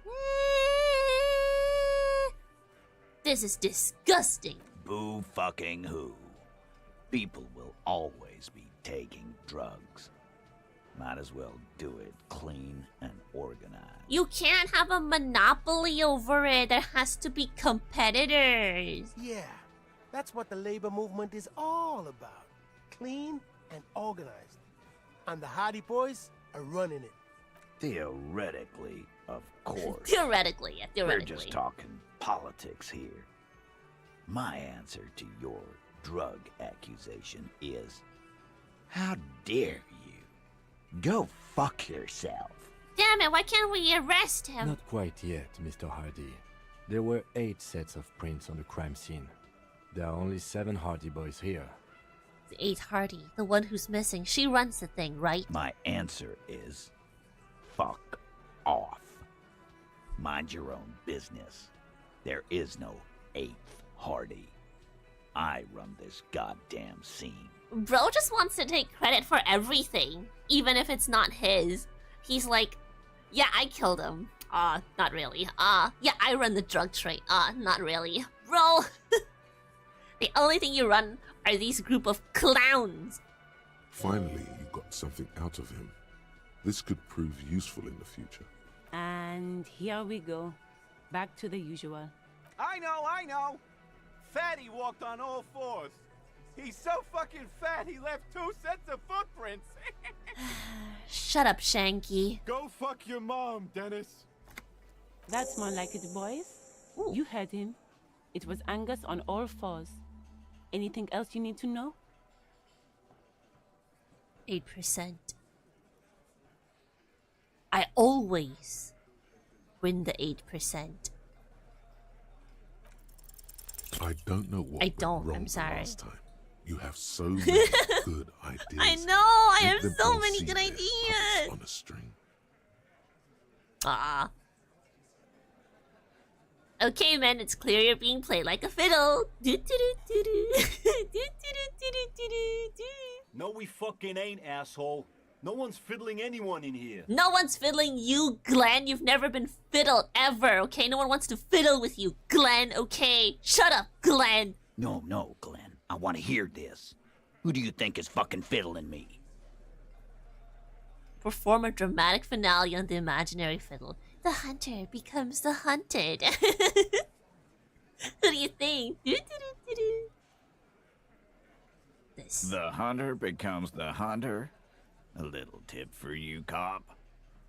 This is disgusting. Boo fucking who. People will always be taking drugs. Might as well do it clean and organized. You can't have a monopoly over it. There has to be competitors. Yeah, that's what the labor movement is all about. Clean and organized. And the Hardy Boys are running it. Theoretically, of course. Theoretically, yeah, theoretically. We're just talking politics here. My answer to your drug accusation is, how dare you? Go fuck yourself. Damn it, why can't we arrest him? Not quite yet, Mr. Hardy. There were 8 sets of prints on the crime scene. There are only 7 Hardy boys here. The 8th Hardy, the one who's missing, she runs the thing, right? My answer is, fuck off. Mind your own business. There is no 8th Hardy. I run this goddamn scene. Bro just wants to take credit for everything, even if it's not his. He's like, yeah, I killed him. Not really. Yeah, I run the drug trade. Not really. Bro, the only thing you run are these group of clowns. Finally, you got something out of him. This could prove useful in the future. And here we go. Back to the usual. I know. Fatty walked on all 4s. He's so fucking fat he left 2 sets of footprints. Shut up, Shanky. Go fuck your mom, Dennis. That's more like it, boys. You heard him. It was Angus on all 4s. Anything else you need to know? 8%. I always win the 8%. I don't know what went wrong I'm sorry. last time. You have so many good ideas. I know, I Make have them so all many see good they're ideas. puppets on a string. Okay, man, it's clear you're being played like a fiddle. No, we fucking ain't, asshole. No one's fiddling anyone in here. No one's fiddling you, Glenn. You've never been fiddled, ever, okay? No one wants to fiddle with you, Glenn, okay? Shut up, Glenn. No, no, Glenn. I want to hear this. Who do you think is fucking fiddling me? Perform a dramatic finale on the imaginary fiddle. The hunter becomes the hunted. Who do you think? This. The hunter becomes the hunter? A little tip for you, cop.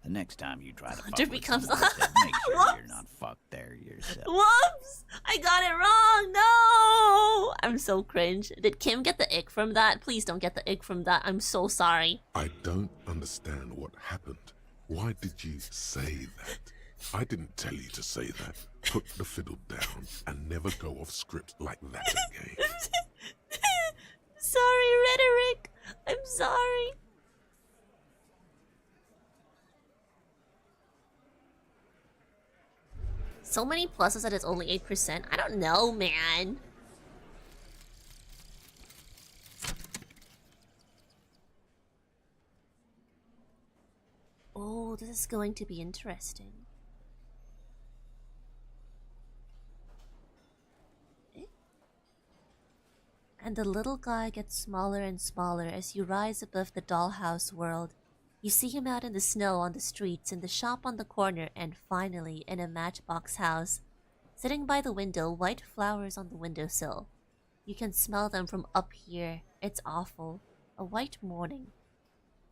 The next time you try to Hunter fuck becomes with someone, make sure you're not fucked there yourself. Whoops! I got it wrong! No! I'm so cringe. Did Kim get the ick from that? Please don't get the ick from that. I'm so sorry. I don't understand what happened. Why did you say that? I didn't tell you to say that. Put the fiddle down and never go off script like that again. Sorry, rhetoric. I'm sorry. So many pluses that it's only 8%. I don't know, man. Oh, this is going to be interesting. And the little guy gets smaller and smaller as you rise above the dollhouse world. You see him out in the snow on the streets, in the shop on the corner, and finally in a matchbox house. Sitting by the window, white flowers on the windowsill. You can smell them from up here. It's awful. A white morning.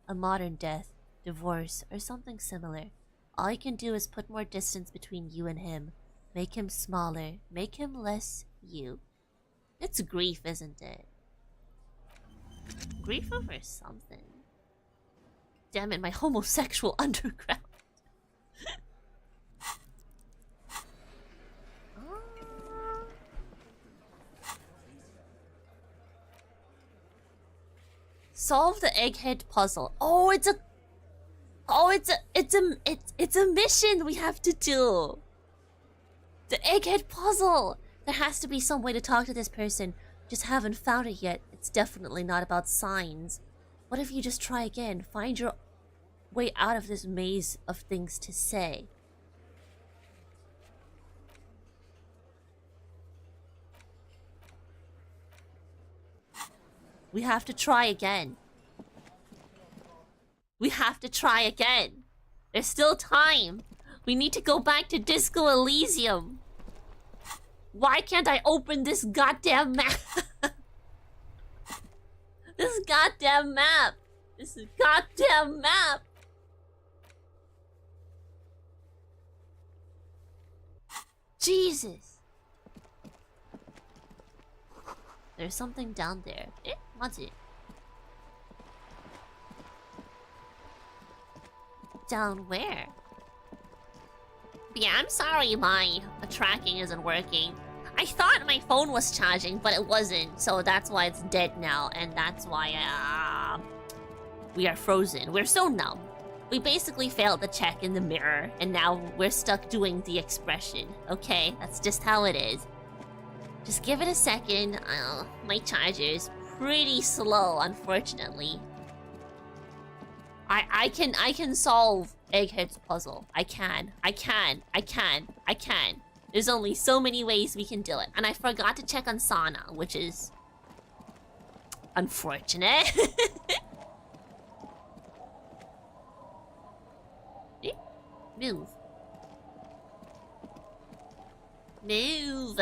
A modern death, divorce, or something similar. All you can do is put more distance between you and him. Make him smaller. Make him less you. It's grief, isn't it? Grief over something. Damn it, my homosexual underground. Solve the egghead puzzle. Oh, it's a mission we have to do. The egghead puzzle. There has to be some way to talk to this person. Just haven't found it yet. It's definitely not about signs. What if you just try again? Find your way out of this maze of things to say. We have to try again. We have to try again. There's still time. We need to go back to Disco Elysium. Why can't I open this goddamn map? This goddamn map. This goddamn map. Jesus. There's something down there. Eh? What's it? Down where? Yeah, I'm sorry my tracking isn't working. I thought my phone was charging, but it wasn't. So that's why it's dead now. And that's why we are frozen. We're so numb. We basically failed the check in the mirror. And now we're stuck doing the expression. Okay, that's just how it is. Just give it a second. My charger is pretty slow, unfortunately. I can solve Egghead's puzzle. I can. There's only so many ways we can do it. And I forgot to check on Sana, which is unfortunate. Move. Move.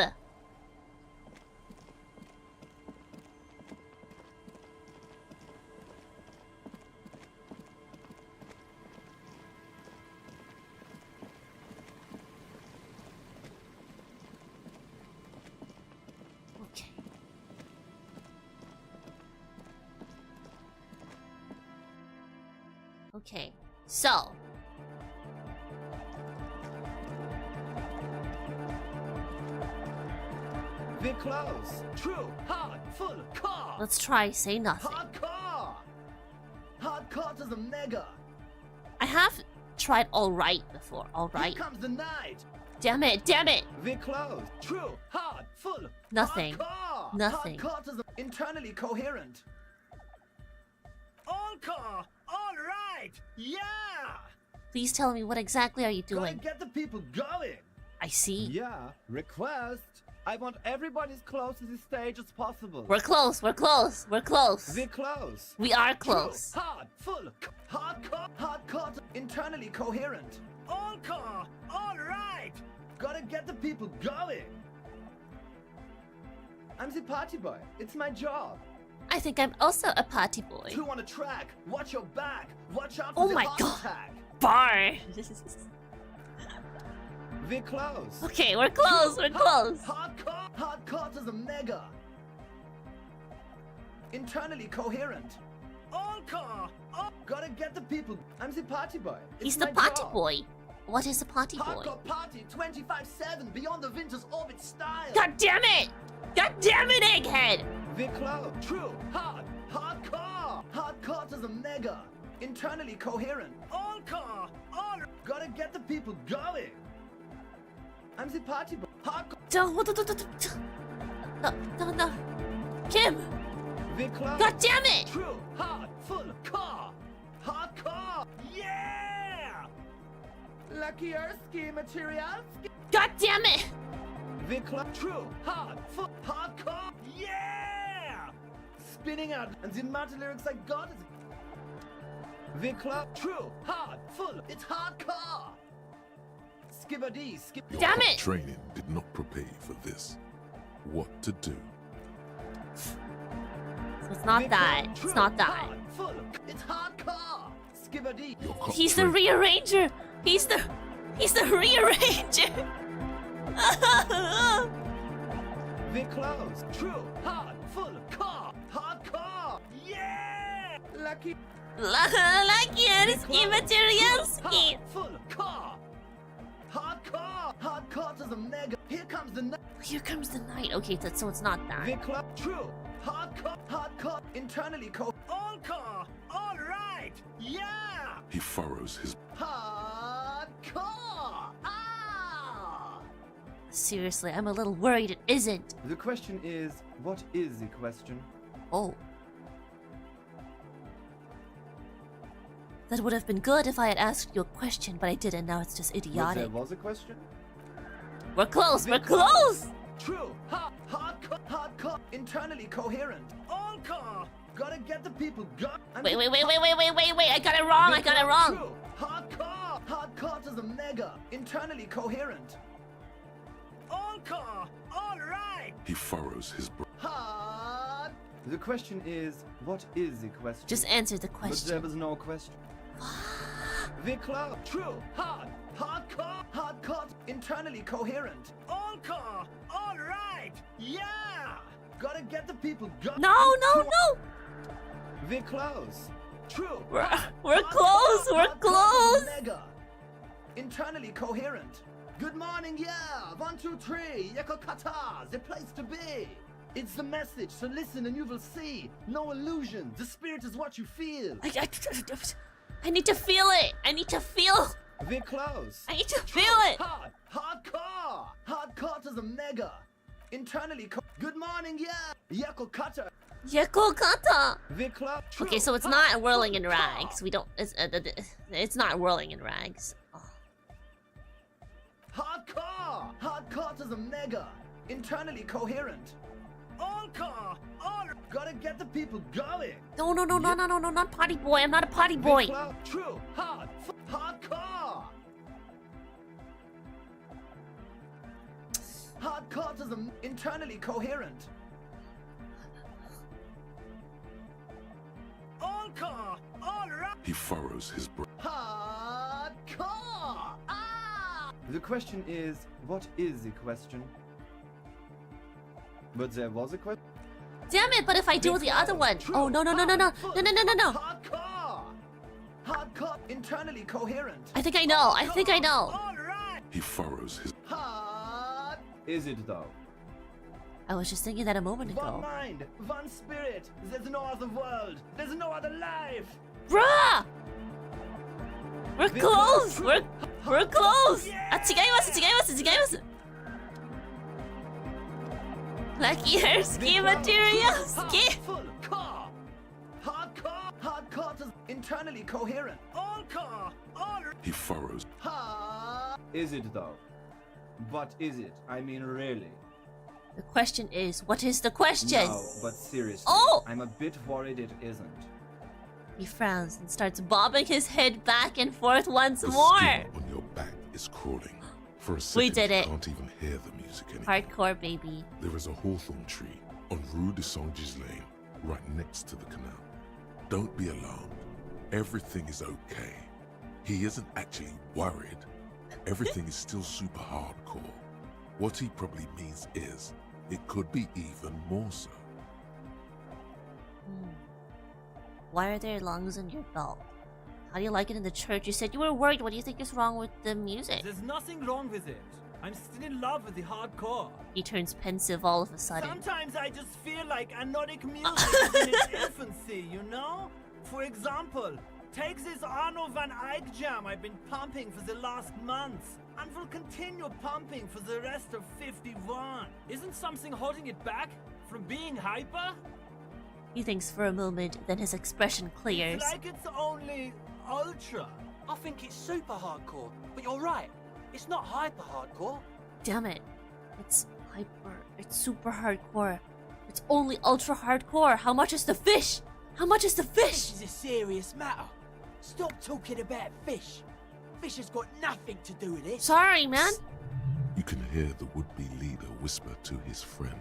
Okay, so They're close. True. Hard. Full. Car. let's try say nothing. Hard car. Hard car to the mega. I have tried alright before, alright. Here comes the night. Damn it, damn it! We're close. True. Hard. Full. Nothing. Hardcore. Nothing. Hardcore is internally coherent. All car. All right. Yeah. Please tell me what exactly are you Gotta doing? get the people going. I see. Yeah. Request. I want everybody as close to the stage as possible. We're close, we're close, we're close. We're close. We are close. True. Hard. Full. Hardcore. Hardcore. Internally coherent. All car. All right. Gotta get the people going. I'm the party boy. It's my job. I think I'm also a party boy. Two on a track. Watch your back. Watch out Oh for the my heart god. attack. Bar. We're close. Okay, we're close, we're close. Hardcore. Hardcore is a mega. Internally coherent. All car. All Gotta get the people. I'm the party boy. It's He's the my party job. boy. What is a party boy? Hardcore party 25/7 beyond the winter's orbit style. God damn it! God damn it, egghead! We're close. True. Hard. Hardcore. Hardcore is a mega. Internally coherent. all car. All Gotta get the people going. I'm the party boy. Hardcore. No. Kim! We're close. God damn it! True. Hard. Full. Car. Hardcore. yeah. Lucky Earthski Materialski. God damn it! We're close. True. Hard. Full. Hardcore. Yeah. Spinning out. And the matter lyrics I got is. We're close. True. Hard. Full. It's hardcore. Skibber-dee. Skip. Your Damn cop it! training did not prepare you for this. What to do? So it's not that. It's not that. Hard. Full. It's hardcore. Skibber-dee. Your cop He's the training- rearranger! He's the rearranger! We're close. True. Hard. Full. Car. Hardcore. Yeah. Lucky. Lakierski Materialski! Hard. Full. Car. Hardcore. Hardcore is a mega. Here comes the night. Here comes the night. Okay, so it's not that. We're close. True. Hardcore. Hardcore. Internally all car. All right. Yeah. He furrows his hardcore. Ah! Seriously, I'm a little worried it isn't. The question is, what is the question? Oh. That would have been good if I had asked you a question, but I didn't. Now it's just idiotic. There was a question? We're close, we're close! True. Hardcore. Hardcore. Internally coherent. all car. Gotta get the people going. Wait, I got it wrong, I got it wrong! True. Hardcore. Hardcore is a mega. Internally coherent. all car. All right. He furrows his brow. Hard. The question is, what is the question? Just answer the But there question. was no question. We're close. True. Hard. Hardcore. Hardcore. Internally coherent. all car. All right. Yeah. Gotta get the people going. No! We're close. True. We're Hardcore. close, we're Hardcore. close! Mega. Internally coherent. Good morning, yeah. 1, 2, 3. Yakokata. The place to be. It's the message, so listen and you will see. No illusion. The spirit is what you feel. I need to feel it! I need to feel! We're close. I need to feel it! Hard. Hardcore. Hardcore is a mega. Internally good morning, yeah. Yakokata. Yakokata! We're close. Okay, so it's not whirling in rags. We don't. It's not whirling in rags. Oh. Hardcore. Hardcore is a mega. Internally coherent. all car. All Gotta get the people going. No, not potty boy. I'm not a potty boy. True. Hardcore. Hardcore is internally coherent. all car. All right. He furrows his brow. Hardcore. Ah! The question is, what is the question? But there was a question. Damn it! But if I do the other one, oh no! Hardcore. Hardcore. Internally coherent. I think I know. all right. He furrows his. Hard. Is it though? I was just thinking that a moment One ago. mind, one spirit. There's no other world. There's no other life. Bruh! We're close. We're close! Ah, 違います、違います、違います。Lucky hair ski material ski. Hardcore is internally coherent. All car, all. He furrows. Is it though? But is it? I mean, really? The question is, what is the question? No, but seriously, oh! I'm a bit worried it isn't. He frowns and starts bobbing his head back and forth once The more. skin on your back is crawling. For a second, We did it. You can't even hear the music anymore. Hardcore, baby. There is a hawthorn tree on Rue de Saint-Gislain, right next to the canal. Don't be alarmed. Everything is okay. He isn't actually worried. Everything is still super hardcore. What he probably means is, it could be even more so. Why are there lungs in your belt? How do you like it in the church? You said you were worried. What do you think is wrong with the music? There's nothing wrong with it. I'm still in love with the hardcore. He turns pensive all of a sudden. Sometimes I just feel like anodic music is in its infancy, you know? For example, take this Arno van Eyck jam I've been pumping for the last month, and will continue pumping for the rest of 51. Isn't something holding it back from being hyper? He thinks for a moment, then his expression clears. It's like it's only ultra. I think it's super hardcore, but you're right. It's not hyper hardcore. Damn it. It's hyper. It's super hardcore. It's only ultra hardcore. How much is the fish? How much is the fish? This is a serious matter. Stop talking about fish. Fish has got nothing to do with it. Sorry, man. You can hear the would-be leader whisper to his friend.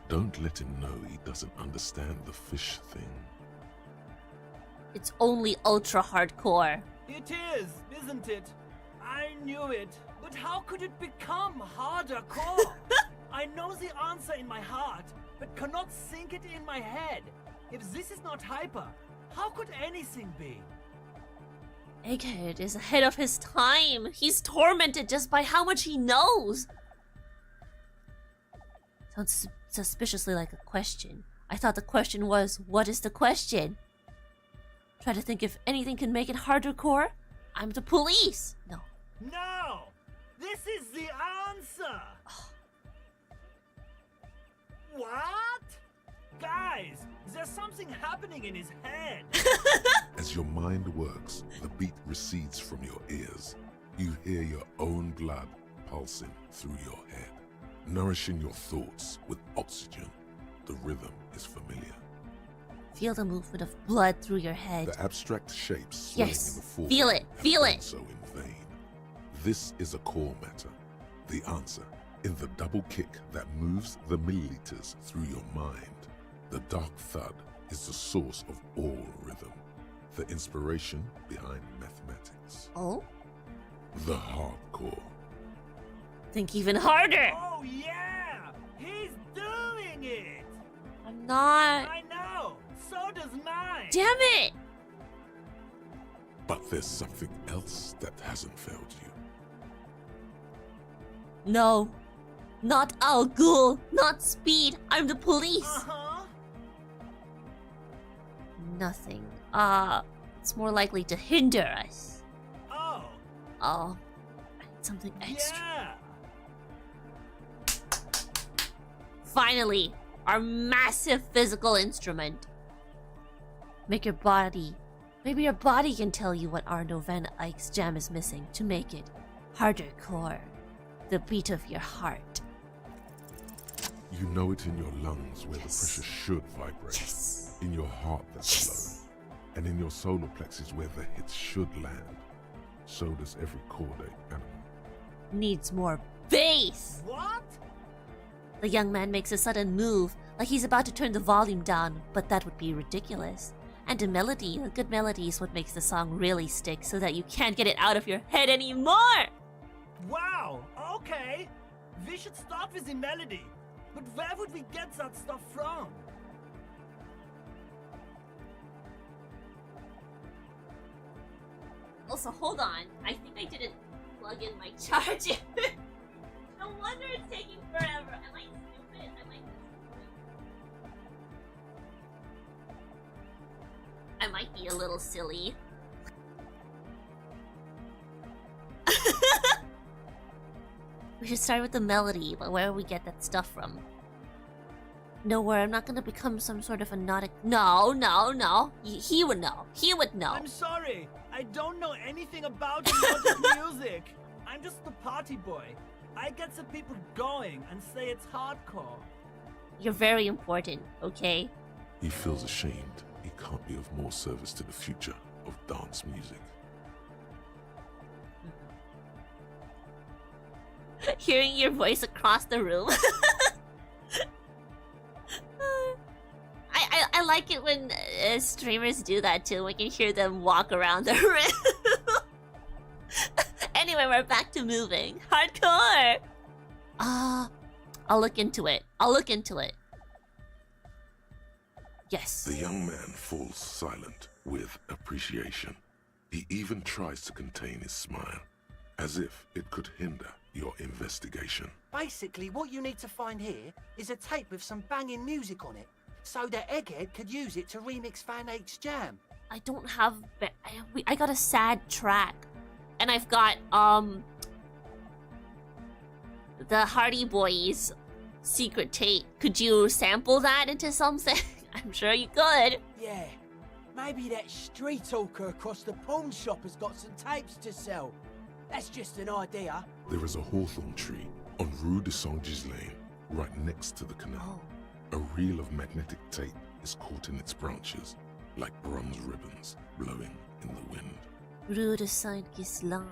Don't let him know he doesn't understand the fish thing. It's only ultra hardcore. It is, isn't it? I knew it. But how could it become harder core? I know the answer in my heart, but cannot think it in my head. If this is not hyper, how could anything be? Egghead is ahead of his time. He's tormented just by how much he knows. Sounds suspiciously like a question. I thought the question was, what is the question? Try to think if anything can make it harder core. I'm the police. No. No! This is the answer! What? Guys, there's something happening in his head. As your mind works, the beat recedes from your ears. You hear your own blood pulsing through your head, nourishing your thoughts with oxygen. The rhythm is familiar. Feel the movement of blood through your head. The abstract shapes swaying Yes, in the forefront feel it, have feel done it. so in vain. This is a core matter. The answer in the double kick that moves the milliliters through your mind. The dark thud is the source of all rhythm, the inspiration behind mathematics. Oh? The hardcore. Think even harder. Oh yeah! He's doing it! I'm not. I know! So does mine! Damn it! But there's something else that hasn't failed you. No. Not Al Ghul. Not Speed. I'm the police. Uh-huh. Nothing. It's more likely to hinder us. Oh. Oh. I need something extra. Yeah. Finally, our massive physical instrument. Make your body. Maybe your body can tell you what Arno van Eyck's jam is missing to make it harder core. The beat of your heart. You know it in your lungs where the pressure should vibrate. Yes. In your heart that's low. And in your solar plexus where the hits should land. So does every chordate animal. Needs more bass. What? The young man makes a sudden move, like he's about to turn the volume down, but that would be ridiculous. And a melody, a good melody is what makes the song really stick so that you can't get it out of your head anymore. Wow, okay. We should start with the melody. But where would we get that stuff from? Also, hold on. I think I didn't plug in my charger. No wonder it's taking forever. Am I stupid? I might be a little silly. We should start with the melody, but where do we get that stuff from? Nowhere. I'm not gonna become some sort of hypnotic. No, no, no. He would know. He would know. I'm sorry. I don't know anything about hypnotic music. I'm just the party boy. I get the people going and say it's hardcore. You're very important, okay? He feels ashamed he can't be of more service to the future of dance music. Hearing your voice across the room. I like it when streamers do that too. We can hear them walk around the room. Anyway, we're back to moving. Hardcore! I'll look into it. I'll look into it. Yes. The young man falls silent with appreciation. He even tries to contain his smile, as if it could hinder your investigation. Basically, what you need to find here is a tape with some banging music on it, so that Egghead could use it to remix Fan 8's jam. I don't have... I got a sad track. And I've got, the Hardy Boys secret tape. Could you sample that into something? I'm sure you could. Yeah. Maybe that street hawker across the pawn shop has got some tapes to sell. That's just an idea. There is a hawthorn tree on Rue de Saint-Saens Lane, right next to the canal. A reel of magnetic tape is caught in its branches, like bronze ribbons blowing in the wind. Rue de Saint-Saens Lane.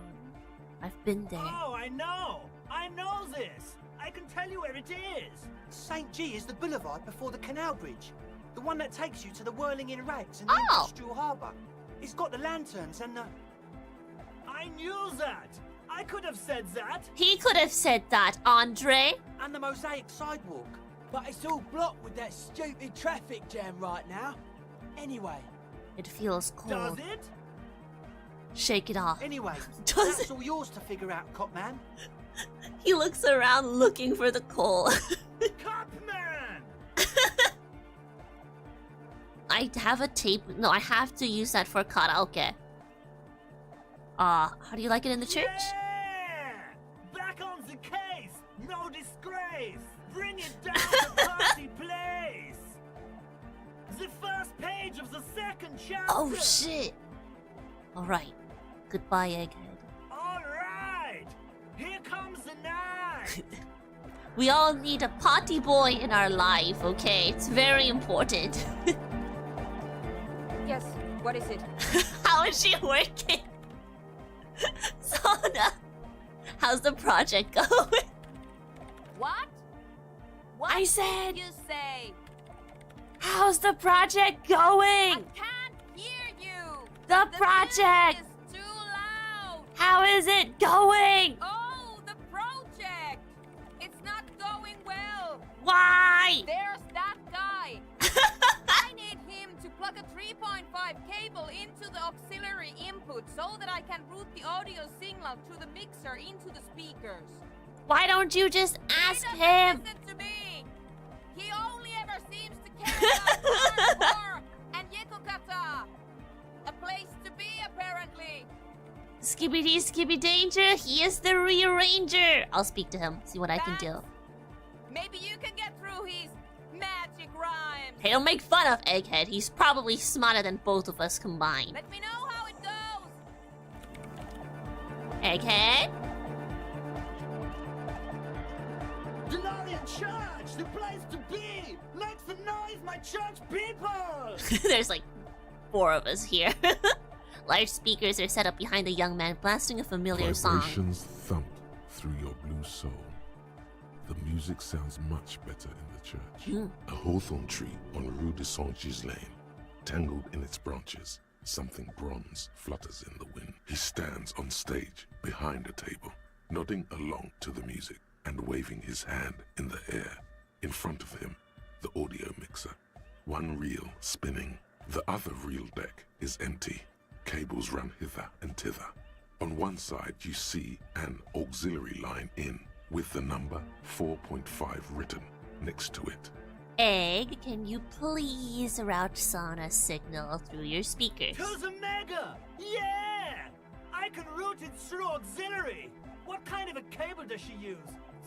I've been there. Oh, I know! I know this! I can tell you where it is! St. G is the boulevard before the canal bridge. The one that takes you to the whirling in rags and the industrial harbour. It's got the lanterns and the... I knew that! I could have said that! He could have said that, Andre! And the mosaic sidewalk. But it's all blocked with that stupid traffic jam right now. Anyway. It feels cold. Does it? Shake it off. Anyway, Does that's all yours to figure out, Copman. He looks around looking for the coal. Copman! I have a tape. No, I have to use that for karaoke. How do you like it in the church? Yeah! Back on the case! No disgrace! Bring it down to party place! The first page of the second chapter! Oh, shit! Alright. Goodbye, Egghead. Alright! Here comes the night! We all need a potty boy in our life, okay? It's very important. Yes, what is it? How is she working? Sona, how's the project going? What? What I said... did you say? How's the project going? I can't hear you! The project! Music is too loud! How is it going? Oh, the project! It's not going well! Why? There's that guy! I need him to plug a 3.5 cable into the auxiliary input so that I can route the audio signal through the mixer into the speakers. Why don't you just ask He him? doesn't listen to me! He only ever seems to care about hardcore and Yekokata! A place to be, apparently! Skibbity skibby danger, he is the rearranger! I'll speak to him, see what I can do. Maybe you can get through his magic rhymes! Hey, don't make fun of Egghead, he's probably smarter than both of us combined. Let me know how it goes! Egghead? Delorean Church! The place to be! Make some noise, my church people! There's like 4 of us here. Large speakers are set up behind the young man, blasting a familiar song. Vibrations thump through your blue soul. The music sounds much better in the church. A hawthorn tree on Rue de Saint-Saens Lane, tangled in its branches, something bronze flutters in the wind. He stands on stage behind a table, nodding along to the music and waving his hand in the air. In front of him, the audio mixer, one reel spinning. The other reel deck is empty. Cables run hither and thither. On one side, you see an auxiliary line in, with the number 4.5 written next to it. Egg, can you please route Sona's signal through your speakers? To the mega! Yeah! I can route it through auxiliary! What kind of a cable does she use?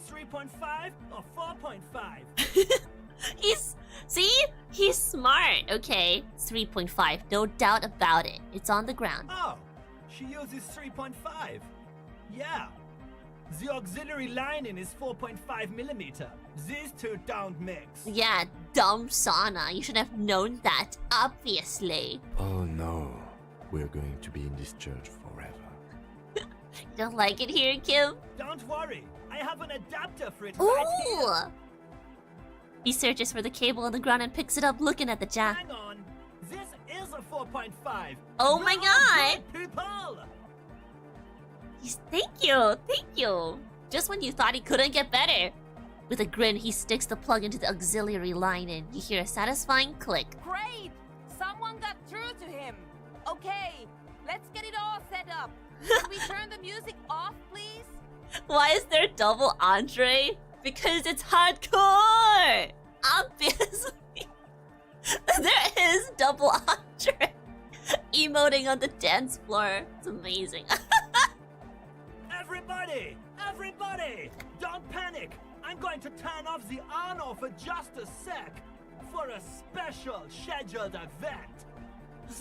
3.5 or 4.5? He's smart, okay? 3.5, no doubt about it. It's on the ground. Oh, she uses 3.5. Yeah. The auxiliary lining is 4.5 millimeter. These two don't mix. Yeah, dumb sauna. You should have known that, obviously. Oh no, we're going to be in this church forever. You don't like it here, Kim? Don't worry, I have an adapter for it Ooh! right here. He searches for the cable on the ground and picks it up, looking at the jack. Hang on, this is a 4.5. Oh my god! People! Thank you. Just when you thought he couldn't get better. With a grin, he sticks the plug into the auxiliary line and you hear a satisfying click. Great! Someone got through to him. Okay, let's get it all set up. Can we turn the music off, please? Why is there double Andre? Because it's hardcore! Obviously. There is double Andre emoting on the dance floor. It's amazing. Everybody! Don't panic! I'm going to turn off the Arno for just a sec. For a special scheduled event.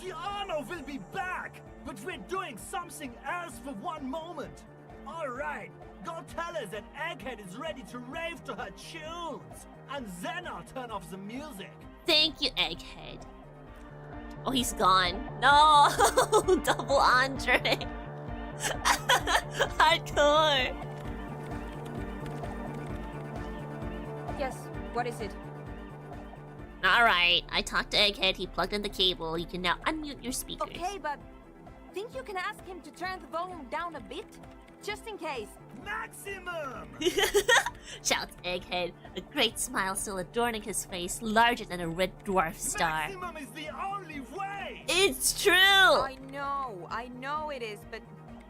The Arno will be back, but we're doing something else for one moment. Alright, go tell her that Egghead is ready to rave to her tunes. And then I'll turn off the music. Thank you, Egghead. Oh, he's gone. No! Double Andre. Hardcore. Yes, what is it? Alright, I talked to Egghead, he plugged in the cable. You can now unmute your speakers. Okay, but think you can ask him to turn the volume down a bit? Just in case. Maximum! Shouts Egghead, a great smile still adorning his face, larger than a red dwarf star. Maximum is the only way! It's true! I know it is, but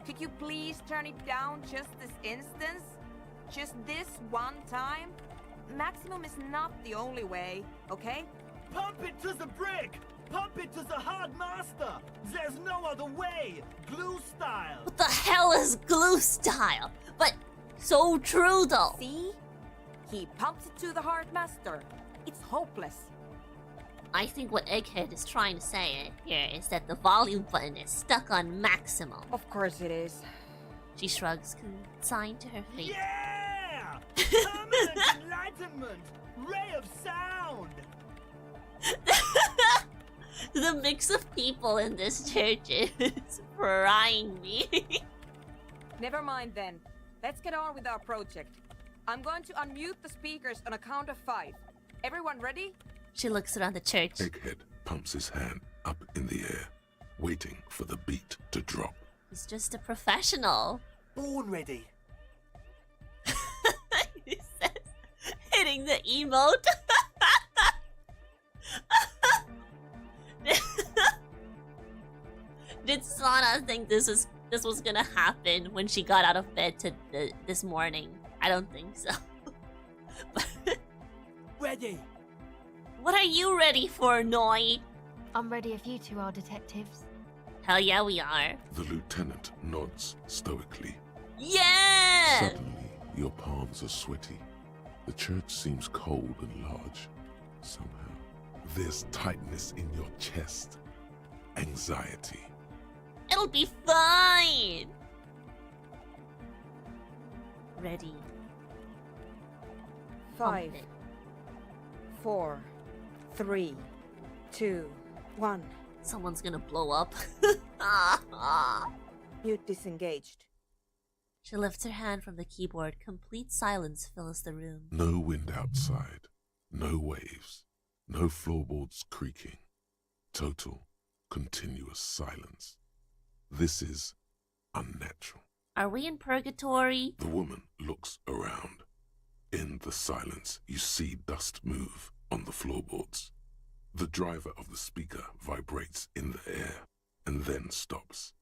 could you please turn it down just this instance? Just this one time? Maximum is not the only way, okay? Pump it to the brick! Pump it to the hard master! There's no other way! Glue style! What the hell is glue style? But so true though! See? He pumps it to the hard master. It's hopeless. I think what Egghead is trying to say here is that the volume button is stuck on maximum. Of course it is. She shrugs, consigned to her fate. Yeah! Permanent enlightenment! Ray of sound! The mix of people in this church is frying me. Never mind then. Let's get on with our project. I'm going to unmute the speakers on a count of 5. Everyone ready? She looks around the church. Egghead pumps his hand up in the air, waiting for the beat to drop. He's just a professional. Born ready. He says, hitting the emote. Did Sana think this was gonna happen when she got out of bed this morning? I don't think so. Ready. What are you ready for, Noi? I'm ready if you two are detectives. Hell yeah, we are. The lieutenant nods stoically. Yeah! Suddenly, your palms are sweaty. The church seems cold and large. Somehow, there's tightness in your chest. Anxiety. It'll be fine! Ready. 5, 4, 3, 2, 1. Someone's gonna blow up. Mute disengaged. She lifts her hand from the keyboard. Complete silence fills the room. No wind outside. No waves. No floorboards creaking. Total, continuous silence. This is unnatural. Are we in purgatory? The woman looks around. In the silence, you see dust move on the floorboards. The driver of the speaker vibrates in the air and then stops.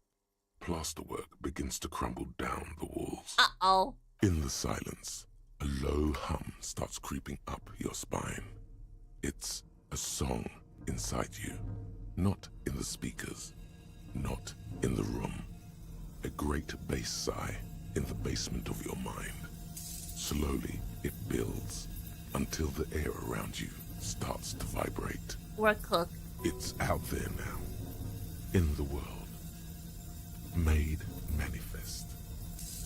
Plasterwork begins to crumble down the walls. Uh-oh. In the silence, a low hum starts creeping up your spine. It's a song inside you, not in the speakers, not in the room. A great bass sigh in the basement of your mind. Slowly, it builds until the air around you starts to vibrate. Work cook. It's out there now, in the world, made manifest.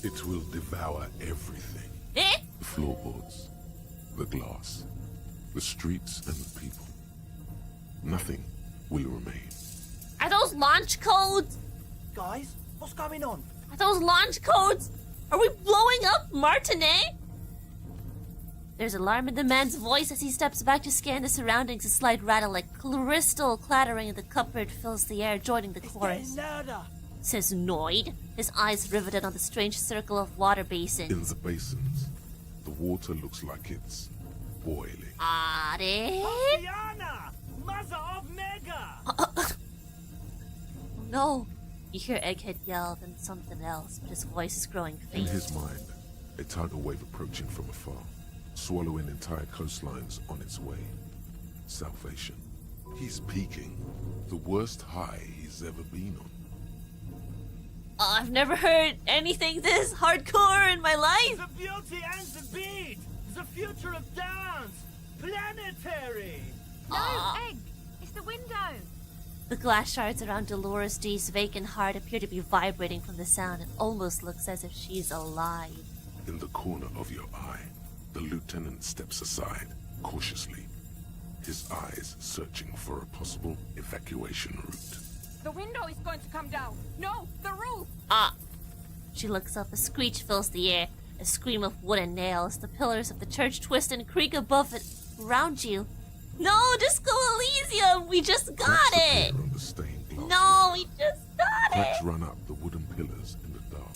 It will devour everything. The floorboards, the glass, the streets and the people. Nothing will remain. Are those launch codes? Guys, what's going on? Are those launch codes? Are we blowing up Martinet? There's alarm in the man's voice as he steps back to scan the surroundings. A slight rattle like crystal clattering in the cupboard fills the air, joining the chorus. Says Noid, his eyes riveted on the strange circle of water basins. In the basins, the water looks like it's boiling. Are Oceana! Mother of Mega! No. You hear Egghead yell, then something else, but his voice is growing In faint. his mind, a tidal wave approaching from afar, swallowing entire coastlines on its way. Salvation. He's peaking. The worst high he's ever been on. I've never heard anything this hardcore in my life. The beauty and the beat! The future of dance! Planetary! No, Egg! It's the window! The glass shards around Dolores D's vacant heart appear to be vibrating from the sound. It almost looks as if she's alive. In the corner of your eye, the lieutenant steps aside, cautiously, his eyes searching for a possible evacuation route. The window is going to come down. No, the roof! She looks up. A screech fills the air. A scream of wood and nails. The pillars of the church twist and creak above it. Around you. No, Disco Elysium! We just got it! On the stained glass. No, we just got Cracks it! run up the wooden pillars in the dark.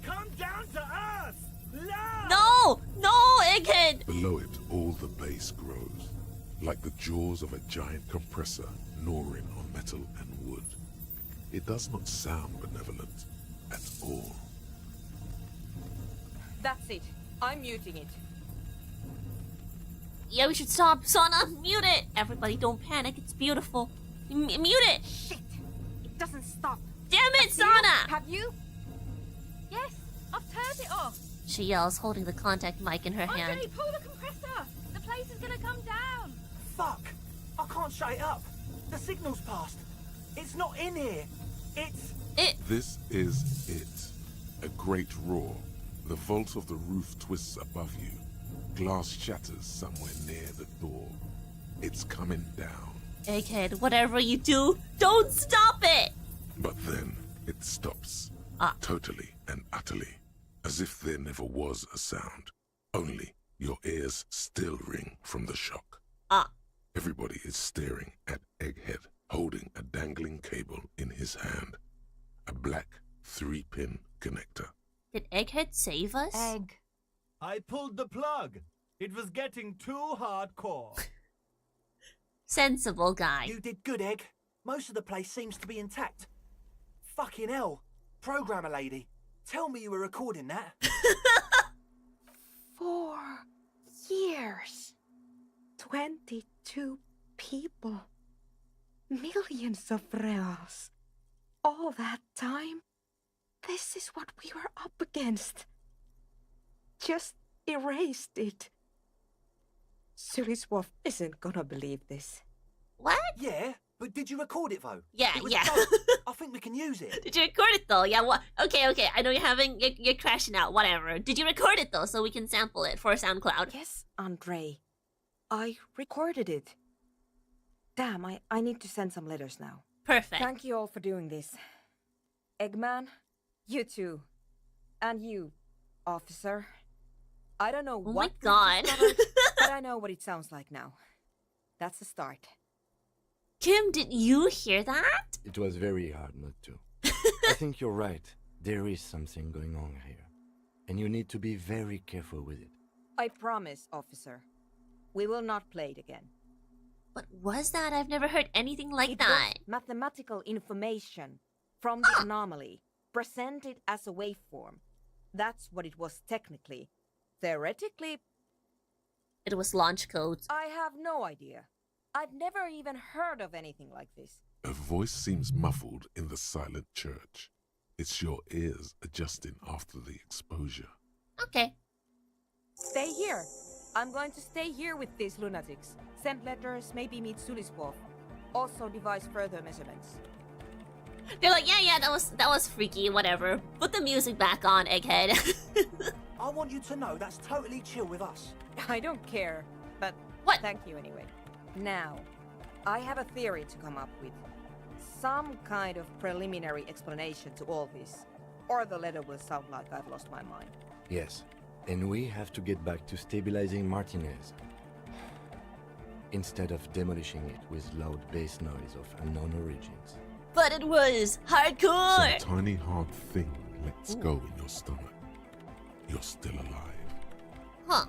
Come down to us! Love! No! No, Egghead! Below it, all the bass grows, like the jaws of a giant compressor gnawing on metal and wood. It does not sound benevolent at all. That's it. I'm muting it. Yeah, we should stop. Sana, mute it! Everybody don't panic. It's beautiful. Mute it! Shit! It doesn't stop. Damn it, Have you? Sana! Have you? Yes, I've turned it off. She yells, holding the contact mic in her hand. Andre, pull the compressor! The place is gonna come down! Fuck! I can't shut it up. The signal's passed. It's not in here. It's... This is it. A great roar. The vault of the roof twists above you. Glass shatters somewhere near the door. It's coming down. Egghead, whatever you do, don't stop it! But then it stops. Totally and utterly. As if there never was a sound. Only your ears still ring from the shock. Everybody is staring at Egghead, holding a dangling cable in his hand. A black 3-pin connector. Did Egghead save us? Egg. I pulled the plug. It was getting too hardcore. Sensible guy. You did good, Egg. Most of the place seems to be intact. Fucking hell. Programmer lady, tell me you were recording that. 4 years. 22 people. Millions of reals. All that time? This is what we were up against. Just erased it. Suliswolf isn't gonna believe this. What? Yeah, but did you record it though? Yeah, It was yeah. dope. I think we can use it. Did you record it though? Yeah, what? Okay. I know you're crashing out, whatever. Did you record it though, so we can sample it for SoundCloud? Yes, Andre. I recorded it. Damn, I need to send some letters now. Perfect. Thank you all for doing this. Eggman, you too. And you, officer. I don't know what my we've God. discovered, but I know what it sounds like now. That's a start. Kim, did you hear that? It was very hard not to. I think you're right. There is something going on here. And you need to be very careful with it. I promise, officer. We will not play it again. What was that? I've never heard anything like It that. was mathematical information from the anomaly, presented as a waveform. That's what it was technically. Theoretically, it was launch codes. I have no idea. I've never even heard of anything like this. A voice seems muffled in the silent church. It's your ears adjusting after the exposure. Okay. Stay here. I'm going to stay here with these lunatics. Send letters, maybe meet Sulispov. Also devise further measurements. They're like, yeah, that was freaky, whatever. Put the music back on, egghead. I want you to know that's totally chill with us. I don't care, but thank you anyway. Now, I have a theory to come up with. Some kind of preliminary explanation to all this. Or the letter will sound like I've lost my mind. Yes, and we have to get back to stabilizing Martinez. Instead of demolishing it with loud bass noise of unknown origins. But it was hardcore! Some tiny hard thing lets go in your stomach. You're still alive. Huh.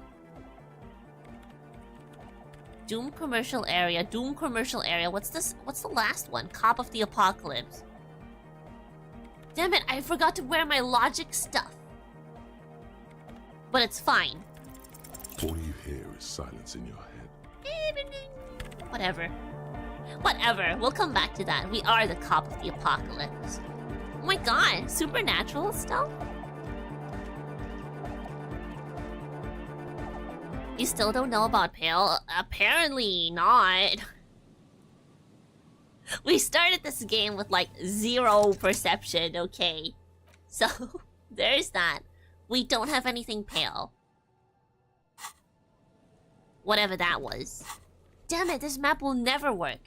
Doom commercial area. What's this? What's the last one? Cop of the Apocalypse. Damn it, I forgot to wear my logic stuff. But it's fine. All you hear is silence in your head. Whatever. Whatever, we'll come back to that. We are the Cop of the Apocalypse. Oh my god, supernatural stuff? You still don't know about Pale? Apparently not. We started this game with like 0 perception, okay? So, there's that. We don't have anything Pale. Whatever that was. Damn it, this map will never work.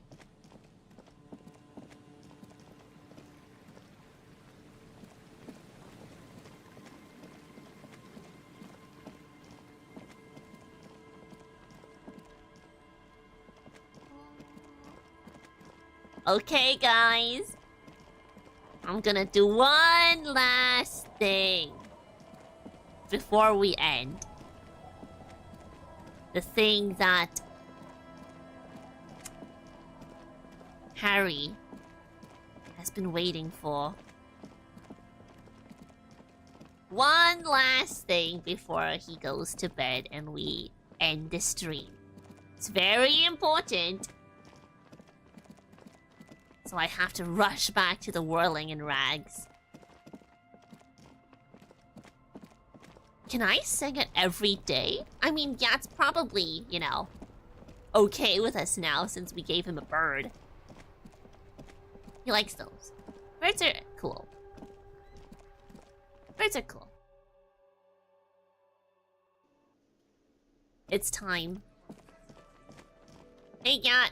Okay, guys. I'm gonna do one last thing before we end. The thing that Harry has been waiting for. One last thing before he goes to bed and we end the stream. It's very important. So I have to rush back to the whirling in rags. Can I sing it every day? I mean, yeah, it's probably, you know, okay with us now since we gave him a bird. He likes those. Birds are cool. Birds are cool. It's time. Hey, Gat.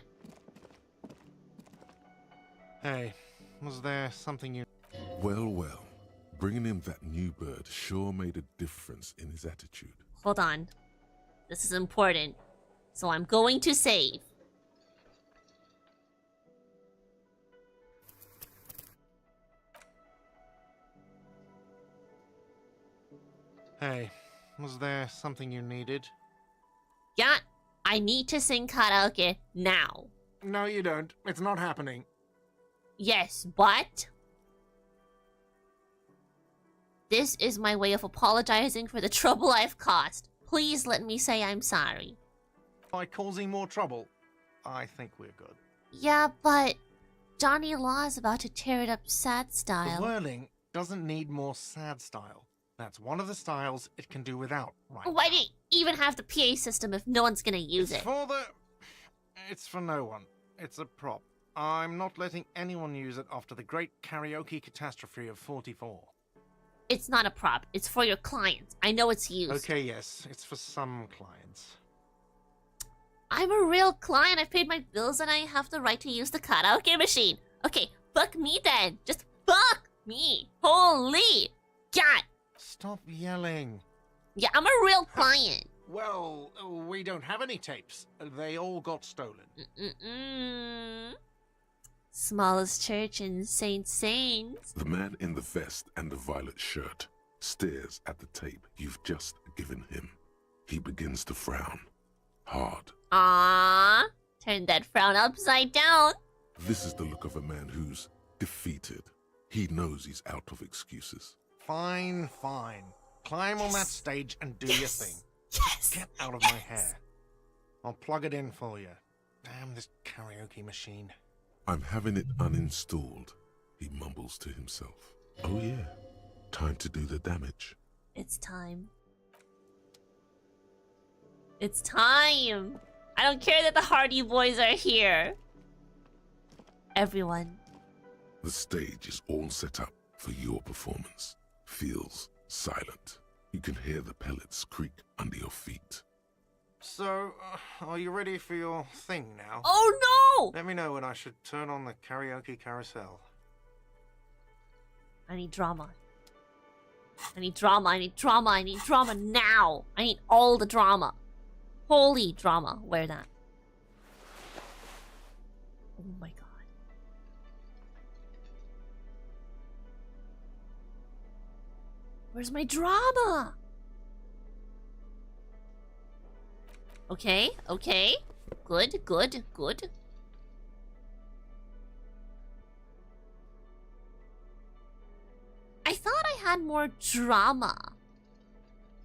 Hey, was there something you... Well. Bringing him that new bird sure made a difference in his attitude. Hold on. This is important. So I'm going to save. Hey, was there something you needed? Yeah, I need to sing karaoke now. No, you don't. It's not happening. Yes, but... this is my way of apologizing for the trouble I've caused. Please let me say I'm sorry. By causing more trouble, I think we're good. Yeah, but Johnny Law is about to tear it up sad style. The whirling doesn't need more sad style. That's one of the styles it can do without, right? Why do you even have the PA system if no one's gonna use it? It's for no one. It's a prop. I'm not letting anyone use it after the great karaoke catastrophe of 44. It's not a prop. It's for your clients. I know it's used. Okay, yes. It's for some clients. I'm a real client. I've paid my bills and I have the right to use the karaoke machine. Okay, fuck me then. Just fuck me. Holy God. Stop yelling. Yeah, I'm a real client. Well, we don't have any tapes. They all got stolen. Smallest church in Saint-Saens. The man in the vest and the violet shirt stares at the tape you've just given him. He begins to frown. Hard. Ah, turn that frown upside down. This is the look of a man who's defeated. He knows he's out of excuses. Fine. Climb on that stage and do your thing. Get out of my hair. I'll plug it in for you. Damn this karaoke machine. I'm having it uninstalled, he mumbles to himself. Oh yeah, time to do the damage. It's time. It's time! I don't care that the Hardy Boys are here. Everyone. The stage is all set up for your performance. Feels silent. You can hear the pellets creak under your feet. So, are you ready for your thing now? Oh no! Let me know when I should turn on the karaoke carousel. I need drama. I need drama, I need drama, I need drama now! I need all the drama. Holy drama. Wear that. Oh my god. Where's my drama? Okay, okay. Good, good, good. I thought I had more drama.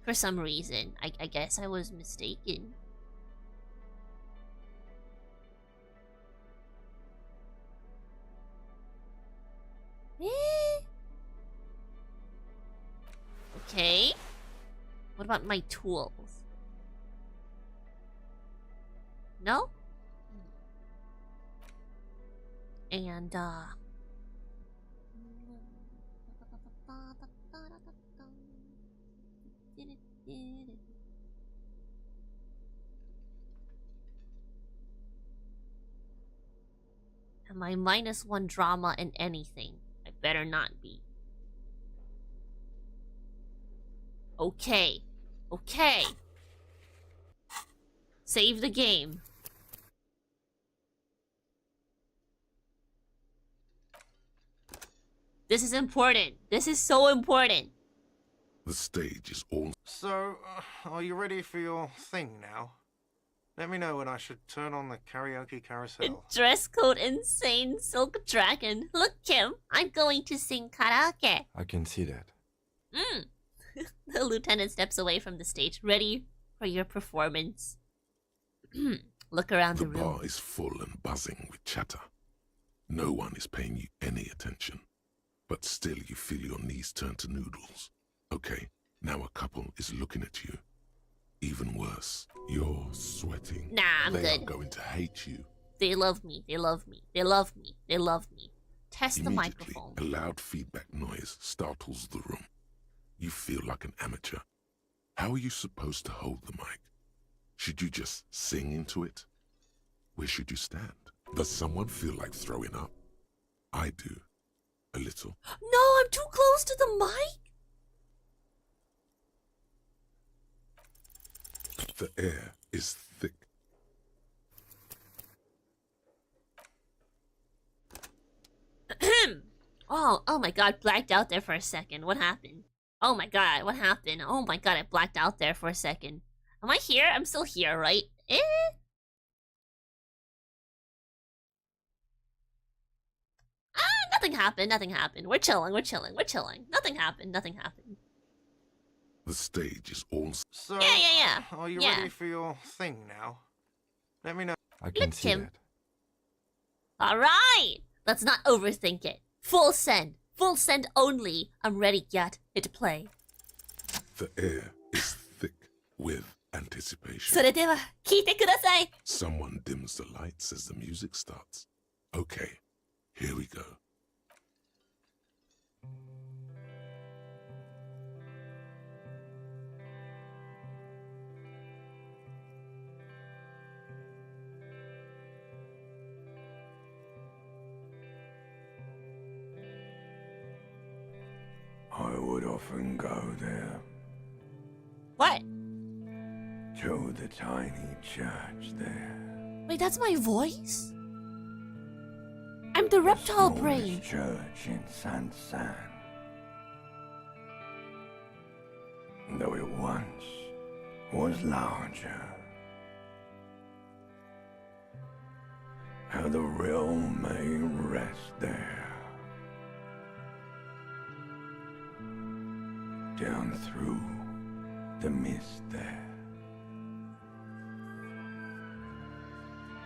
For some reason. I guess I was mistaken. Okay. What about my tools? No? And, am I -1 drama in anything? I better not be. Okay. Okay. Save the game. This is important. This is so important. The stage is all... So, are you ready for your thing now? Let me know when I should turn on the karaoke carousel. Dress code insane silk dragon. Look, Kim, I'm going to sing karaoke. I can see that. The lieutenant steps away from the stage, ready for your performance. Look around the room. The bar is full and buzzing with chatter. No one is paying you any attention. But still you feel your knees turn to noodles. Okay, now a couple is looking at you. Even worse, you're sweating. Nah, I'm they good. Are going to hate you. They love me. They love me. They love me. They love me. Test the microphone. A loud feedback noise startles the room. You feel like an amateur. How are you supposed to hold the mic? Should you just sing into it? Where should you stand? Does someone feel like throwing up? I do. A little. No, I'm too close to the mic. The air is thick. Oh my god, blacked out there for a second. What happened? Oh my god, what happened? Oh my god, I blacked out there for a second. Am I here? I'm still here, right? Nothing happened, nothing happened. We're chilling, we're chilling, we're chilling. Nothing happened, nothing happened. The stage is all... So, yeah. Are you ready for your thing now? Let me know. I can see that. Alright! Let's not overthink it. Full send. Full send only. I'm ready, yet. Hit play. The air is thick with anticipation. それでは、聞いてください. Someone dims the lights as the music starts. Okay, here we go. I would often go there. What? To the tiny church there. Wait, that's my voice? I'm the reptile brain. Church in Saint-Saens. Though it once was larger. How the realm may rest there. Down through the mist there.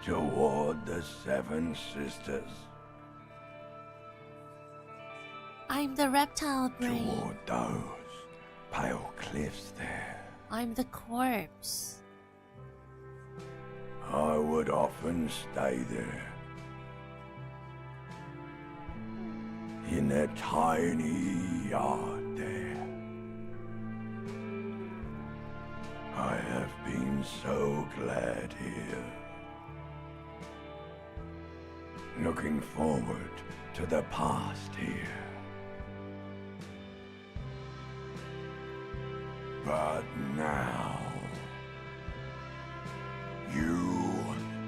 Toward the Seven Sisters. I'm the reptile brain. Toward those pale cliffs there. I'm the corpse. I would often stay there. In that tiny yard there. I have been so glad here. Looking forward to the past here. But now, you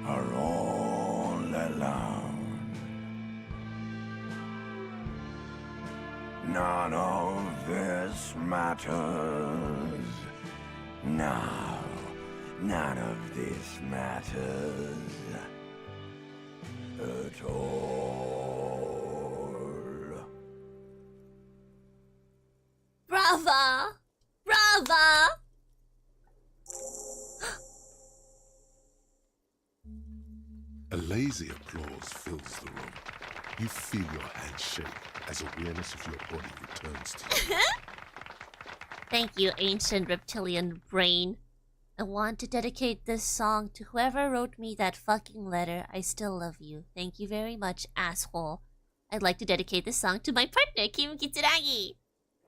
are all alone. None of this matters. No, none of this matters at all. Brava! Brava! A lazy applause fills the room. You feel your hand shake as awareness of your body returns to you. Thank you, ancient reptilian brain. I want to dedicate this song to whoever wrote me that fucking letter. I still love you. Thank you very much, asshole. I'd like to dedicate this song to my partner, Kim Kitsuragi.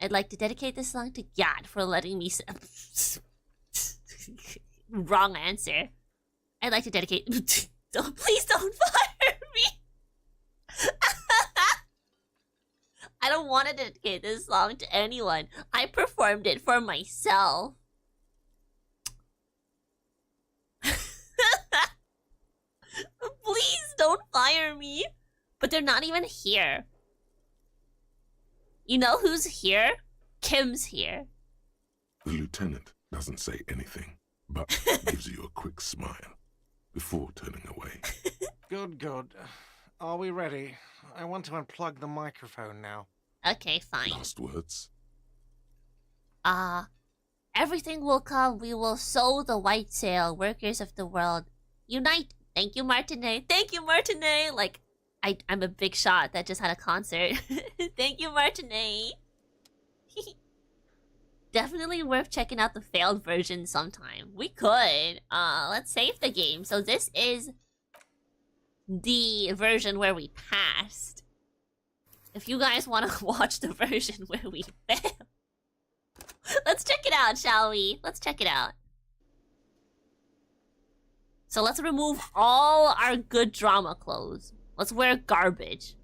I'd like to dedicate this song to God for letting me wrong answer. I'd like to dedicate... Please don't fire me! I don't want to dedicate this song to anyone. I performed it for myself. Please don't fire me. But they're not even here. You know who's here? Kim's here. The lieutenant doesn't say anything, but gives you a quick smile before turning away. Good, good. Are we ready? I want to unplug the microphone now. Okay, fine. Last words. Everything will come. We will sow the white sail. Workers of the world, unite. Thank you, Martinet. Thank you, Martinet. Like, I'm a big shot that just had a concert. Thank you, Martinet. Definitely worth checking out the failed version sometime. We could. Let's save the game. So this is the version where we passed. If you guys want to watch the version where we failed, let's check it out, shall we? Let's check it out. So let's remove all our good drama clothes. Let's wear garbage.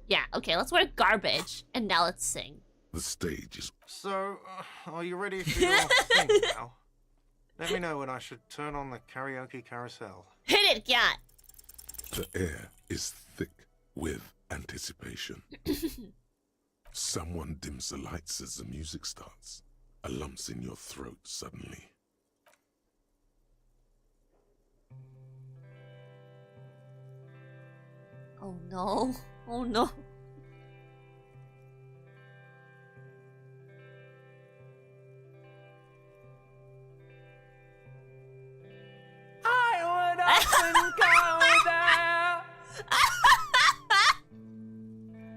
Yeah, okay, let's wear garbage. And now let's sing. The stage is... So, are you ready for your thing now? Let me know when I should turn on the karaoke carousel. Hit it, Gat! The air is thick with anticipation. Someone dims the lights as the music starts. A lump's in your throat suddenly. Oh no. Oh no. I would often go there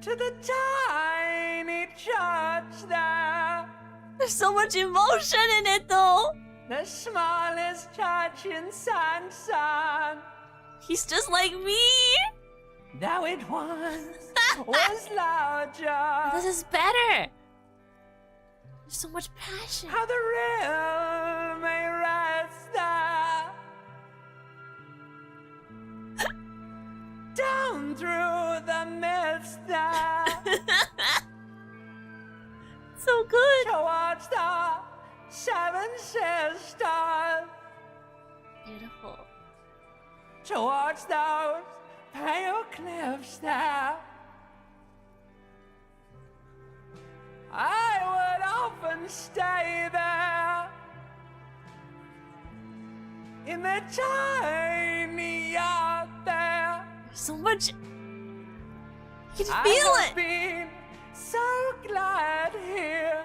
to the tiny church there. There's so much emotion in it though. The smallest church in Saint-Saens. He's just like me. Though it once was larger. This is better. There's so much passion. How the river may rest there. Down through the mist there. So good. Towards the seven sisters. Beautiful. Towards those pale cliffs there. I would often stay there in the tiny yard there. So much. You can I feel have it. been so glad here.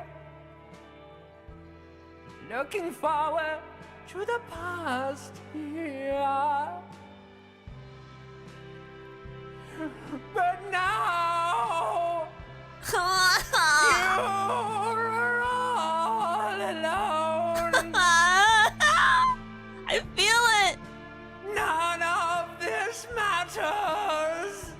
looking forward to the past year. But now you're all alone. I feel it. None of this matters.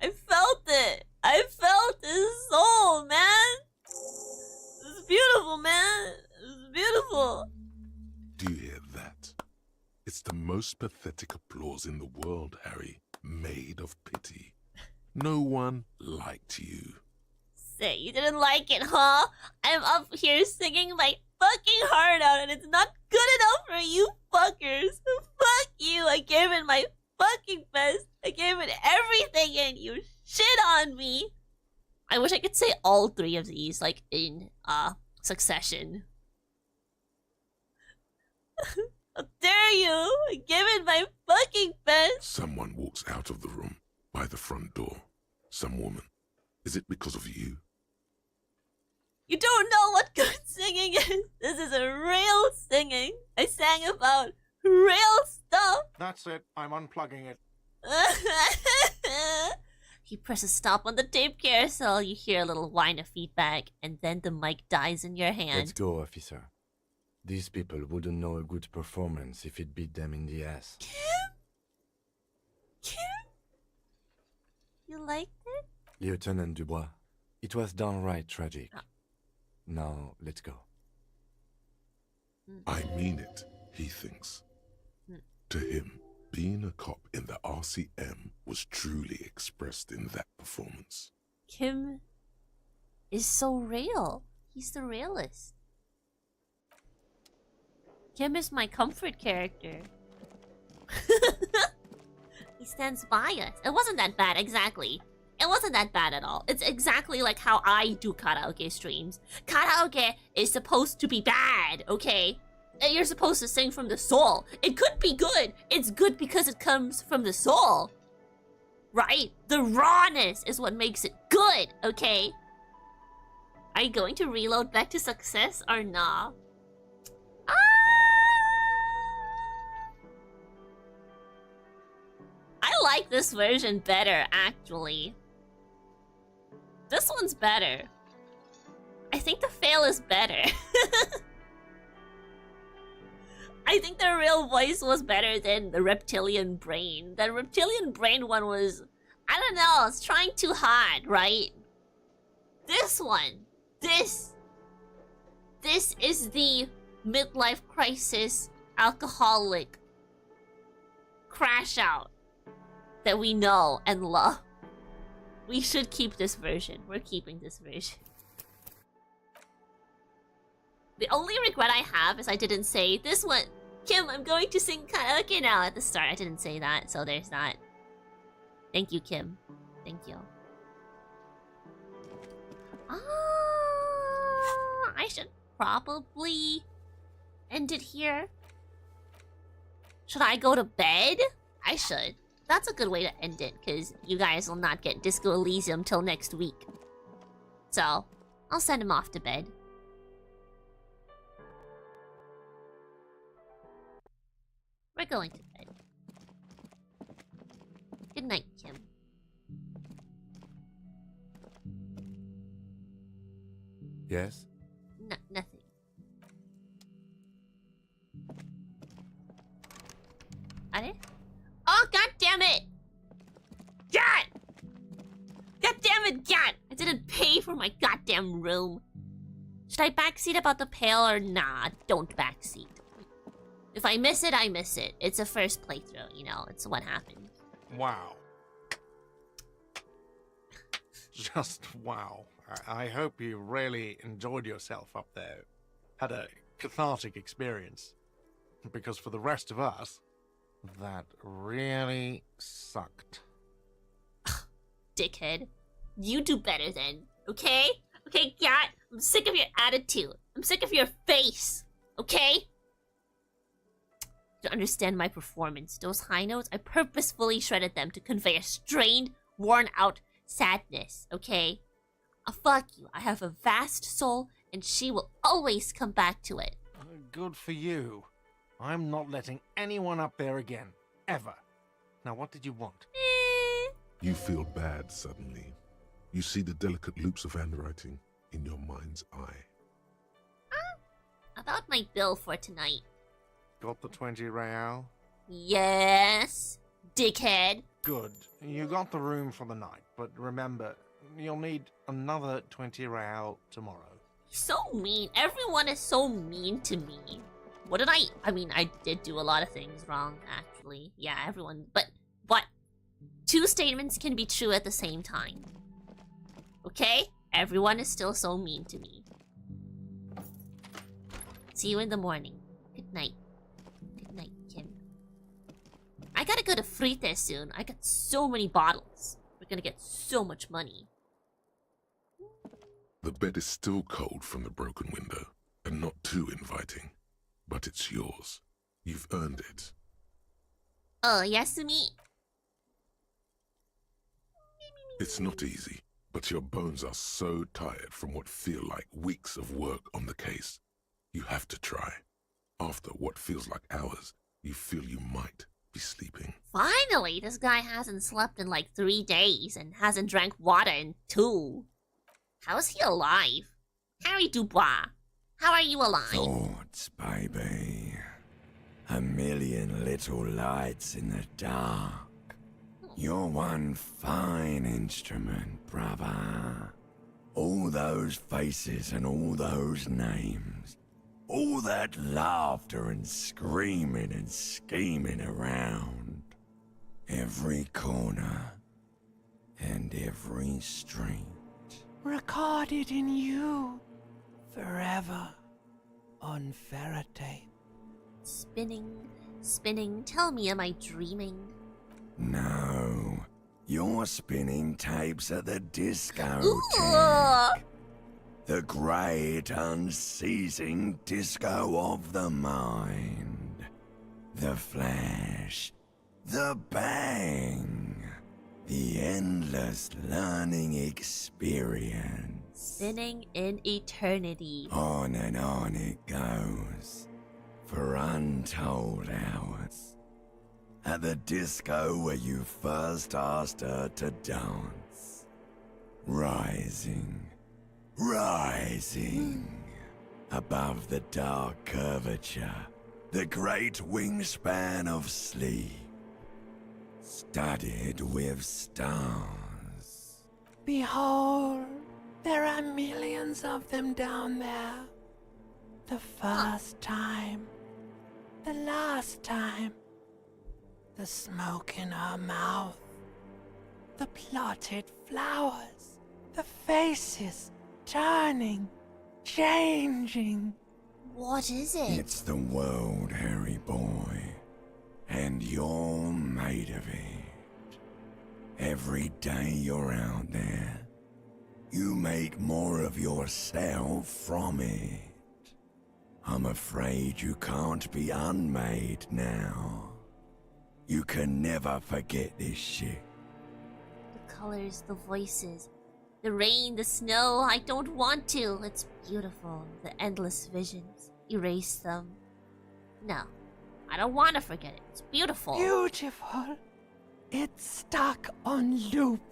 I felt it. I felt his soul, man. It's beautiful, man. It's beautiful. Do you hear that? It's the most pathetic applause in the world, Harry. Made of pity. No one liked you. Say, you didn't like it, huh? I'm up here singing my fucking heart out and it's not good enough for you fuckers. Fuck you. I gave it my fucking best. I gave it everything and you shit on me. I wish I could say all three of these, like, in, succession. How dare you? I gave it my fucking best. Someone walks out of the room by the front door. Some woman. Is it because of you? You don't know what good singing is. This is a real singing. I sang about real stuff. That's it. I'm unplugging it. He presses stop on the tape carousel. You hear a little whine of feedback, and then the mic dies in your hand. Let's go, officer. These people wouldn't know a good performance if it beat them in the ass. Kim? You liked it? Lieutenant Dubois, it was downright tragic. Now, let's go. I mean it, he thinks. To him, being a cop in the RCM was truly expressed in that performance. Kim is so real. He's the realist. Kim is my comfort character. He stands by us. It wasn't that bad, exactly. It wasn't that bad at all. It's exactly like how I do karaoke streams. Karaoke is supposed to be bad, okay? You're supposed to sing from the soul. It could be good. It's good because it comes from the soul. Right? The rawness is what makes it good, okay? Are you going to reload back to success or nah? I like this version better, actually. This one's better. I think the fail is better. I think the real voice was better than the reptilian brain. That reptilian brain one was, I don't know, it's trying too hard, right? This one, this is the midlife crisis alcoholic crash out that we know and love. We should keep this version. We're keeping this version. The only regret I have is I didn't say this one. Kim, I'm going to sing karaoke now at the start. I didn't say that, so there's that. Thank you, Kim. Thank you. I should probably end it here. Should I go to bed? I should. That's a good way to end it, because you guys will not get Disco Elysium till next week. So, I'll send him off to bed. We're going to bed. Good night, Kim. Yes? Nothing. Are? Oh, god damn it! God! God damn it, God! I didn't pay for my goddamn room. Should I backseat about the pail or nah? Don't backseat. If I miss it, I miss it. It's a first playthrough, you know. It's what happens. Wow. Just wow. I hope you really enjoyed yourself up there. Had a cathartic experience. Because for the rest of us, that really sucked. Dickhead. You do better then, okay? Okay, Gat? I'm sick of your attitude. I'm sick of your face, okay? to understand my performance. Those high notes, I purposefully shredded them to convey a strained, worn-out sadness, okay? Fuck you. I have a vast soul, and she will always come back to it. Good for you. I'm not letting anyone up there again. Ever. Now, what did you want? You feel bad suddenly. You see the delicate loops of handwriting in your mind's eye. About my bill for tonight. Got the 20 real? Yes, dickhead. Good. You got the room for the night, but remember, you'll need another 20 real tomorrow. So mean. Everyone is so mean to me. What did I mean, I did do a lot of things wrong, actually. Yeah, everyone. But two statements can be true at the same time. Okay? Everyone is still so mean to me. See you in the morning. Good night. Good night, Kim. I gotta go to Frite soon. I got so many bottles. We're gonna get so much money. The bed is still cold from the broken window, and not too inviting. But it's yours. You've earned it. Oh, Yasumi. It's not easy, but your bones are so tired from what feel like weeks of work on the case. You have to try. After what feels like hours, you feel you might be sleeping. Finally, this guy hasn't slept in like 3 days and hasn't drank water in 2. How is he alive? Harry Dubois, how are you alive? Thoughts, baby. A million little lights in the dark. You're one fine instrument, brother. All those faces and all those names. All that laughter and screaming and scheming around. Every corner and every street. Recorded in you forever on ferrotape. Spinning, spinning. Tell me, am I dreaming? No, you're spinning tapes at the disco. The great unceasing disco of the mind. The flash. The bang. The endless learning experience. Spinning in eternity. On and on it goes. For untold hours. At the disco where you first asked her to dance. Rising. Rising. Above the dark curvature. The great wingspan of sleep. Studded with stars. Behold, there are millions of them down there. The first time. The last time. The smoke in her mouth. The plotted flowers. The faces turning, changing. What is it? It's the world, Harry boy. And you're made of it. Every day you're out there, you make more of yourself from it. I'm afraid you can't be unmade now. You can never forget this shit. The colors, the voices, the rain, the snow. I don't want to. It's beautiful. The endless visions. Erase them. No. I don't want to forget it. It's beautiful. Beautiful. It's stuck on loop,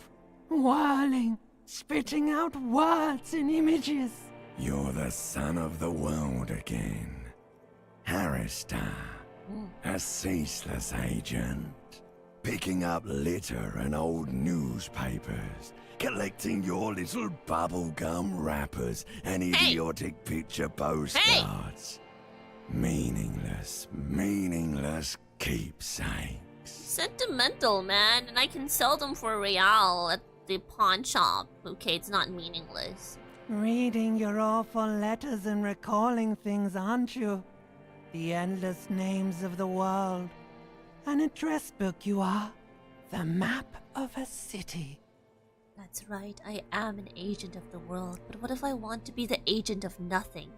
whirling, spitting out words and images. You're the son of the world again. Harristar, a ceaseless agent, picking up litter and old newspapers, collecting your little bubblegum wrappers and idiotic picture postcards. Meaningless, meaningless keepsakes. Sentimental, man, and I can sell them for a real at the pawn shop. Okay, it's not meaningless. Reading your awful letters and recalling things, aren't you? The endless names of the world. An address book you are. The map of a city. That's right, I am an agent of the world, but what if I want to be the agent of nothing?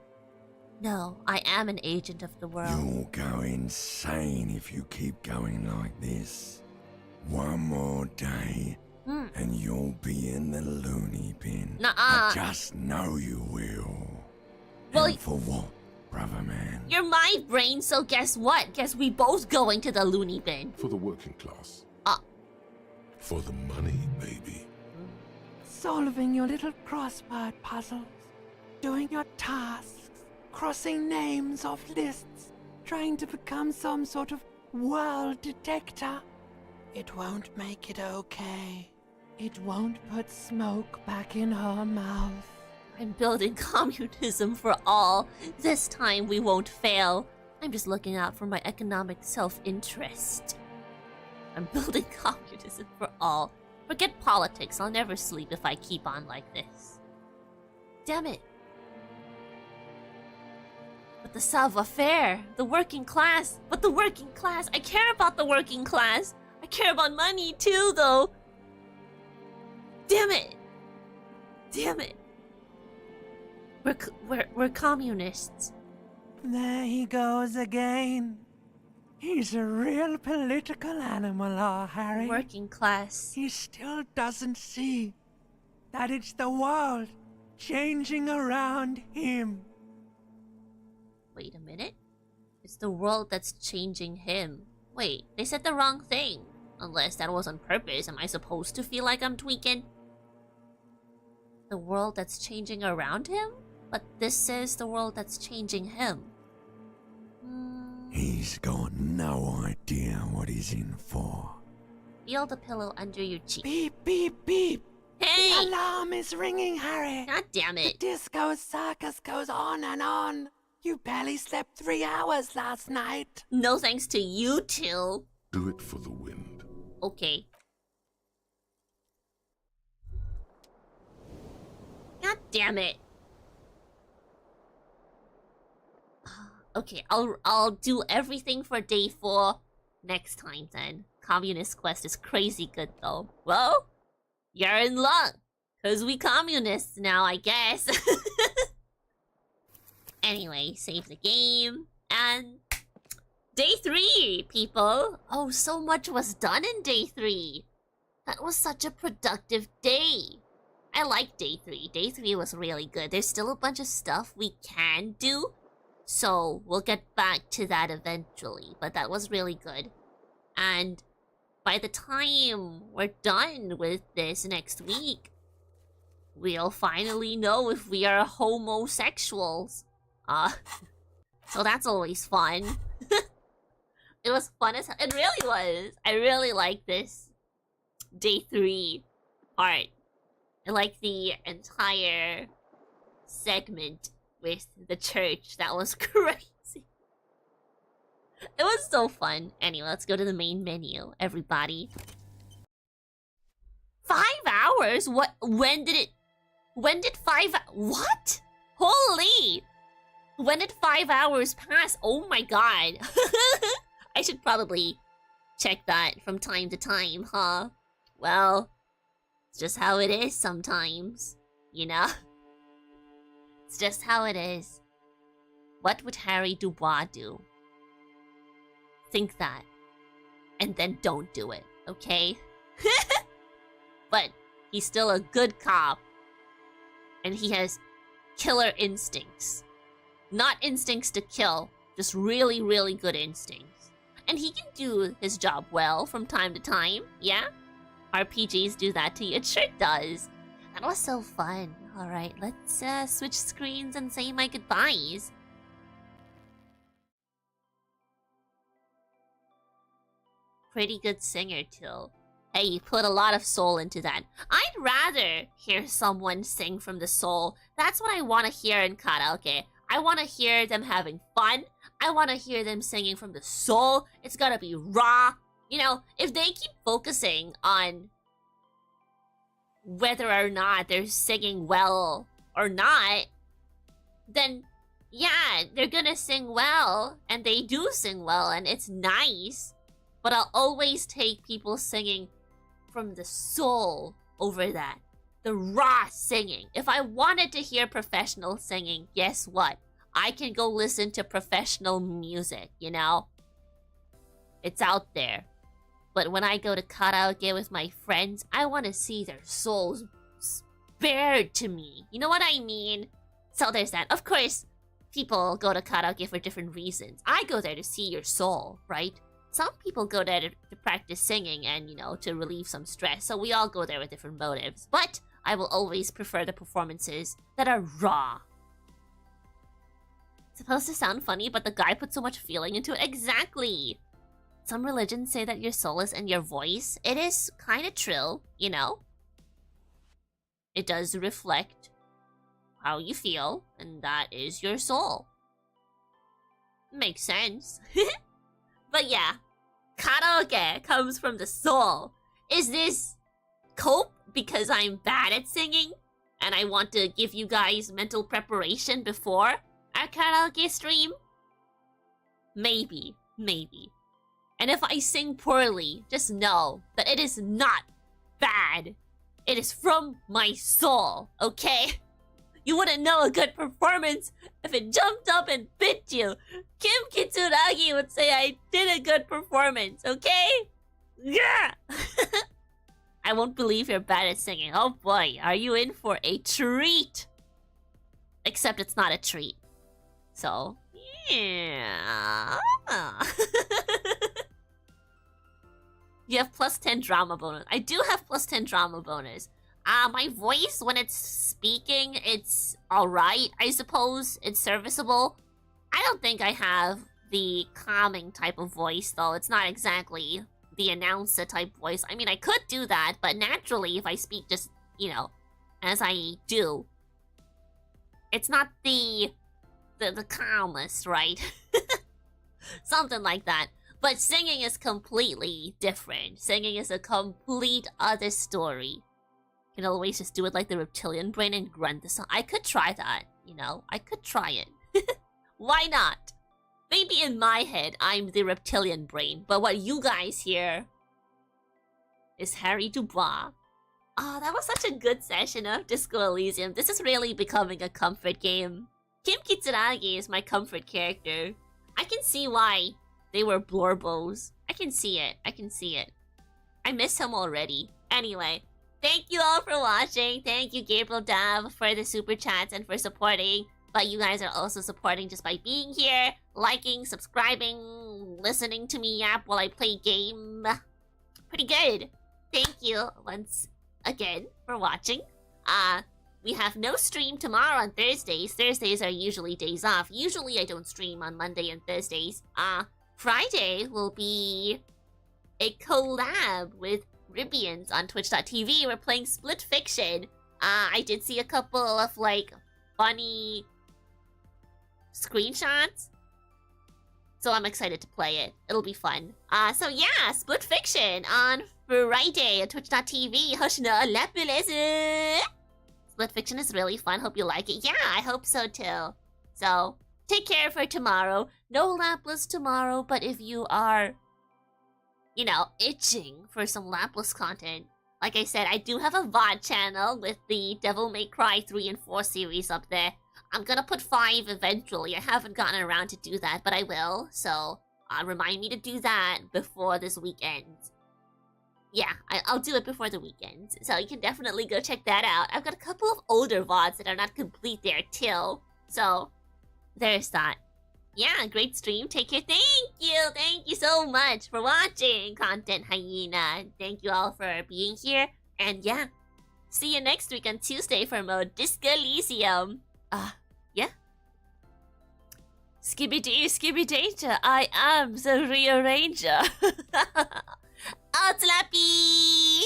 No, I am an agent of the world. You'll go insane if you keep going like this. One more day, and you'll be in the loony bin. Nuh-uh. I just know you will. Well, and for what, brother man? You're my brain, so guess what? Guess we both going to the loony bin. For the working class. For the money, baby. Solving your little crossword puzzles, doing your tasks, crossing names off lists, trying to become some sort of world detector. It won't make it okay. It won't put smoke back in her mouth. I'm building communism for all. This time we won't fail. I'm just looking out for my economic self-interest. I'm building communism for all. Forget politics. I'll never sleep if I keep on like this. Damn it. But the savoir-faire, the working class. But the working class. I care about the working class. I care about money too, though. Damn it. Damn it. We're communists. There he goes again. He's a real political animal, Harry. Working class. He still doesn't see that it's the world changing around him. Wait a minute. It's the world that's changing him. Wait, they said the wrong thing. Unless that was on purpose. Am I supposed to feel like I'm tweaking? The world that's changing around him? But this says the world that's changing him. He's got no idea what he's in for. Feel the pillow under your cheek. Beep, beep, beep. Hey! The alarm is ringing, Harry. God damn it. The disco circus goes on and on. You barely slept 3 hours last night. No thanks to you two. Do it for the wind. Okay. God damn it. Okay, I'll do everything for day 4 next time then. Communist Quest is crazy good though. Well, you're in luck. Cause we communists now, I guess. Anyway, save the game. And day 3, people. Oh, so much was done in day 3. That was such a productive day. I like day 3. Day 3 was really good. There's still a bunch of stuff we can do. So, we'll get back to that eventually. But that was really good. And by the time we're done with this next week, we'll finally know if we are homosexuals. So that's always fun. It was fun as hell. It really was. I really like this day 3 part. I like the entire segment with the church. That was crazy. It was so fun. Anyway, let's go to the main menu, everybody. 5 hours? What? When did 5... What? Holy! When did 5 hours pass? Oh my god. I should probably check that from time to time, huh? Well, it's just how it is sometimes, you know? It's just how it is. What would Harry Dubois do? Think that. And then don't do it, okay? But he's still a good cop. And he has killer instincts. Not instincts to kill, just really, really good instincts. And he can do his job well from time to time, yeah? RPGs do that to you, it sure does. That was so fun. Alright, let's switch screens and say my goodbyes. Pretty good singer, too. Hey, you put a lot of soul into that. I'd rather hear someone sing from the soul. That's what I want to hear in karaoke. I want to hear them having fun. I want to hear them singing from the soul. It's gotta be raw. You know, if they keep focusing on whether or not they're singing well or not, then yeah, they're gonna sing well, and they do sing well, and it's nice. But I'll always take people singing from the soul over that. The raw singing. If I wanted to hear professional singing, guess what? I can go listen to professional music, you know? It's out there. But when I go to karaoke with my friends, I want to see their souls bared to me. You know what I mean? So there's that. Of course, people go to karaoke for different reasons. I go there to see your soul, right? Some people go there to practice singing and, you know, to relieve some stress. So we all go there with different motives. But I will always prefer the performances that are raw. It's supposed to sound funny, but the guy put so much feeling into it. Exactly! Some religions say that your soul is in your voice. It is kind of true, you know? It does reflect how you feel, and that is your soul. Makes sense. But yeah, karaoke comes from the soul. Is this cope because I'm bad at singing? And I want to give you guys mental preparation before our karaoke stream? Maybe, maybe. And if I sing poorly, just know that it is not bad. It is from my soul, okay? You wouldn't know a good performance if it jumped up and bit you. Kim Kitsuragi would say I did a good performance, okay? Yeah! I won't believe you're bad at singing. Oh boy, are you in for a treat? Except it's not a treat. So, yeah. You have plus 10 drama bonus. I do have plus 10 drama bonus. My voice, when it's speaking, it's alright, I suppose. It's serviceable. I don't think I have the calming type of voice, though. It's not exactly the announcer type voice. I mean, I could do that, but naturally, if I speak just, you know, as I do, it's not the calmest, right? Something like that. But singing is completely different. Singing is a complete other story. You can always just do it like the reptilian brain and grunt the song. I could try that, you know? I could try it. Why not? Maybe in my head, I'm the reptilian brain, but what you guys hear is Harry Dubois. Oh, that was such a good session of Disco Elysium. This is really becoming a comfort game. Kim Kitsuragi is my comfort character. I can see why they were Blorbos. I can see it. I can see it. I miss him already. Anyway, thank you all for watching. Thank you, Gabriel Dav, for the super chats and for supporting. But you guys are also supporting just by being here, liking, subscribing, listening to me yap while I play game. Pretty good. Thank you once again for watching. We have no stream tomorrow on Thursdays. Thursdays are usually days off. Usually I don't stream on Monday and Thursdays. Friday will be a collab with Ribians on twitch.tv. We're playing Split Fiction. I did see a couple of, like, funny screenshots. So I'm excited to play it. It'll be fun. So yeah, Split Fiction on Friday at twitch.tv. Hoshino Lapulese. Split Fiction is really fun. Hope you like it. Yeah, I hope so too. So, take care for tomorrow. No Lapless tomorrow, but if you are, you know, itching for some Lapless content, like I said, I do have a VOD channel with the Devil May Cry 3 and 4 series up there. I'm gonna put 5 eventually. I haven't gotten around to do that, but I will. So, remind me to do that before this weekend. Yeah, I'll do it before the weekend. So you can definitely go check that out. I've got a couple of older VODs that are not complete there till. So, there's that. Yeah, great stream. Take care. Thank you so much for watching, Content Hyena. Thank you all for being here. And yeah, see you next week on Tuesday for more Disco Elysium. Yeah. Skibidi Skibidata, I am the rearranger. Outlappy!